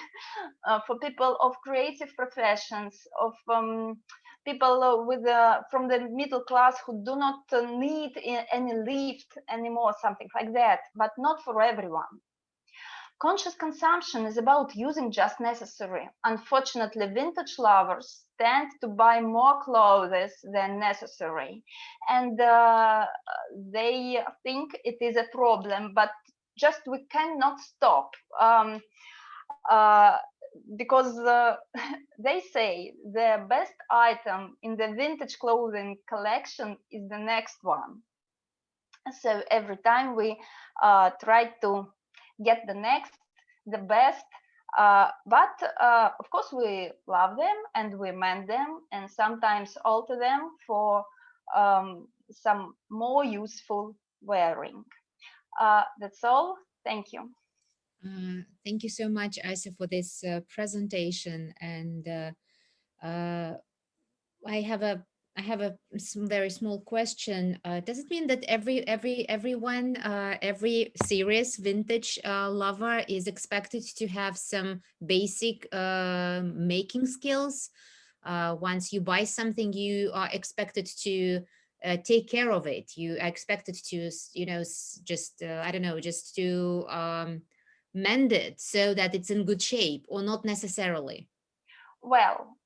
for people of creative professions, of people with from the middle class who do not need any lift anymore, something like that, but not for everyone. Conscious consumption is about using just necessary. Unfortunately, vintage lovers tend to buy more clothes than necessary, and they think it is a problem, but just we cannot stop. Because they say the best item in the vintage clothing collection is the next one. So every time we try to get the next, the best, but of course we love them and we mend them and sometimes alter them for some more useful wearing. That's all. Thank you. Thank you so much, Asa, for this presentation. And I have a very small question. Does it mean that everyone, every serious vintage lover is expected to have some basic making skills? Once you buy something, you are expected to take care of it. You are expected to, you know, just I don't know, just to mend it so that it's in good shape, or not necessarily? Well,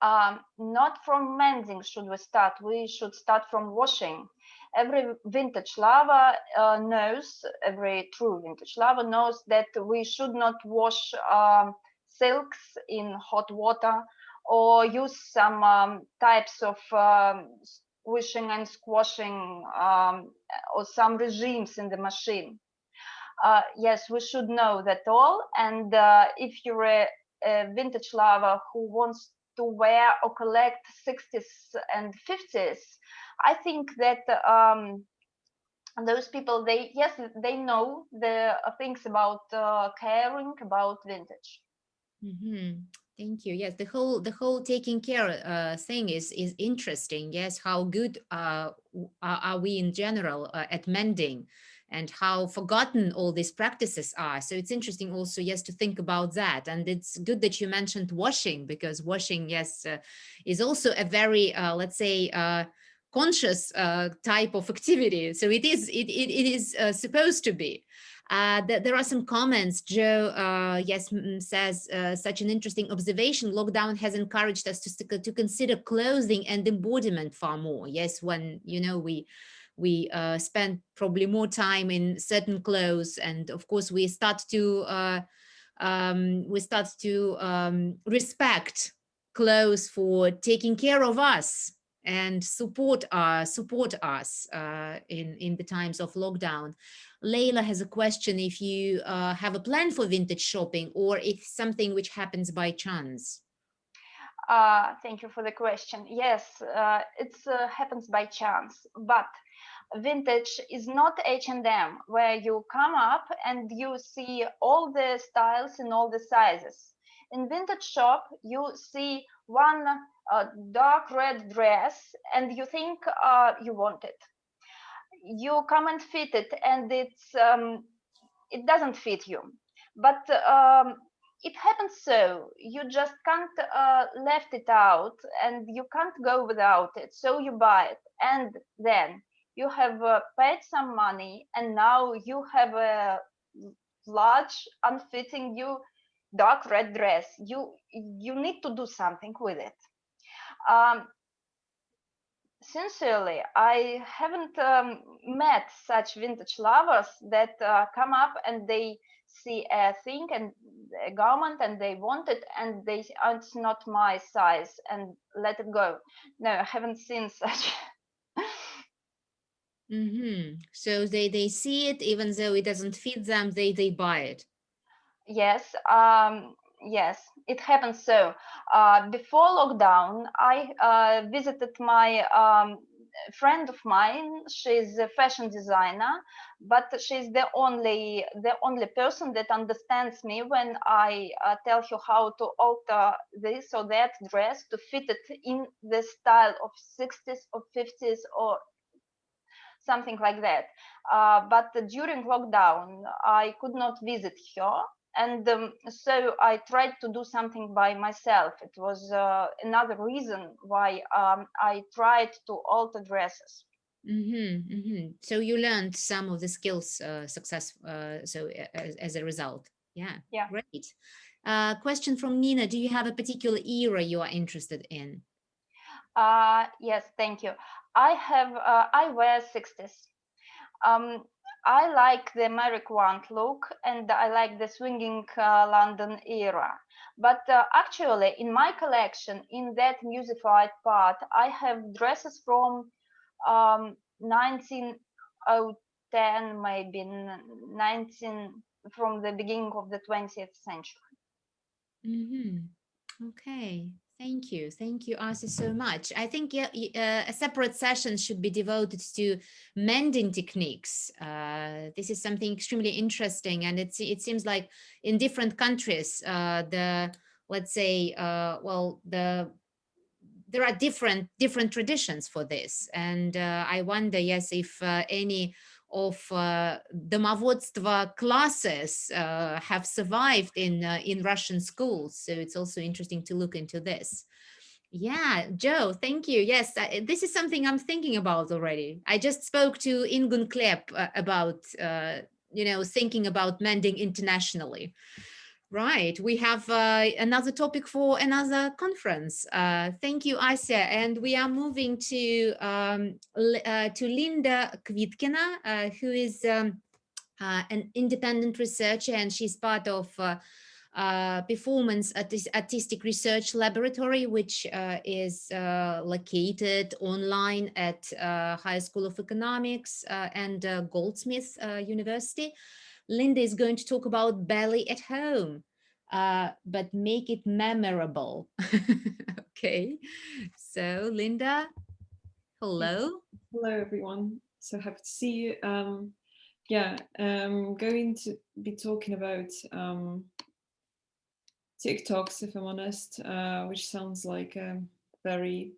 not from mending should we start. We should start from washing. Every vintage lover knows, every true vintage lover knows that we should not wash silks in hot water or use some types of squishing and squashing or some regimes in the machine. Yes, we should know that all. And if you're a vintage lover who wants to wear or collect 60s and 50s, I think that those people, they know the things about caring about vintage. Thank you. Yes, the whole taking care thing is interesting. Yes, how good are we in general at mending, and how forgotten all these practices are. So it's interesting also, yes, to think about that. And it's good that you mentioned washing, because washing, yes, is also a very, let's say, conscious type of activity. So it is supposed to be. There are some comments. Joe, yes, says, such an interesting observation. Lockdown has encouraged us to consider clothing and embodiment far more. Yes, when, you know, we spend probably more time in certain clothes, and of course we start to respect clothes for taking care of us and support us in the times of lockdown. Leila has a question: if you have a plan for vintage shopping, or if something which happens by chance. Thank you for the question. Yes, it happens by chance, but vintage is not H&M, where you come up and you see all the styles in all the sizes. In vintage shop, you see one dark red dress and you think you want it. You come and fit it, and it doesn't fit you. But it happens so. You just can't left it out, and you can't go without it. So you buy it, and then you have paid some money, and now you have a large, unfitting you dark red dress. You need to do something with it. Sincerely, I haven't met such vintage lovers that come up and they see a thing and a garment and they want it, and they say, oh, it's not my size, and let it go. No, I haven't seen such. So they see it, even though it doesn't fit them, they buy it. Yes, yes, it happens so. Before lockdown, I visited my friend of mine. She's a fashion designer, but she's the only person that understands me when I tell her how to alter this or that dress to fit it in the style of 60s or 50s or something like that. But during lockdown, I could not visit her. And so I tried to do something by myself. It was another reason why I tried to alter dresses. So you learned some of the skills as a result. Yeah, great. Question from Nina: do you have a particular era you are interested in? Yes, thank you. I wear 60s. I like the Mary Quant look, and I like the swinging London era. But actually, in my collection, in that museified part, I have dresses from 1910, maybe 19, from the beginning of the 20th century. Okay. Thank you, Asa, so much. I think a separate session should be devoted to mending techniques. This is something extremely interesting, and it seems like in different countries, let's say, there are different traditions for this, and I wonder, yes, if any of domovodstvo classes have survived in Russian schools. So it's also interesting to look into this. Yeah, Joe, thank you. Yes, this is something I'm thinking about already. I just spoke to Ingun Klep about, thinking about mending internationally. Right, we have another topic for another conference. Thank you, Asya. And we are moving to Linda Kvitkina, who is an independent researcher, and she's part of Performance Artistic Research Laboratory, which is located online at High School of Economics and Goldsmith University. Linda is going to talk about ballet at home, but make it memorable. Okay, so Linda, hello. Hello, everyone. So happy to see you. Going to be talking about TikToks, if I'm honest, which sounds like a very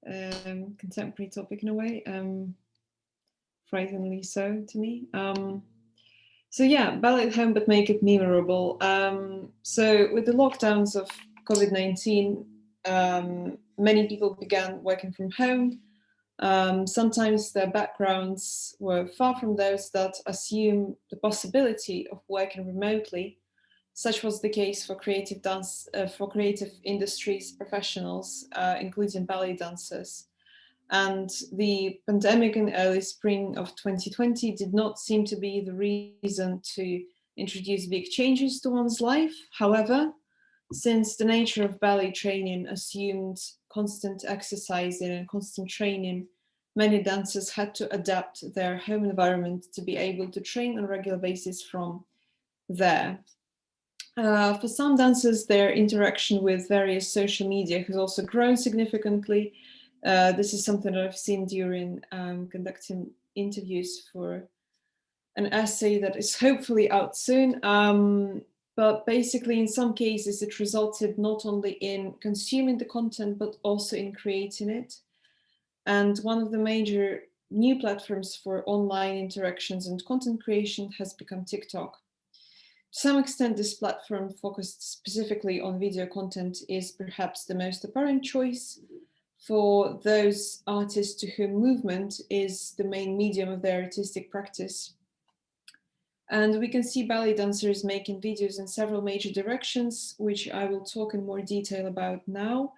contemporary topic in a way, frighteningly so to me. So yeah, ballet at home, but make it memorable. So with the lockdowns of COVID-19, many people began working from home. Sometimes their backgrounds were far from those that assume the possibility of working remotely. Such was the case for creative dance, for creative industries professionals, including ballet dancers. And the pandemic in early spring of 2020 did not seem to be the reason to introduce big changes to one's life. However, since the nature of ballet training assumed constant exercising and constant training, many dancers had to adapt their home environment to be able to train on a regular basis from there. For some dancers, their interaction with various social media has also grown significantly. This is something that I've seen during conducting interviews for an essay that is hopefully out soon. But basically, in some cases, it resulted not only in consuming the content, but also in creating it. And one of the major new platforms for online interactions and content creation has become TikTok. To some extent, this platform focused specifically on video content is perhaps the most apparent choice for those artists to whom movement is the main medium of their artistic practice. And we can see ballet dancers making videos in several major directions, which I will talk in more detail about now.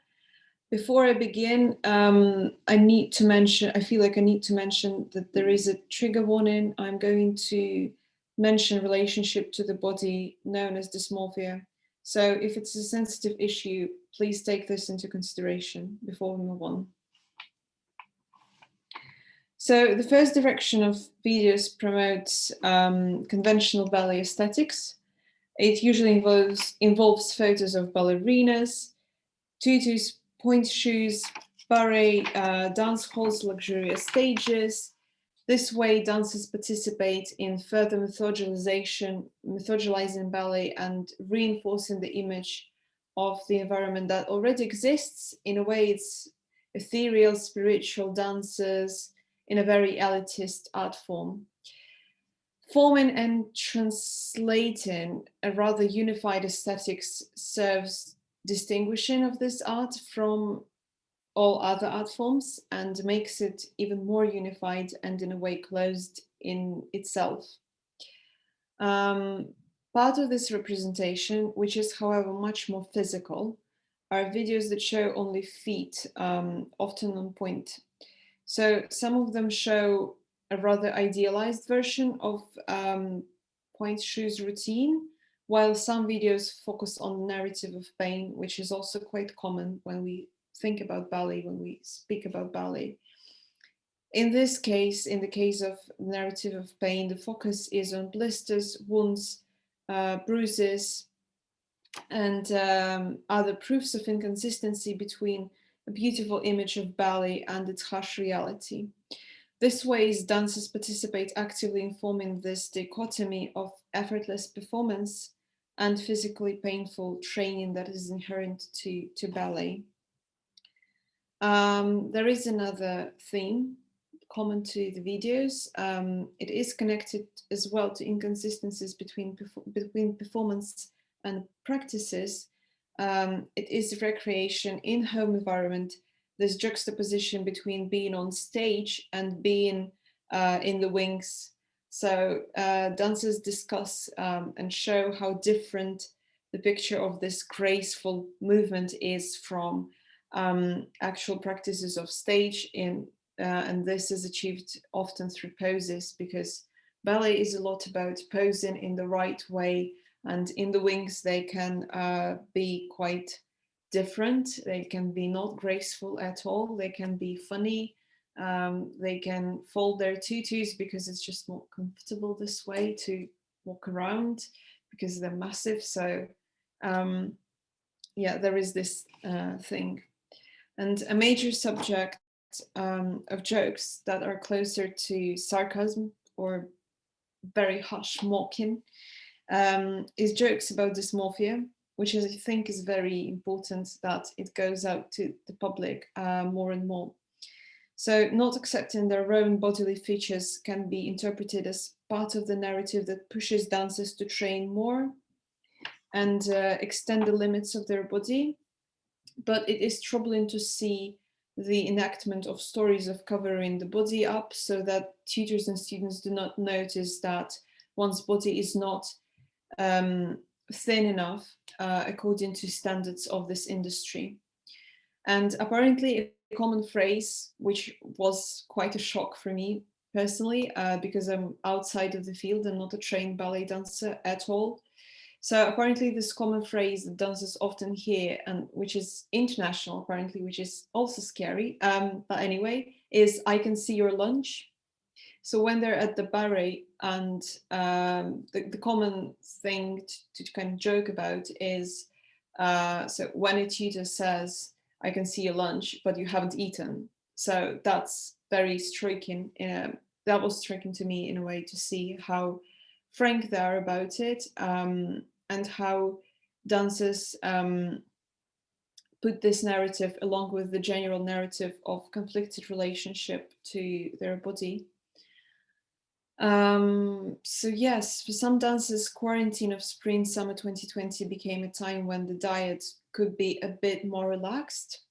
Before I begin, I feel like I need to mention that there is a trigger warning. I'm going to mention relationship to the body known as dysmorphia. So if it's a sensitive issue, please take this into consideration before we move on. So the first direction of videos promotes conventional ballet aesthetics. It usually involves photos of ballerinas, tutus, point shoes, ballet, dance halls, luxurious stages. This way, dancers participate in further mythologizing ballet and reinforcing the image of the environment that already exists. In a way, it's ethereal, spiritual dancers in a very elitist art form. Forming and translating a rather unified aesthetics serves distinguishing of this art from all other art forms and makes it even more unified and in a way closed in itself. Part of this representation, which is however much more physical, are videos that show only feet, often on point. So some of them show a rather idealized version of point shoes routine, while some videos focus on narrative of pain, which is also quite common when we think about ballet, when we speak about ballet. In this case, in the case of narrative of pain, the focus is on blisters, wounds, bruises, and other proofs of inconsistency between a beautiful image of ballet and its harsh reality. This way, dancers participate actively in forming this dichotomy of effortless performance and physically painful training that is inherent to ballet. There is another theme common to the videos. It is connected as well to inconsistencies between performance and practices. It is recreation in home environment. This juxtaposition between being on stage and being in the wings. So dancers discuss and show how different the picture of this graceful movement is from actual practices of stage and this is achieved often through poses, because ballet is a lot about posing in the right way, and in the wings they can be quite different. They can be not graceful at all. They can be funny. They can fold their tutus because it's just more comfortable this way to walk around because they're massive. So yeah, there is this thing. And a major subject of jokes that are closer to sarcasm or very harsh mocking is jokes about dysmorphia, which I think is very important that it goes out to the public more and more. So not accepting their own bodily features can be interpreted as part of the narrative that pushes dancers to train more and extend the limits of their body. But it is troubling to see the enactment of stories of covering the body up so that tutors and students do not notice that one's body is not thin enough according to standards of this industry. And apparently a common phrase, which was quite a shock for me personally, because I'm outside of the field and not a trained ballet dancer at all. So apparently this common phrase that dancers often hear, and which is international apparently, which is also scary, but anyway, is "I can see your lunch." So when they're at the ballet, and the common thing to kind of joke about is, so when a tutor says, "I can see your lunch, but you haven't eaten." So that's very striking. That was striking to me in a way, to see how frank they are about it, and how dancers put this narrative along with the general narrative of conflicted relationship to their body. So yes, for some dancers, quarantine of spring summer 2020 became a time when the diet could be a bit more relaxed.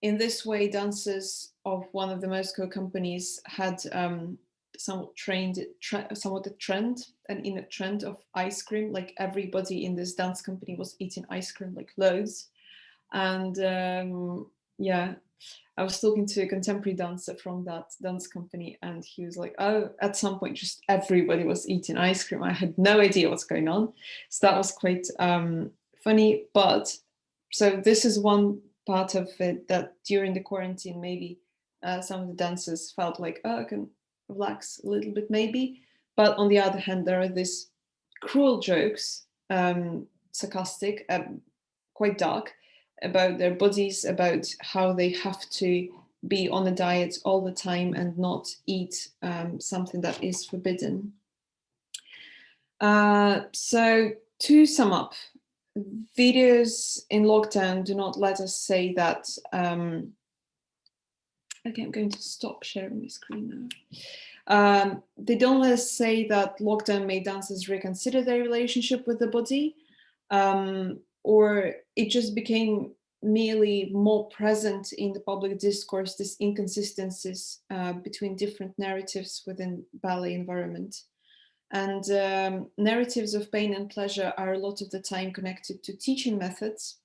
In this way, dancers of one of the Moscow companies had somewhat a trend, an inner trend of ice cream. Like everybody in this dance company was eating ice cream, like loads. And yeah, I was talking to a contemporary dancer from that dance company, and he was like, "Oh, at some point, just everybody was eating ice cream. I had no idea what's going on." So that was quite funny. But so this is one part of it, that during the quarantine, maybe some of the dancers felt like, "Oh, I can relax a little bit maybe." But on the other hand, there are these cruel jokes, sarcastic, quite dark, about their bodies, about how they have to be on a diet all the time and not eat something that is forbidden. So to sum up, videos in lockdown do not let us say that, okay, I'm going to stop sharing my screen now. They don't let us say that lockdown made dancers reconsider their relationship with the body, or it just became merely more present in the public discourse, these inconsistencies between different narratives within ballet environment. And narratives of pain and pleasure are a lot of the time connected to teaching methods,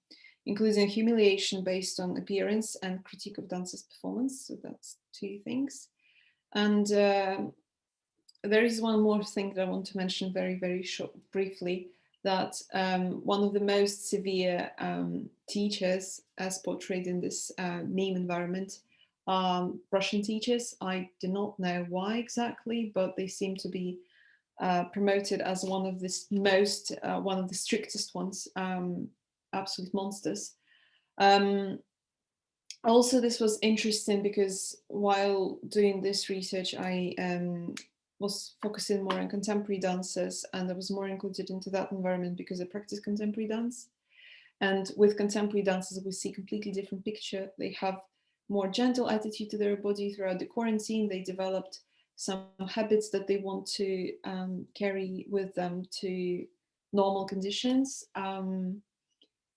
including humiliation based on appearance and critique of dancers' performance. So that's two things. And there is one more thing that I want to mention very, very briefly, that one of the most severe teachers, as portrayed in this meme environment, Russian teachers. I do not know why exactly, but they seem to be promoted as one of the strictest ones, absolute monsters. Also, this was interesting because while doing this research, I was focusing more on contemporary dancers, and I was more included into that environment because I practice contemporary dance. And with contemporary dancers, we see a completely different picture. They have more gentle attitude to their body throughout the quarantine. They developed some habits that they want to carry with them to normal conditions.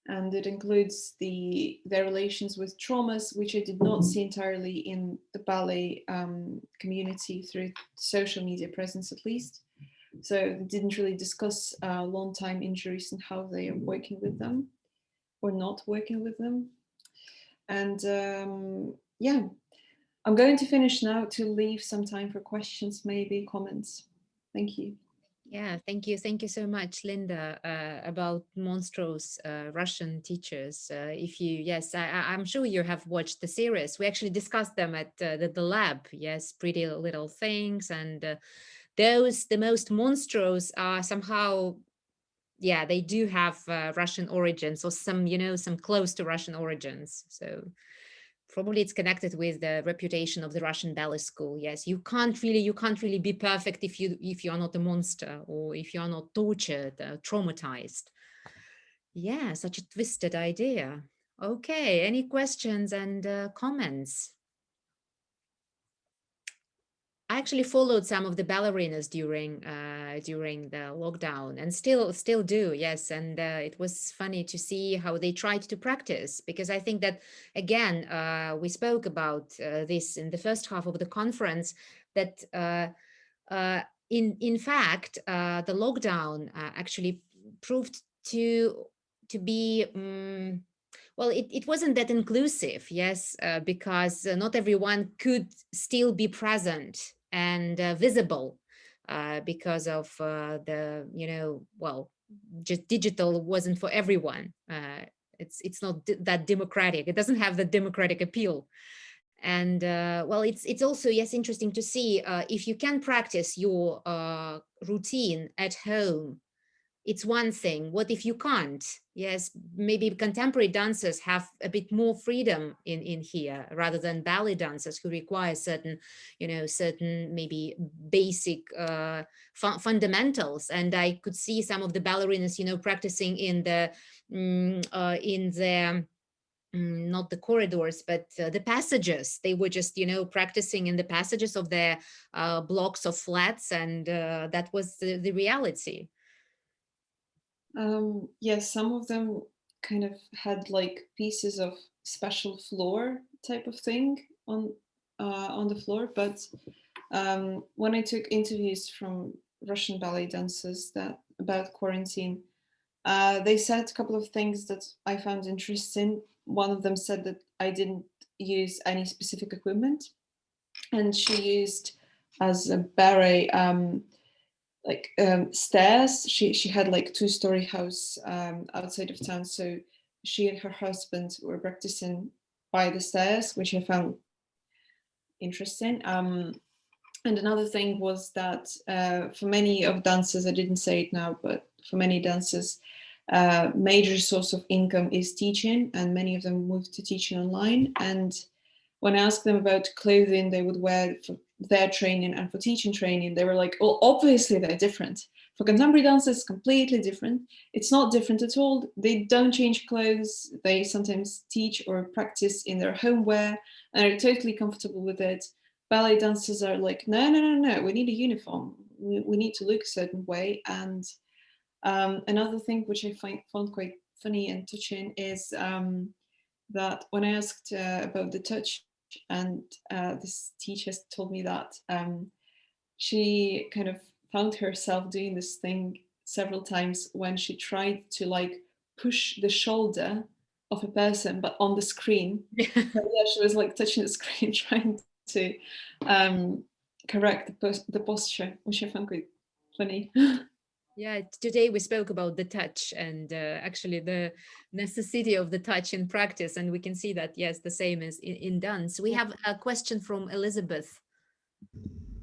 And it includes their relations with traumas, which I did not see entirely in the ballet community through social media presence, at least. So they didn't really discuss long time injuries and how they are working with them or not working with them. And yeah, I'm going to finish now to leave some time for questions, maybe comments. Thank you. Yeah, thank you. Thank you so much, Linda, about monstrous Russian teachers. Yes, I'm sure you have watched the series. We actually discussed them at the lab. Yes, Pretty Little Things. And the most monstrous are somehow, yeah, they do have Russian origins, or some close to Russian origins. So probably it's connected with the reputation of the Russian ballet school. Yes, you can't really be perfect if you are not a monster, or if you are not tortured, traumatized. Yeah, such a twisted idea. Okay, any questions and comments? I actually followed some of the ballerinas during the lockdown, and still do, yes. And it was funny to see how they tried to practice, because I think that, again, we spoke about this in the first half of the conference, that in fact the lockdown actually proved to be well, it wasn't that inclusive, yes, because not everyone could still be present and visible because of the, well, just digital wasn't for everyone. It's not that democratic. It doesn't have the democratic appeal. And well, it's also, yes, interesting to see if you can practice your routine at home. It's one thing. What if you can't? Yes, maybe contemporary dancers have a bit more freedom in here, rather than ballet dancers who require certain, certain maybe basic fundamentals. And I could see some of the ballerinas, practicing in the not the corridors, but the passages. They were just, practicing in the passages of their blocks of flats, and that was the reality. Yes, some of them kind of had like pieces of special floor type of thing on the floor. But when I took interviews from Russian ballet dancers about quarantine, they said a couple of things that I found interesting. One of them said that I didn't use any specific equipment, and she used as a ballet stairs. She had like 2-story house outside of town, so she and her husband were practicing by the stairs, which I found interesting. And another thing was that for many of dancers, I didn't say it now, but for many dancers, major source of income is teaching, and many of them moved to teaching online. And when I asked them about clothing they would wear for their training and for teaching training, they were like, well, obviously they're different. For contemporary dancers, completely different. It's not different at all. They don't change clothes. They sometimes teach or practice in their home wear and are totally comfortable with it. Ballet dancers are like, no, we need a uniform. We need to look a certain way. And another thing which I found quite funny and touching is that when I asked about the touch, and this teacher told me that she kind of found herself doing this thing several times when she tried to like push the shoulder of a person, but on the screen. So, yeah, she was like touching the screen, trying to correct the posture, which I found quite funny. Yeah, today we spoke about the touch and actually the necessity of the touch in practice. And we can see that, yes, the same as in dance. We have a question from Elizabeth.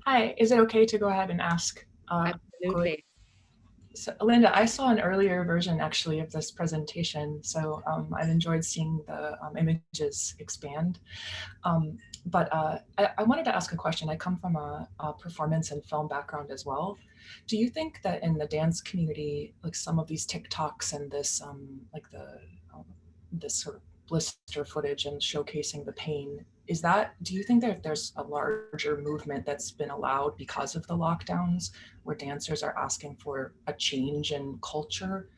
Hi, is it okay to go ahead and ask? Absolutely. So, Linda, I saw an earlier version actually of this presentation, so I've enjoyed seeing the images expand. But I wanted to ask a question. I come from a performance and film background as well. Do you think that in the dance community, like some of these TikToks and this, this sort of blister footage and showcasing the pain, do you think that there's a larger movement that's been allowed because of the lockdowns, where dancers are asking for a change in culture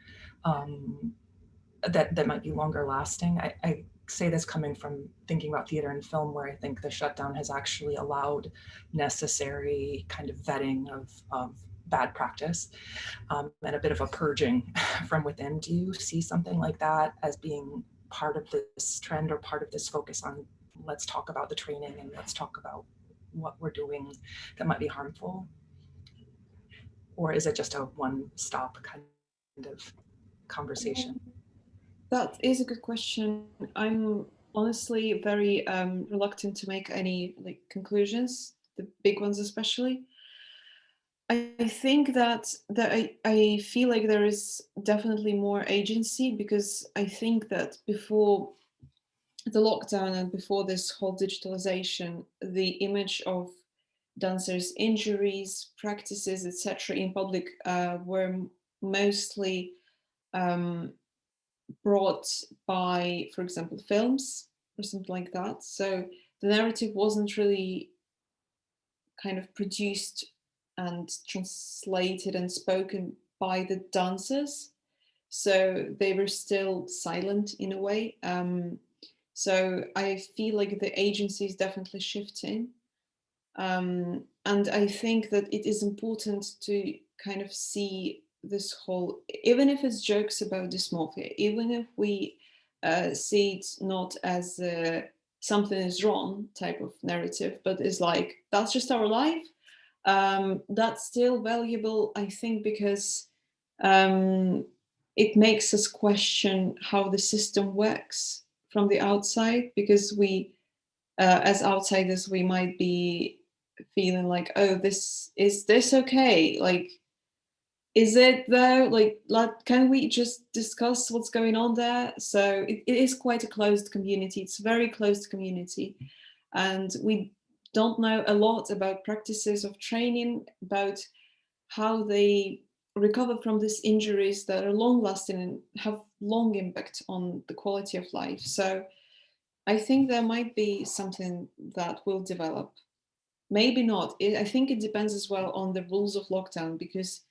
that might be longer lasting? I say this coming from thinking about theater and film, where I think the shutdown has actually allowed necessary kind of vetting of bad practice and a bit of a purging from within. Do you see something like that as being part of this trend or part of this focus on let's talk about the training and let's talk about what we're doing that might be harmful? Or is it just a one-stop kind of conversation? That is a good question. I'm honestly very reluctant to make any like conclusions, the big ones especially. I think that I feel like there is definitely more agency, because I think that before the lockdown and before this whole digitalization, the image of dancers' injuries, practices, etc. in public were mostly brought by, for example, films or something like that. So the narrative wasn't really kind of produced and translated and spoken by the dancers. So they were still silent in a way. So I feel like the agency is definitely shifting. And I think that it is important to kind of see this whole, even if it's jokes about dysmorphia, even if we see it not as something is wrong type of narrative, but is like, that's just our life, that's still valuable, I think, because it makes us question how the system works from the outside, because we, as outsiders, we might be feeling like, oh, is this okay? Like, is it though? Like, can we just discuss what's going on there? So it is quite a closed community. It's a very closed community. And we don't know a lot about practices of training, about how they recover from these injuries that are long lasting and have long impact on the quality of life. So I think there might be something that will develop. Maybe not. I think it depends as well on the rules of lockdown, because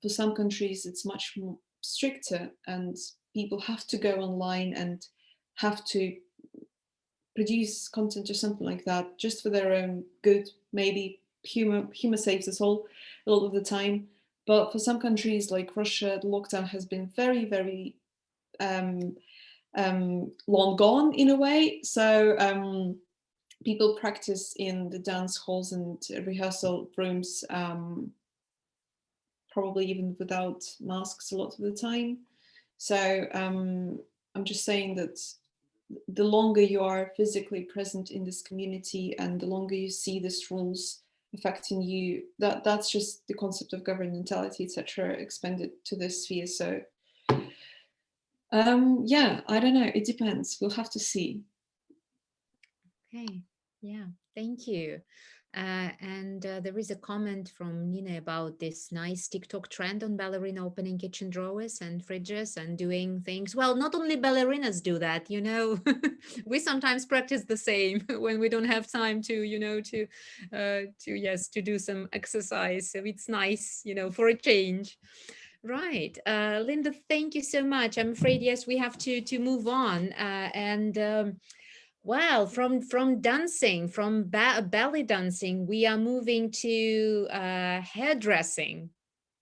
for some countries it's much more stricter and people have to go online and have to produce content or something like that just for their own good. Maybe humor saves us all a lot of the time. But for some countries like Russia, the lockdown has been very, very long gone in a way. So people practice in the dance halls and rehearsal rooms, probably even without masks a lot of the time. So I'm just saying that the longer you are physically present in this community and the longer you see these rules affecting you, that's just the concept of governmentality, etc., expanded to this sphere. So yeah, I don't know, it depends, we'll have to see. Okay, yeah, thank you. And there is a comment from Nina about this nice TikTok trend on ballerina opening kitchen drawers and fridges and doing things. Well, not only ballerinas do that, you know, we sometimes practice the same when we don't have time to, you know, to do some exercise. So it's nice, you know, for a change. Right. Linda, thank you so much. I'm afraid, yes, we have to move on. Wow, from dancing, from belly dancing, we are moving to hairdressing.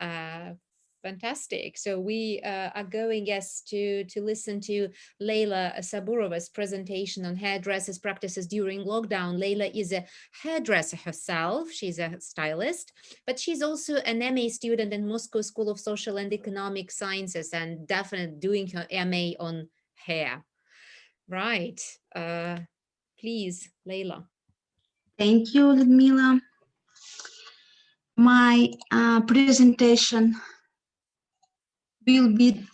Fantastic. So we are going, yes, to listen to Leila Saburova's presentation on hairdressers practices during lockdown. Leila is a hairdresser herself. She's a stylist, but she's also an MA student in Moscow School of Social and Economic Sciences and definitely doing her MA on hair. Right. Please, Leila. Thank you, Ludmila. My presentation will be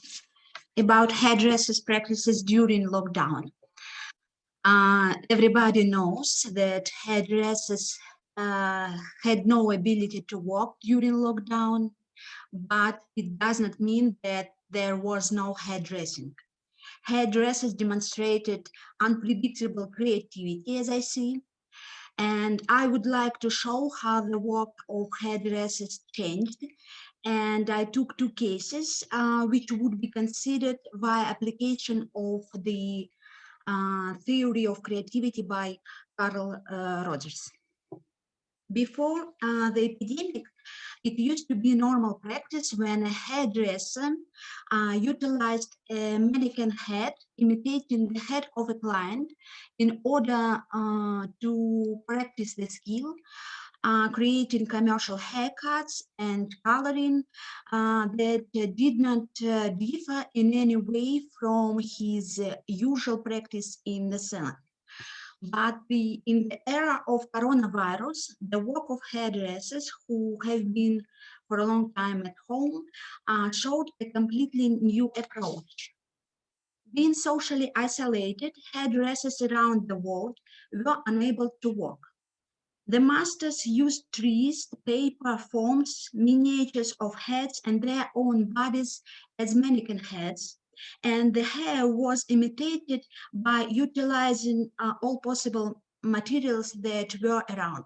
about hairdressers practices during lockdown. Everybody knows that hairdressers had no ability to work during lockdown, but it does not mean that there was no hairdressing. Hairdressers demonstrated unpredictable creativity, as I see, and I would like to show how the work of hairdressers changed. And I took two cases which would be considered via application of the theory of creativity by Carl Rogers. Before the epidemic, it used to be normal practice when a hairdresser utilized a mannequin head imitating the head of a client in order to practice the skill, creating commercial haircuts and coloring that did not differ in any way from his usual practice in the salon. But in the era of coronavirus, the work of hairdressers who have been for a long time at home showed a completely new approach. Being socially isolated, hairdressers around the world were unable to work. The masters used trees, paper, forms, miniatures of heads and their own bodies as mannequin heads, and the hair was imitated by utilizing all possible materials that were around.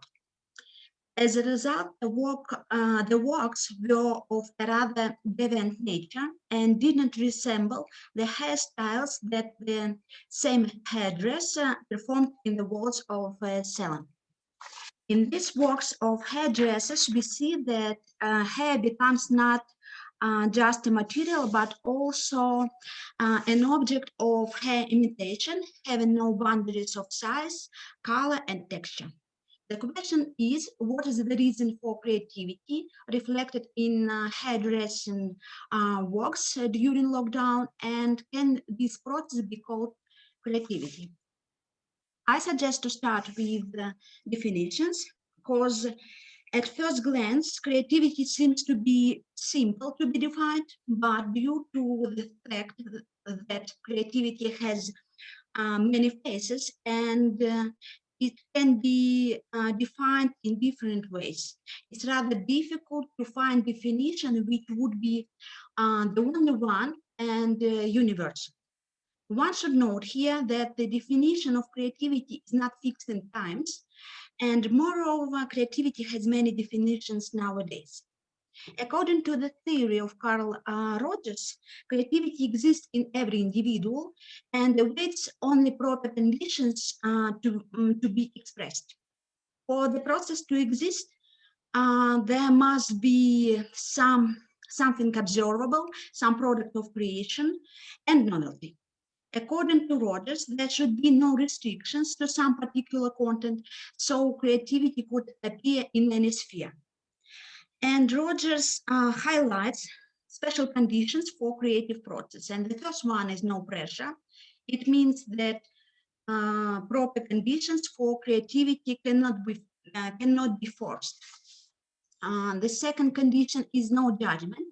As a result, the works were of a rather deviant nature and didn't resemble the hairstyles that the same hairdresser performed in the walls of a salon. In these works of hairdressers, we see that hair becomes not just a material, but also an object of hair imitation, having no boundaries of size, color, and texture. The question is, what is the reason for creativity reflected in hairdressing works during lockdown, and can this process be called creativity? I suggest to start with definitions, because at first glance, creativity seems to be simple to be defined, but due to the fact that creativity has many faces and it can be defined in different ways. It's rather difficult to find definition which would be the only one and universal. One should note here that the definition of creativity is not fixed in times, and moreover, creativity has many definitions nowadays. According to the theory of Carl Rogers, creativity exists in every individual and awaits only proper conditions to be expressed. For the process to exist, there must be something observable, some product of creation and novelty. According to Rogers, there should be no restrictions to some particular content, so creativity could appear in any sphere. And Rogers highlights special conditions for creative process. And the first one is no pressure. It means that proper conditions for creativity cannot be forced. The second condition is no judgment,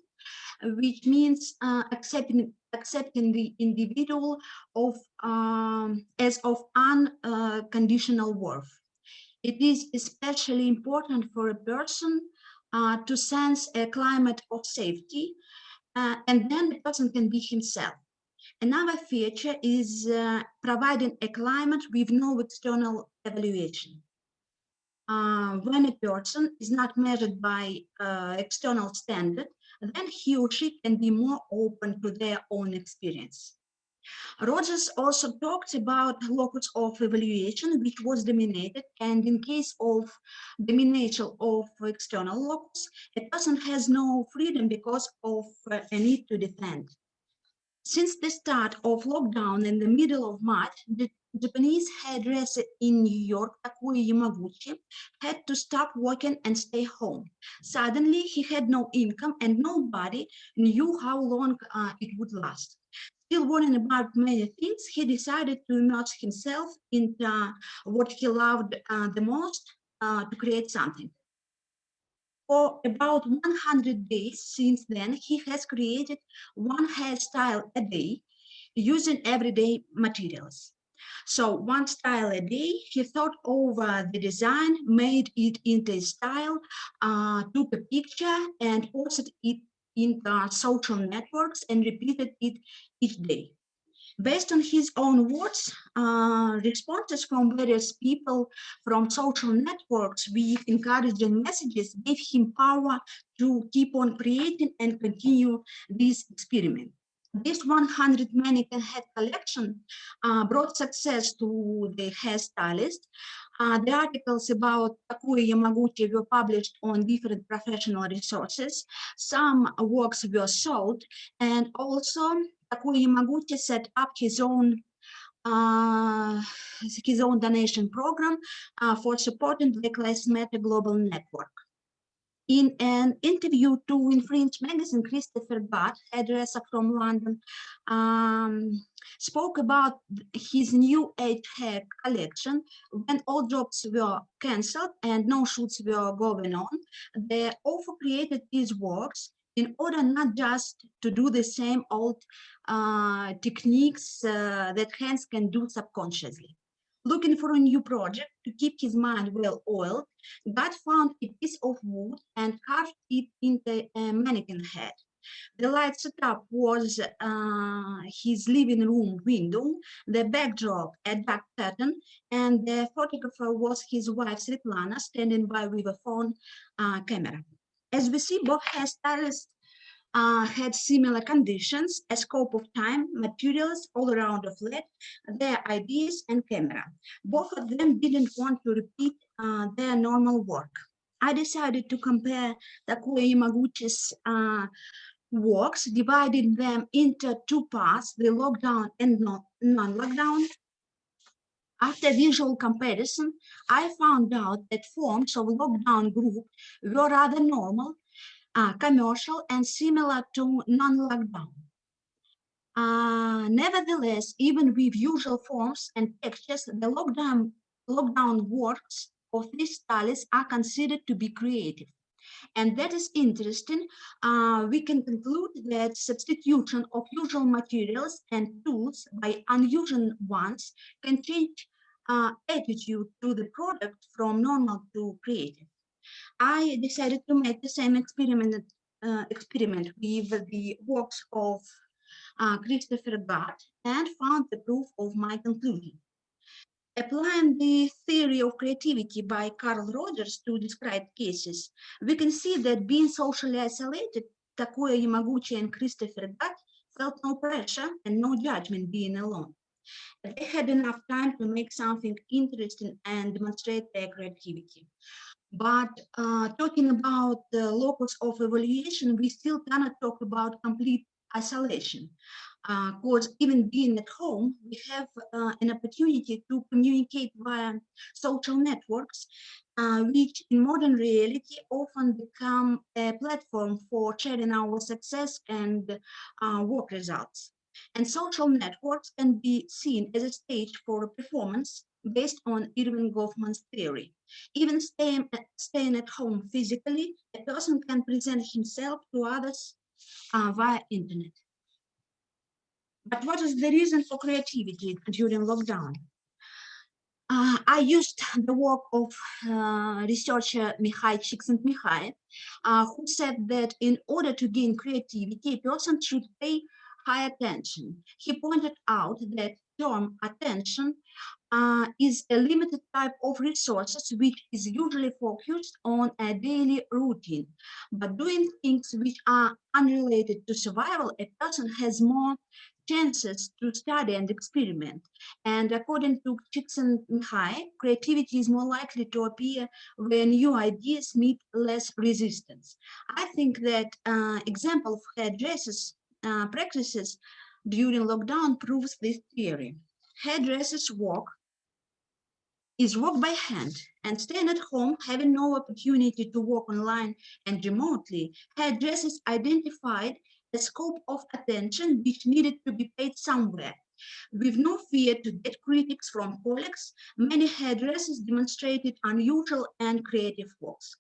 which means accepting the individual as of unconditional worth. It is especially important for a person to sense a climate of safety, and then the person can be himself. Another feature is providing a climate with no external evaluation. When a person is not measured by external standard, then he or she can be more open to their own experience. Rogers also talked about locus of evaluation, which was dominated, and in case of domination of external locus, a person has no freedom because of a need to defend. Since the start of lockdown in the middle of March, the Japanese hairdresser in New York, Takuya Yamaguchi, had to stop working and stay home. Suddenly, he had no income and nobody knew how long it would last. Still worrying about many things, he decided to immerse himself into what he loved the most, to create something. For about 100 days since then, he has created one hairstyle a day using everyday materials. So one style a day, he thought over the design, made it into a style, took a picture and posted it in social networks and repeated it each day. Based on his own words, responses from various people from social networks with encouraging messages gave him power to keep on creating and continue this experiment. This 100 mannequin head collection brought success to the hairstylist. The articles about Takuya Yamaguchi were published on different professional resources. Some works were sold, and also Takuya Yamaguchi set up his own donation program for supporting Black Lives Matter Global Network. In an interview to In Fringe magazine, Christopher Butt, hairdresser from London, spoke about his new age hair collection. When all jobs were cancelled and no shoots were going on, the author created these works in order not just to do the same old techniques that hands can do subconsciously. Looking for a new project to keep his mind well oiled, God found a piece of wood and carved it into a mannequin head. The light setup was his living room window, the backdrop a dark pattern, and the photographer was his wife Svetlana standing by with a phone camera. As we see, both hairstylists had similar conditions, a scope of time, materials, all around of flat, their ideas and camera. Both of them didn't want to repeat their normal work. I decided to compare Takuya Yamaguchi's works, dividing them into two parts, the lockdown and non-lockdown. After visual comparison, I found out that forms of lockdown group were rather normal, commercial, and similar to non-lockdown. Nevertheless, even with usual forms and textures, the lockdown works of these stylists are considered to be creative. And that is interesting. We can conclude that substitution of usual materials and tools by unusual ones can change attitude to the product from normal to creative. I decided to make the same experiment with the works of Christopher Gart and found the proof of my conclusion. Applying the theory of creativity by Carl Rogers to describe cases, we can see that being socially isolated, Takuya Yamaguchi and Christopher Gart felt no pressure and no judgment being alone. They had enough time to make something interesting and demonstrate their creativity. But talking about the locus of evaluation, we still cannot talk about complete isolation. Because even being at home, we have an opportunity to communicate via social networks, which in modern reality often become a platform for sharing our success and work results. And social networks can be seen as a stage for a performance based on Irving Goffman's theory. Even staying at home physically, a person can present himself to others via internet. But what is the reason for creativity during lockdown? I used the work of researcher Mihai Csikszentmihalyi, who said that in order to gain creativity, a person should pay high attention. He pointed out that term attention is a limited type of resources which is usually focused on a daily routine. But doing things which are unrelated to survival, a person has more chances to study and experiment. And according to Csikszentmihalyi, creativity is more likely to appear when new ideas meet less resistance. I think that example of hairdressers practices during lockdown proves this theory. Hairdressers work is work by hand, and staying at home, having no opportunity to work online and remotely, hairdressers identified a scope of attention which needed to be paid somewhere. With no fear to get critics from colleagues, many hairdressers demonstrated unusual and creative works.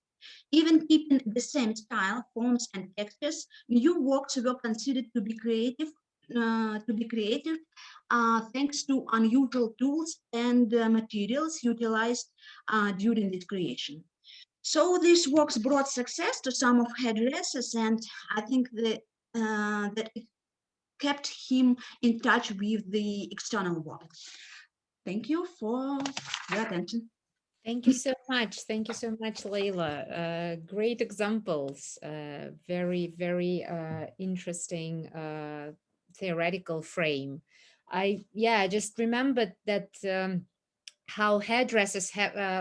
Even keeping the same style, forms, and textures, new works were considered to be creative thanks to unusual tools and materials utilized during its creation. So these works brought success to some of hairdressers, and I think that it kept him in touch with the external world. Thank you for your attention. Thank you so much. Thank you so much, Leila. Great examples. Very, very interesting theoretical frame. I just remembered that how hairdressers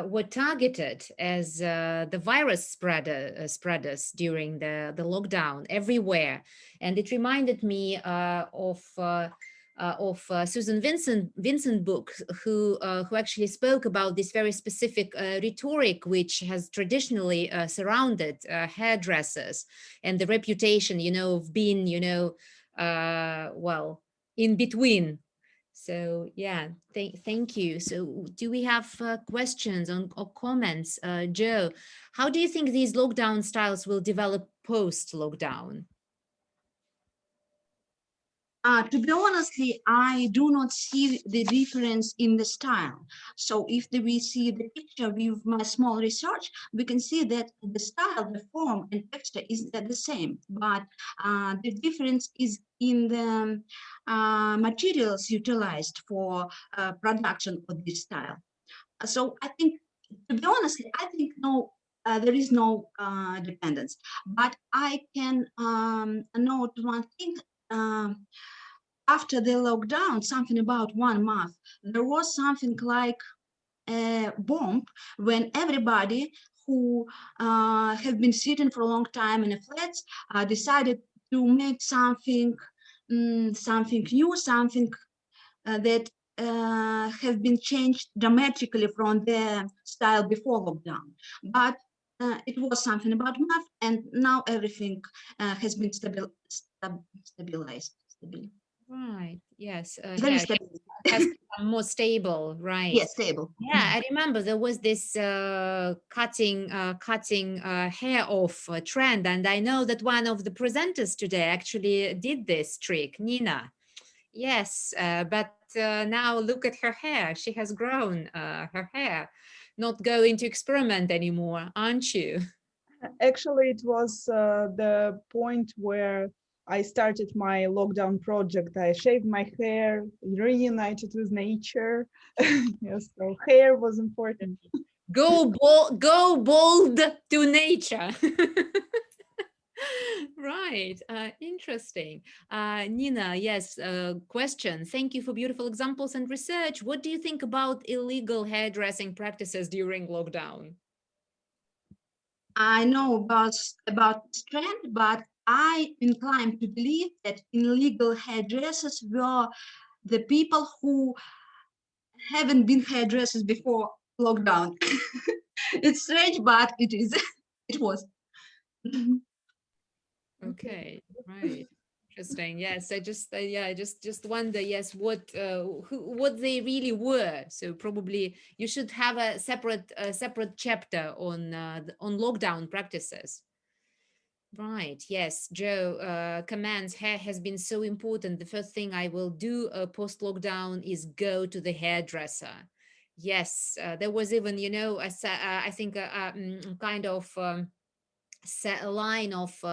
were targeted as the virus spreaders during the lockdown everywhere. And it reminded me of Susan Vincent book, who actually spoke about this very specific rhetoric which has traditionally surrounded hairdressers and the reputation, of being, well, in between. So yeah, thank you. So do we have questions or comments? Joe, how do you think these lockdown styles will develop post-lockdown? To be honestly, I do not see the difference in the style. So if we see the picture with my small research, we can see that the style, the form and texture is the same, but the difference is in the materials utilized for production of this style. So I think, to be honest, I think no, there is no dependence. But I can note one thing. After the lockdown, something about 1 month, there was something like a bomb when everybody who have been sitting for a long time in a flats decided to make something, something new, something that have been changed dramatically from the style before lockdown. But it was something about math, and now everything has been stabilized. Right. Yes. Very Yeah, stable. has become more stable. Right. Yes, stable. Yeah, I remember there was this cutting hair off trend, and I know that one of the presenters today actually did this trick, Nina. Yes, but now look at her hair. She has grown her hair. Not going to experiment anymore, aren't you? Actually, it was the point where I started my lockdown project. I shaved my hair, reunited with nature. Yes, so hair was important. Go bold to nature. Right, interesting. Nina, yes, question. Thank you for beautiful examples and research. What do you think about illegal hairdressing practices during lockdown? I know about this trend, but I incline to believe that illegal hairdressers were the people who haven't been hairdressers before lockdown. It's strange, but it is. It was. Okay, right. Interesting. Yes, I just yeah, just wonder, yes, what they really were. So probably you should have a separate chapter on lockdown practices. Right. Yes, Joe comments, hair has been so important. The first thing I will do post lockdown is go to the hairdresser. Yes, there was even, you know, I think kind of a line of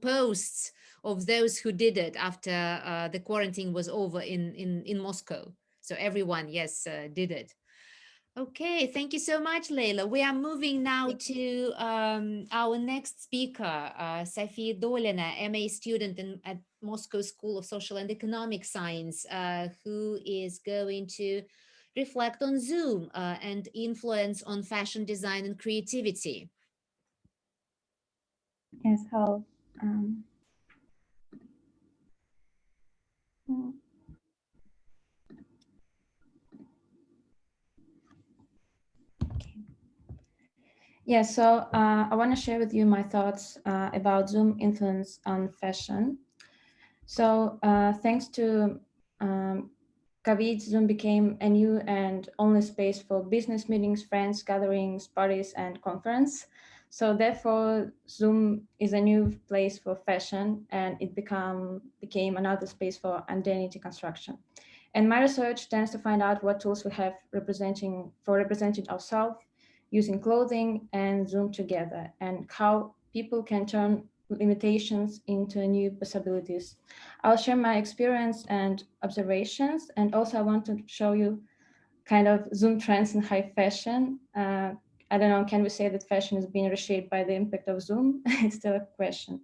posts of those who did it after the quarantine was over in Moscow. So everyone, yes, did it. Okay, thank you so much, Leila. We are moving now to our next speaker, Sofia Dolina, MA student at Moscow School of Social and Economic Science, who is going to reflect on Zoom and influence on fashion design and creativity. Yes, hello. Yeah, so I want to share with you my thoughts about Zoom influence on fashion. So thanks to COVID, Zoom became a new and only space for business meetings, friends, gatherings, parties, and conference. So therefore, Zoom is a new place for fashion, and it became another space for identity construction. And my research tends to find out what tools we have representing ourselves, using clothing and Zoom together, and how people can turn limitations into new possibilities. I'll share my experience and observations, and also I want to show you kind of Zoom trends in high fashion. I don't know, can we say that fashion is being reshaped by the impact of Zoom? It's still a question.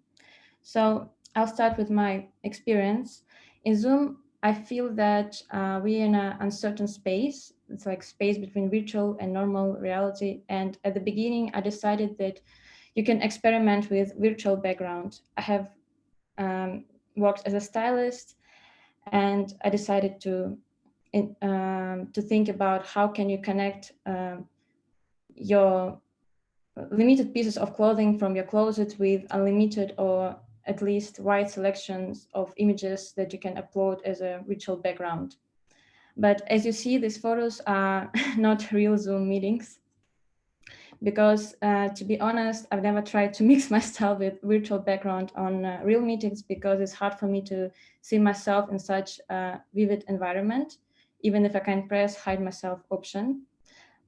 So I'll start with my experience. In Zoom, I feel that we're in an uncertain space. It's like space between virtual and normal reality. And at the beginning, I decided that you can experiment with virtual background. I have worked as a stylist, and I decided to think about how can you connect your limited pieces of clothing from your closet with unlimited or at least wide selections of images that you can upload as a virtual background. But as you see, these photos are not real Zoom meetings, because to be honest, I've never tried to mix my style with virtual background on real meetings, because it's hard for me to see myself in such a vivid environment, even if I can press hide myself option.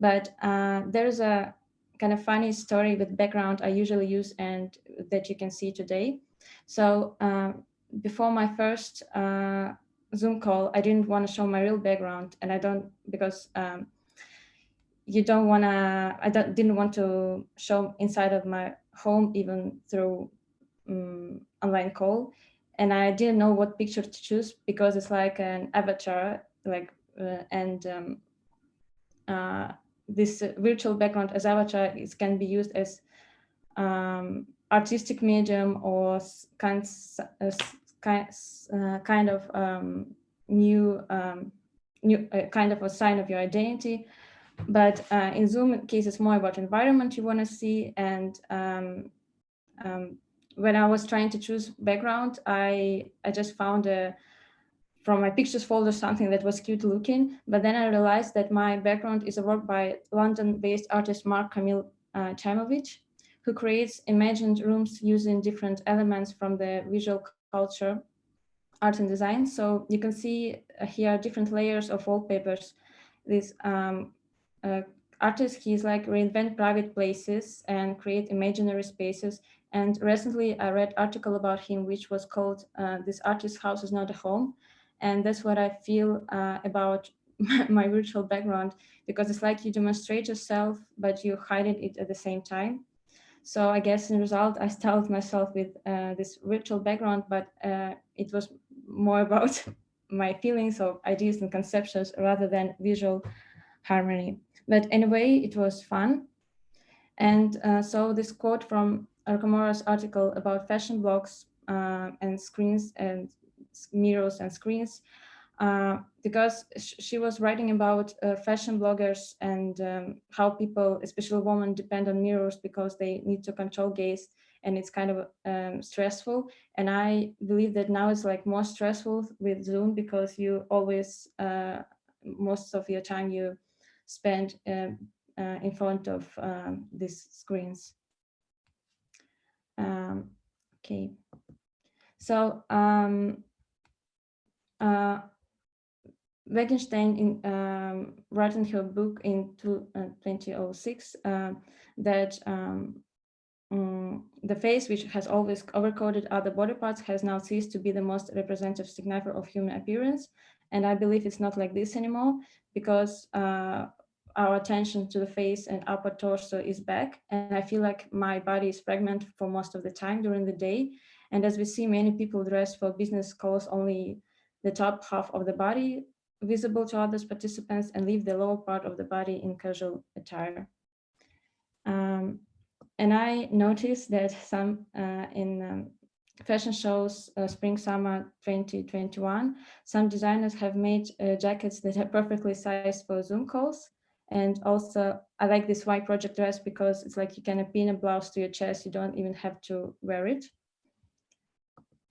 But there's a kind of funny story with background I usually use and that you can see today. So before my first Zoom call, I didn't want to show my real background, and I don't, because you don't want to, didn't want to show inside of my home even through online call. And I didn't know what picture to choose, because it's like an avatar, like this virtual background as avatar can be used as artistic medium, or kind of new kind of a sign of your identity. But in Zoom case, it's more about environment you want to see. And when I was trying to choose background, I just found from my pictures folder something that was cute looking. But then I realized that my background is a work by London-based artist Mark Camille Chaimovich, who creates imagined rooms using different elements from the visual culture, art and design. So you can see here different layers of wallpapers. This artist, he's like reinvent private places and create imaginary spaces. And recently I read article about him, which was called This Artist's House is Not a Home. And that's what I feel about my virtual background, because it's like you demonstrate yourself, but you hide it at the same time. So I guess in result, I styled myself with this virtual background, but it was more about my feelings of ideas and conceptions rather than visual harmony. But anyway, it was fun. And so this quote from Arkamura's article about fashion blogs and screens and mirrors and screens, because she was writing about fashion bloggers and how people, especially women, depend on mirrors because they need to control gaze, and it's kind of stressful. And I believe that now it's like more stressful with Zoom, because you always, most of your time you spend in front of these screens. Okay, so Wittgenstein wrote in her book in 2006 that the face, which has always overcoded other body parts, has now ceased to be the most representative signifier of human appearance. And I believe it's not like this anymore, because our attention to the face and upper torso is back. And I feel like my body is fragmented for most of the time during the day. And as we see, many people dress for business calls only the top half of the body visible to others participants, and leave the lower part of the body in casual attire. And I noticed that some in fashion shows, spring, summer 2021, some designers have made jackets that are perfectly sized for Zoom calls. And also I like this white project dress because it's like you can pin a blouse to your chest, you don't even have to wear it.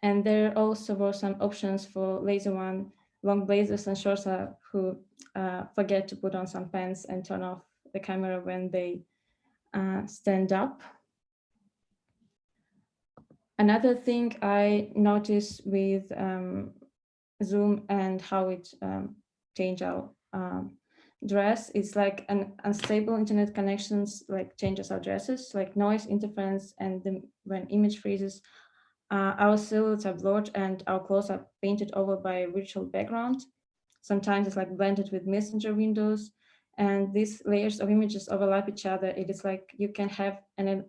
And there also were some options for lazy one, long blazers and shorts who forget to put on some pants and turn off the camera when they stand up. Another thing I noticed with Zoom and how it changed our dress is like an unstable internet connections, like changes our dresses, like noise interference, and when image freezes, our silhouettes are blurred and our clothes are painted over by a virtual background. Sometimes it's like blended with messenger windows, and these layers of images overlap each other. It is like you can have an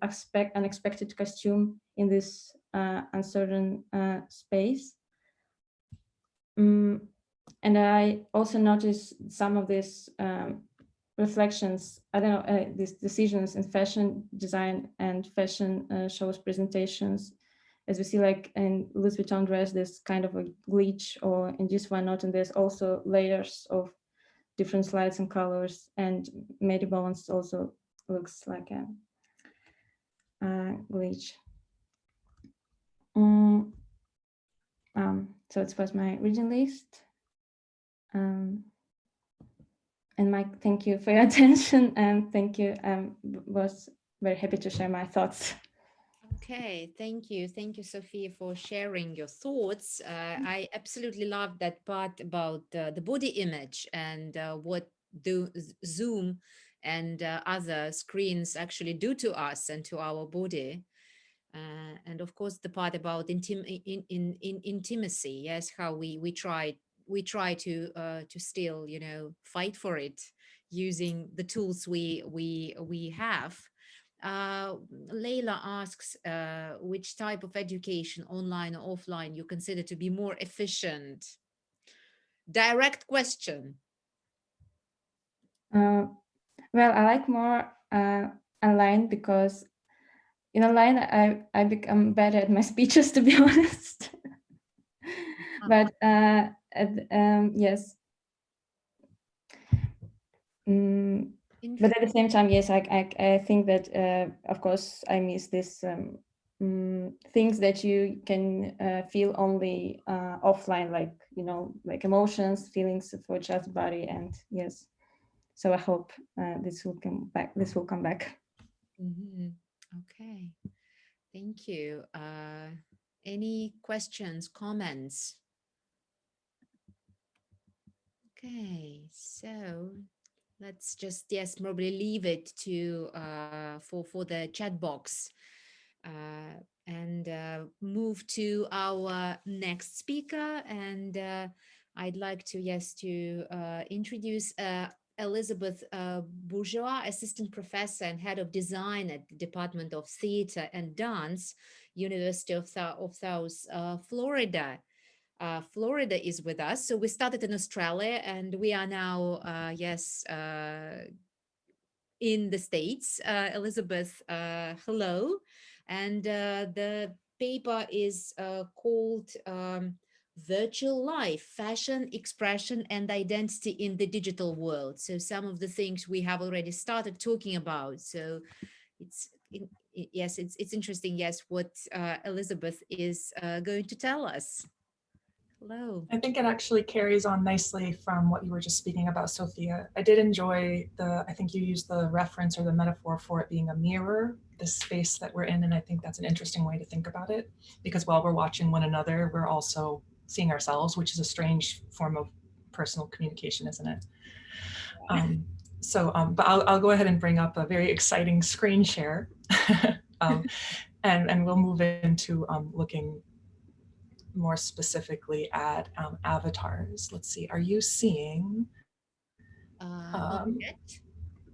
unexpected costume in this uncertain space. And I also noticed some of these reflections, I don't know, these decisions in fashion design and fashion shows presentations. As we see, like in Louis Vuitton dress, there's kind of a glitch, or in this one not, and there's also layers of different slides and colors, and Mary Bones also looks like a glitch. So it was my reading list. And Mike, thank you for your attention, and thank you. Was very happy to share my thoughts. Okay, thank you. Thank you, Sophia, for sharing your thoughts. I absolutely love that part about the body image and what do Zoom and other screens actually do to us and to our body. And of course, the part about intimacy, yes, how we try to still, you know, fight for it using the tools we have. Leila asks which type of education, online or offline, you consider to be more efficient? Direct question. Well, I like more online because in online I become better at my speeches, to be honest. But yes. But at the same time, yes, I think that of course I miss this things that you can feel only offline, like, you know, like emotions, feelings for each other's body, and yes. So I hope this will come back. This will come back. Okay, thank you. Any questions, comments? Okay, so let's just, yes, probably leave it to for the chat box and move to our next speaker. And I'd like to, yes, to introduce Elizabeth Bourgeois, assistant professor and head of design at the Department of Theatre and Dance, University of South Florida. Florida is with us. So we started in Australia and we are now, yes, in the States. Elizabeth, hello. And the paper is called Virtual Life, Fashion, Expression, and Identity in the Digital World. So some of the things we have already started talking about. So yes, it's interesting, yes, what Elizabeth is going to tell us. Hello. I think it actually carries on nicely from what you were just speaking about, Sophia. I did enjoy I think you used the reference or the metaphor for it being a mirror, the space that we're in. And I think that's an interesting way to think about it, because while we're watching one another, we're also seeing ourselves, which is a strange form of personal communication, isn't it? But I'll go ahead and bring up a very exciting screen share and we'll move into looking more specifically at avatars. Let's see, are you seeing? Not yet.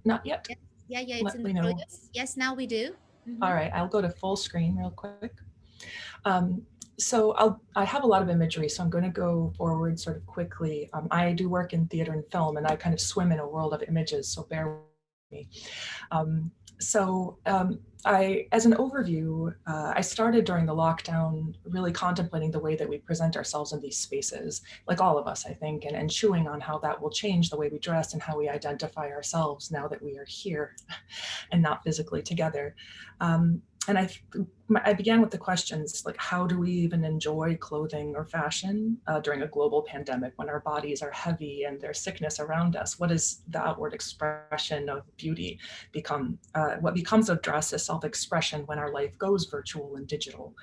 Not yet? Yes. Yeah, it's in the progress. Yes, now we do. All right, I'll go to full screen real quick. So I have a lot of imagery, so I'm going to go forward sort of quickly. I do work in theater and film, and I kind of swim in a world of images, so bear with me. As an overview, I started during the lockdown really contemplating the way that we present ourselves in these spaces, like all of us, I think, and chewing on how that will change the way we dress and how we identify ourselves now that we are here and not physically together. And I began with the questions like, how do we even enjoy clothing or fashion during a global pandemic when our bodies are heavy and there's sickness around us? What is the outward expression of beauty become? What becomes of dress is self-expression when our life goes virtual and digital.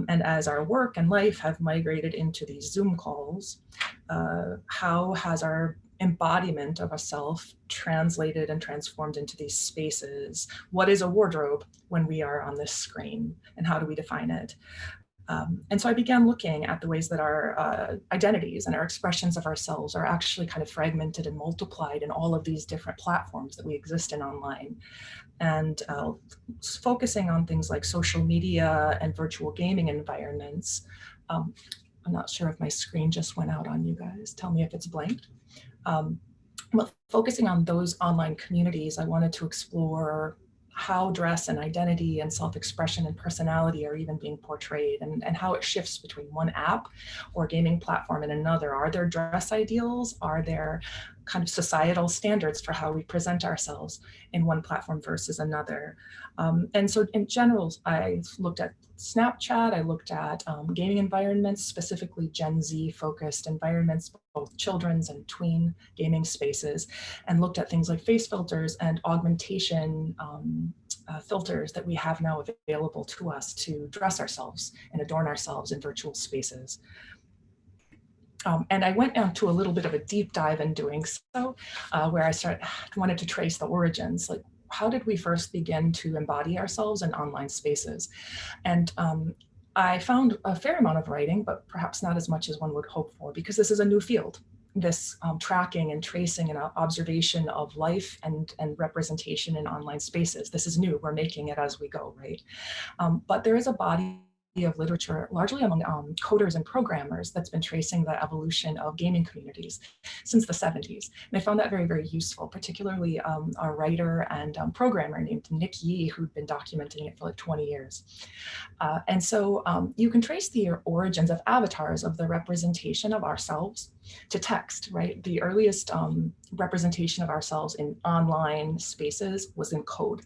And as our work and life have migrated into these Zoom calls, how has our embodiment of a self translated and transformed into these spaces? What is a wardrobe when we are on this screen, and how do we define it? And so I began looking at the ways that our identities and our expressions of ourselves are actually kind of fragmented and multiplied in all of these different platforms that we exist in online. And focusing on things like social media and virtual gaming environments. I'm not sure if my screen just went out on you guys. Tell me if it's blanked. But focusing on those online communities, I wanted to explore how dress and identity and self-expression and personality are even being portrayed, and how it shifts between one app or gaming platform and another. Are there dress ideals? Are there kind of societal standards for how we present ourselves in one platform versus another. And so in general, I looked at Snapchat, I looked at gaming environments, specifically Gen Z focused environments, both children's and tween gaming spaces, and looked at things like face filters and augmentation filters that we have now available to us to dress ourselves and adorn ourselves in virtual spaces. And I went into a little bit of a deep dive in doing so, where I wanted to trace the origins, like how did we first begin to embody ourselves in online spaces? And I found a fair amount of writing, but perhaps not as much as one would hope for, because this is a new field. This tracking and tracing and observation of life and representation in online spaces. This is new, we're making it as we go, right? But there is a body of literature, largely among coders and programmers, that's been tracing the evolution of gaming communities since the 70s. And I found that very, very useful, particularly a writer and programmer named Nick Yee, who'd been documenting it for like 20 years. And so you can trace the origins of avatars, of the representation of ourselves, to text, right? The earliest representation of ourselves in online spaces was in code.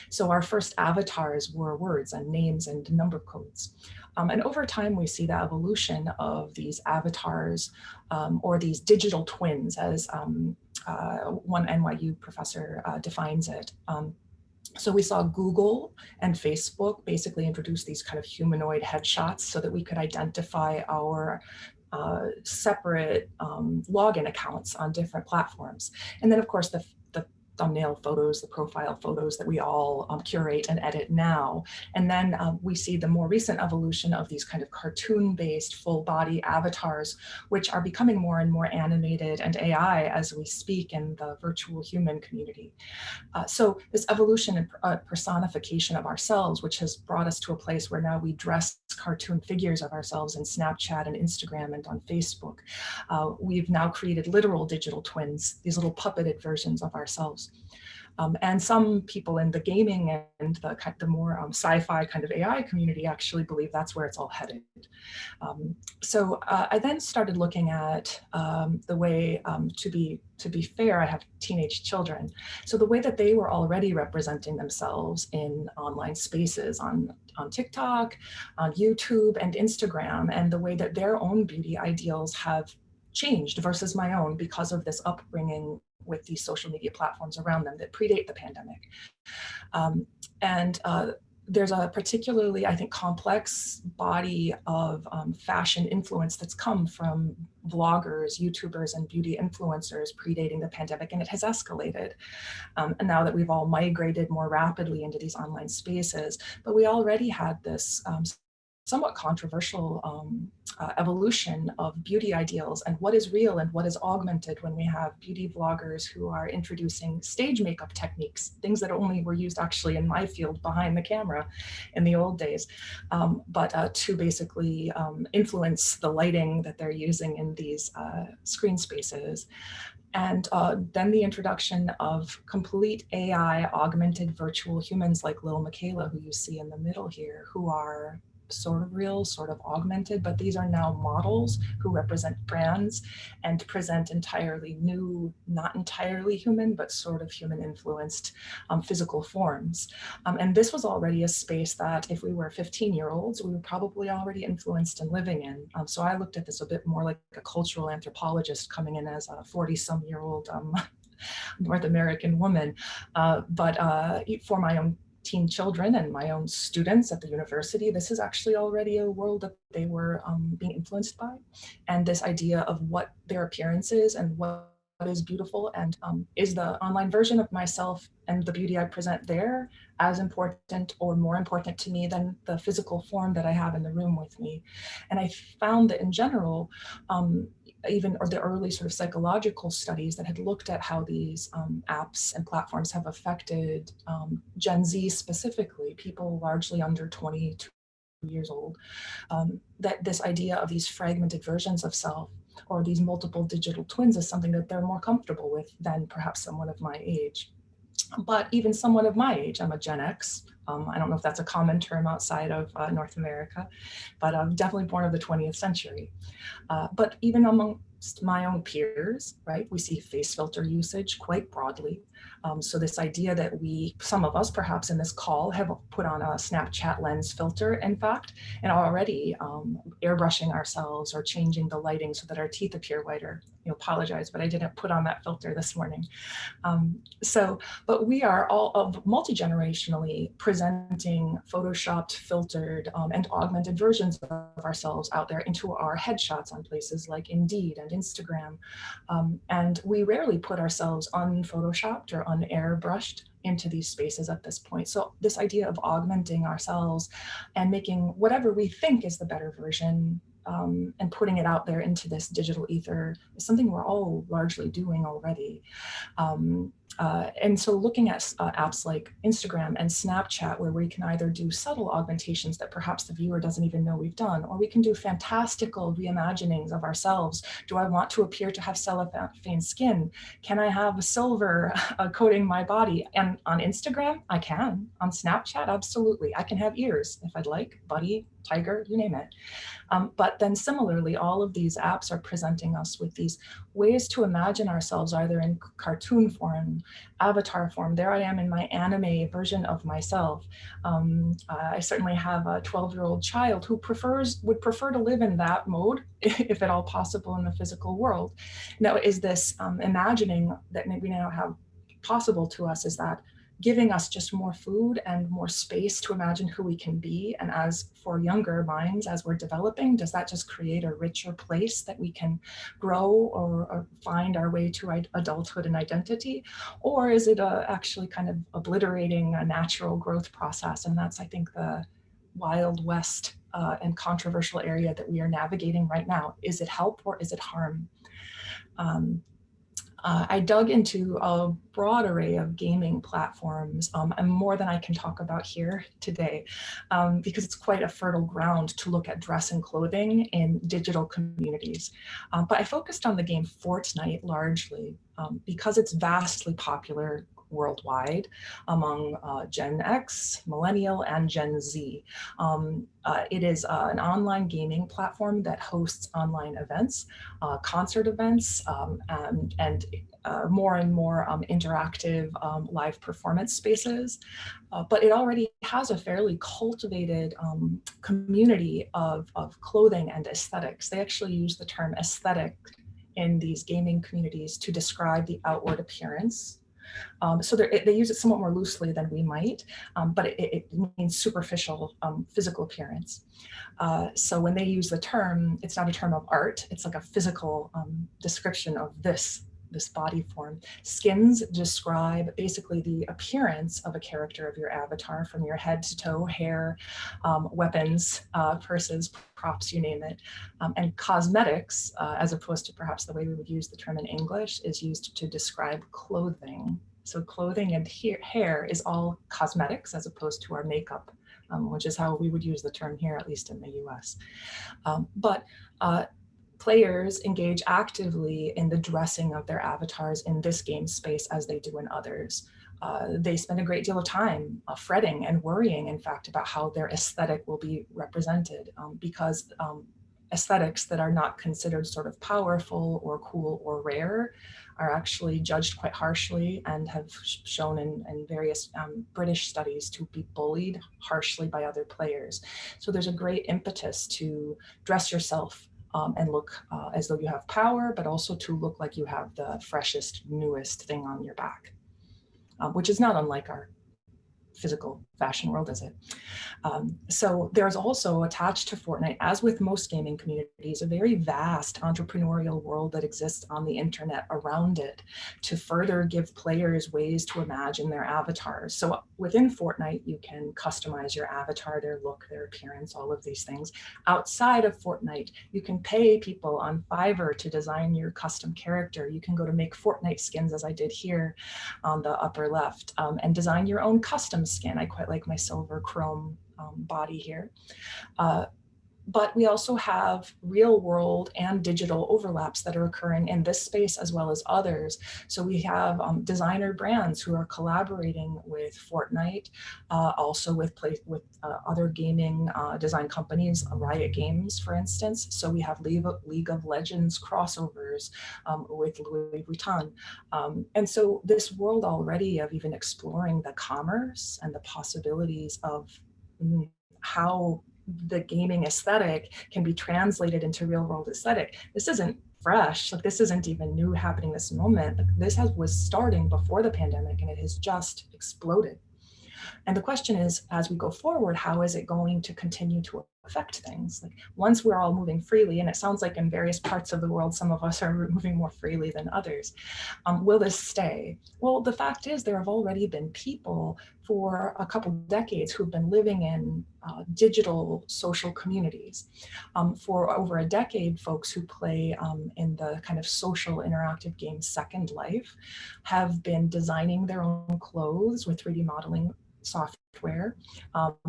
So our first avatars were words and names and number codes. And over time, we see the evolution of these avatars or these digital twins, as one NYU professor defines it. So we saw Google and Facebook basically introduce these kind of humanoid headshots so that we could identify our separate login accounts on different platforms. And then of course, the thumbnail photos, the profile photos that we all curate and edit now. And then we see the more recent evolution of these kind of cartoon-based full body avatars, which are becoming more and more animated and AI as we speak in the virtual human community. So this evolution and personification of ourselves, which has brought us to a place where now we dress cartoon figures of ourselves in Snapchat and Instagram and on Facebook. We've now created literal digital twins, these little puppeted versions of ourselves. And some people in the gaming and the more sci-fi kind of AI community actually believe that's where it's all headed. So I then started looking at the way, to be fair, I have teenage children. So the way that they were already representing themselves in online spaces on TikTok, on YouTube and Instagram, and the way that their own beauty ideals have changed versus my own because of this upbringing with these social media platforms around them that predate the pandemic. There's a particularly, I think, complex body of fashion influence that's come from vloggers, YouTubers, and beauty influencers predating the pandemic, and it has escalated. And now that we've all migrated more rapidly into these online spaces, but we already had this somewhat controversial evolution of beauty ideals and what is real and what is augmented when we have beauty vloggers who are introducing stage makeup techniques, things that only were used actually in my field behind the camera in the old days, but to basically influence the lighting that they're using in these screen spaces. And then the introduction of complete AI augmented virtual humans like Lil Michaela, who you see in the middle here, who are sort of real, sort of augmented, but these are now models who represent brands and present entirely new, not entirely human, but sort of human influenced physical forms. And this was already a space that if we were 15-year-olds, we were probably already influenced and living in. So I looked at this a bit more like a cultural anthropologist coming in as a 40-some-year-old North American woman. But for my own teen children and my own students at the university, this is actually already a world that they were being influenced by. And this idea of what their appearance is and what is beautiful, and is the online version of myself and the beauty I present there as important or more important to me than the physical form that I have in the room with me. And I found that in general, even the early sort of psychological studies that had looked at how these apps and platforms have affected Gen Z specifically, people largely under 22 years old, that this idea of these fragmented versions of self or these multiple digital twins is something that they're more comfortable with than perhaps someone of my age. But even someone of my age, I'm a Gen X. I don't know if that's a common term outside of North America, but I'm definitely born of the 20th century. But even among amongst my own peers, right? We see face filter usage quite broadly. So this idea that some of us perhaps in this call have put on a Snapchat lens filter, in fact, and already airbrushing ourselves or changing the lighting so that our teeth appear whiter. Apologize, but I didn't put on that filter this morning. But we are all of multi-generationally presenting photoshopped, filtered, and augmented versions of ourselves out there into our headshots on places like Indeed and Instagram. And we rarely put ourselves unphotoshopped or unairbrushed into these spaces at this point. So this idea of augmenting ourselves and making whatever we think is the better version and putting it out there into this digital ether is something we're all largely doing already. And so looking at apps like Instagram and Snapchat, where we can either do subtle augmentations that perhaps the viewer doesn't even know we've done, or we can do fantastical reimaginings of ourselves. Do I want to appear to have cellophane skin? Can I have a silver coating my body? And on Instagram, I can. On Snapchat, absolutely. I can have ears if I'd like, bunny, tiger, you name it. But then similarly, all of these apps are presenting us with these ways to imagine ourselves either in cartoon form, avatar form. There I am in my anime version of myself. I certainly have a 12-year-old child who would prefer to live in that mode, if at all possible, in the physical world. Now, is this imagining that we now have possible to us, is that giving us just more food and more space to imagine who we can be. And as for younger minds, as we're developing, does that just create a richer place that we can grow or find our way to adulthood and identity? Or is it actually kind of obliterating a natural growth process? And that's, I think, the Wild West and controversial area that we are navigating right now. Is it help or is it harm? I dug into a broad array of gaming platforms and more than I can talk about here today, because it's quite a fertile ground to look at dress and clothing in digital communities. But I focused on the game Fortnite largely because it's vastly popular worldwide among Gen X, Millennial, and Gen Z. It is an online gaming platform that hosts online events, concert events, and more and more interactive live performance spaces. But it already has a fairly cultivated community of clothing and aesthetics. They actually use the term aesthetic in these gaming communities to describe the outward appearance. So they use it somewhat more loosely than we might, but it means superficial physical appearance. So when they use the term, it's not a term of art, it's like a physical description of this body form. Skins describe basically the appearance of a character of your avatar, from your head to toe, hair, weapons, purses, props, you name it. And cosmetics, as opposed to perhaps the way we would use the term in English, is used to describe clothing. So clothing and hair is all cosmetics as opposed to our makeup, which is how we would use the term here, at least in the US. Players engage actively in the dressing of their avatars in this game space as they do in others. They spend a great deal of time fretting and worrying, in fact, about how their aesthetic will be represented, because aesthetics that are not considered sort of powerful or cool or rare are actually judged quite harshly and have shown in various British studies to be bullied harshly by other players. So there's a great impetus to dress yourself and look as though you have power, but also to look like you have the freshest, newest thing on your back, which is not unlike our physical fashion world, is it? So there's also attached to Fortnite, as with most gaming communities, a very vast entrepreneurial world that exists on the internet around it to further give players ways to imagine their avatars. So within Fortnite, you can customize your avatar, their look, their appearance, all of these things. Outside of Fortnite, you can pay people on Fiverr to design your custom character. You can go to make Fortnite skins, as I did here on the upper left, and design your own custom skin. I quite like my silver chrome body here. But we also have real world and digital overlaps that are occurring in this space as well as others. So we have designer brands who are collaborating with Fortnite, also with other gaming design companies, Riot Games, for instance. So we have League of Legends crossovers with Louis Vuitton. And so this world already of even exploring the commerce and the possibilities of how the gaming aesthetic can be translated into real world aesthetic. This isn't fresh, like this isn't even new happening this moment. Like this was starting before the pandemic and it has just exploded. And the question is, as we go forward, how is it going to continue to affect things? Like once we're all moving freely, and it sounds like in various parts of the world, some of us are moving more freely than others, will this stay? Well, the fact is there have already been people for a couple decades who've been living in digital social communities. For over a decade, folks who play in the kind of social interactive game Second Life have been designing their own clothes with 3D modeling software.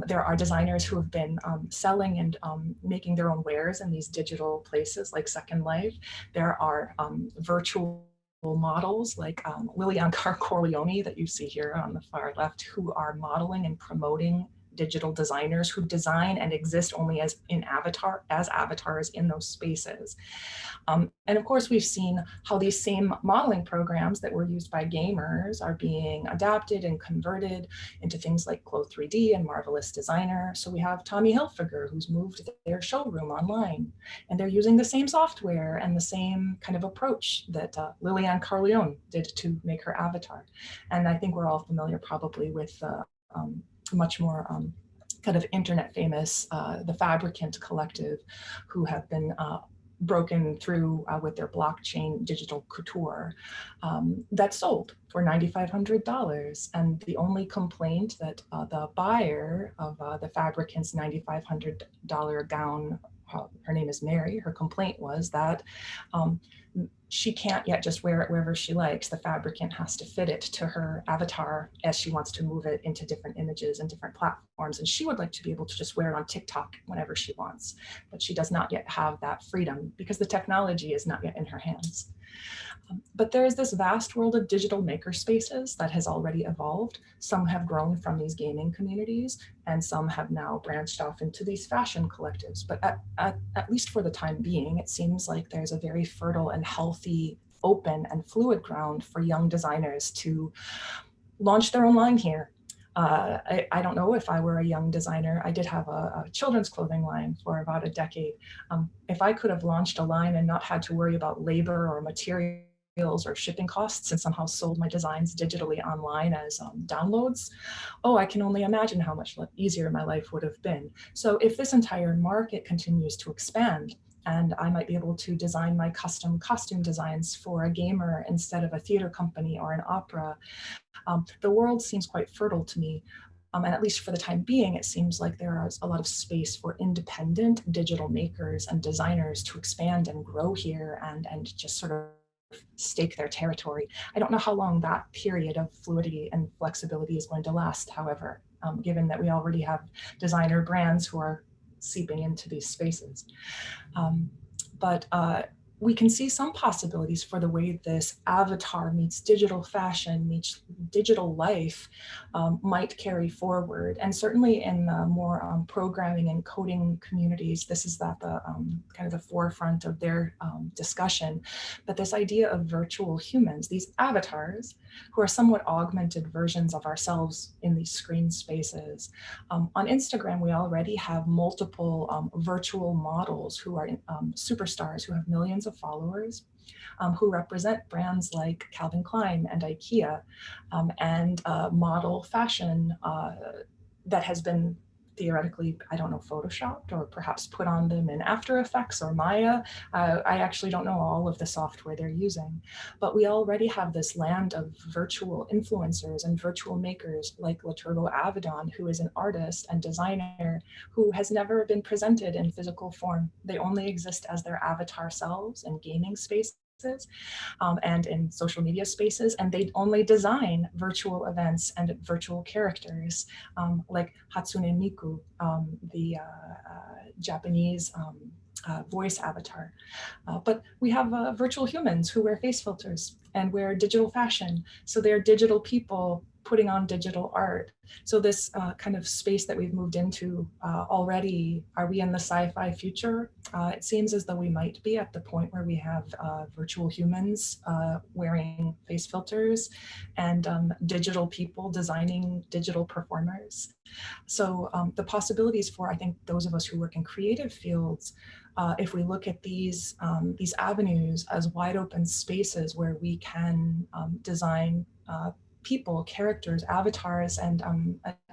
There are designers who have been selling and making their own wares in these digital places like Second Life. There are virtual models like Liliane Corleone that you see here on the far left, who are modeling and promoting digital designers who design and exist only as avatars in those spaces. And of course, we've seen how these same modeling programs that were used by gamers are being adapted and converted into things like Clo3D and Marvelous Designer. So we have Tommy Hilfiger, who's moved their showroom online, and they're using the same software and the same kind of approach that Liliane Corleone did to make her avatar. And I think we're all familiar probably with much more kind of internet famous, the Fabricant Collective, who have been broken through with their blockchain digital couture that sold for $9,500. And the only complaint that the buyer of the Fabricant's $9,500 gown, her name is Mary, her complaint was that she can't yet just wear it wherever she likes. The fabricant has to fit it to her avatar as she wants to move it into different images and different platforms. And she would like to be able to just wear it on TikTok whenever she wants, but she does not yet have that freedom because the technology is not yet in her hands. But there is this vast world of digital maker spaces that has already evolved. Some have grown from these gaming communities, and some have now branched off into these fashion collectives. But at least for the time being, it seems like there's a very fertile and healthy, open and fluid ground for young designers to launch their own line here. I don't know if I were a young designer. I did have a children's clothing line for about a decade. If I could have launched a line and not had to worry about labor or materials or shipping costs and somehow sold my designs digitally online as downloads, oh, I can only imagine how much easier my life would have been. So if this entire market continues to expand, and I might be able to design my custom costume designs for a gamer instead of a theater company or an opera, the world seems quite fertile to me. And at least for the time being, it seems like there is a lot of space for independent digital makers and designers to expand and grow here and just sort of stake their territory. I don't know how long that period of fluidity and flexibility is going to last, however, given that we already have designer brands who are seeping into these spaces. But we can see some possibilities for the way this avatar meets digital fashion meets digital life might carry forward. And certainly in the more programming and coding communities, this is at the kind of the forefront of their discussion. But this idea of virtual humans, these avatars, who are somewhat augmented versions of ourselves in these screen spaces. On Instagram, we already have multiple virtual models who are superstars who have millions of followers, who represent brands like Calvin Klein and IKEA, and model fashion that has been theoretically, I don't know, photoshopped or perhaps put on them in After Effects or Maya. I actually don't know all of the software they're using, but we already have this land of virtual influencers and virtual makers like Laturbo Avedon, who is an artist and designer who has never been presented in physical form. They only exist as their avatar selves in gaming spaces and in social media spaces, and they only design virtual events and virtual characters, like Hatsune Miku, the Japanese voice avatar. But we have virtual humans who wear face filters and wear digital fashion. So they're digital people putting on digital art. So this kind of space that we've moved into already, are we in the sci-fi future? It seems as though we might be at the point where we have virtual humans wearing face filters and digital people designing digital performers. So the possibilities for, I think, those of us who work in creative fields, if we look at these avenues as wide open spaces where we can design people, characters, avatars, and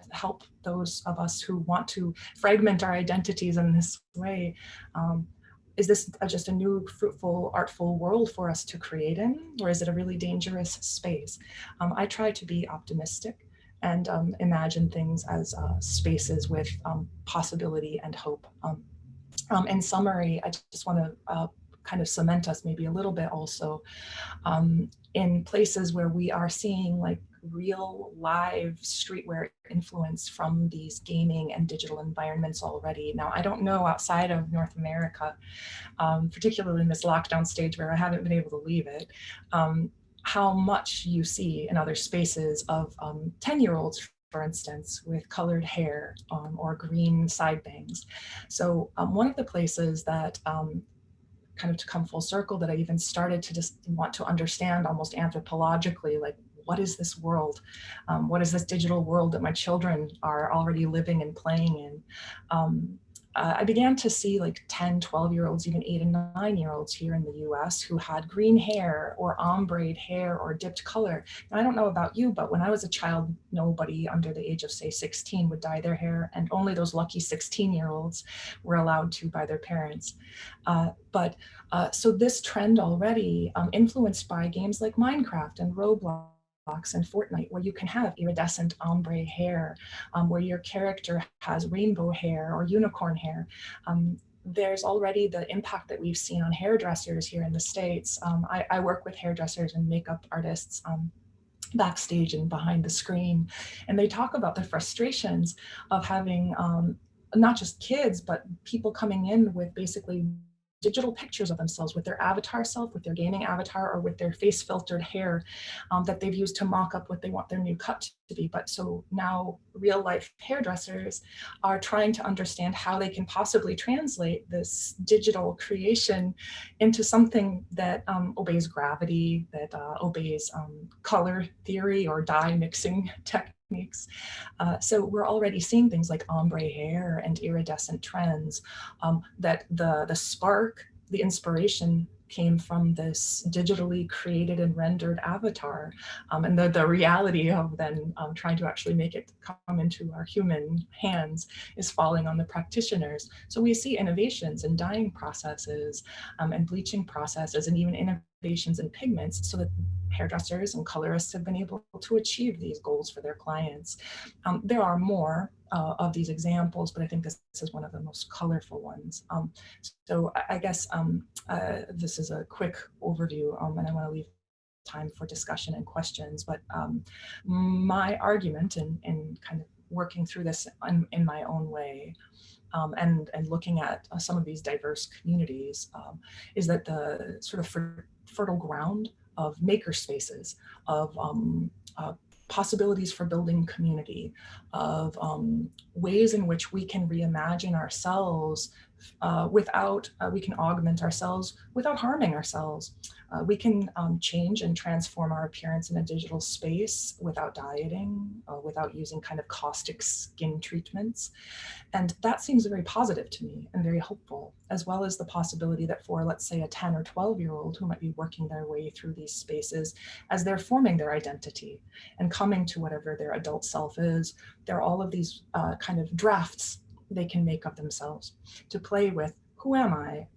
help those of us who want to fragment our identities in this way. Is this just a new, fruitful, artful world for us to create in, or is it a really dangerous space? I try to be optimistic and imagine things as spaces with possibility and hope. In summary, I just want to kind of cement us maybe a little bit also in places where we are seeing like real live streetwear influence from these gaming and digital environments already. Now, I don't know outside of North America, particularly in this lockdown stage where I haven't been able to leave it, how much you see in other spaces of 10-year-olds, for instance, with colored hair or green side bangs. So one of the places that kind of to come full circle that I even started to just want to understand almost anthropologically, like, what is this world? What is this digital world that my children are already living and playing in? I began to see like 10, 12-year-olds, even 8 and 9-year-olds here in the US who had green hair or ombre hair or dipped color. Now, I don't know about you, but when I was a child, nobody under the age of, say, 16 would dye their hair, and only those lucky 16-year-olds were allowed to by their parents. So this trend already, influenced by games like Minecraft and Roblox and Fortnite, where you can have iridescent ombre hair, where your character has rainbow hair or unicorn hair. There's already the impact that we've seen on hairdressers here in the States. I work with hairdressers and makeup artists backstage and behind the screen, and they talk about the frustrations of having not just kids, but people coming in with basically digital pictures of themselves with their avatar self, with their gaming avatar, or with their face filtered hair that they've used to mock up what they want their new cut to be. But so now real life hairdressers are trying to understand how they can possibly translate this digital creation into something that obeys gravity, that obeys color theory or dye mixing techniques. So we're already seeing things like ombre hair and iridescent trends, that the spark, the inspiration came from this digitally created and rendered avatar, and the reality of then trying to actually make it come into our human hands is falling on the practitioners. So we see innovations in dyeing processes and bleaching processes, and even innovations in pigments, so that hairdressers and colorists have been able to achieve these goals for their clients. There are more of these examples, but I think this is one of the most colorful ones. So I guess this is a quick overview, and I want to leave time for discussion and questions. But my argument in kind of working through this in my own way, and looking at some of these diverse communities, is that the sort of fertile ground of maker spaces, of possibilities for building community, of ways in which we can reimagine ourselves we can augment ourselves without harming ourselves. We can change and transform our appearance in a digital space without dieting, without using kind of caustic skin treatments. And that seems very positive to me and very hopeful, as well as the possibility that for, let's say, a 10 or 12-year-old who might be working their way through these spaces, as they're forming their identity and coming to whatever their adult self is, there are all of these kind of drafts they can make of themselves to play with. Who am I?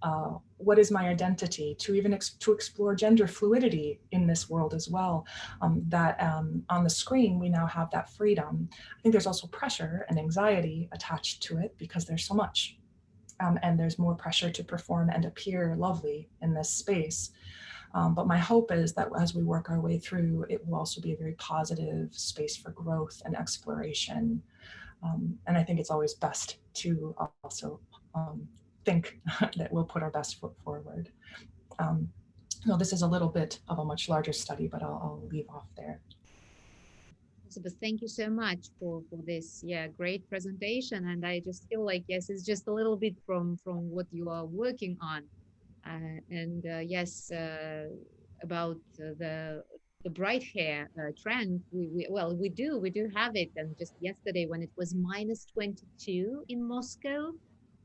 What is my identity? To even to explore gender fluidity in this world as well. That on the screen, we now have that freedom. I think there's also pressure and anxiety attached to it because there's so much. And there's more pressure to perform and appear lovely in this space. But my hope is that as we work our way through, it will also be a very positive space for growth and exploration. And I think it's always best to also think that we'll put our best foot forward. No, this is a little bit of a much larger study, but I'll leave off there. Elizabeth, thank you so much for this great presentation. And I just feel like, yes, it's just a little bit from what you are working on. Yes, about the bright hair trend, we do have it. And just yesterday when it was -22 in Moscow,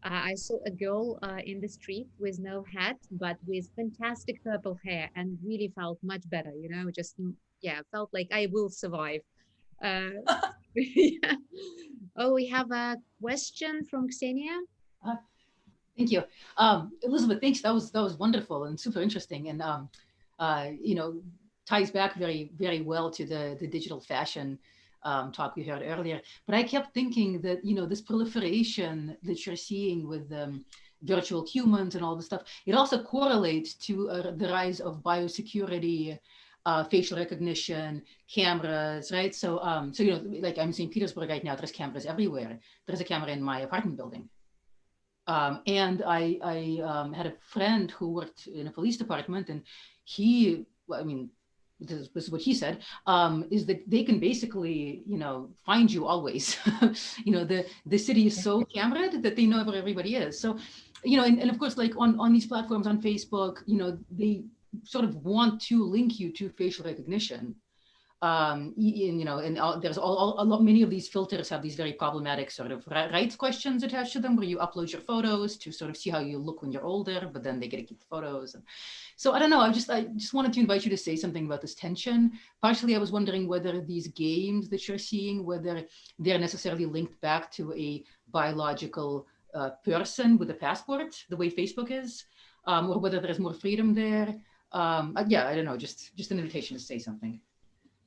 I saw a girl in the street with no hat, but with fantastic purple hair, and really felt much better, you know, just, felt like I will survive. Yeah. Oh, we have a question from Ksenia. Thank you. Elizabeth, thanks. That was wonderful and super interesting. And, you know, ties back very, very well to the digital fashion talk we heard earlier. But I kept thinking that, you know, this proliferation that you're seeing with virtual humans and all this stuff, it also correlates to the rise of biosecurity, facial recognition, cameras, right? So, you know, like I'm in St. Petersburg right now, there's cameras everywhere. There's a camera in my apartment building. And I had a friend who worked in a police department, and he, I mean, this is what he said, is that they can basically, you know, find you always. You know, the city is so cameraed that they know where everybody is. So, you know, and of course, like on these platforms on Facebook, you know, they sort of want to link you to facial recognition. You know, and there's many of these filters have these very problematic sort of rights questions attached to them, where you upload your photos to sort of see how you look when you're older, but then they get to keep the photos. And so I don't know, I just wanted to invite you to say something about this tension. Partially, I was wondering whether these games that you're seeing, whether they're necessarily linked back to a biological person with a passport, the way Facebook is, or whether there's more freedom there. Yeah, I don't know, just an invitation to say something.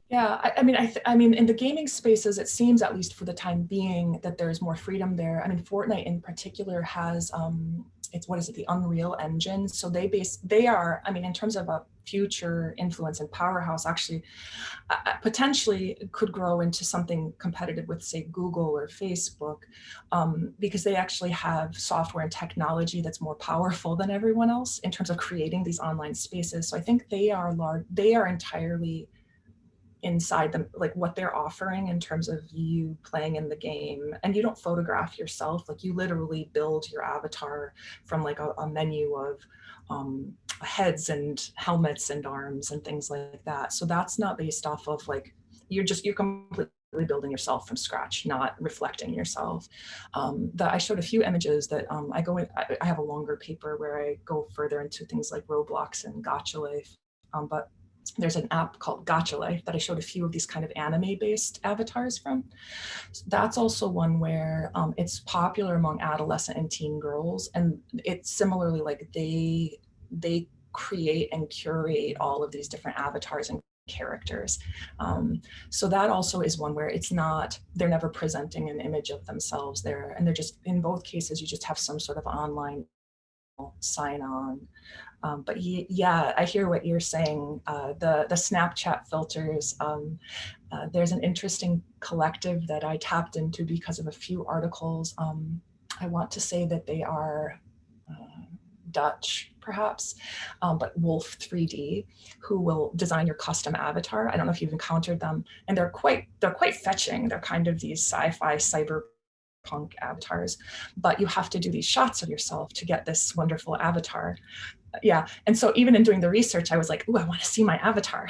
Yeah, I mean, in the gaming spaces, it seems, at least for the time being, that there's more freedom there. I mean, Fortnite in particular has, it's, what is it, the Unreal Engine. So they are, I mean, in terms of a future influence and powerhouse, actually, potentially could grow into something competitive with, say, Google or Facebook, because they actually have software and technology that's more powerful than everyone else in terms of creating these online spaces. So I think they are entirely inside them, like what they're offering in terms of you playing in the game, and you don't photograph yourself, like you literally build your avatar from like a menu of heads and helmets and arms and things like that. So that's not based off of like, you're completely building yourself from scratch, not reflecting yourself. I showed a few images that I have a longer paper where I go further into things like Roblox and Gacha Life, but there's an app called Gacha Life that I showed a few of these kind of anime-based avatars from. So that's also one where it's popular among adolescent and teen girls, and it's similarly like they create and curate all of these different avatars and characters. So that also is one where they're never presenting an image of themselves there, and they're just, in both cases, you just have some sort of online sign on. But yeah, I hear what you're saying. The Snapchat filters, there's an interesting collective that I tapped into because of a few articles. I want to say that they are Dutch, perhaps, but Wolf 3D, who will design your custom avatar. I don't know if you've encountered them, and they're quite fetching. They're kind of these sci-fi cyberpunk avatars, but you have to do these shots of yourself to get this wonderful avatar. Yeah, and so even in doing the research, I was like, "Ooh, I want to see my avatar."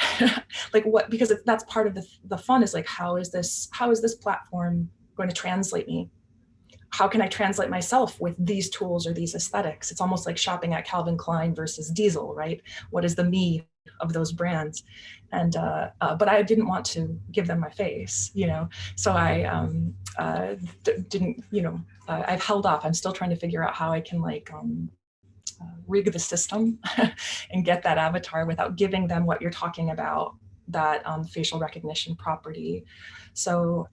Like what? Because that's part of the fun, is like, how is this platform going to translate me? How can I translate myself with these tools or these aesthetics? It's almost like shopping at Calvin Klein versus Diesel, right? What is the me of those brands? And but I didn't want to give them my face, you know. So I didn't, you know. I've held off. I'm still trying to figure out how I can like rig the system and get that avatar without giving them what you're talking about, that facial recognition property. So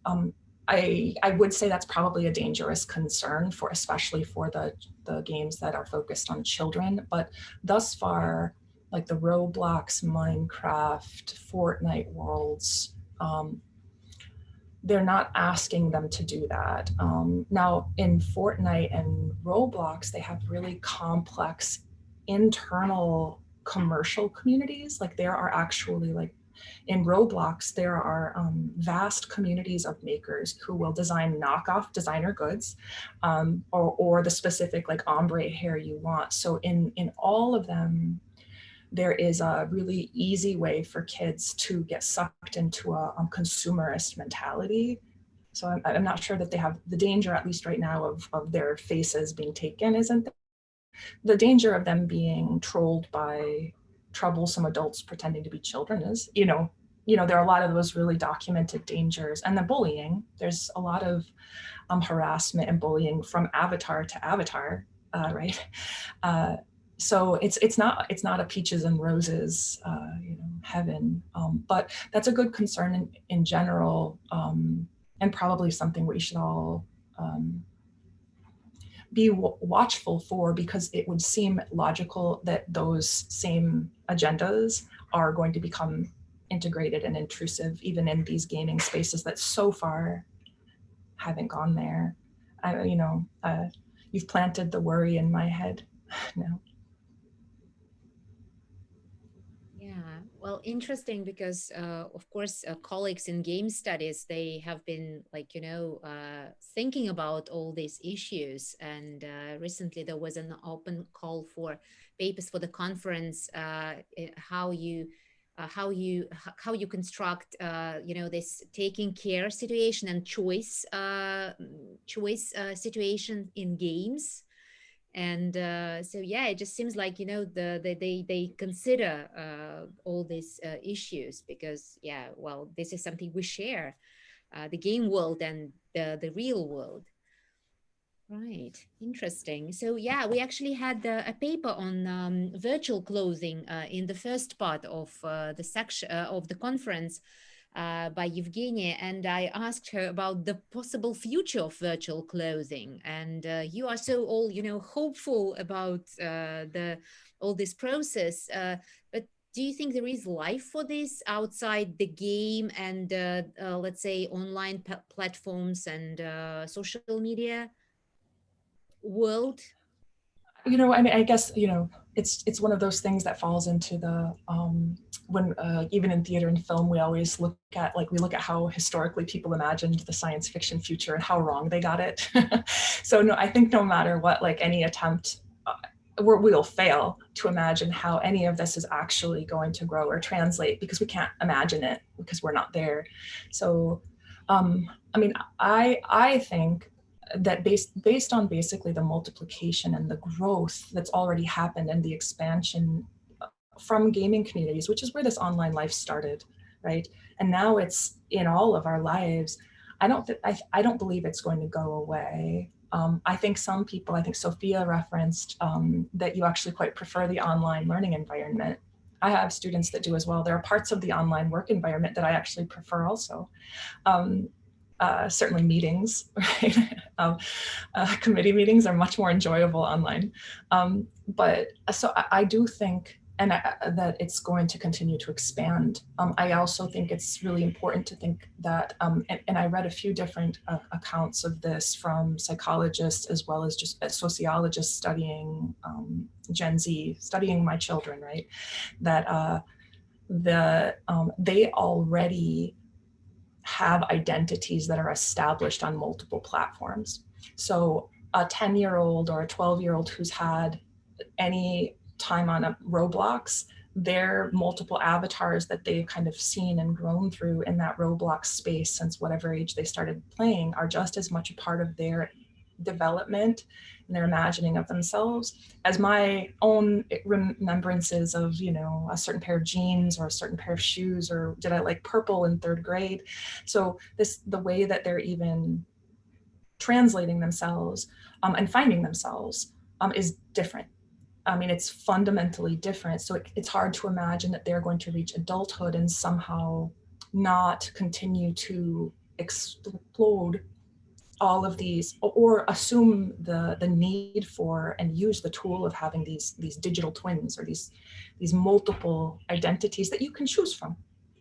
I would say that's probably a dangerous concern, especially for the games that are focused on children. But thus far, like the Roblox, Minecraft, Fortnite worlds, they're not asking them to do that. Now in Fortnite and Roblox, they have really complex internal commercial communities. Like there are actually like in Roblox, there are vast communities of makers who will design knockoff designer goods or the specific like ombre hair you want. So in all of them, there is a really easy way for kids to get sucked into a consumerist mentality. So I'm not sure that they have the danger, at least right now, of their faces being taken isn't there. The danger of them being trolled by troublesome adults pretending to be children is, you know, there are a lot of those really documented dangers. And the bullying, there's a lot of harassment and bullying from avatar to avatar, right? So it's not a peaches and roses, heaven, but that's a good concern in general, and probably something we should all be watchful for, because it would seem logical that those same agendas are going to become integrated and intrusive even in these gaming spaces that so far haven't gone there. You've planted the worry in my head now. Yeah, well, interesting because, of course, colleagues in game studies, they have been like, thinking about all these issues. And recently there was an open call for papers for the conference, how you construct, this taking care situation and choice situation in games. And so yeah, it just seems like they consider all these issues because well, this is something we share, the game world and the real world. Right, interesting. So yeah, we actually had a paper on virtual clothing in the first part of the section of the conference by Evgenia, and I asked her about the possible future of virtual clothing. And you are so all, hopeful about all this process. But do you think there is life for this outside the game and let's say online platforms and social media world? I guess, it's one of those things that falls into the, when even in theater and film, we always look at how historically people imagined the science fiction future and how wrong they got it. So no, I think no matter what, like any attempt, we'll fail to imagine how any of this is actually going to grow or translate, because we can't imagine it because we're not there. So, I think that based on basically the multiplication and the growth that's already happened and the expansion from gaming communities, which is where this online life started, right? And now it's in all of our lives. I don't believe it's going to go away. I think some people, I think Sophia referenced that you actually quite prefer the online learning environment. I have students that do as well. There are parts of the online work environment that I actually prefer also. Certainly meetings, right? Committee meetings are much more enjoyable online. But so I do think that it's going to continue to expand. I also think it's really important to think that, and I read a few different accounts of this from psychologists as well as just sociologists studying Gen Z, studying my children, right? That they already have identities that are established on multiple platforms. So a 10-year-old or a 12-year-old who's had any time on a Roblox, their multiple avatars that they've kind of seen and grown through in that Roblox space since whatever age they started playing are just as much a part of their development and their imagining of themselves as my own remembrances of, a certain pair of jeans or a certain pair of shoes, or did I like purple in 3rd grade? So the way that they're even translating themselves and finding themselves is different. It's fundamentally different. So it's hard to imagine that they're going to reach adulthood and somehow not continue to explode all of these, or assume the need for and use the tool of having these digital twins, or these multiple identities that you can choose from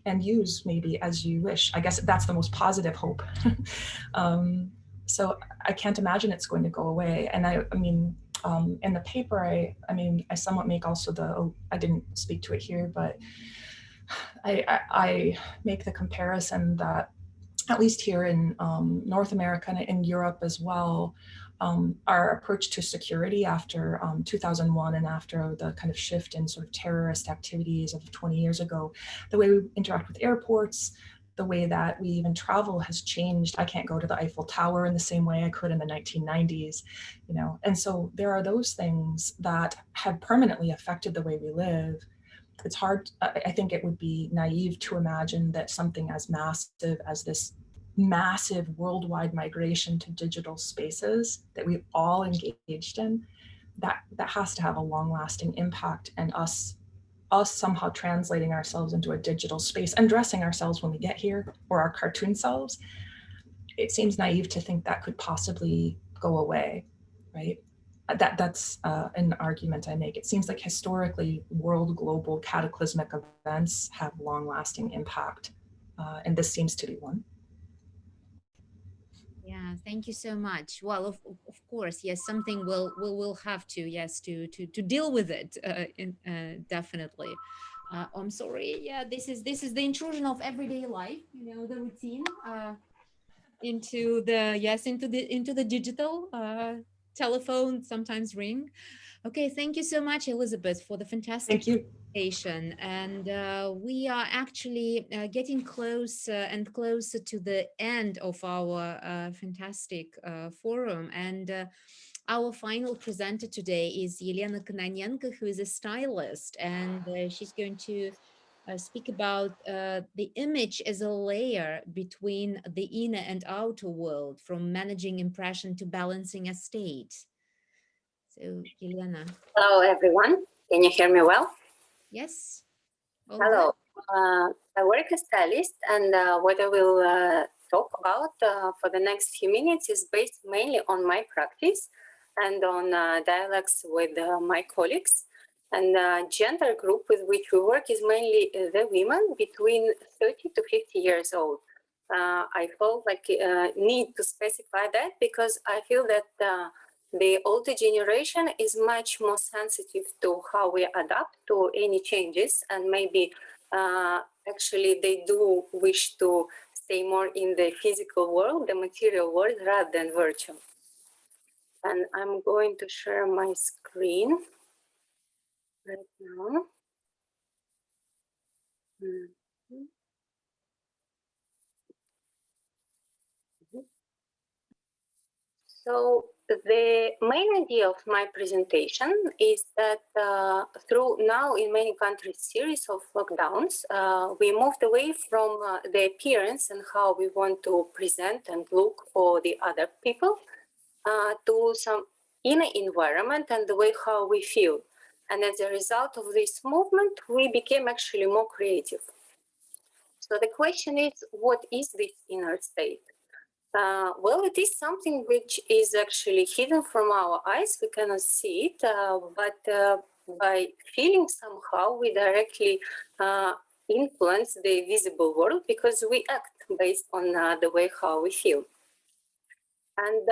and use maybe as you wish. I guess that's the most positive hope. So I can't imagine it's going to go away. And I mean, in the paper, I somewhat make also I didn't speak to it here, but I make the comparison that at least here in North America and in Europe as well, our approach to security after 2001 and after the kind of shift in sort of terrorist activities of 20 years ago, the way we interact with airports, the way that we even travel has changed. I can't go to the Eiffel Tower in the same way I could in the 1990s, you know. And so there are those things that have permanently affected the way we live. It's hard, I think it would be naive to imagine that something as massive as this massive worldwide migration to digital spaces that we've all engaged in, that has to have a long-lasting impact, and us somehow translating ourselves into a digital space and dressing ourselves when we get here, or our cartoon selves, it seems naive to think that could possibly go away, right? That's an argument I make. It seems like historically, global cataclysmic events have long-lasting impact, and this seems to be one. Yeah, thank you so much. Well, of course, yes, something we'll have to, yes, to deal with it, definitely. I'm sorry. Yeah, this is the intrusion of everyday life, you know, the routine into the digital. Telephone sometimes ring. Okay, thank you so much, Elizabeth, for the fantastic presentation. And we are actually getting closer and closer to the end of our fantastic forum. And our final presenter today is Elena Kononenko, who is a stylist, and she's going to speak about the image as a layer between the inner and outer world, from managing impression to balancing a state. So, Elena. Hello, everyone. Can you hear me well? Yes. Hello. I work as stylist, and what I will talk about for the next few minutes is based mainly on my practice and on dialogues with my colleagues. And the gender group with which we work is mainly the women between 30 to 50 years old. I felt like need to specify that because I feel that the older generation is much more sensitive to how we adapt to any changes, and maybe actually they do wish to stay more in the physical world, the material world, rather than virtual. And I'm going to share my screen right now. So the main idea of my presentation is that through now in many countries series of lockdowns, we moved away from the appearance and how we want to present and look for the other people to some inner environment and the way how we feel. And as a result of this movement, we became actually more creative. So the question is, what is this inner state? Well, it is something which is actually hidden from our eyes. We cannot see it, but by feeling somehow, we directly influence the visible world because we act based on the way how we feel. And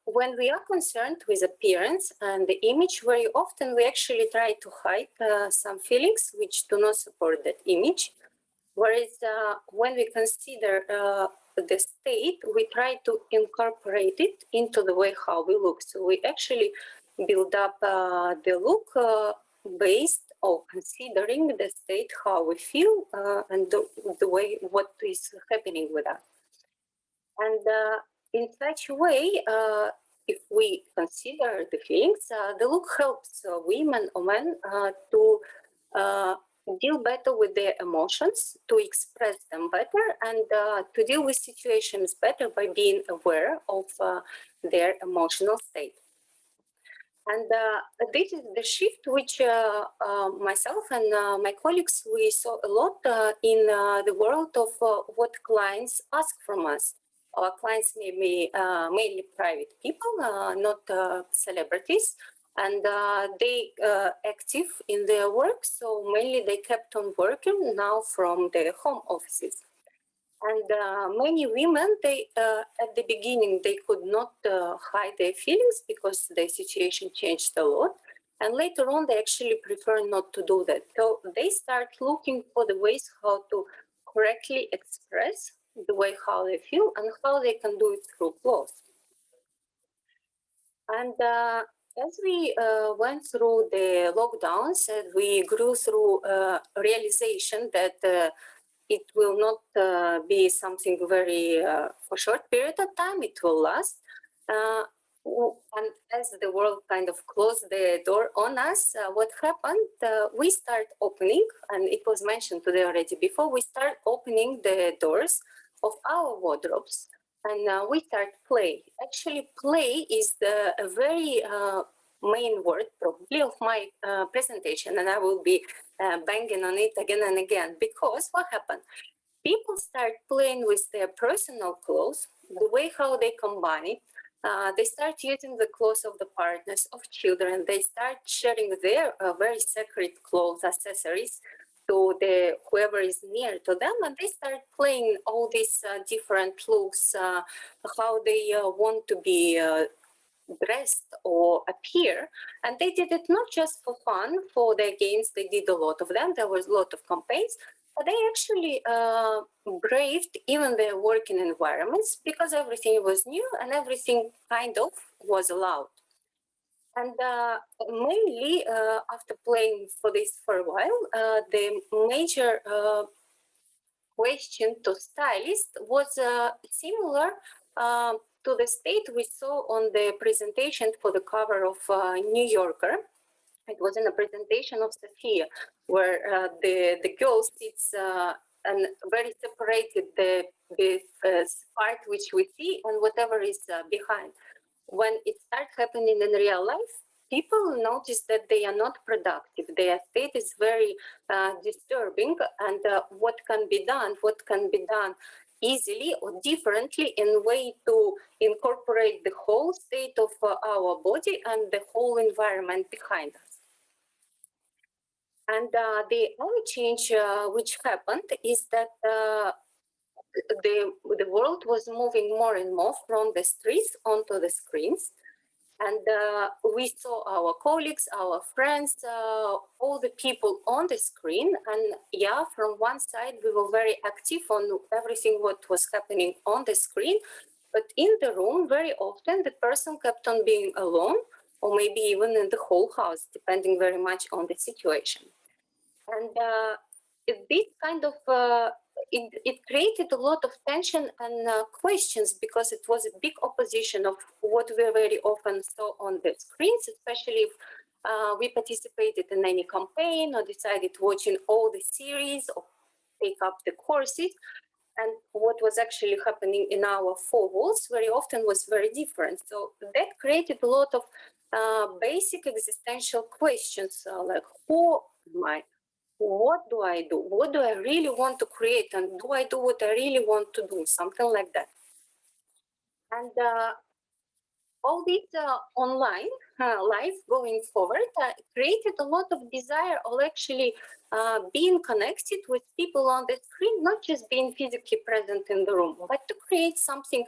when we are concerned with appearance and the image, very often we actually try to hide some feelings which do not support that image. Whereas when we consider the state, we try to incorporate it into the way how we look. So we actually build up the look based on considering the state, how we feel, and the way what is happening with us. And in such a way, if we consider the feelings, the look helps women or men to deal better with their emotions, to express them better, and to deal with situations better by being aware of their emotional state. And this is the shift which myself and my colleagues, we saw a lot in the world of what clients ask from us. Our clients may be mainly private people, not celebrities, and they active in their work. So mainly they kept on working now from their home offices. And many women, they at the beginning, they could not hide their feelings because their situation changed a lot. And later on, they actually prefer not to do that. So they start looking for the ways how to correctly express the way how they feel and how they can do it through clothes. And as we went through the lockdowns, we grew through realization that it will not be something very for short period of time, it will last. And as the world kind of closed the door on us, what happened, we start opening, and it was mentioned today already before, we start opening the doors of our wardrobes. And we start play. Actually, play is a very main word probably of my presentation, and I will be banging on it again and again, because what happened? People start playing with their personal clothes, the way how they combine it. They start using the clothes of the partners, of children. They start sharing their very sacred clothes, accessories, to whoever is near to them, and they start playing all these different looks, how they want to be dressed or appear. And they did it not just for fun, for their games. They did a lot of them. There was a lot of campaigns, but they actually braved even their working environments, because everything was new and everything kind of was allowed. And mainly after playing for this for a while, the major question to stylists was similar to the state we saw on the presentation for the cover of New Yorker. It was in a presentation of Sophia, where the girl sits and very separated the part which we see and whatever is behind. When it starts happening in real life, people notice that they are not productive. Their state is very disturbing, and what can be done easily or differently in a way to incorporate the whole state of our body and the whole environment behind us. And the only change which happened is that the world was moving more and more from the streets onto the screens. And we saw our colleagues, our friends, all the people on the screen. And yeah, from one side, we were very active on everything what was happening on the screen. But in the room, very often, the person kept on being alone, or maybe even in the whole house, depending very much on the situation. And this kind of, it created a lot of tension and questions, because it was a big opposition of what we very often saw on the screens, especially if we participated in any campaign or decided watching all the series or take up the courses. And what was actually happening in our four walls very often was very different. So that created a lot of basic existential questions, like who am I? What do I do? What do I really want to create? And do I do what I really want to do? Something like that. And all this online life going forward created a lot of desire of actually being connected with people on the screen, not just being physically present in the room, but to create something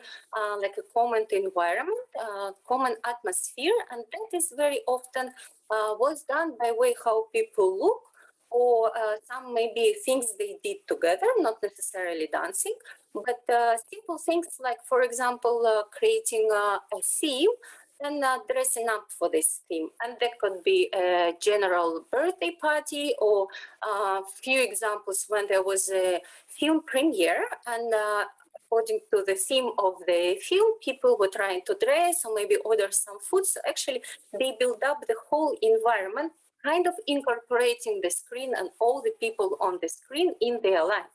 like a common environment, common atmosphere. And that is very often was done by way how people look, or some maybe things they did together, not necessarily dancing, but simple things like, for example, creating a theme and dressing up for this theme. And that could be a general birthday party, or a few examples when there was a film premiere, and according to the theme of the film, people were trying to dress or maybe order some food. So actually, they build up the whole environment, kind of incorporating the screen and all the people on the screen in their life.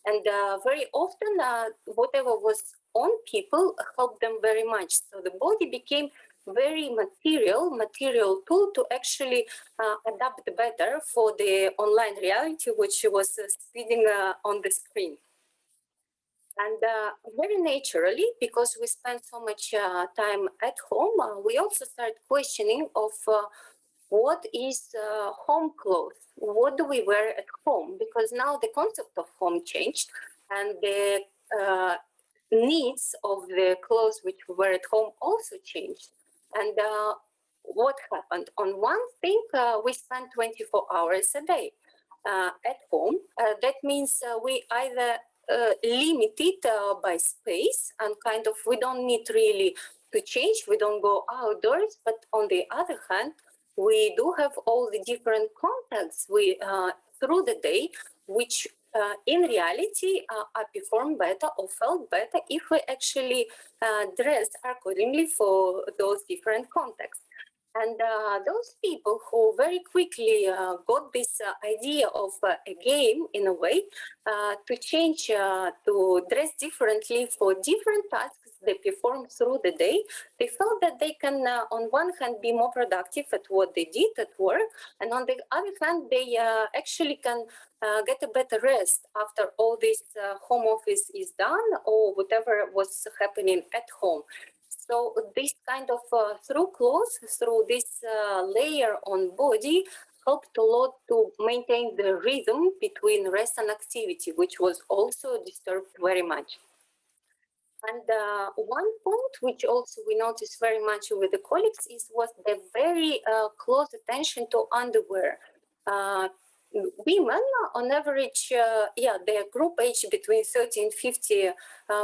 And very often, whatever was on people helped them very much. So the body became very material tool to actually adapt better for the online reality, which was speeding on the screen. And very naturally, because we spend so much time at home, we also start questioning of what is home clothes? What do we wear at home? Because now the concept of home changed, and the needs of the clothes which we wear at home also changed. And what happened? On one thing, we spend 24 hours a day at home. That means we either limited by space and kind of we don't need really to change, we don't go outdoors, but on the other hand, we do have all the different contacts we through the day, which in reality are performed better or felt better if we actually dress accordingly for those different contexts. And those people who very quickly got this idea of a game in a way to change, to dress differently for different tasks they perform through the day, they felt that they can, on one hand, be more productive at what they did at work, and on the other hand, they actually can get a better rest after all this home office is done or whatever was happening at home. So this kind of through clothes, through this layer on body, helped a lot to maintain the rhythm between rest and activity, which was also disturbed very much. And one point which also we noticed very much with the colleagues was the very close attention to underwear. Women on average, their group age between 30 and 50,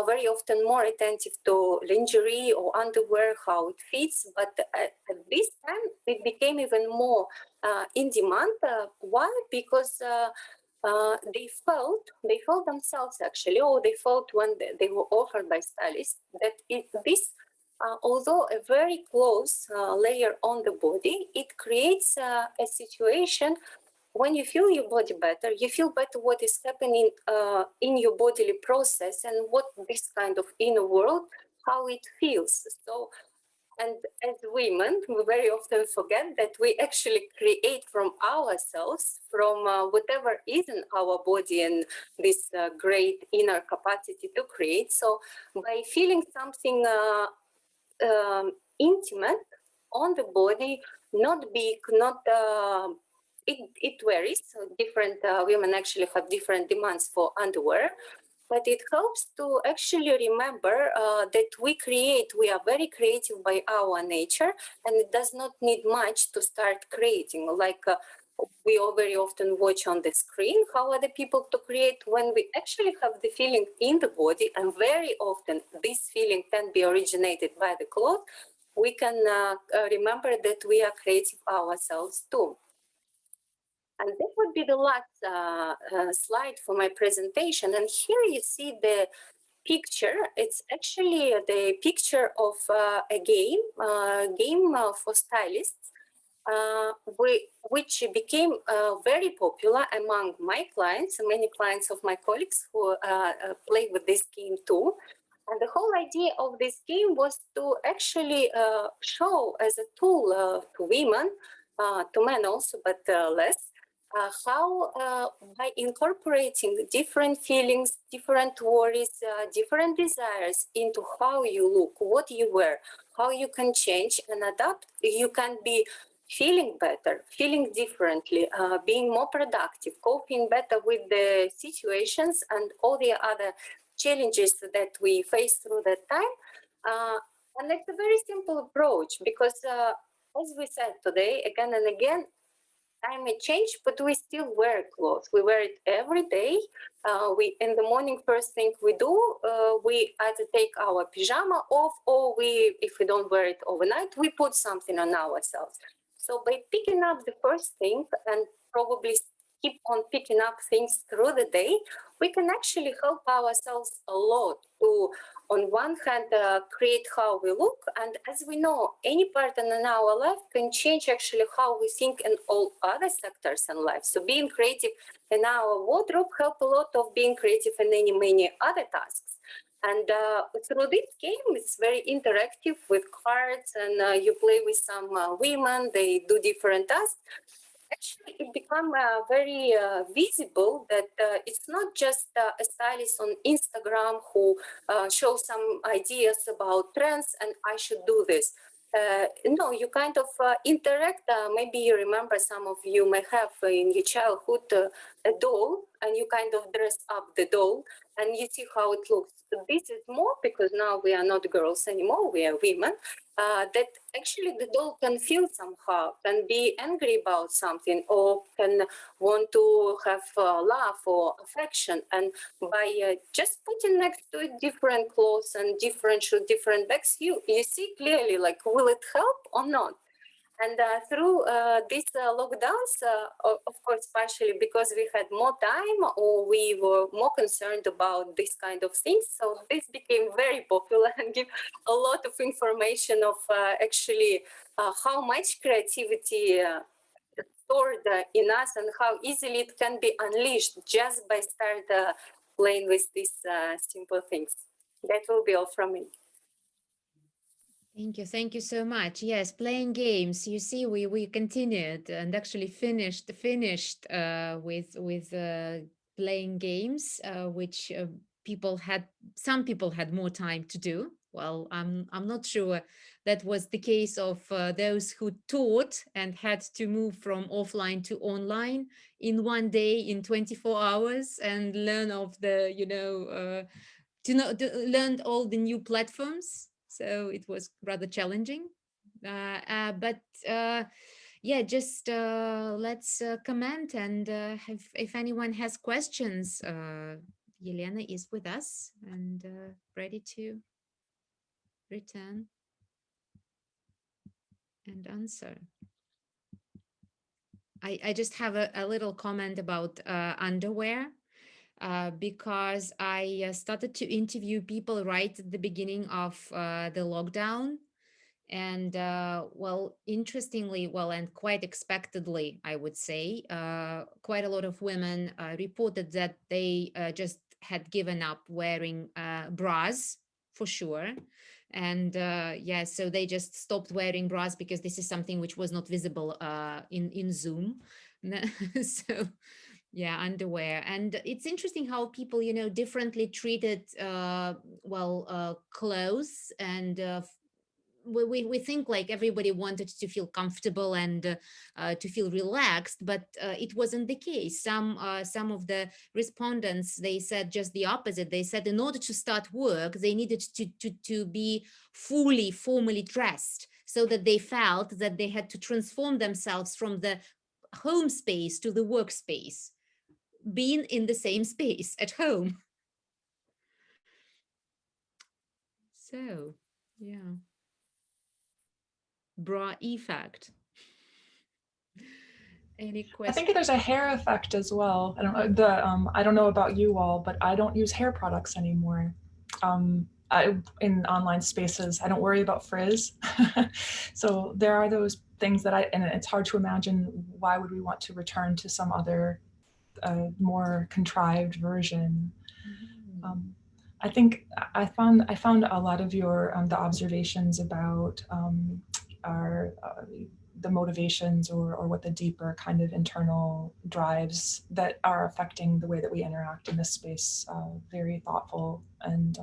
very often more attentive to lingerie or underwear, how it fits. But at this time, it became even more in demand. Why? Because they felt themselves actually, or they felt when they were offered by stylists that this, although a very close layer on the body, it creates a situation when you feel your body better, you feel better what is happening in your bodily process and what this kind of inner world, how it feels. So, and as women, we very often forget that we actually create from ourselves, from whatever is in our body and this great inner capacity to create. So by feeling something intimate on the body, not big, not it varies. So different women actually have different demands for underwear, but it helps to actually remember that we are very creative by our nature, and it does not need much to start creating. Like we all very often watch on the screen how other people to create, when we actually have the feeling in the body, and very often this feeling can be originated by the clothes, we can remember that we are creative ourselves too. And that would be the last slide for my presentation. And here you see the picture. It's actually the picture of a game for stylists, which became very popular among my clients, many clients of my colleagues who play with this game too. And the whole idea of this game was to actually show as a tool to women, to men also, but less, how by incorporating different feelings, different worries, different desires into how you look, what you wear, how you can change and adapt, you can be feeling better, feeling differently, being more productive, coping better with the situations and all the other challenges that we face through that time. And it's a very simple approach because, as we said today, again and again, time may change, but we still wear clothes. We wear it every day. We in the morning, first thing we do, we either take our pajama off, or if we don't wear it overnight, we put something on ourselves. So by picking up the first thing and probably keep on picking up things through the day, we can actually help ourselves a lot to, on one hand, create how we look. And as we know, any pattern in our life can change actually how we think in all other sectors in life. So being creative in our wardrobe help a lot of being creative in many other tasks. And through this game, it's very interactive with cards, and you play with some women, they do different tasks. actually it become very visible that it's not just a stylist on Instagram who shows some ideas about trends and I should do this. No, you kind of interact. Maybe you remember, some of you may have in your childhood a doll, and you kind of dress up the doll and you see how it looks. This is more because now we are not girls anymore, we are women. That actually the doll can feel somehow, can be angry about something, or can want to have love or affection. And by just putting next to it different clothes and different shoes, different bags, you see clearly, like, will it help or not? And through these lockdowns, of course, partially because we had more time or we were more concerned about this kind of things. So this became very popular and give a lot of information of actually how much creativity stored in us and how easily it can be unleashed just by start playing with these simple things. That will be all from me. Thank you so much. Yes, playing games. You see, we continued and actually finished with playing games, which some people had more time to do. Well, I'm not sure that was the case of those who taught and had to move from offline to online in one day, in 24 hours, and learn of the learn all the new platforms. So it was rather challenging. But yeah, just let's comment, and if anyone has questions, Yelena is with us and ready to return and answer. I just have a little comment about underwear. Because I started to interview people right at the beginning of the lockdown. And well, interestingly, and quite expectedly, I would say, quite a lot of women reported that they just had given up wearing bras, for sure. And yeah, so they just stopped wearing bras because this is something which was not visible in Zoom. So yeah, underwear. And it's interesting how people, differently treated, clothes. And we think like everybody wanted to feel comfortable and to feel relaxed, but it wasn't the case. Some of the respondents, they said just the opposite. They said in order to start work, they needed to be fully formally dressed, so that they felt that they had to transform themselves from the home space to the workspace, being in the same space at home. So, yeah. Bra effect. Any questions? I think there's a hair effect as well. I don't know about you all, but I don't use hair products anymore. In online spaces, I don't worry about frizz. So there are those things that and it's hard to imagine why would we want to return to some other more contrived version. I think I found a lot of your the observations about the motivations or what the deeper kind of internal drives that are affecting the way that we interact in this space very thoughtful and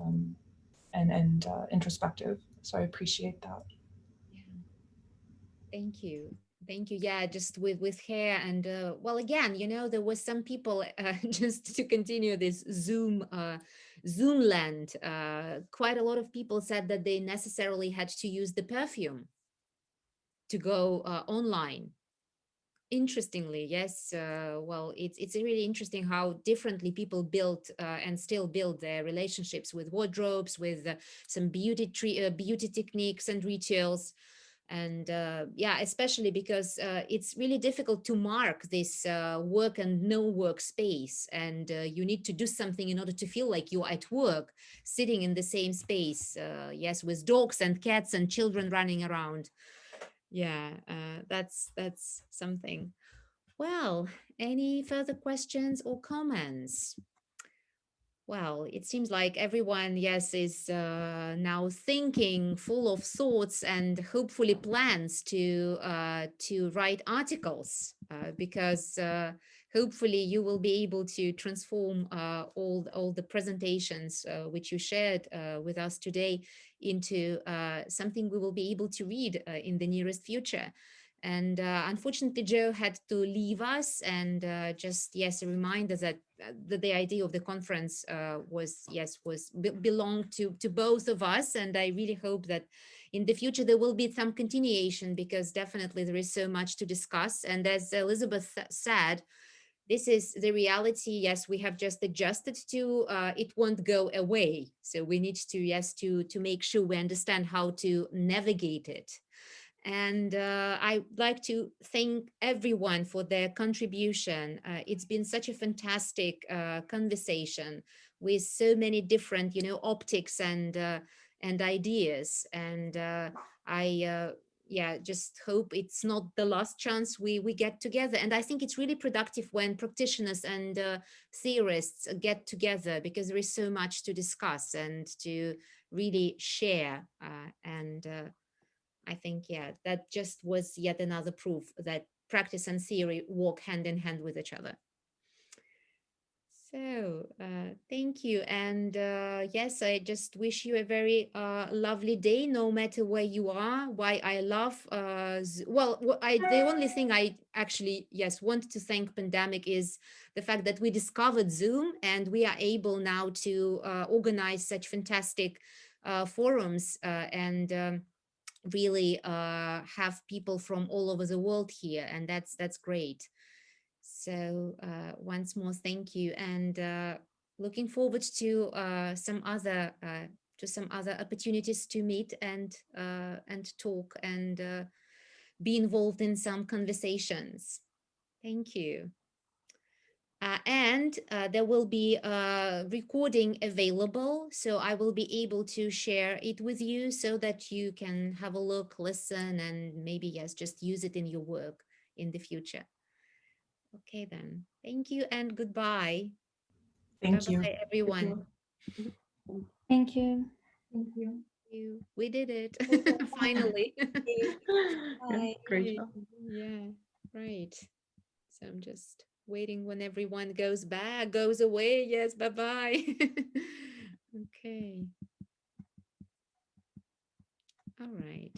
introspective. So I appreciate that. Thank you. Thank you. Yeah, just with hair and well, again, there was some people just to continue this Zoom land. Quite a lot of people said that they necessarily had to use the perfume to go online. Interestingly, yes. Well, it's really interesting how differently people build and still build their relationships with wardrobes, with some beauty techniques and rituals. And yeah, especially because it's really difficult to mark this work and no work space. And you need to do something in order to feel like you're at work, sitting in the same space. Yes, with dogs and cats and children running around. Yeah, that's something. Well, any further questions or comments? Well, it seems like everyone, yes, is now thinking, full of thoughts and hopefully plans to write articles, because hopefully you will be able to transform all the presentations which you shared with us today into something we will be able to read in the nearest future. And unfortunately, Joe had to leave us, and just, yes, a reminder that the idea of the conference was belonged to both of us. And I really hope that in the future there will be some continuation, because definitely there is so much to discuss. And as Elizabeth said, this is the reality. Yes, we have just adjusted to, it won't go away. So we need to, yes, to make sure we understand how to navigate it. And I'd like to thank everyone for their contribution. It's been such a fantastic conversation with so many different, optics and ideas. And I just hope it's not the last chance we get together. And I think it's really productive when practitioners and theorists get together, because there is so much to discuss and to really share. I think, yeah, that just was yet another proof that practice and theory walk hand in hand with each other. So thank you. And yes, I just wish you a very lovely day, no matter where you are. Why I love, the only thing I actually, yes, want to thank pandemic is the fact that we discovered Zoom, and we are able now to organize such fantastic forums and really have people from all over the world here, and that's great. So once more, thank you, and looking forward to some other opportunities to meet and talk and be involved in some conversations. Thank you. And there will be a recording available, so I will be able to share it with you so that you can have a look, listen, and maybe, yes, just use it in your work in the future. Okay, then. Thank you and goodbye. Thank you. Bye-bye, everyone. Thank you. Thank you. We did it. Finally. Yeah, great job. Yeah, right. So I'm just waiting when everyone goes away. Yes, bye-bye. Okay. All right.